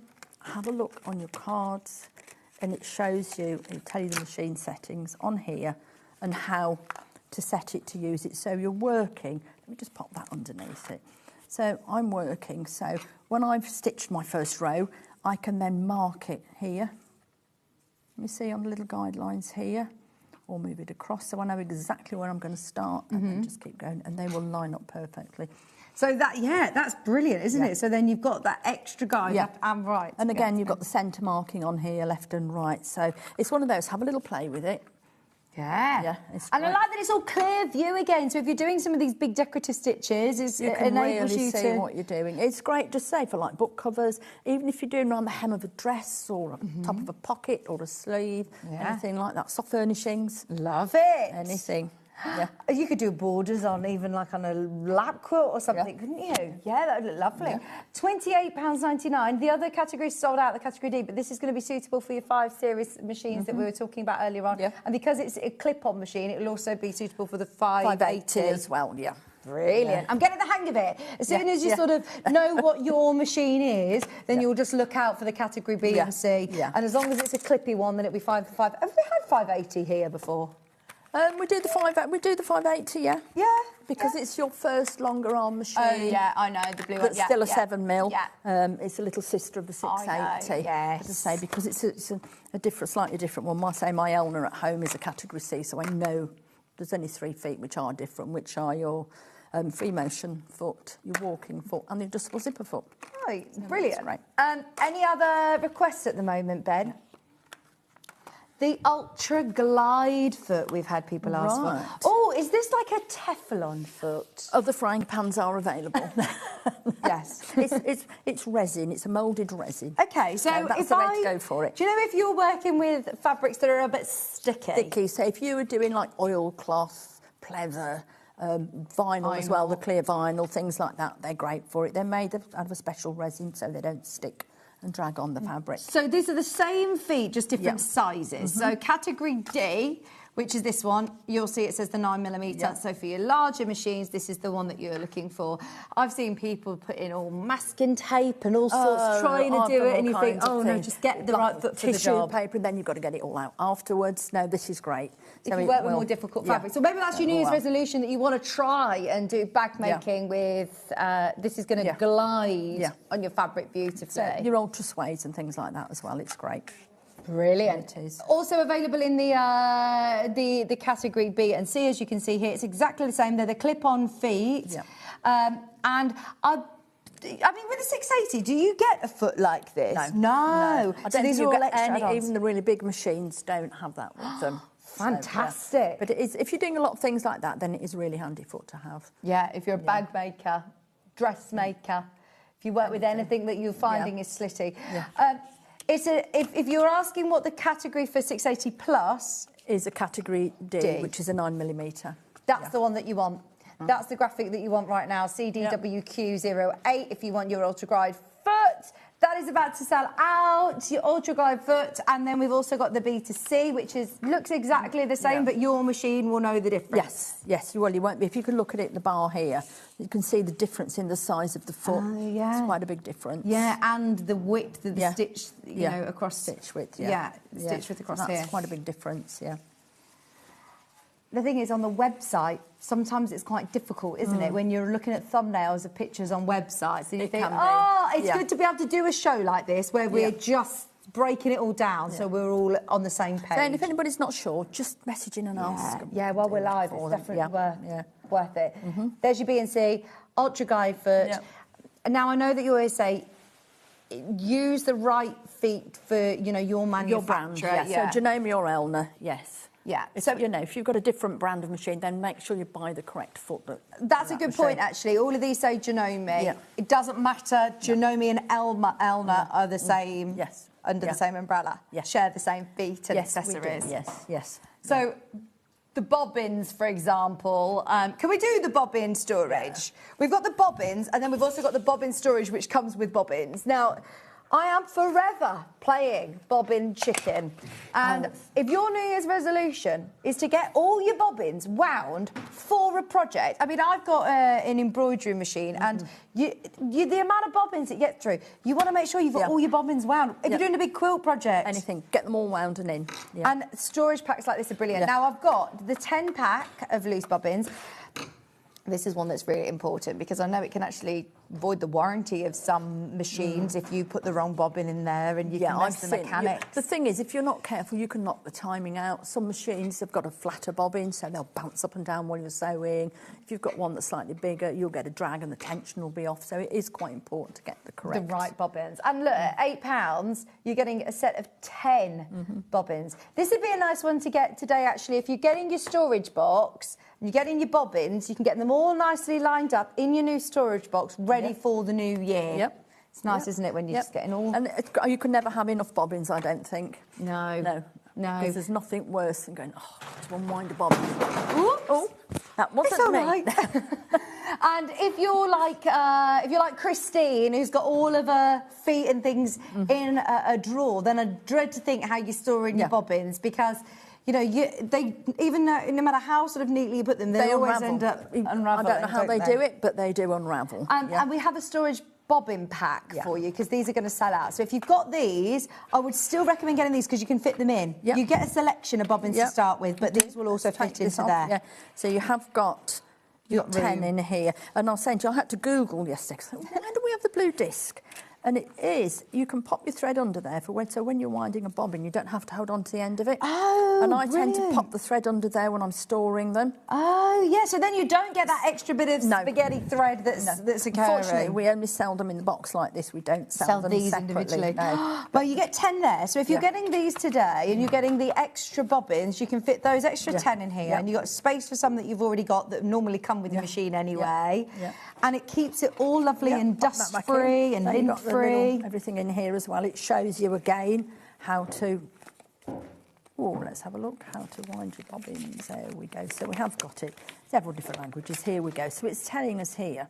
have a look on your cards and it shows you, it'll tell you the machine settings on here and how to set it to use it. So you're working, let me just pop that underneath it. So I'm working, so when I've stitched my first row, I can then mark it here. Let me see on the little guidelines here, or move it across, so I know exactly where I'm going to start, and then just keep going, and they will line up perfectly. So that's brilliant, isn't it? So then you've got that extra guide left and right. And again, you've got the centre marking on here, left and right, so it's one of those, have a little play with it. Yeah, and I like that it's all clear view again. So if you're doing some of these big decorative stitches, it can enables really you see to what you're doing. It's great, just say for like book covers, even if you're doing around the hem of a dress or top of a pocket or a sleeve, anything like that. Soft furnishings, love it. Anything. Yeah. You could do borders on even like on a lap quilt or something, couldn't you? Yeah, that would look lovely. Yeah. £28.99. The other category sold out, the category D, but this is going to be suitable for your 5 series machines that we were talking about earlier on. And because it's a clip-on machine, it will also be suitable for the 580 as well, Brilliant. Yeah. I'm getting the hang of it. As soon as you sort of know what your machine is, then you'll just look out for the category B and C. And as long as it's a clippy one, then it'll be 5 for 5. Have we had 580 here before? We do the 580, yeah. Yeah, because it's your first longer arm machine. Oh yeah, I know the blue one. But still a 7mm. Yeah. It's a little sister of the 680. Yes. As I say, because it's a different, slightly different one. I say my Elna at home is a category C, so I know there's only 3 feet which are different, which are your free motion foot, your walking foot, and the adjustable zipper foot. Right, brilliant. Right. Any other requests at the moment, Ben? The Ultra Glide foot we've had people ask for. Oh, is this like a Teflon foot? Other frying pans are available. Yes. It's resin. It's a moulded resin. Okay, so that's if the way to go for it. Do you know if you're working with fabrics that are a bit sticky? Sticky. So if you were doing like oilcloth, pleather, vinyl as well, the clear vinyl, things like that, they're great for it. They're made out of a special resin so they don't stick and drag on the fabric. So these are the same feet, just different sizes. So category D, which is this one, you'll see it says the 9mm. So for your larger machines, this is the one that you're looking for. I've seen people put in all masking tape and all sorts, trying to do it, and you think, oh no, just get the right foot for the job. Tissue paper, and then you've got to get it all out afterwards. No, this is great. If you work with more difficult fabrics. So maybe that's your New Year's resolution, that you want to try and do bag making with, this is going to glide on your fabric beautifully. So your ultra suedes and things like that as well, it's great. Brilliant. It is. Also available in the category B and C, as you can see here. It's exactly the same. They're the clip-on feet. And I mean, with the 680, do you get a foot like this? No. So these are all extra add-ons. Even the really big machines don't have that with them. Fantastic. So, yeah. But it is, if you're doing a lot of things like that, then it is a really handy foot to have. Yeah, if you're a bag maker, dressmaker, if you work with anything that you're finding is slitty. If you're asking what the category for 680 plus is, a category D, which is a 9mm. That's the one that you want. That's the graphic that you want right now. CDWQ08 if you want your ultra glide foot. That is about to sell out, your Ultra Glide foot, and then we've also got the B2C, which looks exactly the same, but your machine will know the difference. Yes, well, you won't be. If you can look at it, the bar here, you can see the difference in the size of the foot. Oh, yeah. It's quite a big difference. Yeah, and the width of the stitch, you know, across... Stitch width, stitch width across That's here. quite a big difference, yeah. The thing is, on the website, sometimes it's quite difficult, isn't it? When you're looking at thumbnails of pictures on websites, and you think, oh, it's good to be able to do a show like this where we're just breaking it all down so we're all on the same page. And if anybody's not sure, just message in and ask. Yeah, while we're live, it's definitely worth it. There's your B&C, Ultra Glide foot. Now, I know that you always say, use the right feet for, you know, your manufacturer. Your brand, So Janome or Elna, yes. Yeah. So, you know, if you've got a different brand of machine, then make sure you buy the correct foot. That's a good point, actually. All of these say Janome. Yeah. It doesn't matter. Janome and Elna are the same. Yes. Under the same umbrella. Yes. Share the same feet and accessories. Yes. So, the bobbins, for example, can we do the bobbin storage? We've got the bobbins, and then we've also got the bobbin storage, which comes with bobbins. Now, I am forever playing bobbin chicken. And if your New Year's resolution is to get all your bobbins wound for a project, I mean, I've got an embroidery machine, and the amount of bobbins that you get through, you want to make sure you've got all your bobbins wound. If you're doing a big quilt project. Anything, get them all wound and in. And storage packs like this are brilliant. Now, I've got the 10-pack of loose bobbins. This is one that's really important because I know it can actually void the warranty of some machines if you put the wrong bobbin in there and you can mess the mechanics. The thing is, if you're not careful, you can knock the timing out. Some machines have got a flatter bobbin, so they'll bounce up and down while you're sewing. If you've got one that's slightly bigger, you'll get a drag and the tension will be off. So it is quite important to get the correct... The right bobbins. And look, at £8, you're getting a set of 10 bobbins. This would be a nice one to get today, actually. If you're getting your storage box... You're getting your bobbins, you can get them all nicely lined up in your new storage box, ready for the new year. It's nice, isn't it, when you're just getting all... And you can never have enough bobbins, I don't think. No. Because there's nothing worse than going, to unwind a bobbin. Oh, that wasn't it's all me. Right. And if you're like Christine, who's got all of her feet and things in a drawer, then I dread to think how you're storing your bobbins, because... You know, no matter how sort of neatly you put them, they always end up unraveling. I don't know how they do it, but they do unravel. And we have a storage bobbin pack for you, because these are going to sell out. So if you've got these, I would still recommend getting these because you can fit them in. You get a selection of bobbins to start with, but these will also fit into there. Yeah. So you have got... You've got 10 in here. And I was saying to you, I had to Google yesterday, why do we have the blue disc? And it is, you can pop your thread under there so when you're winding a bobbin, you don't have to hold on to the end of it. Oh, and I tend to pop the thread under there when I'm storing them. Oh, yeah, so then you don't get that extra bit of spaghetti thread that's occurring. Unfortunately, we only sell them in the box like this. We don't sell them these separately. Individually. No. Well, you get 10 there. So if you're getting these today and you're getting the extra bobbins, you can fit those extra 10 in here. And you've got space for some that you've already got that normally come with your machine anyway. And it keeps it all lovely and dust-free and lint-free. Everything in here as well. It shows you again how to... Oh, let's have a look. How to wind your bobbins. There we go. So we have got it. Several different languages. Here we go. So it's telling us here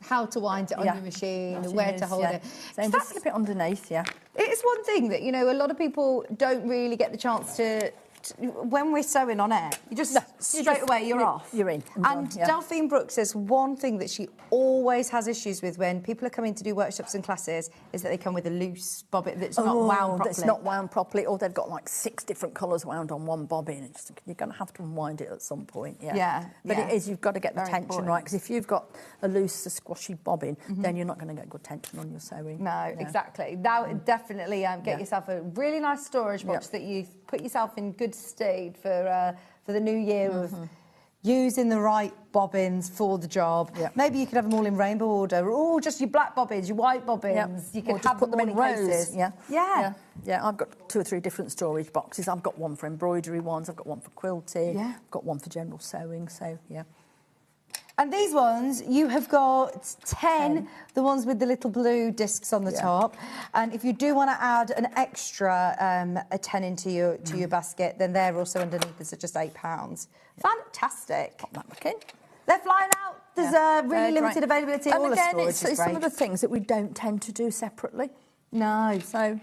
how to wind it on your machine, where to hold it. So just slip it underneath, It's one thing that, you know, a lot of people don't really get the chance to when we're sewing on air, you just straight away you're off. You're in. And Delphine Brooks says one thing that she always has issues with when people are coming to do workshops and classes is that they come with a loose bobbin that's not wound properly. That's not wound properly, or they've got like 6 different colours wound on one bobbin. And you're going to have to unwind it at some point. But it is, you've got to get the tension right, because if you've got a loose, squashy bobbin, then you're not going to get good tension on your sewing. No, exactly. Now, definitely get yourself a really nice storage box that you've put yourself in good state for the new year of using the right bobbins for the job. Maybe you could have them all in rainbow order, or just your black bobbins, your white bobbins. You could have put them in rows. Yeah, I've got 2 or 3 different storage boxes. I've got one for embroidery ones, I've got one for quilting, I've got one for general sewing, so And these ones, you have got 10, the ones with the little blue discs on the top. And if you do want to add an extra a 10 into your basket, then they're also underneath this at just £8. Fantastic. Pop that back in. They're flying out. There's really limited availability. And all again, the storage it's some of the things that we don't tend to do separately. No. So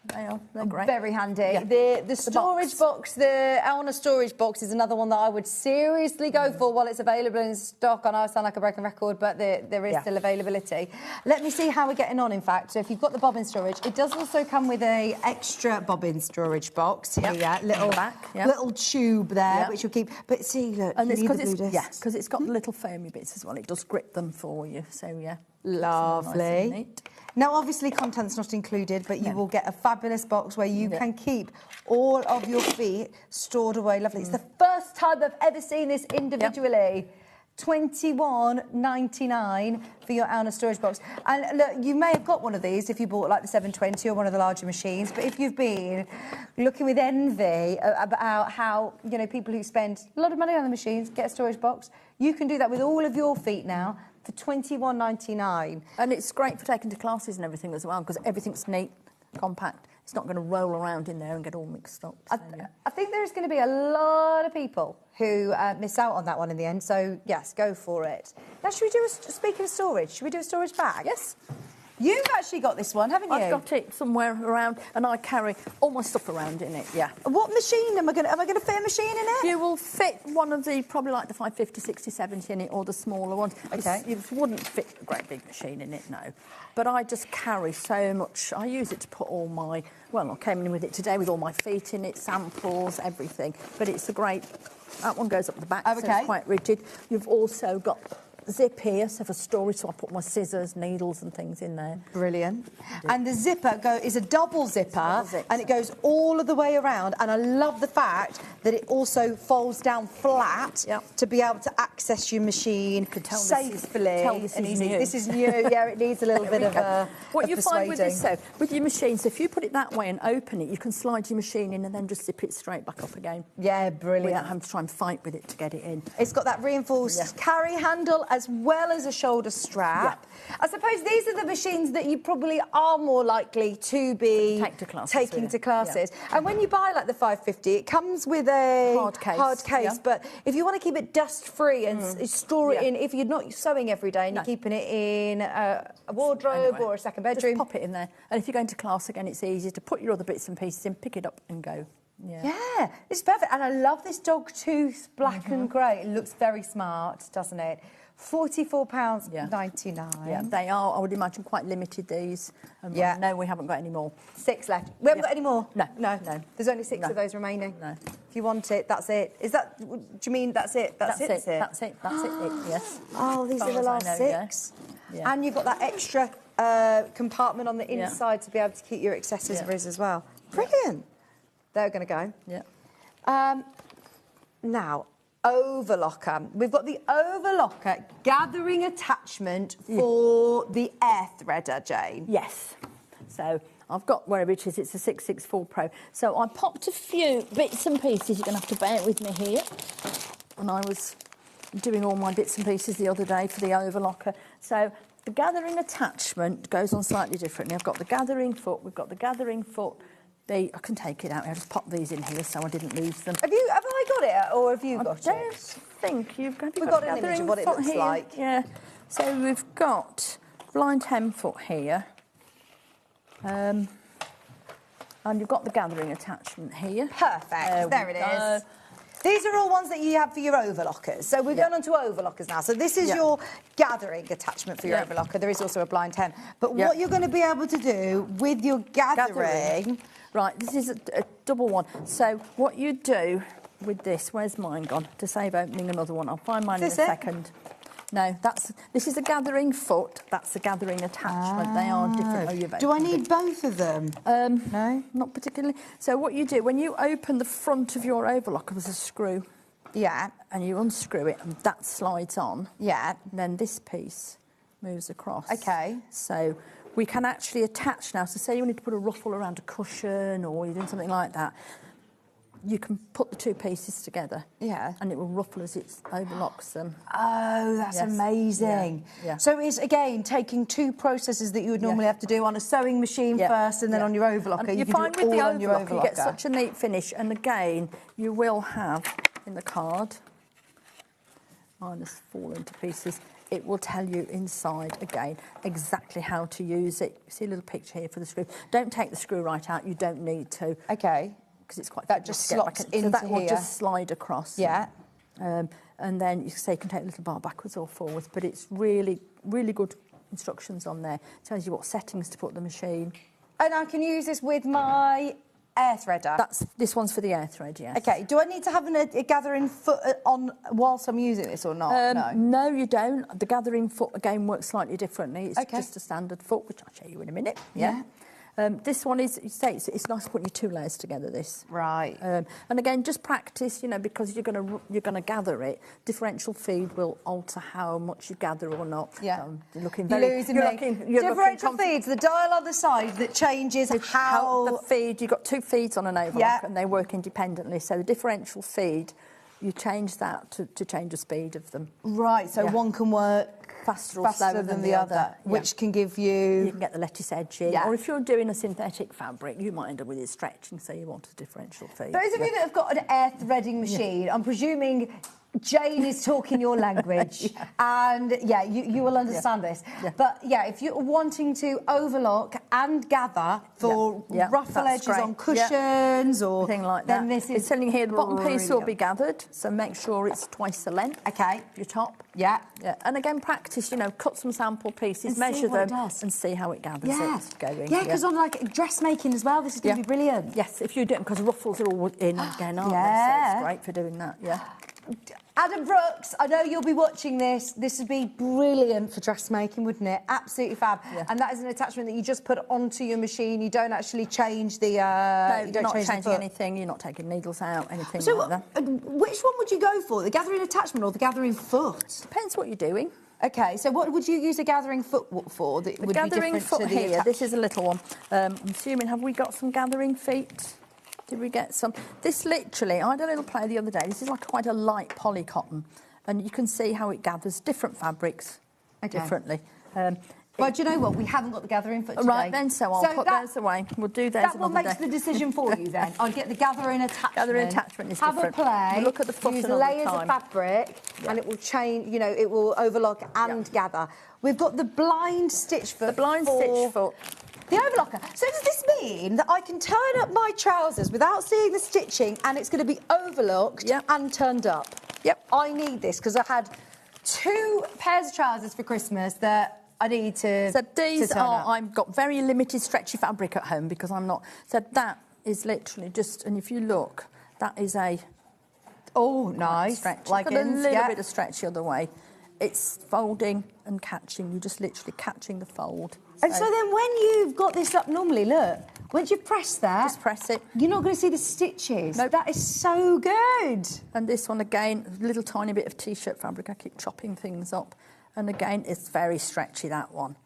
they're great. Very handy. Yeah. The storage box, the Elna storage box is another one that I would seriously go for while it's available in stock. I know I sound like a broken record, but there is still availability. Let me see how we're getting on, in fact. So if you've got the bobbin storage, it does also come with a extra bobbin storage box here, little tube there, which you'll keep. But see, look, and it's because it's got the little foamy bits as well. It does grip them for you. So yeah, lovely. Nice. Now, obviously, content's not included, but you will get a fabulous box where you can keep all of your feet stored away. Lovely. It's the first time I've ever seen this individually. $21.99 for your Elna storage box. And look, you may have got one of these if you bought like the 720 or one of the larger machines, but if you've been looking with envy about how, you know, people who spend a lot of money on the machines get a storage box, you can do that with all of your feet now for $21.99. And it's great for taking to classes and everything as well, because everything's neat, compact. It's not going to roll around in there and get all mixed up. So, I think there's going to be a lot of people who miss out on that one in the end. So, yes, go for it. Now, should we do speaking of storage, should we do a storage bag? Yes. You've actually got this one, haven't you? I've got it somewhere around, and I carry all my stuff around in it. Yeah. What machine am I going to fit a machine in it? You will fit one of the probably like the 550, 60, 70 in it, or the smaller ones. Okay. You wouldn't fit a great big machine in it, no. But I just carry so much. I use it to put all my. Well, I came in with it today with all my feet in it, samples, everything. But it's a great. That one goes up the back, so it's quite rigid. You've also got zip here, so for storage, so I put my scissors, needles and things in there. Brilliant. And the zipper is a double zipper, and it goes all of the way around, and I love the fact that it also folds down flat to be able to access your machine safely. This is new. Yeah, it needs a little bit of what you find with this, persuading. though, with your machine, so if you put it that way and open it, you can slide your machine in and then just zip it straight back up again. Yeah, brilliant. Without having to try and fight with it to get it in. It's got that reinforced carry handle as well as a shoulder strap. I suppose these are the machines that you probably are more likely to be taking to classes. And when you buy like the 550, it comes with a hard case. But if you want to keep it dust-free and store it in, if you're not sewing every day and you're keeping it in a wardrobe or a second bedroom, just pop it in there. And if you're going to class again, it's easier to put your other bits and pieces in, pick it up and go. Yeah, it's perfect. And I love this dog tooth black and grey. It looks very smart, doesn't it? £44.99. Yeah, they are, I would imagine, quite limited, these. No, we haven't got any more. 6 left. We haven't got any more? No. There's only 6 of those remaining? No. If you want it, that's it. Is that, do you mean that's it? That's it, yes. Oh, these are the last 6? Yeah. And you've got that extra compartment on the inside to be able to keep your accessories as well. Brilliant. They're going to go. Yeah. Now, overlocker. We've got the overlocker gathering attachment for the air threader, Jane. Yes. So I've got wherever it is, it's a 664 Pro. So I popped a few bits and pieces. You're going to have to bear with me here. And I was doing all my bits and pieces the other day for the overlocker. So the gathering attachment goes on slightly differently. I've got the gathering foot. We've got the gathering foot. I can take it out. I just pop these in here so I didn't lose them. Have I got it, or have you got it? I don't think you've got it. We've got an image of what it looks like. Yeah. So we've got blind hem foot here. And you've got the gathering attachment here. Perfect. There it is. These are all ones that you have for your overlockers. So we're going on to overlockers now. So this is your gathering attachment for your overlocker. There is also a blind hem. But what you're going to be able to do with your gathering... Right, this is a double one. So what you do with this... Where's mine gone? To save opening another one. I'll find mine in a second. No, this is a gathering foot. That's the gathering attachment. They are different. Do I need both of them? No, not particularly. So what you do, when you open the front of your overlocker, there's a screw. Yeah. And you unscrew it, and that slides on. Yeah. And then this piece moves across. Okay. So we can actually attach now. So say you need to put a ruffle around a cushion or you're doing something like that. You can put the 2 pieces together. Yeah. And it will ruffle as it overlocks them. Oh, that's amazing. Yeah. So it's, again, taking 2 processes that you would normally have to do on a sewing machine first and then on your overlocker. And you find with the overlocker, you get such a neat finish. And again, you will have in the card, mine has fallen to pieces, it will tell you inside, again, exactly how to use it. See a little picture here for the screw. Don't take the screw right out, you don't need to. Okay. Because it's quite... That just slots into so that will here. just slide across. Yeah. And then you can take a little bar backwards or forwards, but it's really, really good instructions on there. It tells you what settings to put the machine. And I can use this with my air threader? This one's for the air thread, yes. OK, do I need to have a gathering foot on whilst I'm using this or not? No. No, you don't. The gathering foot, again, works slightly differently. It's just a standard foot, which I'll show you in a minute. Yeah. This one is, it's nice putting your 2 layers together, this. Right. And again, just practice, you know, because you're gonna gather it. Differential feed will alter how much you gather or not. Yeah. You're looking You're very... losing me. Differential feeds, the dial on the side that changes how... The feed, you've got 2 feeds on an overlock and they work independently. So the differential feed, you change that to change the speed of them. Right, so one can work faster or slower than the other, which can give you... You can get the lettuce edge in. Or if you're doing a synthetic fabric, you might end up with it stretching, so you want a differential feed. Those of you that have got an air threading machine, I'm presuming Jane is talking your language, and you will understand this. But if you're wanting to overlock and gather for ruffle edges on cushions or thing like that, then this is it's telling you here the bottom piece will be gathered, so make sure it's twice the length. Okay, your top. Yeah. And again, practice. You know, cut some sample pieces, measure them, and see how it gathers. It's going. Yeah, because on like dressmaking as well, this is going to be brilliant. Yes, if you do it, because ruffles are all in again, aren't they? So it's great for doing that. Yeah. Adam Brooks, I know you'll be watching this. This would be brilliant for dressmaking, wouldn't it? Absolutely fab. And that is an attachment that you just put onto your machine. You don't actually change the... no, you're not changing anything. You're not taking needles out, anything like that. Which one would you go for, the gathering attachment or the gathering foot? Depends what you're doing. OK, so what would you use a gathering foot for that would be different to the here, this is a little one. I'm assuming, have we got some gathering feet? Did we get some? This literally, I had a little play the other day. This is like quite a light poly cotton, and you can see how it gathers different fabrics differently. But do you know what? We haven't got the gathering foot today. Right then, so I'll put those away. We'll do those another day. That one makes the decision for you then. I'll get the gathering attachment. Gathering attachment is different. Have a play. We'll look at the foot use another layers time. of fabric, and it will change. You know, it will overlock and gather. We've got the blind stitch foot. The blind stitch foot. The overlocker. So does this mean that I can turn up my trousers without seeing the stitching and it's going to be overlocked and turned up? Yep. I need this because I had 2 pairs of trousers for Christmas that I need to So these to turn are, up. I've got very limited stretchy fabric at home because I'm not... So that is literally just, and if you look, that is a... Oh, nice. Stretch. Like got a little bit of stretch the other way. It's folding and catching. You're just literally catching the fold. And so then when you've got this up normally, look, once you press that... Just press it. You're not going to see the stitches. No. That is so good. And this one, again, a little tiny bit of T-shirt fabric. I keep chopping things up. And again, it's very stretchy, that one.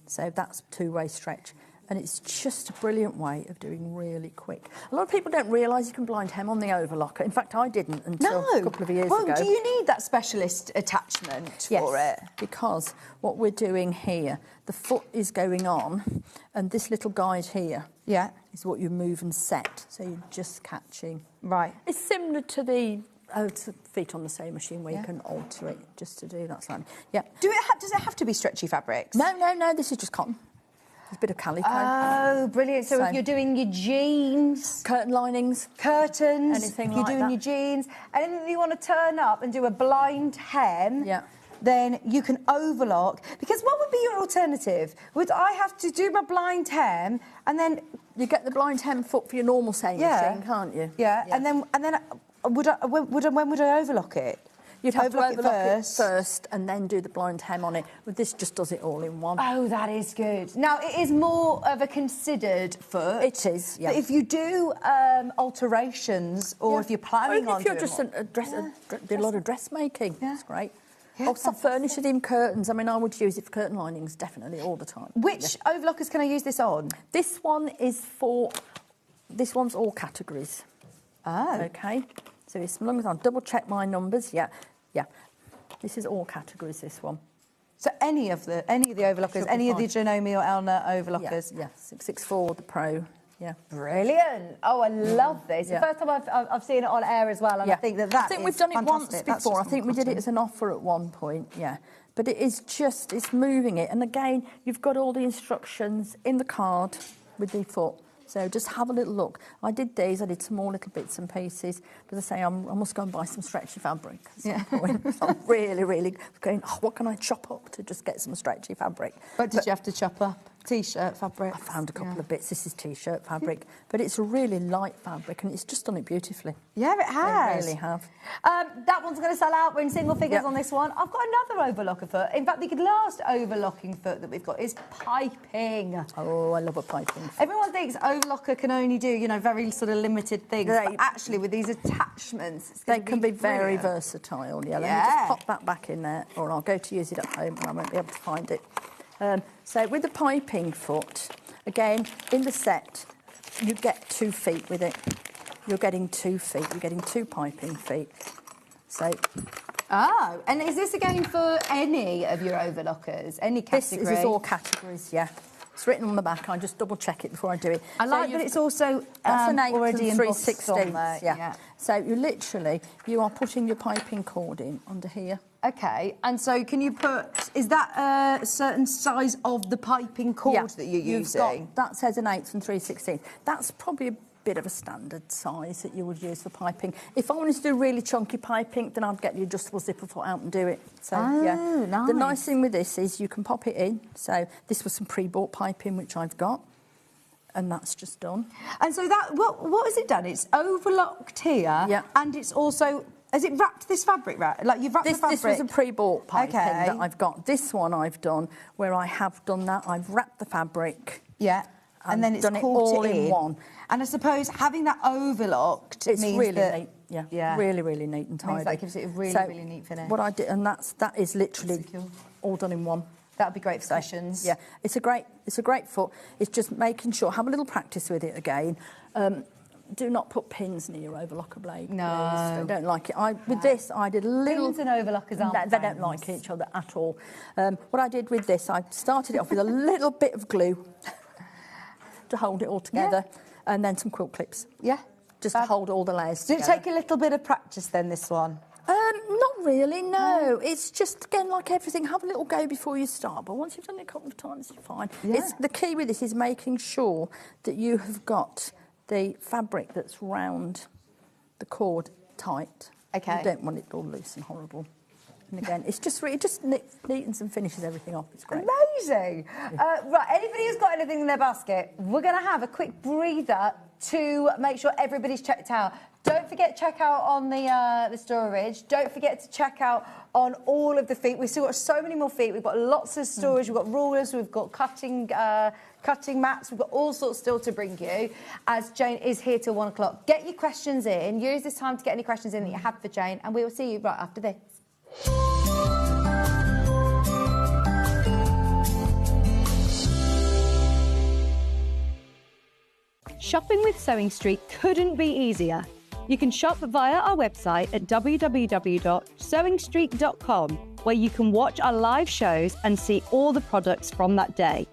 So that's 2-way stretch. And it's just a brilliant way of doing really quick. A lot of people don't realise you can blind hem on the overlocker. In fact, I didn't until a couple of years ago. Well, do you need that specialist attachment for it? Because what we're doing here, the foot is going on, and this little guide here is what you move and set. So you're just catching. Right. It's similar to the feet on the sewing machine where you can alter it just to do that slightly. Yeah. Does it have to be stretchy fabrics? No, this is just cotton. There's a bit of calico. Oh, brilliant. So if you're doing your jeans... Curtain linings. Curtains. Anything like that. You're doing your jeans. Anything that you want to turn up and do a blind hem... then you can overlock. Because what would be your alternative? Would I have to do my blind hem and then... You get the blind hem foot for your normal sewing machine, can't you? Yeah. And then when would I overlock it? You'd have to overlock it first and then do the blind hem on it. But this just does it all in one. Oh, that is good. Now, it is more of a considered foot. It is, But if you do alterations or if you're planning on doing... If you're just do a lot of dressmaking, that's great. Also furnish it in curtains. I mean, I would use it for curtain linings, definitely, all the time. Which overlockers can I use this on? This one is for... This one's all categories. Oh. OK. So as long as I double-check my numbers, yeah. This is all categories, this one. So any of the overlockers, any of the Janome or Elna overlockers? Yeah, 664, the Pro, Brilliant. Oh, I love this. The first time I've seen it on air as well, and I think that I think we've done it once before. I think we did it as an offer at one point, But it is just, it's moving it. And again, you've got all the instructions in the card with the foot. So just have a little look. I did these, I did some more little bits and pieces. But as I say, I must go and buy some stretchy fabric at some point. So I'm really going, what can I chop up to just get some stretchy fabric? But did you have to chop up T-shirt fabric? I found a couple of bits. This is T-shirt fabric. But it's a really light fabric and it's just done it beautifully. Yeah, it has. They really have. That one's going to sell out. We're in single figures on this one. I've got another overlocker foot. In fact, the last overlocking foot that we've got is piping. Oh, I love a piping foot. Everyone thinks overlocker can only do, you know, very sort of limited things. But actually, with these attachments, they can be very versatile. Yeah, let me just pop that back in there, or I'll go to use it at home and I won't be able to find it. So with the piping foot, again, in the set, you get 2 feet with it. You're getting 2 feet. You're getting 2 piping feet. So... Oh, and is this again for any of your overlockers? Any category? This is all categories, yeah. It's written on the back. I just double check it before I do it. I like that it's also that's an 8 already and embossed 3/16. Yeah. So you are putting your piping cord in under here. Okay, and so can you put, is that a certain size of the piping cord that you're using? That says an 8 and 3/16. That's probably a bit of a standard size that you would use for piping. If I wanted to do really chunky piping, then I'd get the adjustable zipper foot out and do it. So, nice. The nice thing with this is you can pop it in. So this was some pre-bought piping, which I've got. And that's just done. And so that, what has it done? It's overlocked here, and it's also... Has it wrapped this fabric, like you've wrapped the fabric? This was a pre-bought piping that I've got. This one I've done where I have done that. I've wrapped the fabric. Yeah. And then it's done it all in one. And I suppose having that overlocked means really that... neat. Yeah. Really neat and tidy. Means that gives it a really neat finish. What I did, and that is literally all done in one. That would be great for sessions. Yeah, it's a great foot. It's just making sure, have a little practice with it again. Do not put pins near your overlocker blade. No. Please. I don't like it. With this, I did a little... Pins and overlockers aren't They don't like each other at all. What I did with this, I started it off with a little bit of glue to hold it all together, and then some quilt clips. Yeah. Just to hold all the layers together. Did it take a little bit of practice then, this one? Not really, no. It's just, again, like everything, have a little go before you start. But once you've done it a couple of times, you're fine. Yeah. The key with this is making sure that you have got the fabric that's round the cord tight. Okay. You don't want it all loose and horrible. And again, it just neatens and finishes everything off. It's great. Amazing. Right, anybody who's got anything in their basket, we're going to have a quick breather to make sure everybody's checked out. Don't forget to check out on the storage. Don't forget to check out on all of the feet. We've still got so many more feet. We've got lots of storage. We've got rulers. We've got cutting mats. We've got all sorts still to bring you, as Jane is here till 1 o'clock. Get your questions in. Use this time to get any questions in that you have for Jane, and we will see you right after this. Shopping with Sewing Street couldn't be easier. You can shop via our website at www.sewingstreet.com, where you can watch our live shows and see all the products from that day.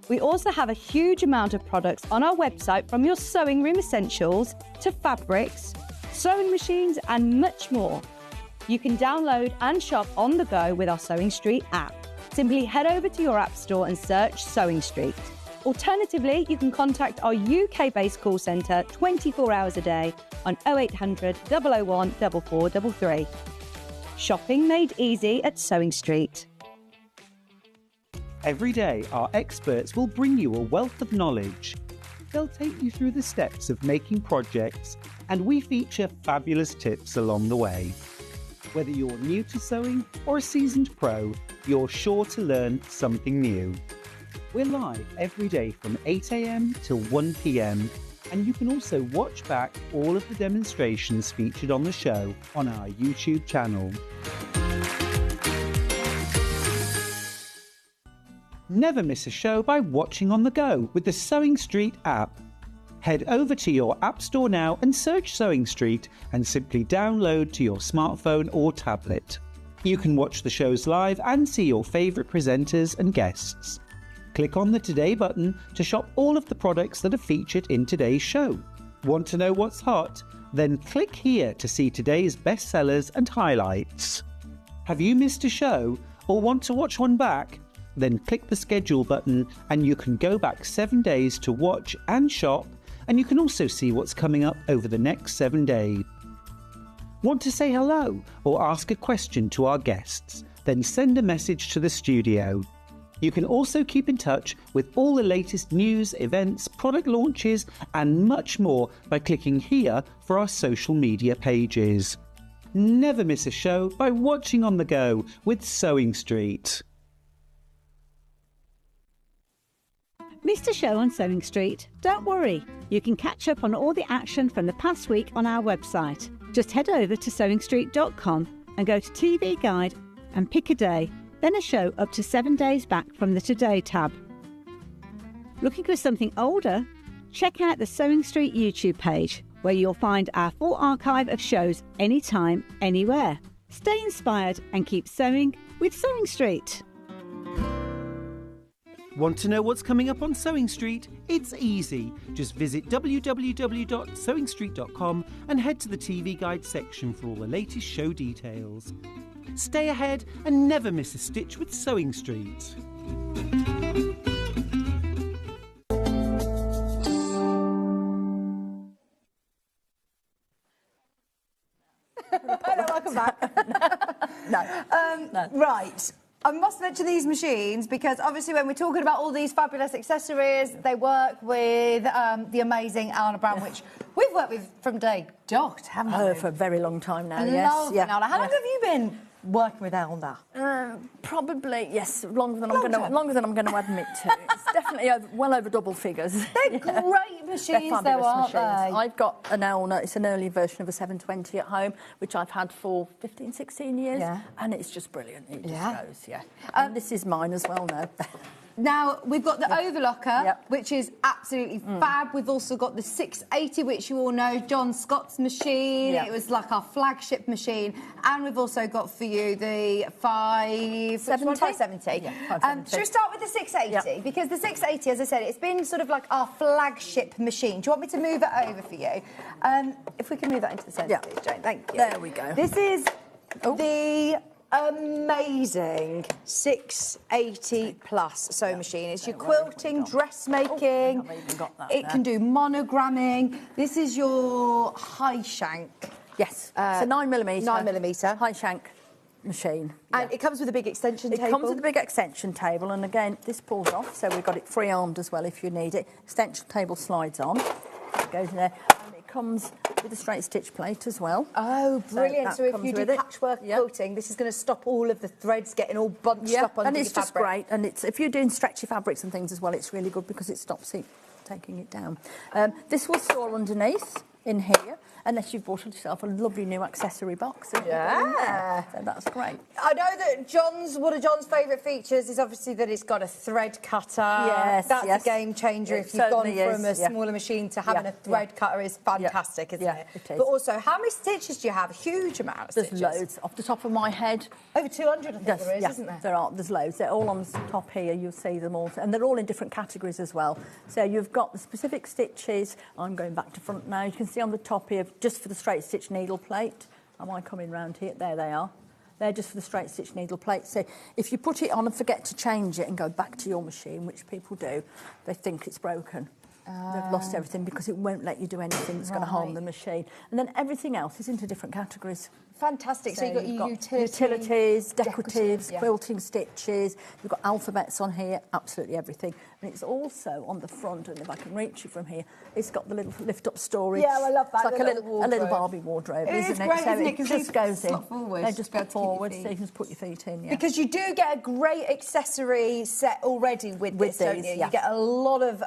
We also have a huge amount of products on our website, from your sewing room essentials to fabrics, sewing machines and much more. You can download and shop on the go with our Sewing Street app. Simply head over to your app store and search Sewing Street. Alternatively, you can contact our UK-based call centre 24 hours a day on 0800 001 4433. Shopping made easy at Sewing Street. Every day, our experts will bring you a wealth of knowledge. They'll take you through the steps of making projects, and we feature fabulous tips along the way. Whether you're new to sewing or a seasoned pro, you're sure to learn something new. We're live every day from 8 a.m. till 1 p.m, and you can also watch back all of the demonstrations featured on the show on our YouTube channel. Never miss a show by watching on the go with the Sewing Street app. Head over to your app store now and search Sewing Street, and simply download to your smartphone or tablet. You can watch the shows live and see your favourite presenters and guests. Click on the Today button to shop all of the products that are featured in today's show. Want to know what's hot? Then click here to see today's bestsellers and highlights. Have you missed a show or want to watch one back? Then click the schedule button and you can go back 7 days to watch and shop, and you can also see what's coming up over the next 7 days. Want to say hello or ask a question to our guests? Then send a message to the studio. You can also keep in touch with all the latest news, events, product launches and much more by clicking here for our social media pages. Never miss a show by watching on the go with Sewing Street. Missed a show on Sewing Street? Don't worry, you can catch up on all the action from the past week on our website. Just head over to sewingstreet.com and go to TV Guide and pick a day, then a show up to 7 days back from the Today tab. Looking for something older? Check out the Sewing Street YouTube page, where you'll find our full archive of shows anytime, anywhere. Stay inspired and keep sewing with Sewing Street. Want to know what's coming up on Sewing Street? It's easy. Just visit www.sewingstreet.com and head to the TV Guide section for all the latest show details. Stay ahead and never miss a stitch with Sewing Street. Hello, welcome back. No. Right. I must mention these machines because obviously when we're talking about all these fabulous accessories, they work with the amazing Alana Brown, which we've worked with from day dot, haven't we? Oh, for a very long time now, yes. Love Alana. How long have you been working with Alana? Probably, yes, longer than I'm going to admit to. It's definitely well over double figures. They're great machines, They're fabulous aren't machines. they? I've got an Elna, it's an early version of a 720 at home, which I've had for 15, 16 years, and it's just brilliant. It just goes, and this is mine as well now. Now, we've got the overlocker, which is absolutely fab. We've also got the 680, which you all know, John Scott's machine. It was like our flagship machine. And we've also got for you the 570. Should we start with the 680? Because the 680, as I said, it's been sort of like our flagship machine. Do you want me to move it over for you? If we can move that into the centre, please, Jane. Thank you. There we go. This is the amazing 680 plus sewing machine. It's your quilting, dressmaking. It can do monogramming. This is your high shank. Yes, it's a 9mm. 9mm. High shank machine. And it comes with a big extension table. It comes with a big extension table, and again, this pulls off, so we've got it free-armed as well if you need it. Extension table slides on. It goes in there. Comes with a straight stitch plate as well. Oh, brilliant. So if you do patchwork quilting, this is going to stop all of the threads getting all bunched up under and it's the just fabric. great. And it's if you're doing stretchy fabrics and things as well, it's really good because it stops it taking it down. This will store underneath in here, unless you've bought yourself a lovely new accessory box. So that's great. I know that one of John's favourite features is obviously that it's got a thread cutter. Yes, that's a game changer. If you've gone from a smaller machine to having a thread cutter is fantastic, isn't it? It is. But also, how many stitches do you have? A huge amount of stitches. There's loads. Off the top of my head, over 200, I think there is, isn't there? There's loads. They're all on the top here. You'll see them all, and they're all in different categories as well. So you've got the specific stitches. I'm going back to front now. You can see on the top here, just for the straight stitch needle plate. Am I coming round here? There they are. They're just for the straight stitch needle plate. So if you put it on and forget to change it and go back to your machine, which people do, they think it's broken. They've lost everything because it won't let you do anything that's going to harm the machine. And then everything else is into different categories. Fantastic. So you've got utilities, decoratives, quilting stitches. You've got alphabets on here, absolutely everything. And it's also on the front, and if I can reach you from here, it's got the little lift-up storage. Yeah, I love that. It's like a little Barbie wardrobe, isn't it? Great, so isn't it? It just goes in. Forward. They just put forward, so you can just put your feet in. Because you do get a great accessory set already with this, don't you? You get a lot of...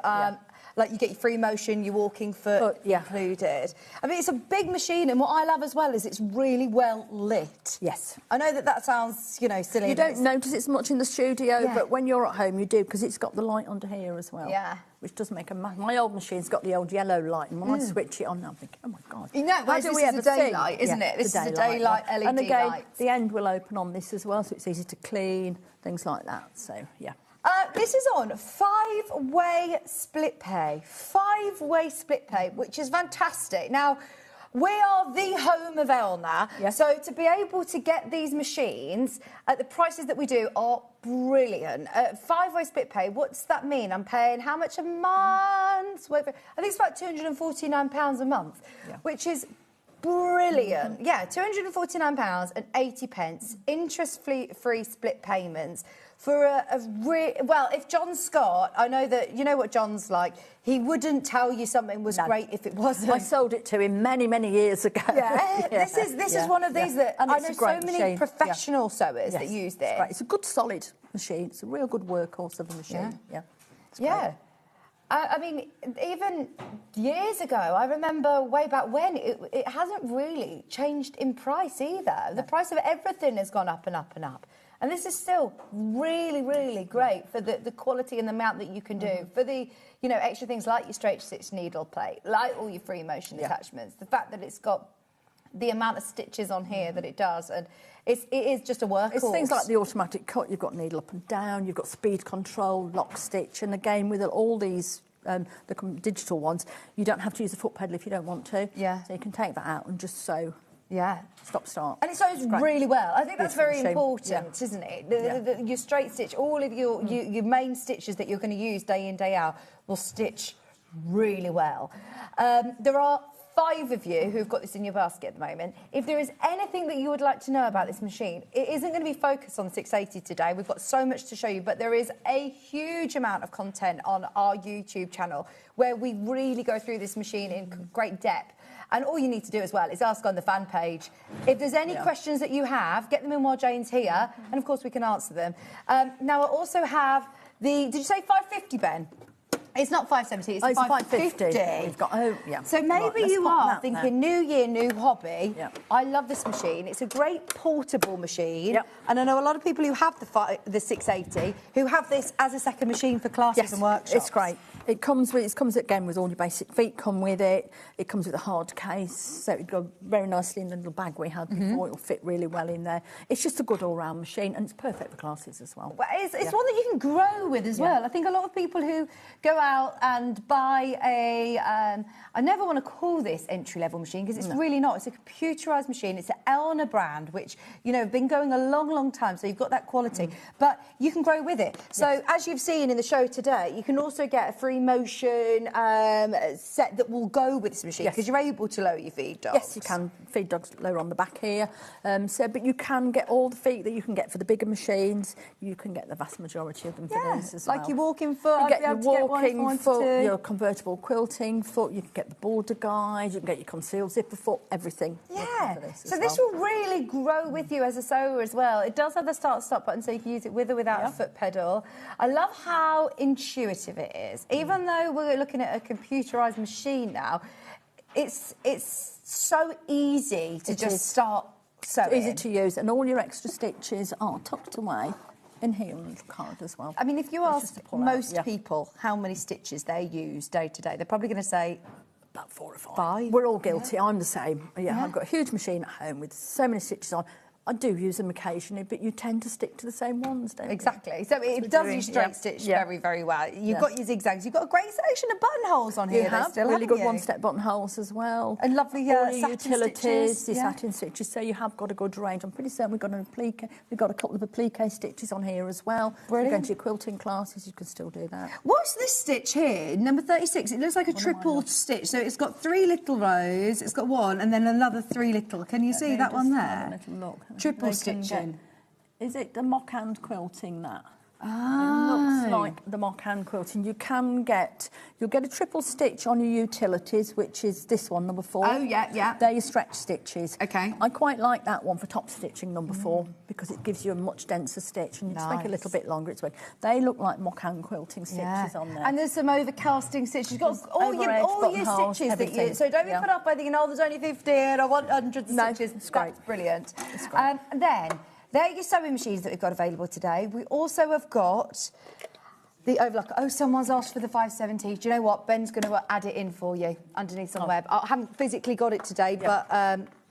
Like, you get your free motion, your walking foot included. I mean, it's a big machine, and what I love as well is it's really well lit. Yes. I know that sounds, silly. You don't notice it much in the studio, but when you're at home, you do, because it's got the light under here as well. Yeah. Which does make a... My old machine's got the old yellow light, and when I switch it on, I'm thinking, oh, my God. This is the daylight, isn't it? This is the daylight LED And again, light. the end will open on this as well, so it's easy to clean, things like that. So, yeah. This is on 5-way split pay. 5-way split pay, which is fantastic. Now, We are the home of Elna. Yes. So to be able to get these machines at the prices that we do are brilliant. 5-way split pay, what's that mean? I'm paying how much a month? I think it's about £249 a month, which is brilliant. Yeah, £249 and 80p, interest-free split payments. For well, if John Scott, I know that, you know what John's like, he wouldn't tell you something was great if it wasn't. I sold it to him many, many years ago. Yeah, this is one of these that and I know so many machine. professional sewers that use this. It's a good, solid machine. It's a real good workhorse of a machine. Yeah. I mean, even years ago, I remember way back when, it hasn't really changed in price either. The price of everything has gone up and up and up. And this is still really, really great for the quality and the amount that you can do. For the, you know, extra things like your straight stitch needle plate, like all your free motion attachments. The fact that it's got the amount of stitches on here that it does, and it is just a workhorse. It's things like the automatic cut. You've got needle up and down. You've got speed control, lock stitch, and again with all these the digital ones, you don't have to use a foot pedal if you don't want to. Yeah. So you can take that out and just sew. Yeah. Stop, start. And it sews really well. I think that's very important, Yeah. isn't it? Your straight stitch, all of your main stitches that you're going to use day in, day out will stitch really well. There are 5 of you who've got this in your basket at the moment. If there is anything that you would like to know about this machine, it isn't going to be focused on the 680 today. We've got so much to show you, but there is a huge amount of content on our YouTube channel where we really go through this machine in great depth. And all you need to do as well is ask on the fan page. If there's any questions that you have, get them in while Jane's here, and of course we can answer them. Now I also have did you say 550, Ben? It's not 570, it's 550. We've got, So maybe you are thinking, new year, new hobby. Yeah. I love this machine. It's a great portable machine. Yep. And I know a lot of people who have the 680 who have this as a second machine for classes and workshops. It's great. It comes again with all your basic feet come with it. It comes with a hard case, so it goes very nicely in the little bag we had before. It'll fit really well in there. It's just a good all-round machine, and it's perfect for classes as well. Well, it's one that you can grow with as well. I think a lot of people who go out and buy I never want to call this entry-level machine because it's really not. It's a computerised machine. It's an Elna brand, which, you know, have been going a long, long time, so you've got that quality. But you can grow with it. So as you've seen in the show today, you can also get a free motion set that will go with this machine because you're able to lower your feed dogs. Yes, you can. Feed dogs lower on the back here. But you can get all the feet that you can get for the bigger machines. You can get the vast majority of them for these as well. Like your walking foot. You get your walking foot, your convertible quilting foot. You can get the border guide. You can get your concealed zipper foot. Everything. Yeah. So this will really grow with you as a sewer as well. It does have the start-stop button, so you can use it with or without a foot pedal. I love how intuitive it is. Even though we're looking at a computerised machine now, it's so easy to just start sewing. Easy to use, and all your extra stitches are tucked away in here on the card as well. I mean, if you ask most people how many stitches they use day to day, they're probably going to say about 4 or 5. 5. We're all guilty. I'm the same. I've got a huge machine at home with so many stitches on. I do use them occasionally, but you tend to stick to the same ones, don't you? Exactly. So it does your straight stitch very, very well. You've got your zigzags. You've got a great selection of buttonholes on here. You have really good one-step buttonholes as well. And lovely satin utilities. Stitches, your satin stitches. So you have got a good range. I'm pretty certain we've got a couple of applique stitches on here as well. Brilliant. You're going to your quilting classes, you can still do that. What's this stitch here, number 36? It looks like a triple stitch. So it's got 3 little rows. It's got 1 and then another 3 little. Can you see that one there? Triple stitching. Is it the mock hand quilting that? Ah. It looks like the mock hand quilting. You'll get a triple stitch on your utilities, which is this one, number 4. Oh, yeah. They're your stretch stitches. Okay. I quite like that one for top stitching, number 4, because it gives you a much denser stitch and you just make it a little bit longer. They look like mock hand quilting stitches on there. And there's some overcasting stitches. You've got all your stitches that you... So don't be put off by thinking, oh, there's only 50 and I want hundreds of stitches. It's great. That's brilliant. It's great. Then... they're your sewing machines that we've got available today. We also have got the overlock. Oh, someone's asked for the 570. Do you know what? Ben's going to add it in for you underneath on the web. I haven't physically got it today, but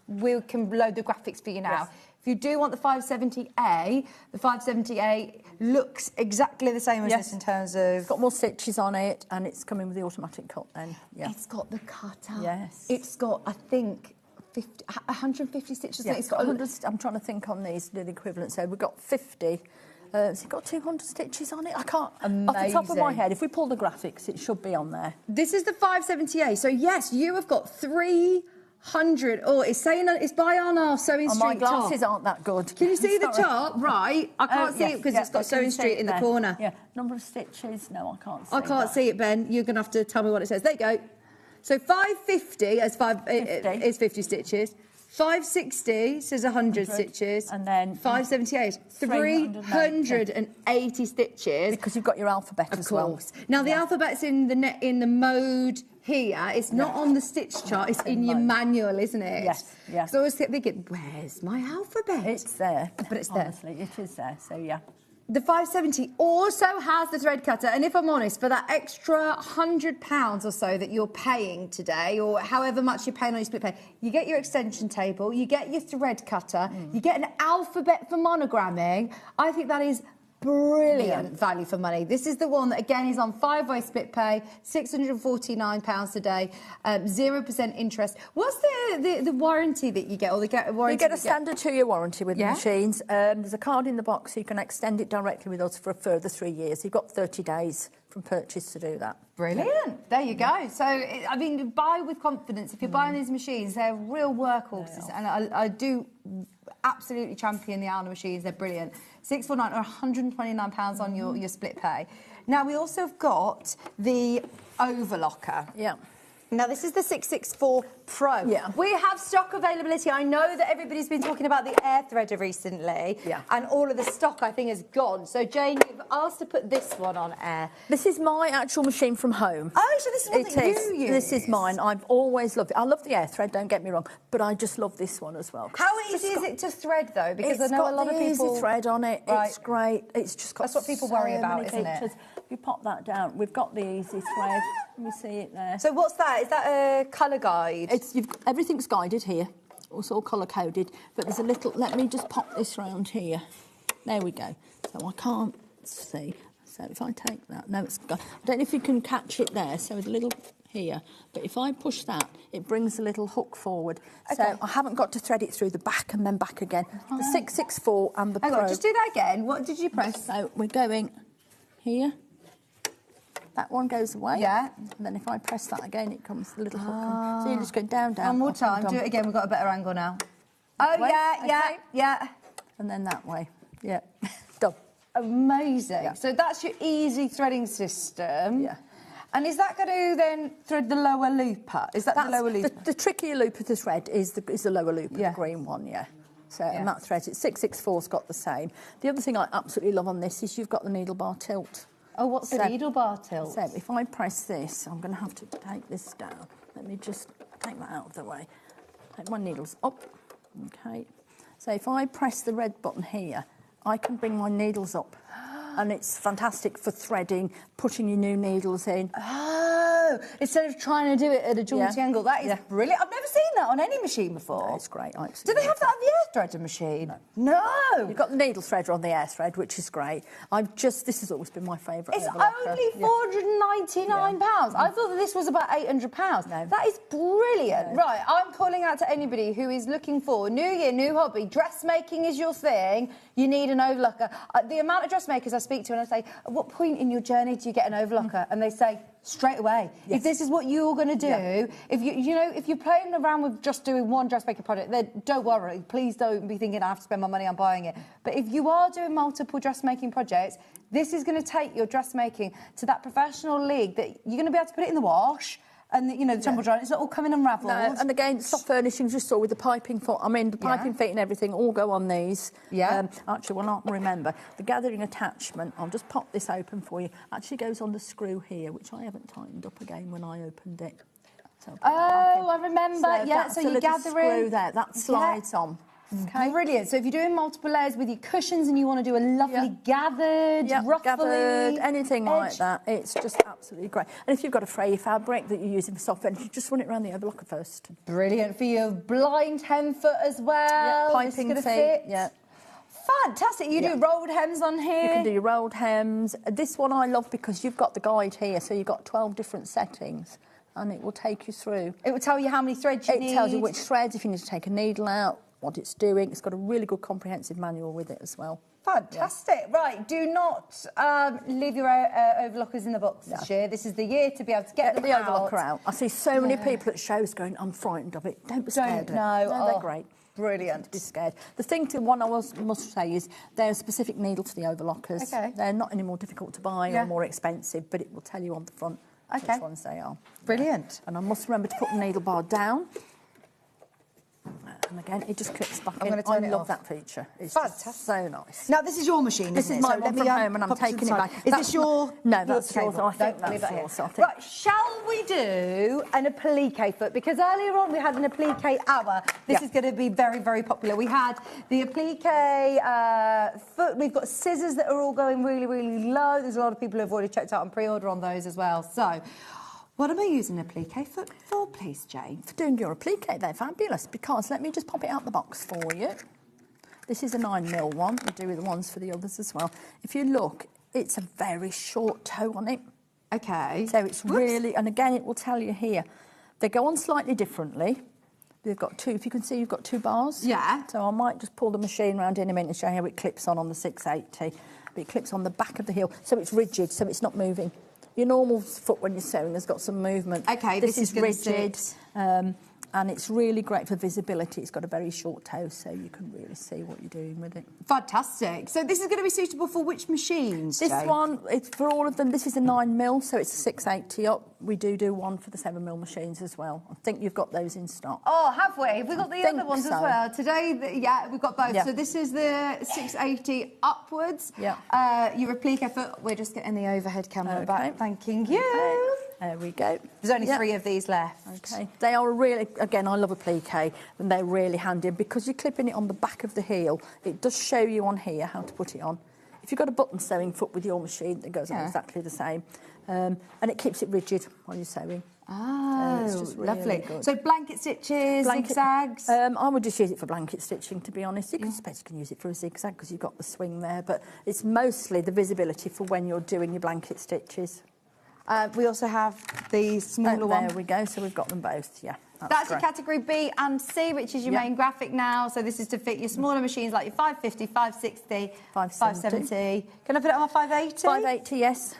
we can load the graphics for you now. Yes. If you do want the 570A, the 570A looks exactly the same as this in terms of... It's got more stitches on it, and it's coming with the automatic cut then. Yeah. It's got the cutter. Yes. It's got, I think, 150 stitches. Yeah, It's got 100, I'm trying to think on these, the equivalent. So we've got 50. Has it got 200 stitches on it? I can't. Amazing. Off the top of my head, if we pull the graphics, it should be on there. This is the 570A. So, yes, you have got 300. Oh, it's saying it's by on our Sewing Street my glasses top. aren't that good. Can you see the Sorry. top? Right. I can't see it because it's got Sewing Street in the corner. Yeah. Number of stitches? No, I can't see I can't see it, Ben. You're going to have to tell me what it says. There you go. So 550 is 50 stitches. 560 says 100 stitches. And then 578, 380 stitches. Because you've got your alphabet as well. Of course. Now, the alphabet's in the mode here. It's not on the stitch chart. It's in your manual, isn't it? Yes, yes. So I always kept thinking, where's my alphabet? It's there. But it's there. Honestly, it is there. So, yeah. The 570 also has the thread cutter, and if I'm honest, for that extra £100 or so that you're paying today, or however much you're paying on your split pay, you get your extension table, you get your thread cutter, you get an alphabet for monogramming. I think that is brilliant value for money. This is the one that, again, is on 5-way split pay, £649 a day, 0% interest. What's the warranty that you get, or the warranty? You get a standard 2-year warranty with the machines. There's a card in the box, so you can extend it directly with us for a further 3 years. You've got 30 days from purchase to do that. Brilliant. There you go. So, I mean, buy with confidence. If you're buying these machines, they're real workhorses, and I do absolutely champion the Alna machines. They're brilliant. £649 or £129 on your split pay. Now, we also have got the overlocker. Yeah. Now, this is the 664 Pro. Yeah. We have stock availability. I know that everybody's been talking about the air threader recently. Yeah. And all of the stock, I think, is gone. So, Jane, you've asked to put this one on air. This is my actual machine from home. Oh, so this is what you use? This is mine. I've always loved it. I love the air thread, don't get me wrong, but I just love this one as well. How easy is it to thread, though? Because I know a lot of people... It's got the easy thread on it. Right. It's great. It's just got That's what people worry so about, many isn't it? features. If you pop that down, we've got the easy thread. You see it there. So what's that? Is that a colour guide? Everything's guided here. It's all colour-coded. But there's a little... Let me just pop this round here. There we go. So I can't see. So if I take that... No, it's gone. I don't know if you can catch it there. So with a little here. But if I push that, it brings a little hook forward. Okay. So I haven't got to thread it through the back and then back again. The 664 and the Pro. Hang on, just do that again. What did you press? So we're going here. That one goes away. Yeah. And then if I press that again, it comes the little hook. So you just go down, down. One more up, time. and Do it again. We've got a better angle now. Oh, That way. yeah. Okay. And then that way. Yeah. Done. Amazing. Yeah. So that's your easy threading system. Yeah. And is that going to then thread the lower looper? Is that the lower looper? The trickier looper to thread is the lower looper, Yeah. the green one, yeah. So, and that thread, 664's got the same. The other thing I absolutely love on this is you've got the needle bar tilt. Oh, what's the needle bar tilt? So if I press this, I'm going to have to take this down. Let me just take that out of the way. Take my needles up. Okay. So if I press the red button here, I can bring my needles up. And it's fantastic for threading, putting your new needles in. Oh, instead of trying to do it at a jaunty angle. That is brilliant. I've never seen that on any machine before. No, it's great. Do they have that on the air threader machine? No. You've got the needle threader on the air thread, which is great. This has always been my favourite. It's only £499. I thought that this was about £800. No. That is brilliant. No. Right, I'm calling out to anybody who is looking for new year, new hobby. Dressmaking is your thing. You need an overlocker. The amount of dressmakers I speak to and I say, at what point in your journey do you get an overlocker? And they say, straight away. Yes. If this is what you're going to do, if you're playing around with just doing one dressmaker project, then don't worry. Please don't be thinking I have to spend my money on buying it. But if you are doing multiple dressmaking projects, this is going to take your dressmaking to that professional league that you're going to be able to put it in the wash. And, the tumble dry, it's not all coming unravelled. No, and again, soft furnishings you saw with the piping foot. I mean, the piping feet and everything all go on these. Yeah. Actually, well, not remember. The gathering attachment, I'll just pop this open for you, actually goes on the screw here, which I haven't tightened up again when I opened it. So I remember. So you gather screw there, that slides on. Okay. Brilliant. So if you're doing multiple layers with your cushions and you want to do a lovely gathered, ruffly, gathered, anything edge. like that, it's just absolutely great. And if you've got a fray fabric that you're using for soft edge, you just run it around the overlocker first. Brilliant for your blind hem foot as well. Piping feet. Fit. Yeah. Fantastic. You do rolled hems on here. You can do your rolled hems. This one I love because you've got the guide here, so you've got 12 different settings, and it will take you through. It will tell you how many threads you need. It tells you which threads, if you need to take a needle out, what it's doing. It's got a really good comprehensive manual with it as well. Fantastic. Yeah. Right, do not leave your overlockers in the box this year. This is the year to be able to get them out. Overlocker out. I see so many people at shows going, I'm frightened of it. Don't be scared. No, they're great. Brilliant. Don't be scared. The thing one I must say is they're a specific needle to the overlockers. Okay. They're not any more difficult to buy or more expensive, but it will tell you on the front which ones they are. Brilliant. And I must remember to put the needle bar down. And again, it just clips back in. I love that feature. It's fantastic. So nice. Now, this is your machine, This is my one from home, and I'm taking it back. Is this your... No, that's yours. I think that's yours. Right, shall we do an applique foot? Because earlier on we had an applique hour. This is going to be very, very popular. We had the applique foot. We've got scissors that are all going really, really low. There's a lot of people who have already checked out on pre-order on those as well. So... what am I using applique foot for, please, Jane? For doing your applique, they're fabulous, because let me just pop it out the box for you. This is a 9mm one. We do the ones for the others as well. If you look, it's a very short toe on it. Okay. So it's really, and again, it will tell you here. They go on slightly differently. They've got two, if you can see, you've got two bars. Yeah. So I might just pull the machine around in a minute and show you how it clips on the 680. But it clips on the back of the heel, so it's rigid, so it's not moving. Your normal foot when you're sewing has got some movement. Okay, this is rigid, and it's really great for visibility. It's got a very short toe, so you can really see what you're doing with it. Fantastic. So this is going to be suitable for which machines, This Jane? one, it's for all of them. This is a 9mm, so it's a 680 up. We do one for the 7mm machines as well. I think you've got those in stock. Oh, have we? Have we got the other ones as well? Today, yeah, we've got both. Yeah. So this is the 680 upwards. Yeah. Your applique foot, we're just getting the overhead camera back. Thanking you. Okay. There we go. There's only 3 of these left. Okay. They are really, again, I love applique, and they're really handy. And because you're clipping it on the back of the heel, it does show you on here how to put it on. If you've got a button sewing foot with your machine, it goes on exactly the same. And it keeps it rigid while you're sewing. Oh, it's just really lovely. good. So blanket stitches, zigzags? I would just use it for blanket stitching, to be honest. I suppose you can use it for a zigzag because you've got the swing there, but it's mostly the visibility for when you're doing your blanket stitches. We also have the smaller one. There we go, so we've got them both, yeah. That's your category B and C, which is your main graphic now. So this is to fit your smaller machines like your 550, 560, 570. Can I put it on my 580? 580, yes.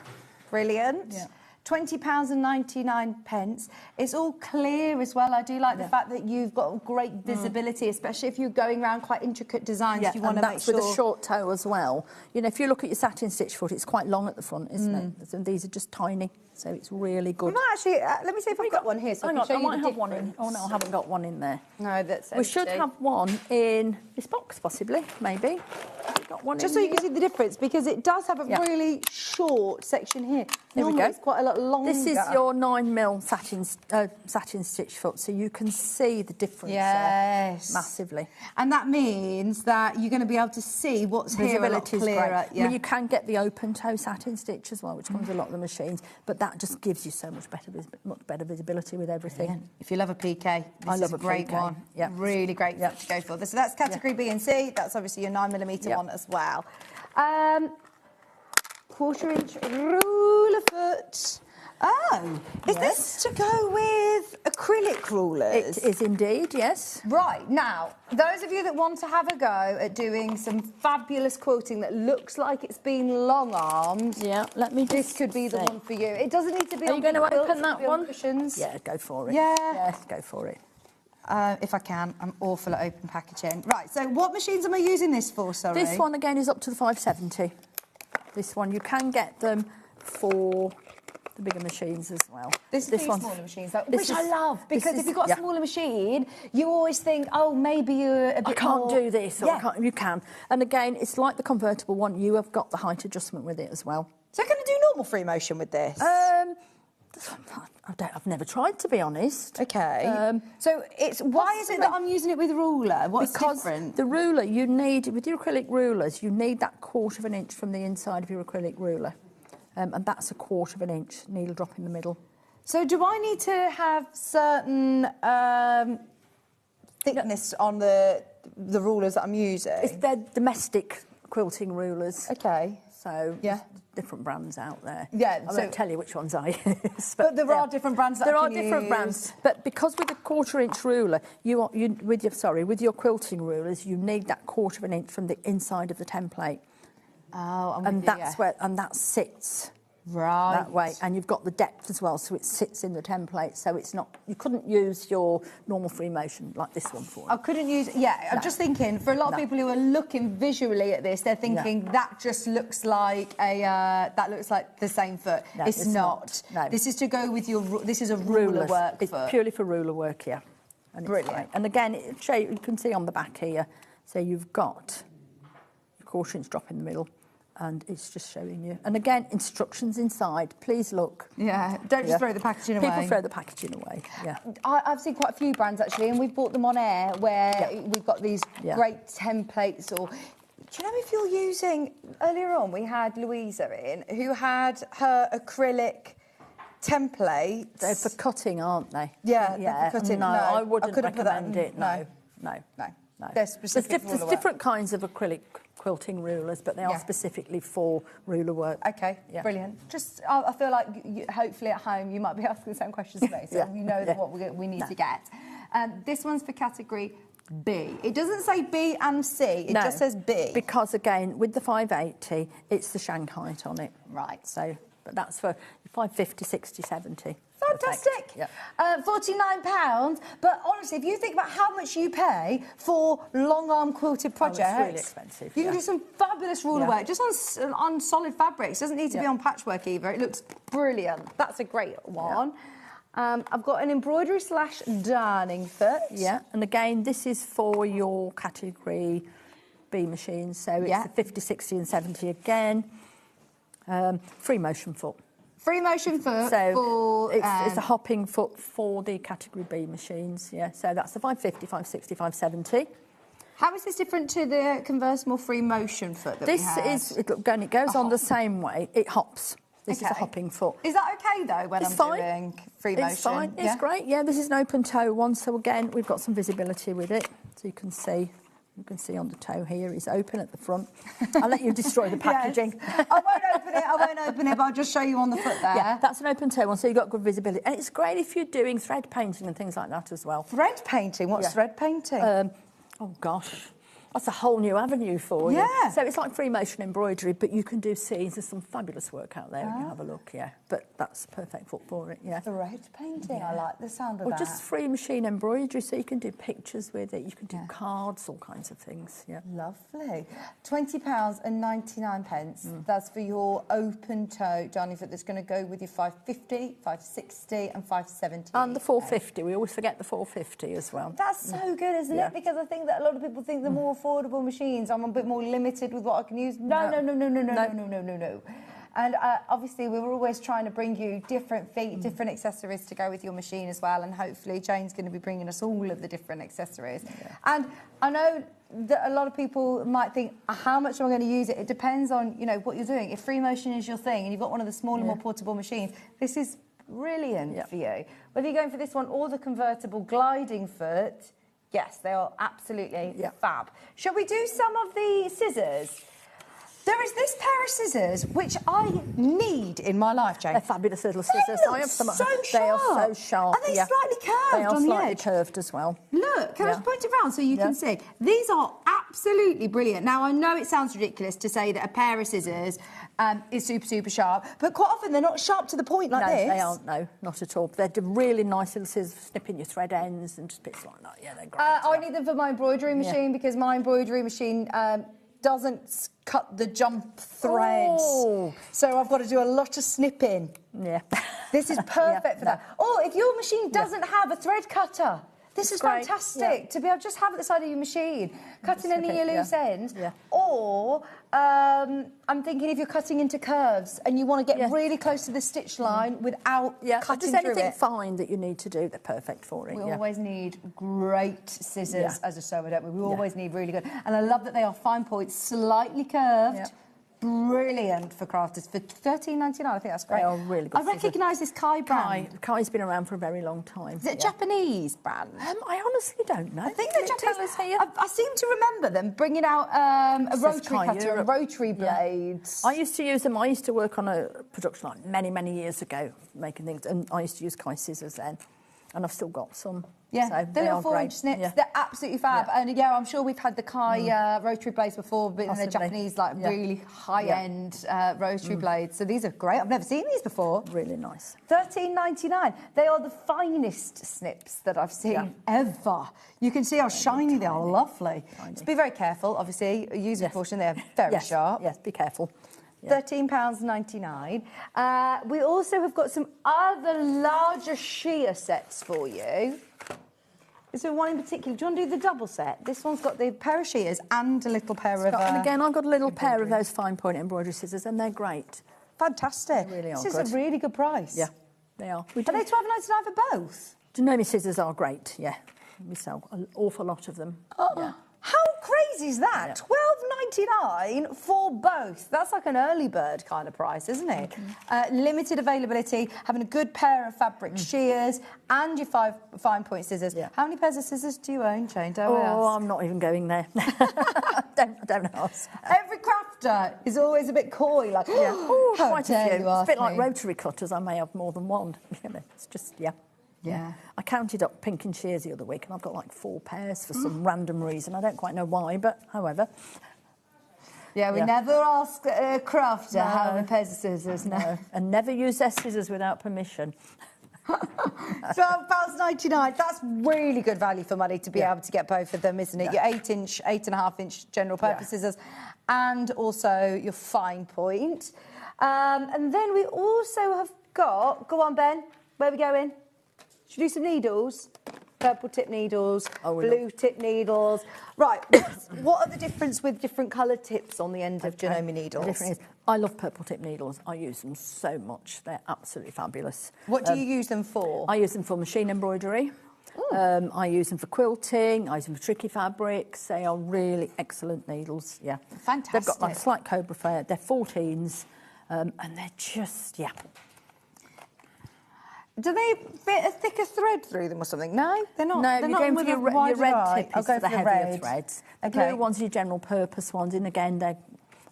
Brilliant. Yeah. £20.99. It's all clear as well. I do like the fact that you've got great visibility, especially if you're going around quite intricate designs. Yeah, you want to make sure. With a short toe as well. You know, if you look at your satin stitch foot, it's quite long at the front, isn't it? And these are just tiny, so it's really good. We might actually, let me see if I've got one here. So Hang I on, can show I you might the have one in. difference. Oh no, I haven't got one in there. No, that's We should have one in this box, possibly, maybe. Got one just in so you here? can see the difference, because it does have a really short section here. There we Normally go. It's quite a lot longer. This is your 9mm satin stitch foot, so you can see the difference massively. And that means that you're going to be able to see what's here a lot clearer. I mean, you can get the open toe satin stitch as well, which comes with a lot of the machines, but that just gives you so much better visibility with everything. Brilliant. If you love applique, this is a great one. Yeah. Really great to go for. So that's category B and C. That's obviously your 9mm one as well. 1/4 inch ruler foot. Oh, is this to go with acrylic rulers? It is indeed, yes. Right, now, those of you that want to have a go at doing some fabulous quilting that looks like it's been long-armed, let me this could be the one for you. It doesn't need to be Are on you going to quilts, open it that could be on one? cushions. Yeah, go for it. Yeah. Yes, go for it. If I can. I'm awful at open packaging. Right, so what machines am I using this for, sorry? This one, again, is up to the 570. This one, you can get them for the bigger machines as well. This one's smaller machines, though, which I love, this because is- if you've got a smaller machine, you always think, oh, maybe you're a bit I can't more... do this, or I can't, you can. And again, it's like the convertible one, you have got the height adjustment with it as well. So can I do normal free motion with this? I've never tried, to be honest. Okay. So why is it that I'm using it with ruler? What's because different? The ruler, you need, with your acrylic rulers, you need that 1/4 of an inch from the inside of your acrylic ruler. And that's a 1/4 of an inch, needle drop in the middle. So do I need to have certain thickness on the rulers that I'm using? They're domestic quilting rulers. Okay. So different brands out there. Yeah. I won't tell you which ones I use. But there are different brands that there I are can different use. brands. But because with a 1/4 inch ruler, with your quilting rulers, you need that 1/4 of an inch from the inside of the template. Oh, and that sits that way, and you've got the depth as well, so it sits in the template. So it's not, you couldn't use your normal free motion like this one for it. I couldn't use. Yeah, I'm just thinking for a lot of people who are looking visually at this, they're thinking that just looks like the same foot. No, it's not. No. This is to go with your. This is a ruler work It's foot. purely for ruler work, yeah. And Brilliant. And again, you can see on the back here. So you've got your 1/4 inch drop in the middle. And it's just showing you. And again, instructions inside. Please look. Yeah, don't just throw the packaging away. People throw the packaging away, yeah. I've seen quite a few brands, actually, and we've bought them on air where we've got these great templates. Or, do you know if you're using... Earlier on, we had Louisa in, who had her acrylic templates. They're for cutting, aren't they? Yeah, they're for cutting. No, I wouldn't recommend it. No. They're specific there's different kinds of acrylic quilting rulers, but they are specifically for ruler work. Okay, brilliant. Just, I feel like hopefully at home you might be asking the same questions to me, so you know what we need to get. This one's for category B. It doesn't say B and C, it just says B. Because again, with the 580, it's the shank height on it. Right. So, but that's for 550, 60, 70. Fantastic. Yeah. £49. But honestly, if you think about how much you pay for long arm quilted projects, it's really expensive. You can do some fabulous ruler work just on solid fabrics. Doesn't need to be on patchwork either. It looks brilliant. That's a great one. I've got an embroidery / darning foot. Yeah, and again, this is for your category B machines. So it's the 50, 60 and 70 again. Free motion foot. Free motion foot so it's a hopping foot for the category B machines, yeah. So that's the 550, 560, 570. How is this different to the convertible free motion foot that we had? It goes on the same way. It hops. This is a hopping foot. Is that okay, though, when I'm doing free motion? It's fine. It's great. Yeah, this is an open toe one. So, again, we've got some visibility with it. So you can see. You can see on the toe here, it's open at the front. I'll let you destroy the packaging. I won't open it, but I'll just show you on the foot there. Yeah, that's an open toe one, so you've got good visibility. And it's great if you're doing thread painting and things like that as well. Thread painting? What's thread painting? Oh, gosh. That's a whole new avenue for you. Yeah. So it's like free motion embroidery, but you can do scenes. There's some fabulous work out there when you have a look, But that's a perfect foot for it, Thread painting, I like the sound of that. Or just free machine embroidery, so you can do pictures with it. You can do cards, all kinds of things, Lovely. £20 and 99 pence. That's for your open toe darning foot that's going to go with your 550, 560 and 570. And the 450. We always forget the 450 as well. That's so good, isn't it? Because I think that a lot of people think the more affordable machines, I'm a bit more limited with what I can use. No. And obviously, we were always trying to bring you different feet, different accessories to go with your machine as well. And hopefully, Jane's going to be bringing us all of the different accessories. And I know that a lot of people might think, how much am I going to use it? It depends on, what you're doing. If free motion is your thing and you've got one of the smaller, more portable machines, this is brilliant for you. Whether you're going for this one or the convertible gliding foot, yes, they are absolutely fab. Shall we do some of the scissors? There is this pair of scissors which I need in my life, Jane. They're fabulous little scissors. I have some. So sharp. They are so sharp. Are they slightly curved They are on the slightly edge? curved as well. Look, can I just point it round so you can see? These are absolutely brilliant. Now, I know it sounds ridiculous to say that a pair of scissors is super, super sharp, but quite often they're not sharp to the point like this. No, they aren't, no, not at all. They're really nice little scissors for snipping your thread ends and just bits like that. Yeah, they're great. I need them for my embroidery machine because my embroidery machine doesn't cut the jump threads. Oh. So I've got to do a lot of snipping. Yeah. This is perfect for that. Or if your machine doesn't have a thread cutter, This is fantastic to be able to just have it at the side of your machine, cutting any of your loose ends. Or I'm thinking if you're cutting into curves and you want to get really close to the stitch line without cutting through it. If there's anything fine that you need to do, they're perfect for it. We always need great scissors as a sewer, don't we? We always need really good. And I love that they are fine points, slightly curved. Brilliant for crafters for $13.99. I think that's great. They are really good. I recognise this Kai brand. Kai's been around for a very long time. Is it a Japanese brand? I honestly don't know. I think they're Japanese. I seem to remember them bringing out a rotary cutter and rotary blades. I used to use them. I used to work on a production line many years ago, making things, and I used to use Kai scissors then, and I've still got some. Yeah, so the little 4-inch snips, they're absolutely fab. And I'm sure we've had the Kai rotary blades before, but they're Japanese, really high-end rotary blades. So these are great. I've never seen these before. Really nice. $13.99. They are the finest snips that I've seen ever. You can see how shiny they are. Lovely. Just be very careful, obviously. Using caution, they're very sharp. Yes, be careful. £13.99. We also have got some other larger shear sets for you. Is there one in particular? Do you want to do the double set? This one's got the pair of shears and a little pair of... And again, I've got a little pair of those fine point embroidery scissors, and they're great. Fantastic. They really are This is a really good price. Yeah, they are. Are they $12.99 for both? Do you know my scissors are great? Yeah, we sell an awful lot of them. Oh, how crazy is that? $12.99 for both. That's like an early bird kind of price, isn't it? Limited availability, having a good pair of fabric shears and your fine point scissors. How many pairs of scissors do you own, Jane? I'm not even going there. don't ask. Every crafter is always a bit coy, like, quite a few. It's a bit like rotary cutters. I may have more than one. It's just, Yeah. I counted up pink and shears the other week, and I've got like 4 pairs for some random reason. I don't quite know why, but however. Yeah, we never ask a crafter how many pairs of scissors. No. And never use their scissors without permission. £12.99. That's really good value for money to be able to get both of them, isn't it? Your 8-inch, 8.5-inch general purpose scissors, and also your fine point. And then we also have got. Go on, Ben. Where are we going? Should we do some needles? Purple tip needles, blue tip needles. Right, what are the difference with different coloured tips on the end of Janome needles? The difference is, I love purple tip needles. I use them so much. They're absolutely fabulous. What do you use them for? I use them for machine embroidery. I use them for quilting. I use them for tricky fabrics. They are really excellent needles, Fantastic. They've got like a slight cobra fare. They're 14s, and they're just, Do they fit a thicker thread through them or something? No, they're not. No, they're you're going for your red tip I'll go for the for heavier threads. The Okay. blue ones are your general purpose ones, and again,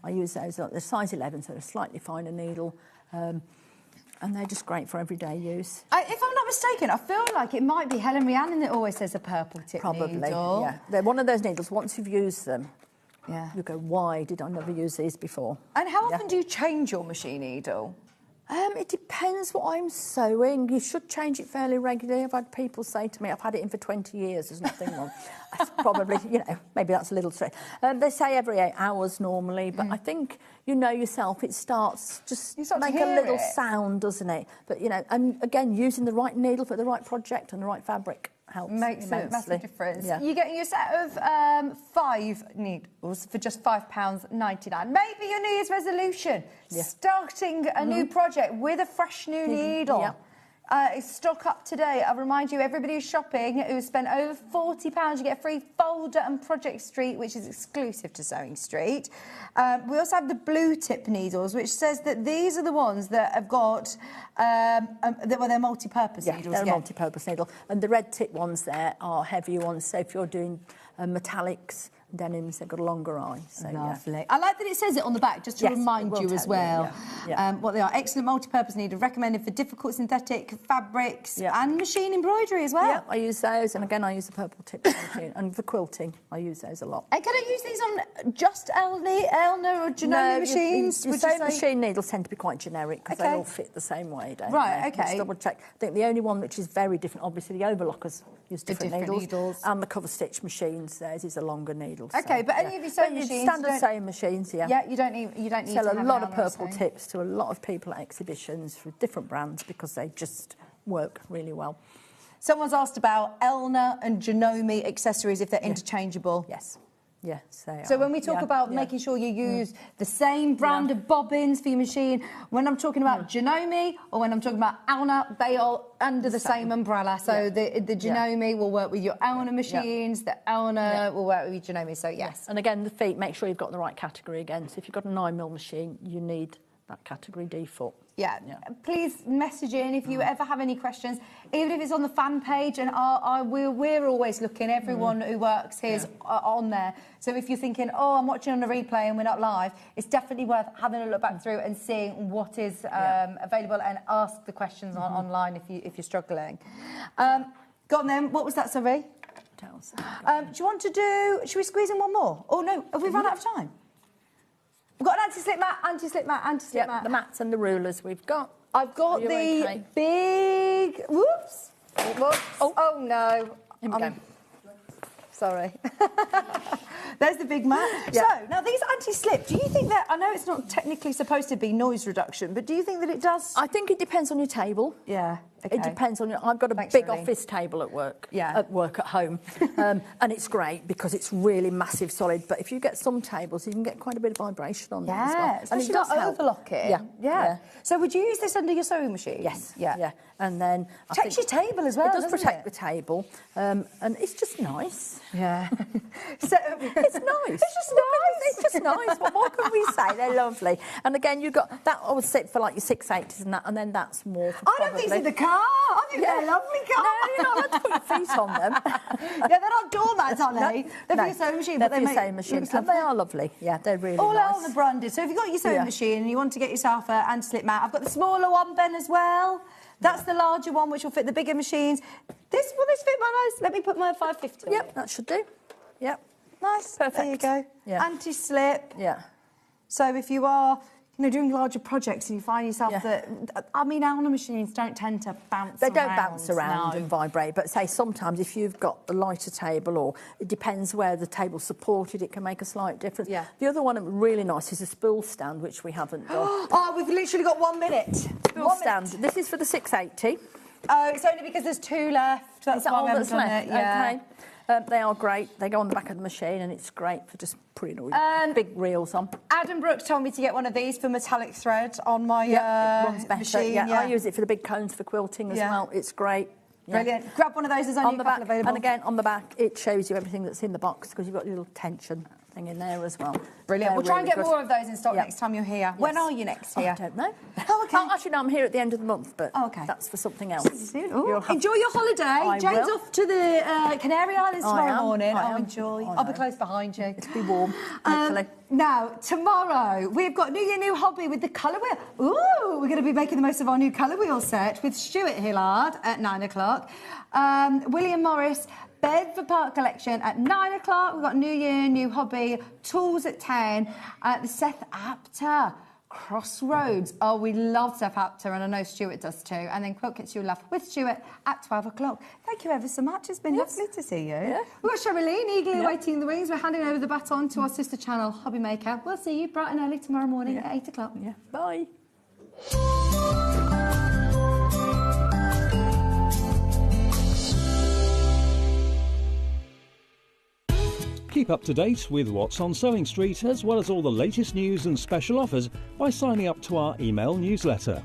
I use those. They're size 11, so they're a slightly finer needle, and they're just great for everyday use. If I'm not mistaken, I feel like it might be Helen Rhiannon that always says a purple tip needle. Yeah. They're one of those needles. Once you've used them, you go, why did I never use these before? And how often do you change your machine needle? It depends what I'm sewing. You should change it fairly regularly. I've had people say to me, I've had it in for 20 years, there's nothing wrong. That's probably, maybe that's a little straight. They say every 8 hours normally, but I think, yourself, it starts just make a little sound, doesn't it? But, and again, using the right needle for the right project and the right fabric helps Makes a immensely. massive difference. Yeah. You're getting a set of 5 needles for just £5.99. Maybe your New Year's resolution, starting a new project with a fresh new needle. Stock up today. I'll remind you, everybody who's shopping who's spent over £40, you get a free folder and Project Street, which is exclusive to Sewing Street. We also have the blue tip needles, which says that these are the ones that have got, they're multi-purpose needles. They're a multi-purpose needle. And the red tip ones there are heavier ones, so if you're doing metallics, denims, they've got a longer eye. So, lovely. I like that it says it on the back, just to remind you as well what they are. Excellent multi-purpose needle, recommended for difficult synthetic fabrics and machine embroidery as well. Yeah, I use those, and again, I use the purple tip machine. And for quilting, I use those a lot. And can I use these on just Elna or Janome machines? Your sewing machine needles tend to be quite generic because they all fit the same way, don't they? Okay. Let's double check. I think the only one which is very different, obviously, the overlockers use different needles. And the cover stitch machines, theirs is a longer needle. Okay, but any of your sewing machines, standard sewing machines, yeah, you don't need sell to have a lot of Elna purple tips to a lot of people at exhibitions for different brands because they just work really well. Someone's asked about Elna and Janome accessories, if they're interchangeable. Yes. Yes, they are. So when we talk about making sure you use the same brand of bobbins for your machine, when I'm talking about Janome or when I'm talking about Elna, they are under the same umbrella. So the Janome will work with your Elna machines, the Elna will work with your Janome. So yes. And again, the feet, make sure you've got the right category again. So if you've got a 9mm machine, you need that category D foot. Yeah. Please message in if you ever have any questions, even if it's on the fan page, and we're always looking. Everyone who works here is on there. So if you're thinking, oh, I'm watching on a replay and we're not live, it's definitely worth having a look back through and seeing what is available, and ask the questions online if you're struggling. Go on then. What was that, sorry? Do you want to do? Should we squeeze in one more? Oh no, have we run out of time? We've got an anti-slip mat, anti-slip mat, anti-slip mat. The mats and the rulers we've got. I've got the big... Whoops. Oh no. Here we go. Sorry. There's the big mat. So, now these anti-slip, do you think that... I know it's not technically supposed to be noise reduction, but do you think that it does... I think it depends on your table. Yeah. Okay. It depends on your... I've got a big office table at work. At work, at home. And it's great because it's really massive, solid. But if you get some tables, you can get quite a bit of vibration on them as well. Especially not overlocking. Yeah. So would you use this under your sewing machine? Yes. Yeah. And then... Protects your table as well, It does protect the table. And it's just nice. Yeah. So it's nice. It's just nice. It's just nice. What can we say? They're lovely. And again, you've got that. I would sit for like your 680s and that, and then that's more. For I don't think it's in the car. I think they're a lovely car. No, you're not allowed to put your feet on them. They're not doormats, are they? They're for your sewing machine. They're for your sewing machine, and they are lovely. Yeah, they're really all nice. All the branded. So if you've got your sewing machine and you want to get yourself an anti-slip mat, I've got the smaller one, Ben, as well. That's the larger one, which will fit the bigger machines. Will this fit my nose? Let me put my 550 on. Yep, that should do. Yep. Nice. Perfect. There you go. Yeah. Anti-slip. Yeah. So if you are, doing larger projects and you find yourself that... I mean, Elna machines don't tend to bounce around. They don't bounce around and vibrate, but say sometimes if you've got a lighter table, or it depends where the table's supported, it can make a slight difference. Yeah. The other one really nice is a spool stand, which we haven't done. Oh, we've literally got 1 minute. Spool stand. This is for the 680. Oh, it's only because there's 2 left. That's why we haven't done it. Yeah. Okay. They are great. They go on the back of the machine, and it's great for just putting all big reels on. Adam Brooks told me to get one of these for metallic thread on my it runs better. machine. Yeah, I use it for the big cones for quilting as well. It's great. Brilliant. Grab one of those. There's only on the a couple back, available. and again, on the back, it shows you everything that's in the box because you've got a little tension thing in there as well. Brilliant. They're we'll try and get really more of those in stock next time you're here. Yes. When are you next here? I don't know. Oh, okay. Actually, no, I'm here at the end of the month, but that's for something else. Enjoy your holiday. Jane's off to the Canary Islands tomorrow morning. Enjoy. I'll be close behind you. It'll be warm, hopefully. Now, tomorrow, we've got New Year, New Hobby with the colour wheel. Ooh, we're going to be making the most of our new colour wheel set with Stuart Hillard at 9 o'clock. William Morris, Bedford Park Collection at 9 o'clock. We've got New Year, New Hobby, Tools at 10. The Seth Apter, Crossroads. Oh, we love Seth Apter, and I know Stuart does too. And then Quilt Kits You Love with Stuart at 12 o'clock. Thank you ever so much. It's been lovely to see you. Yeah. We've got Sherilyn eagerly waiting in the wings. We're handing over the baton to our sister channel, Hobby Maker. We'll see you bright and early tomorrow morning at 8 o'clock. Yeah. Bye. Keep up to date with what's on Sewing Street, as well as all the latest news and special offers by signing up to our email newsletter.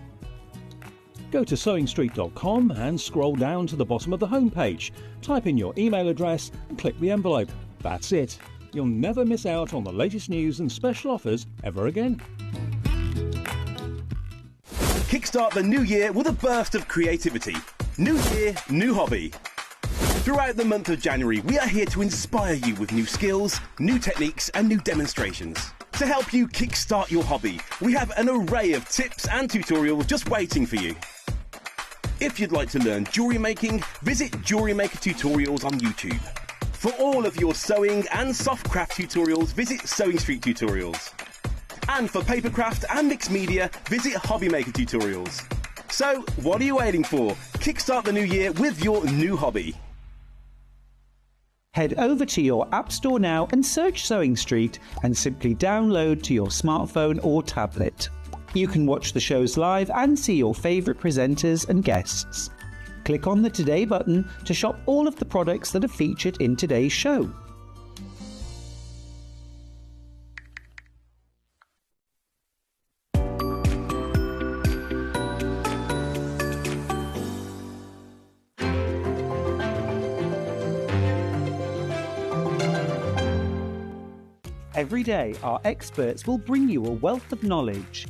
Go to sewingstreet.com and scroll down to the bottom of the homepage. Type in your email address and click the envelope. That's it. You'll never miss out on the latest news and special offers ever again. Kickstart the new year with a burst of creativity. New year, new hobby. Throughout the month of January, we are here to inspire you with new skills, new techniques and new demonstrations. To help you kickstart your hobby, we have an array of tips and tutorials just waiting for you. If you'd like to learn jewellery making, visit Jewellery Maker Tutorials on YouTube. For all of your sewing and soft craft tutorials, visit Sewing Street Tutorials. And for papercraft and mixed media, visit Hobby Maker Tutorials. So, what are you waiting for? Kickstart the new year with your new hobby. Head over to your App Store now and search Sewing Street and simply download to your smartphone or tablet. You can watch the shows live and see your favourite presenters and guests. Click on the Today button to shop all of the products that are featured in today's show. Every day, our experts will bring you a wealth of knowledge.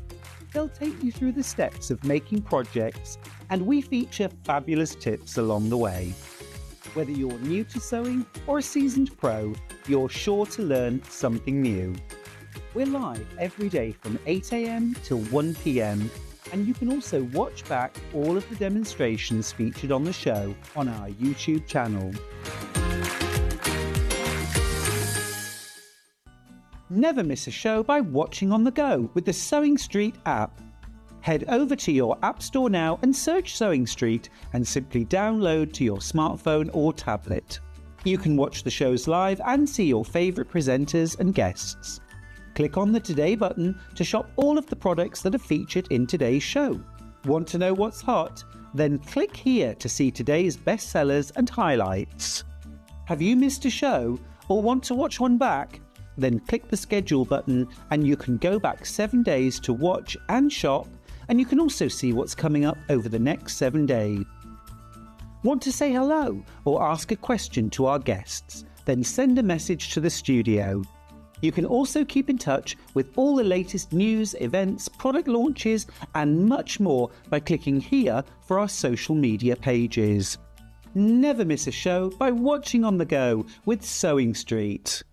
They'll take you through the steps of making projects, and we feature fabulous tips along the way. Whether you're new to sewing or a seasoned pro, you're sure to learn something new. We're live every day from 8 a.m. till 1 p.m, and you can also watch back all of the demonstrations featured on the show on our YouTube channel. Never miss a show by watching on the go with the Sewing Street app. Head over to your App Store now and search Sewing Street and simply download to your smartphone or tablet. You can watch the shows live and see your favourite presenters and guests. Click on the Today button to shop all of the products that are featured in today's show. Want to know what's hot? Then click here to see today's bestsellers and highlights. Have you missed a show or want to watch one back? Then click the schedule button and you can go back 7 days to watch and shop, and you can also see what's coming up over the next 7 days. Want to say hello or ask a question to our guests? Then send a message to the studio. You can also keep in touch with all the latest news, events, product launches and much more by clicking here for our social media pages. Never miss a show by watching on the go with Sewing Street.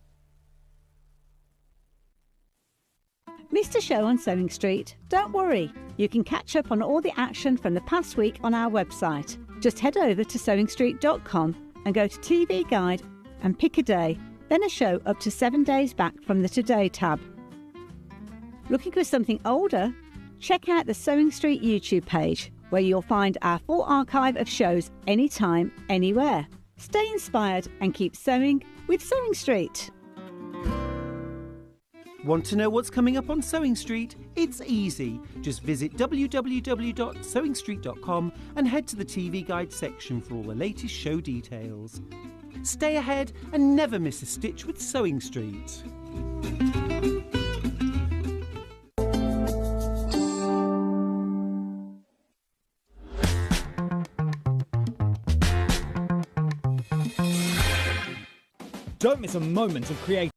Missed a show on Sewing Street? Don't worry, you can catch up on all the action from the past week on our website. Just head over to sewingstreet.com and go to TV Guide and pick a day, then a show up to 7 days back from the Today tab. Looking for something older? Check out the Sewing Street YouTube page, where you'll find our full archive of shows anytime, anywhere. Stay inspired and keep sewing with Sewing Street. Want to know what's coming up on Sewing Street? It's easy. Just visit www.sewingstreet.com and head to the TV Guide section for all the latest show details. Stay ahead and never miss a stitch with Sewing Street. Don't miss a moment of creativity.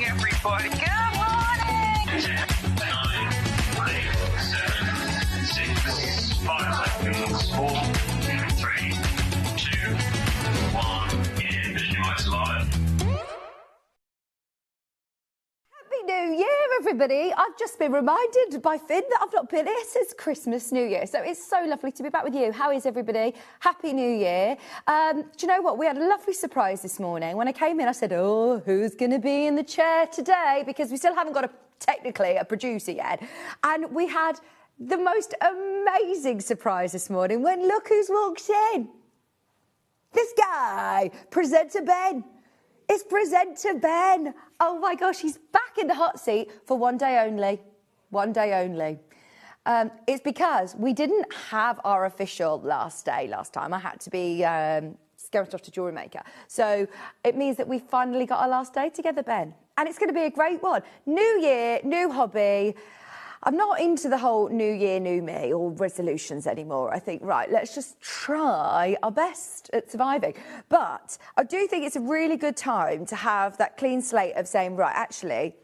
everybody. Good morning. 10, 9, 8, 7, 6, 5 seconds, 4, 3, 2, 1. Vision Lights Live. Happy New Year, everybody. I've just been reminded by Finn that I've not been here since Christmas, New Year. So it's so lovely to be back with you. How is everybody? Happy New Year. Do you know what? We had a lovely surprise this morning. When I came in, I said, oh, who's going to be in the chair today? Because we still haven't got technically a producer yet. And we had the most amazing surprise this morning when look who's walked in. This guy, presenter Ben. It's presenter Ben. Oh my gosh, he's back in the hot seat for one day only. One day only. It's because we didn't have our official last time. I had to be scared off to jewellery maker. So it means that we finally got our last day together, Ben. And it's going to be a great one. New year, new hobby. I'm not into the whole new year, new me or resolutions anymore. I think, right, let's just try our best at surviving. But I do think it's a really good time to have that clean slate of saying, right, actually,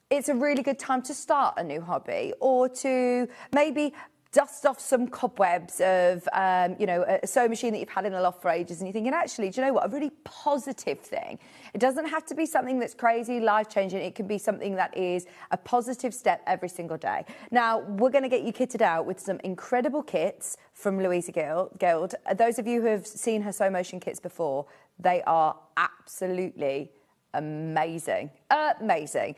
it's a really good time to start a new hobby or to maybe dust off some cobwebs of, a sewing machine that you've had in the loft for ages and you're thinking, actually, do you know what, a really positive thing. It doesn't have to be something that's crazy, life-changing. It can be something that is a positive step every single day. Now, we're going to get you kitted out with some incredible kits from Louisa Guild. Those of you who have seen her sew motion kits before, they are absolutely amazing. Amazing.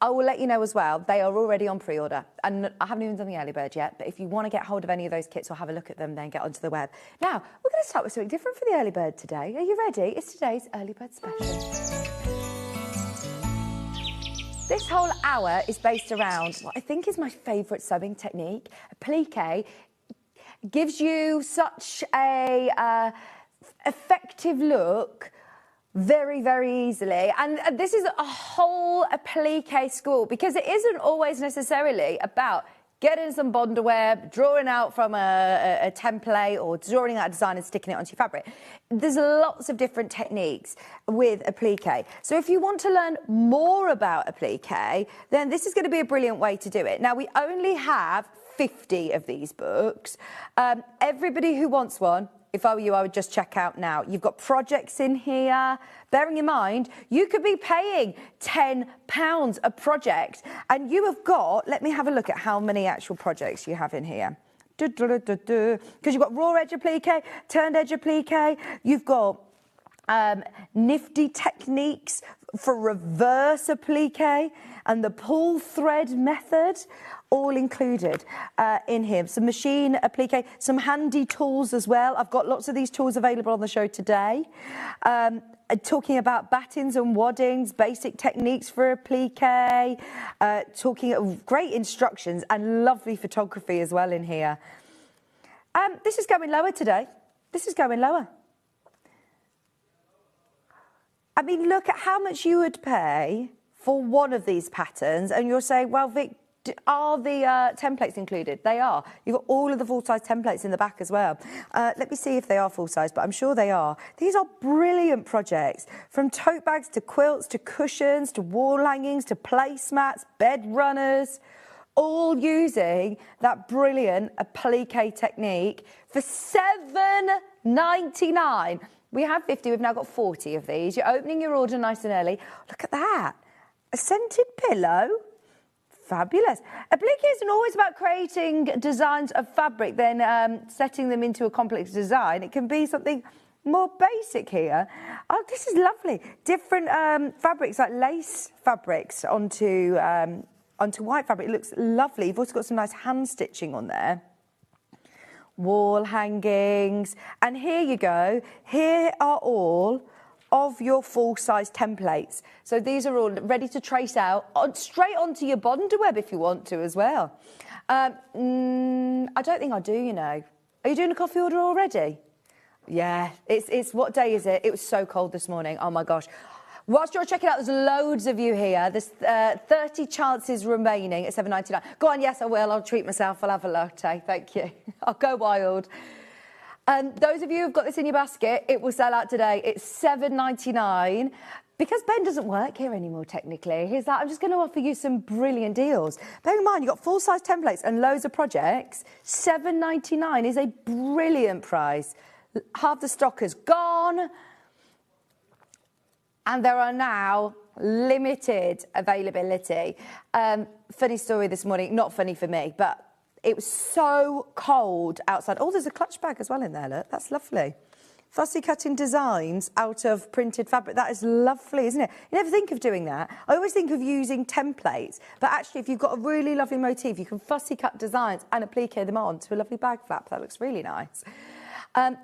I will let you know as well, they are already on pre-order. And I haven't even done the early bird yet, but if you want to get hold of any of those kits or have a look at them, then get onto the web. Now, we're going to start with something different for the early bird today. Are you ready? It's today's early bird special. This whole hour is based around what I think is my favourite sewing technique. Applique gives you such a effective look very, very easily. And this is a whole applique school because it isn't always necessarily about getting some bondweb, drawing out from a template or drawing out a design and sticking it onto your fabric. There's lots of different techniques with applique. So if you want to learn more about applique, then this is going to be a brilliant way to do it. Now, we only have 50 of these books. Everybody who wants one, if I were you, I would just check out now. You've got projects in here. Bearing in mind, you could be paying £10 a project. And you have got, let me have a look at how many actual projects you have in here. Because you've got raw edge applique, turned edge applique. You've got nifty techniques for reverse applique and the pull thread method, all included in here. Some machine applique, some handy tools as well. I've got lots of these tools available on the show today. Talking about battens and waddings, basic techniques for applique, talking of great instructions and lovely photography as well in here. This is going lower today. This is going lower. I mean, look at how much you would pay for one of these patterns, and you'll say, well, Vic, are the templates included? They are. You've got all of the full-size templates in the back as well. Let me see if they are full-size, but I'm sure they are. These are brilliant projects, from tote bags to quilts to cushions to wall hangings to placemats, bed runners, all using that brilliant applique technique for $7.99. We have 50, we've now got 40 of these. You're opening your order nice and early. Look at that. A scented pillow. Fabulous. Applique isn't always about creating designs of fabric, then setting them into a complex design. It can be something more basic here. Oh, this is lovely. Different fabrics, like lace fabrics onto white fabric. It looks lovely. You've also got some nice hand stitching on there. Wall hangings, and here you go. Here are all of your full-size templates. So these are all ready to trace out straight onto your bondweb if you want to as well. I don't think I do, you know. Are you doing a coffee order already? Yeah, it's what day is it? It was so cold this morning. Oh my gosh. Whilst you're checking out, there's loads of you here. There's 30 chances remaining at $7.99. Go on, yes, I will. I'll treat myself. I'll have a latte. Thank you. I'll go wild. Those of you who've got this in your basket, it will sell out today. It's $7.99. Because Ben doesn't work here anymore, technically, he's like, I'm just going to offer you some brilliant deals. Bear in mind, you've got full-size templates and loads of projects. $7.99 is a brilliant price. Half the stock is gone. And there are now limited availability. Funny story this morning, not funny for me, but it was so cold outside. Oh, there's a clutch bag as well in there, look. That's lovely. Fussy cutting designs out of printed fabric. That is lovely, isn't it? You never think of doing that. I always think of using templates, but actually if you've got a really lovely motif, you can fussy cut designs and applique them on to a lovely bag flap. That looks really nice.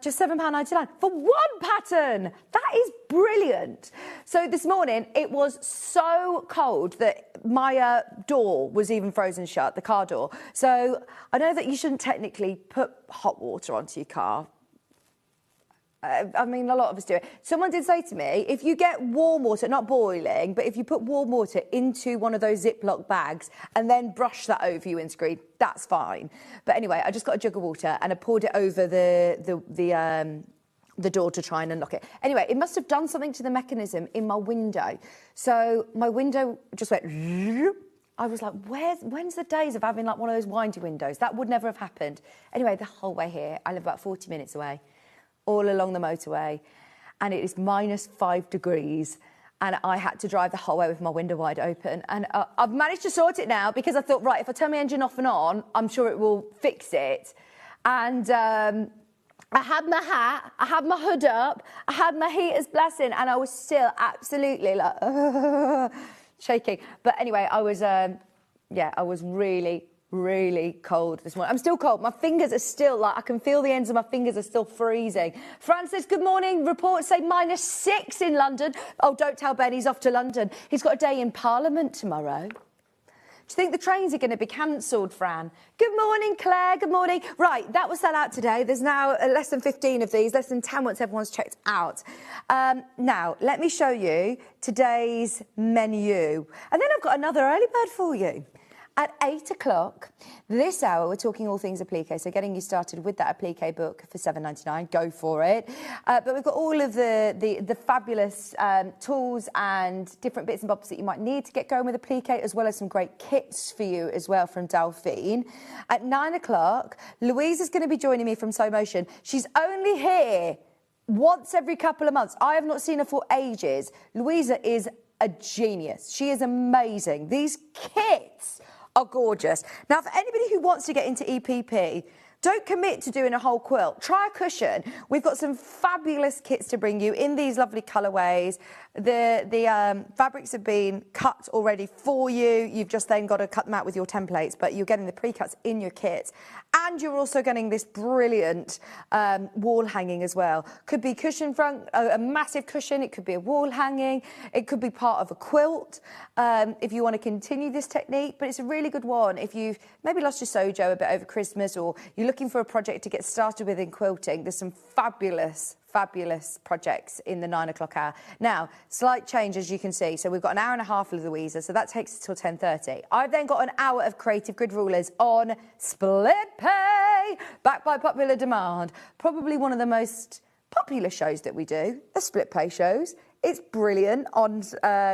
Just £7.99 for one pattern. That is brilliant. So this morning, it was so cold that my door was even frozen shut, the car door. So I know that you shouldn't technically put hot water onto your car. I mean, a lot of us do it. Someone did say to me, if you get warm water, not boiling, but if you put warm water into one of those Ziploc bags and then brush that over your windscreen, that's fine. But anyway, I just got a jug of water and I poured it over the door to try and unlock it. Anyway, it must have done something to the mechanism in my window. So my window just went... I was like, when's the days of having like one of those windy windows? That would never have happened. Anyway, the whole way here, I live about 40 minutes away, all along the motorway, and it is -5 degrees, and I had to drive the whole way with my window wide open. And I've managed to sort it now because I thought, right, if I turn my engine off and on, I'm sure it will fix it. And I had my hat, I had my hood up, I had my heaters blasting, and I was still absolutely like shaking. But anyway, I was really cold this morning. I'm still cold. My fingers are still like, I can feel the ends of my fingers are still freezing. Fran says, good morning. Reports say -6 in London. Oh, don't tell Ben he's off to London. He's got a day in Parliament tomorrow. Do you think the trains are going to be cancelled, Fran? Good morning, Claire. Good morning. Right, that was sell out today. There's now less than 15 of these, less than 10 once everyone's checked out. Now, let me show you today's menu. And then I've got another early bird for you. At 8 o'clock, this hour, we're talking all things applique, so getting you started with that applique book for £7.99. Go for it. But we've got all of the fabulous tools and different bits and bobs that you might need to get going with applique, as well as some great kits for you as well from Delphine. At 9 o'clock, Louise is going to be joining me from Slow Motion. She's only here once every couple of months. I have not seen her for ages. Louisa is a genius. She is amazing. These kits are gorgeous. Now, for anybody who wants to get into EPP, don't commit to doing a whole quilt. Try a cushion. We've got some fabulous kits to bring you in these lovely colourways. The fabrics have been cut already for you. You've just then got to cut them out with your templates, but you're getting the pre-cuts in your kits. And you're also getting this brilliant wall hanging as well. Could be cushion front, a massive cushion. It could be a wall hanging. It could be part of a quilt if you want to continue this technique. But it's a really good one if you've maybe lost your sojo a bit over Christmas, or you're looking for a project to get started with in quilting. There's some fabulous projects in the 9 o'clock hour. Now, slight change, as you can see. So we've got an hour and a half of Louisa, so that takes us till 10:30. I've then got an hour of creative grid rulers on split pay, backed by popular demand. Probably one of the most popular shows that we do, the split pay shows. It's brilliant on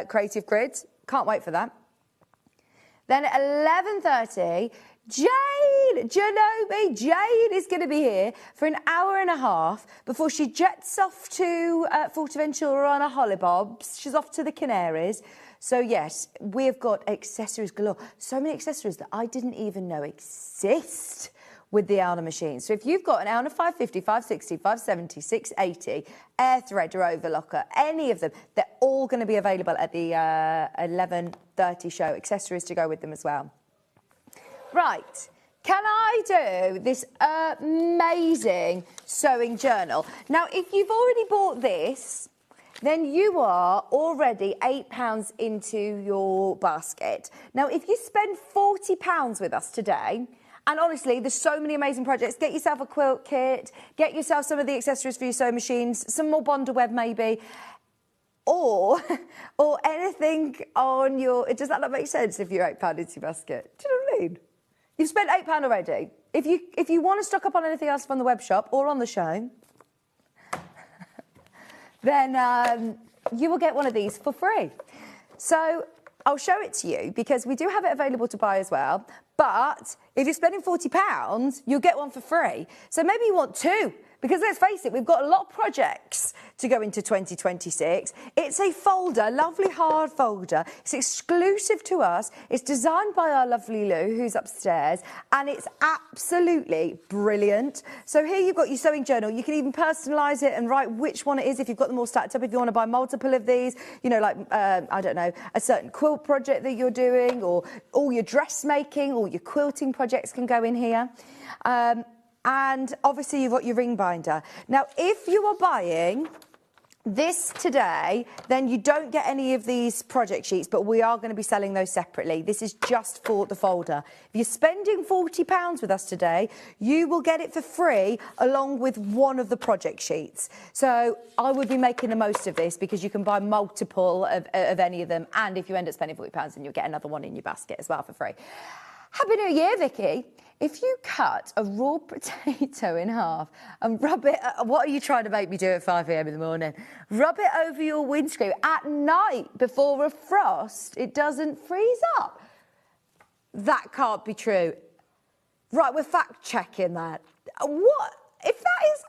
creative grids. Can't wait for that. Then at 11:30, Jade is going to be here for an hour and a half before she jets off to Fuerteventura on a hollybobs. She's off to the Canaries. So, yes, we've got accessories galore. So many accessories that I didn't even know exist with the Elna machine. So if you've got an Elna 550, 560, 570, 680, air thread or overlocker, any of them, they're all going to be available at the 11:30 show. Accessories to go with them as well. Right, can I do this amazing sewing journal? Now, if you've already bought this, then you are already £8 into your basket. Now, if you spend £40 with us today, and honestly, there's so many amazing projects. Get yourself a quilt kit, get yourself some of the accessories for your sewing machines, some more Bonder web maybe, or anything on your... Does that not make sense if you're £8 into your basket? Do you know what I mean? You've spent £8 already. If you want to stock up on anything else from the web shop or on the show, then you will get one of these for free. So I'll show it to you because we do have it available to buy as well. But if you're spending £40, you'll get one for free. So maybe you want two. Because let's face it, we've got a lot of projects to go into 2026. It's a folder, lovely hard folder. It's exclusive to us. It's designed by our lovely Lou, who's upstairs, and it's absolutely brilliant. So here you've got your sewing journal. You can even personalise it and write which one it is if you've got them all stacked up. If you want to buy multiple of these, you know, like, I don't know, a certain quilt project that you're doing, or all your dressmaking, all your quilting projects can go in here. And obviously you've got your ring binder. Now, if you are buying this today, then you don't get any of these project sheets, but we are going to be selling those separately. This is just for the folder. If you're spending £40 with us today, you will get it for free along with one of the project sheets. So I would be making the most of this because you can buy multiple of any of them. And if you end up spending £40, then you'll get another one in your basket as well for free. Happy New Year, Vicky. If you cut a raw potato in half and rub it, what are you trying to make me do at 5 a.m. in the morning? Rub it over your windscreen at night before a frost, it doesn't freeze up. That can't be true. Right, we're fact checking that. What? If that is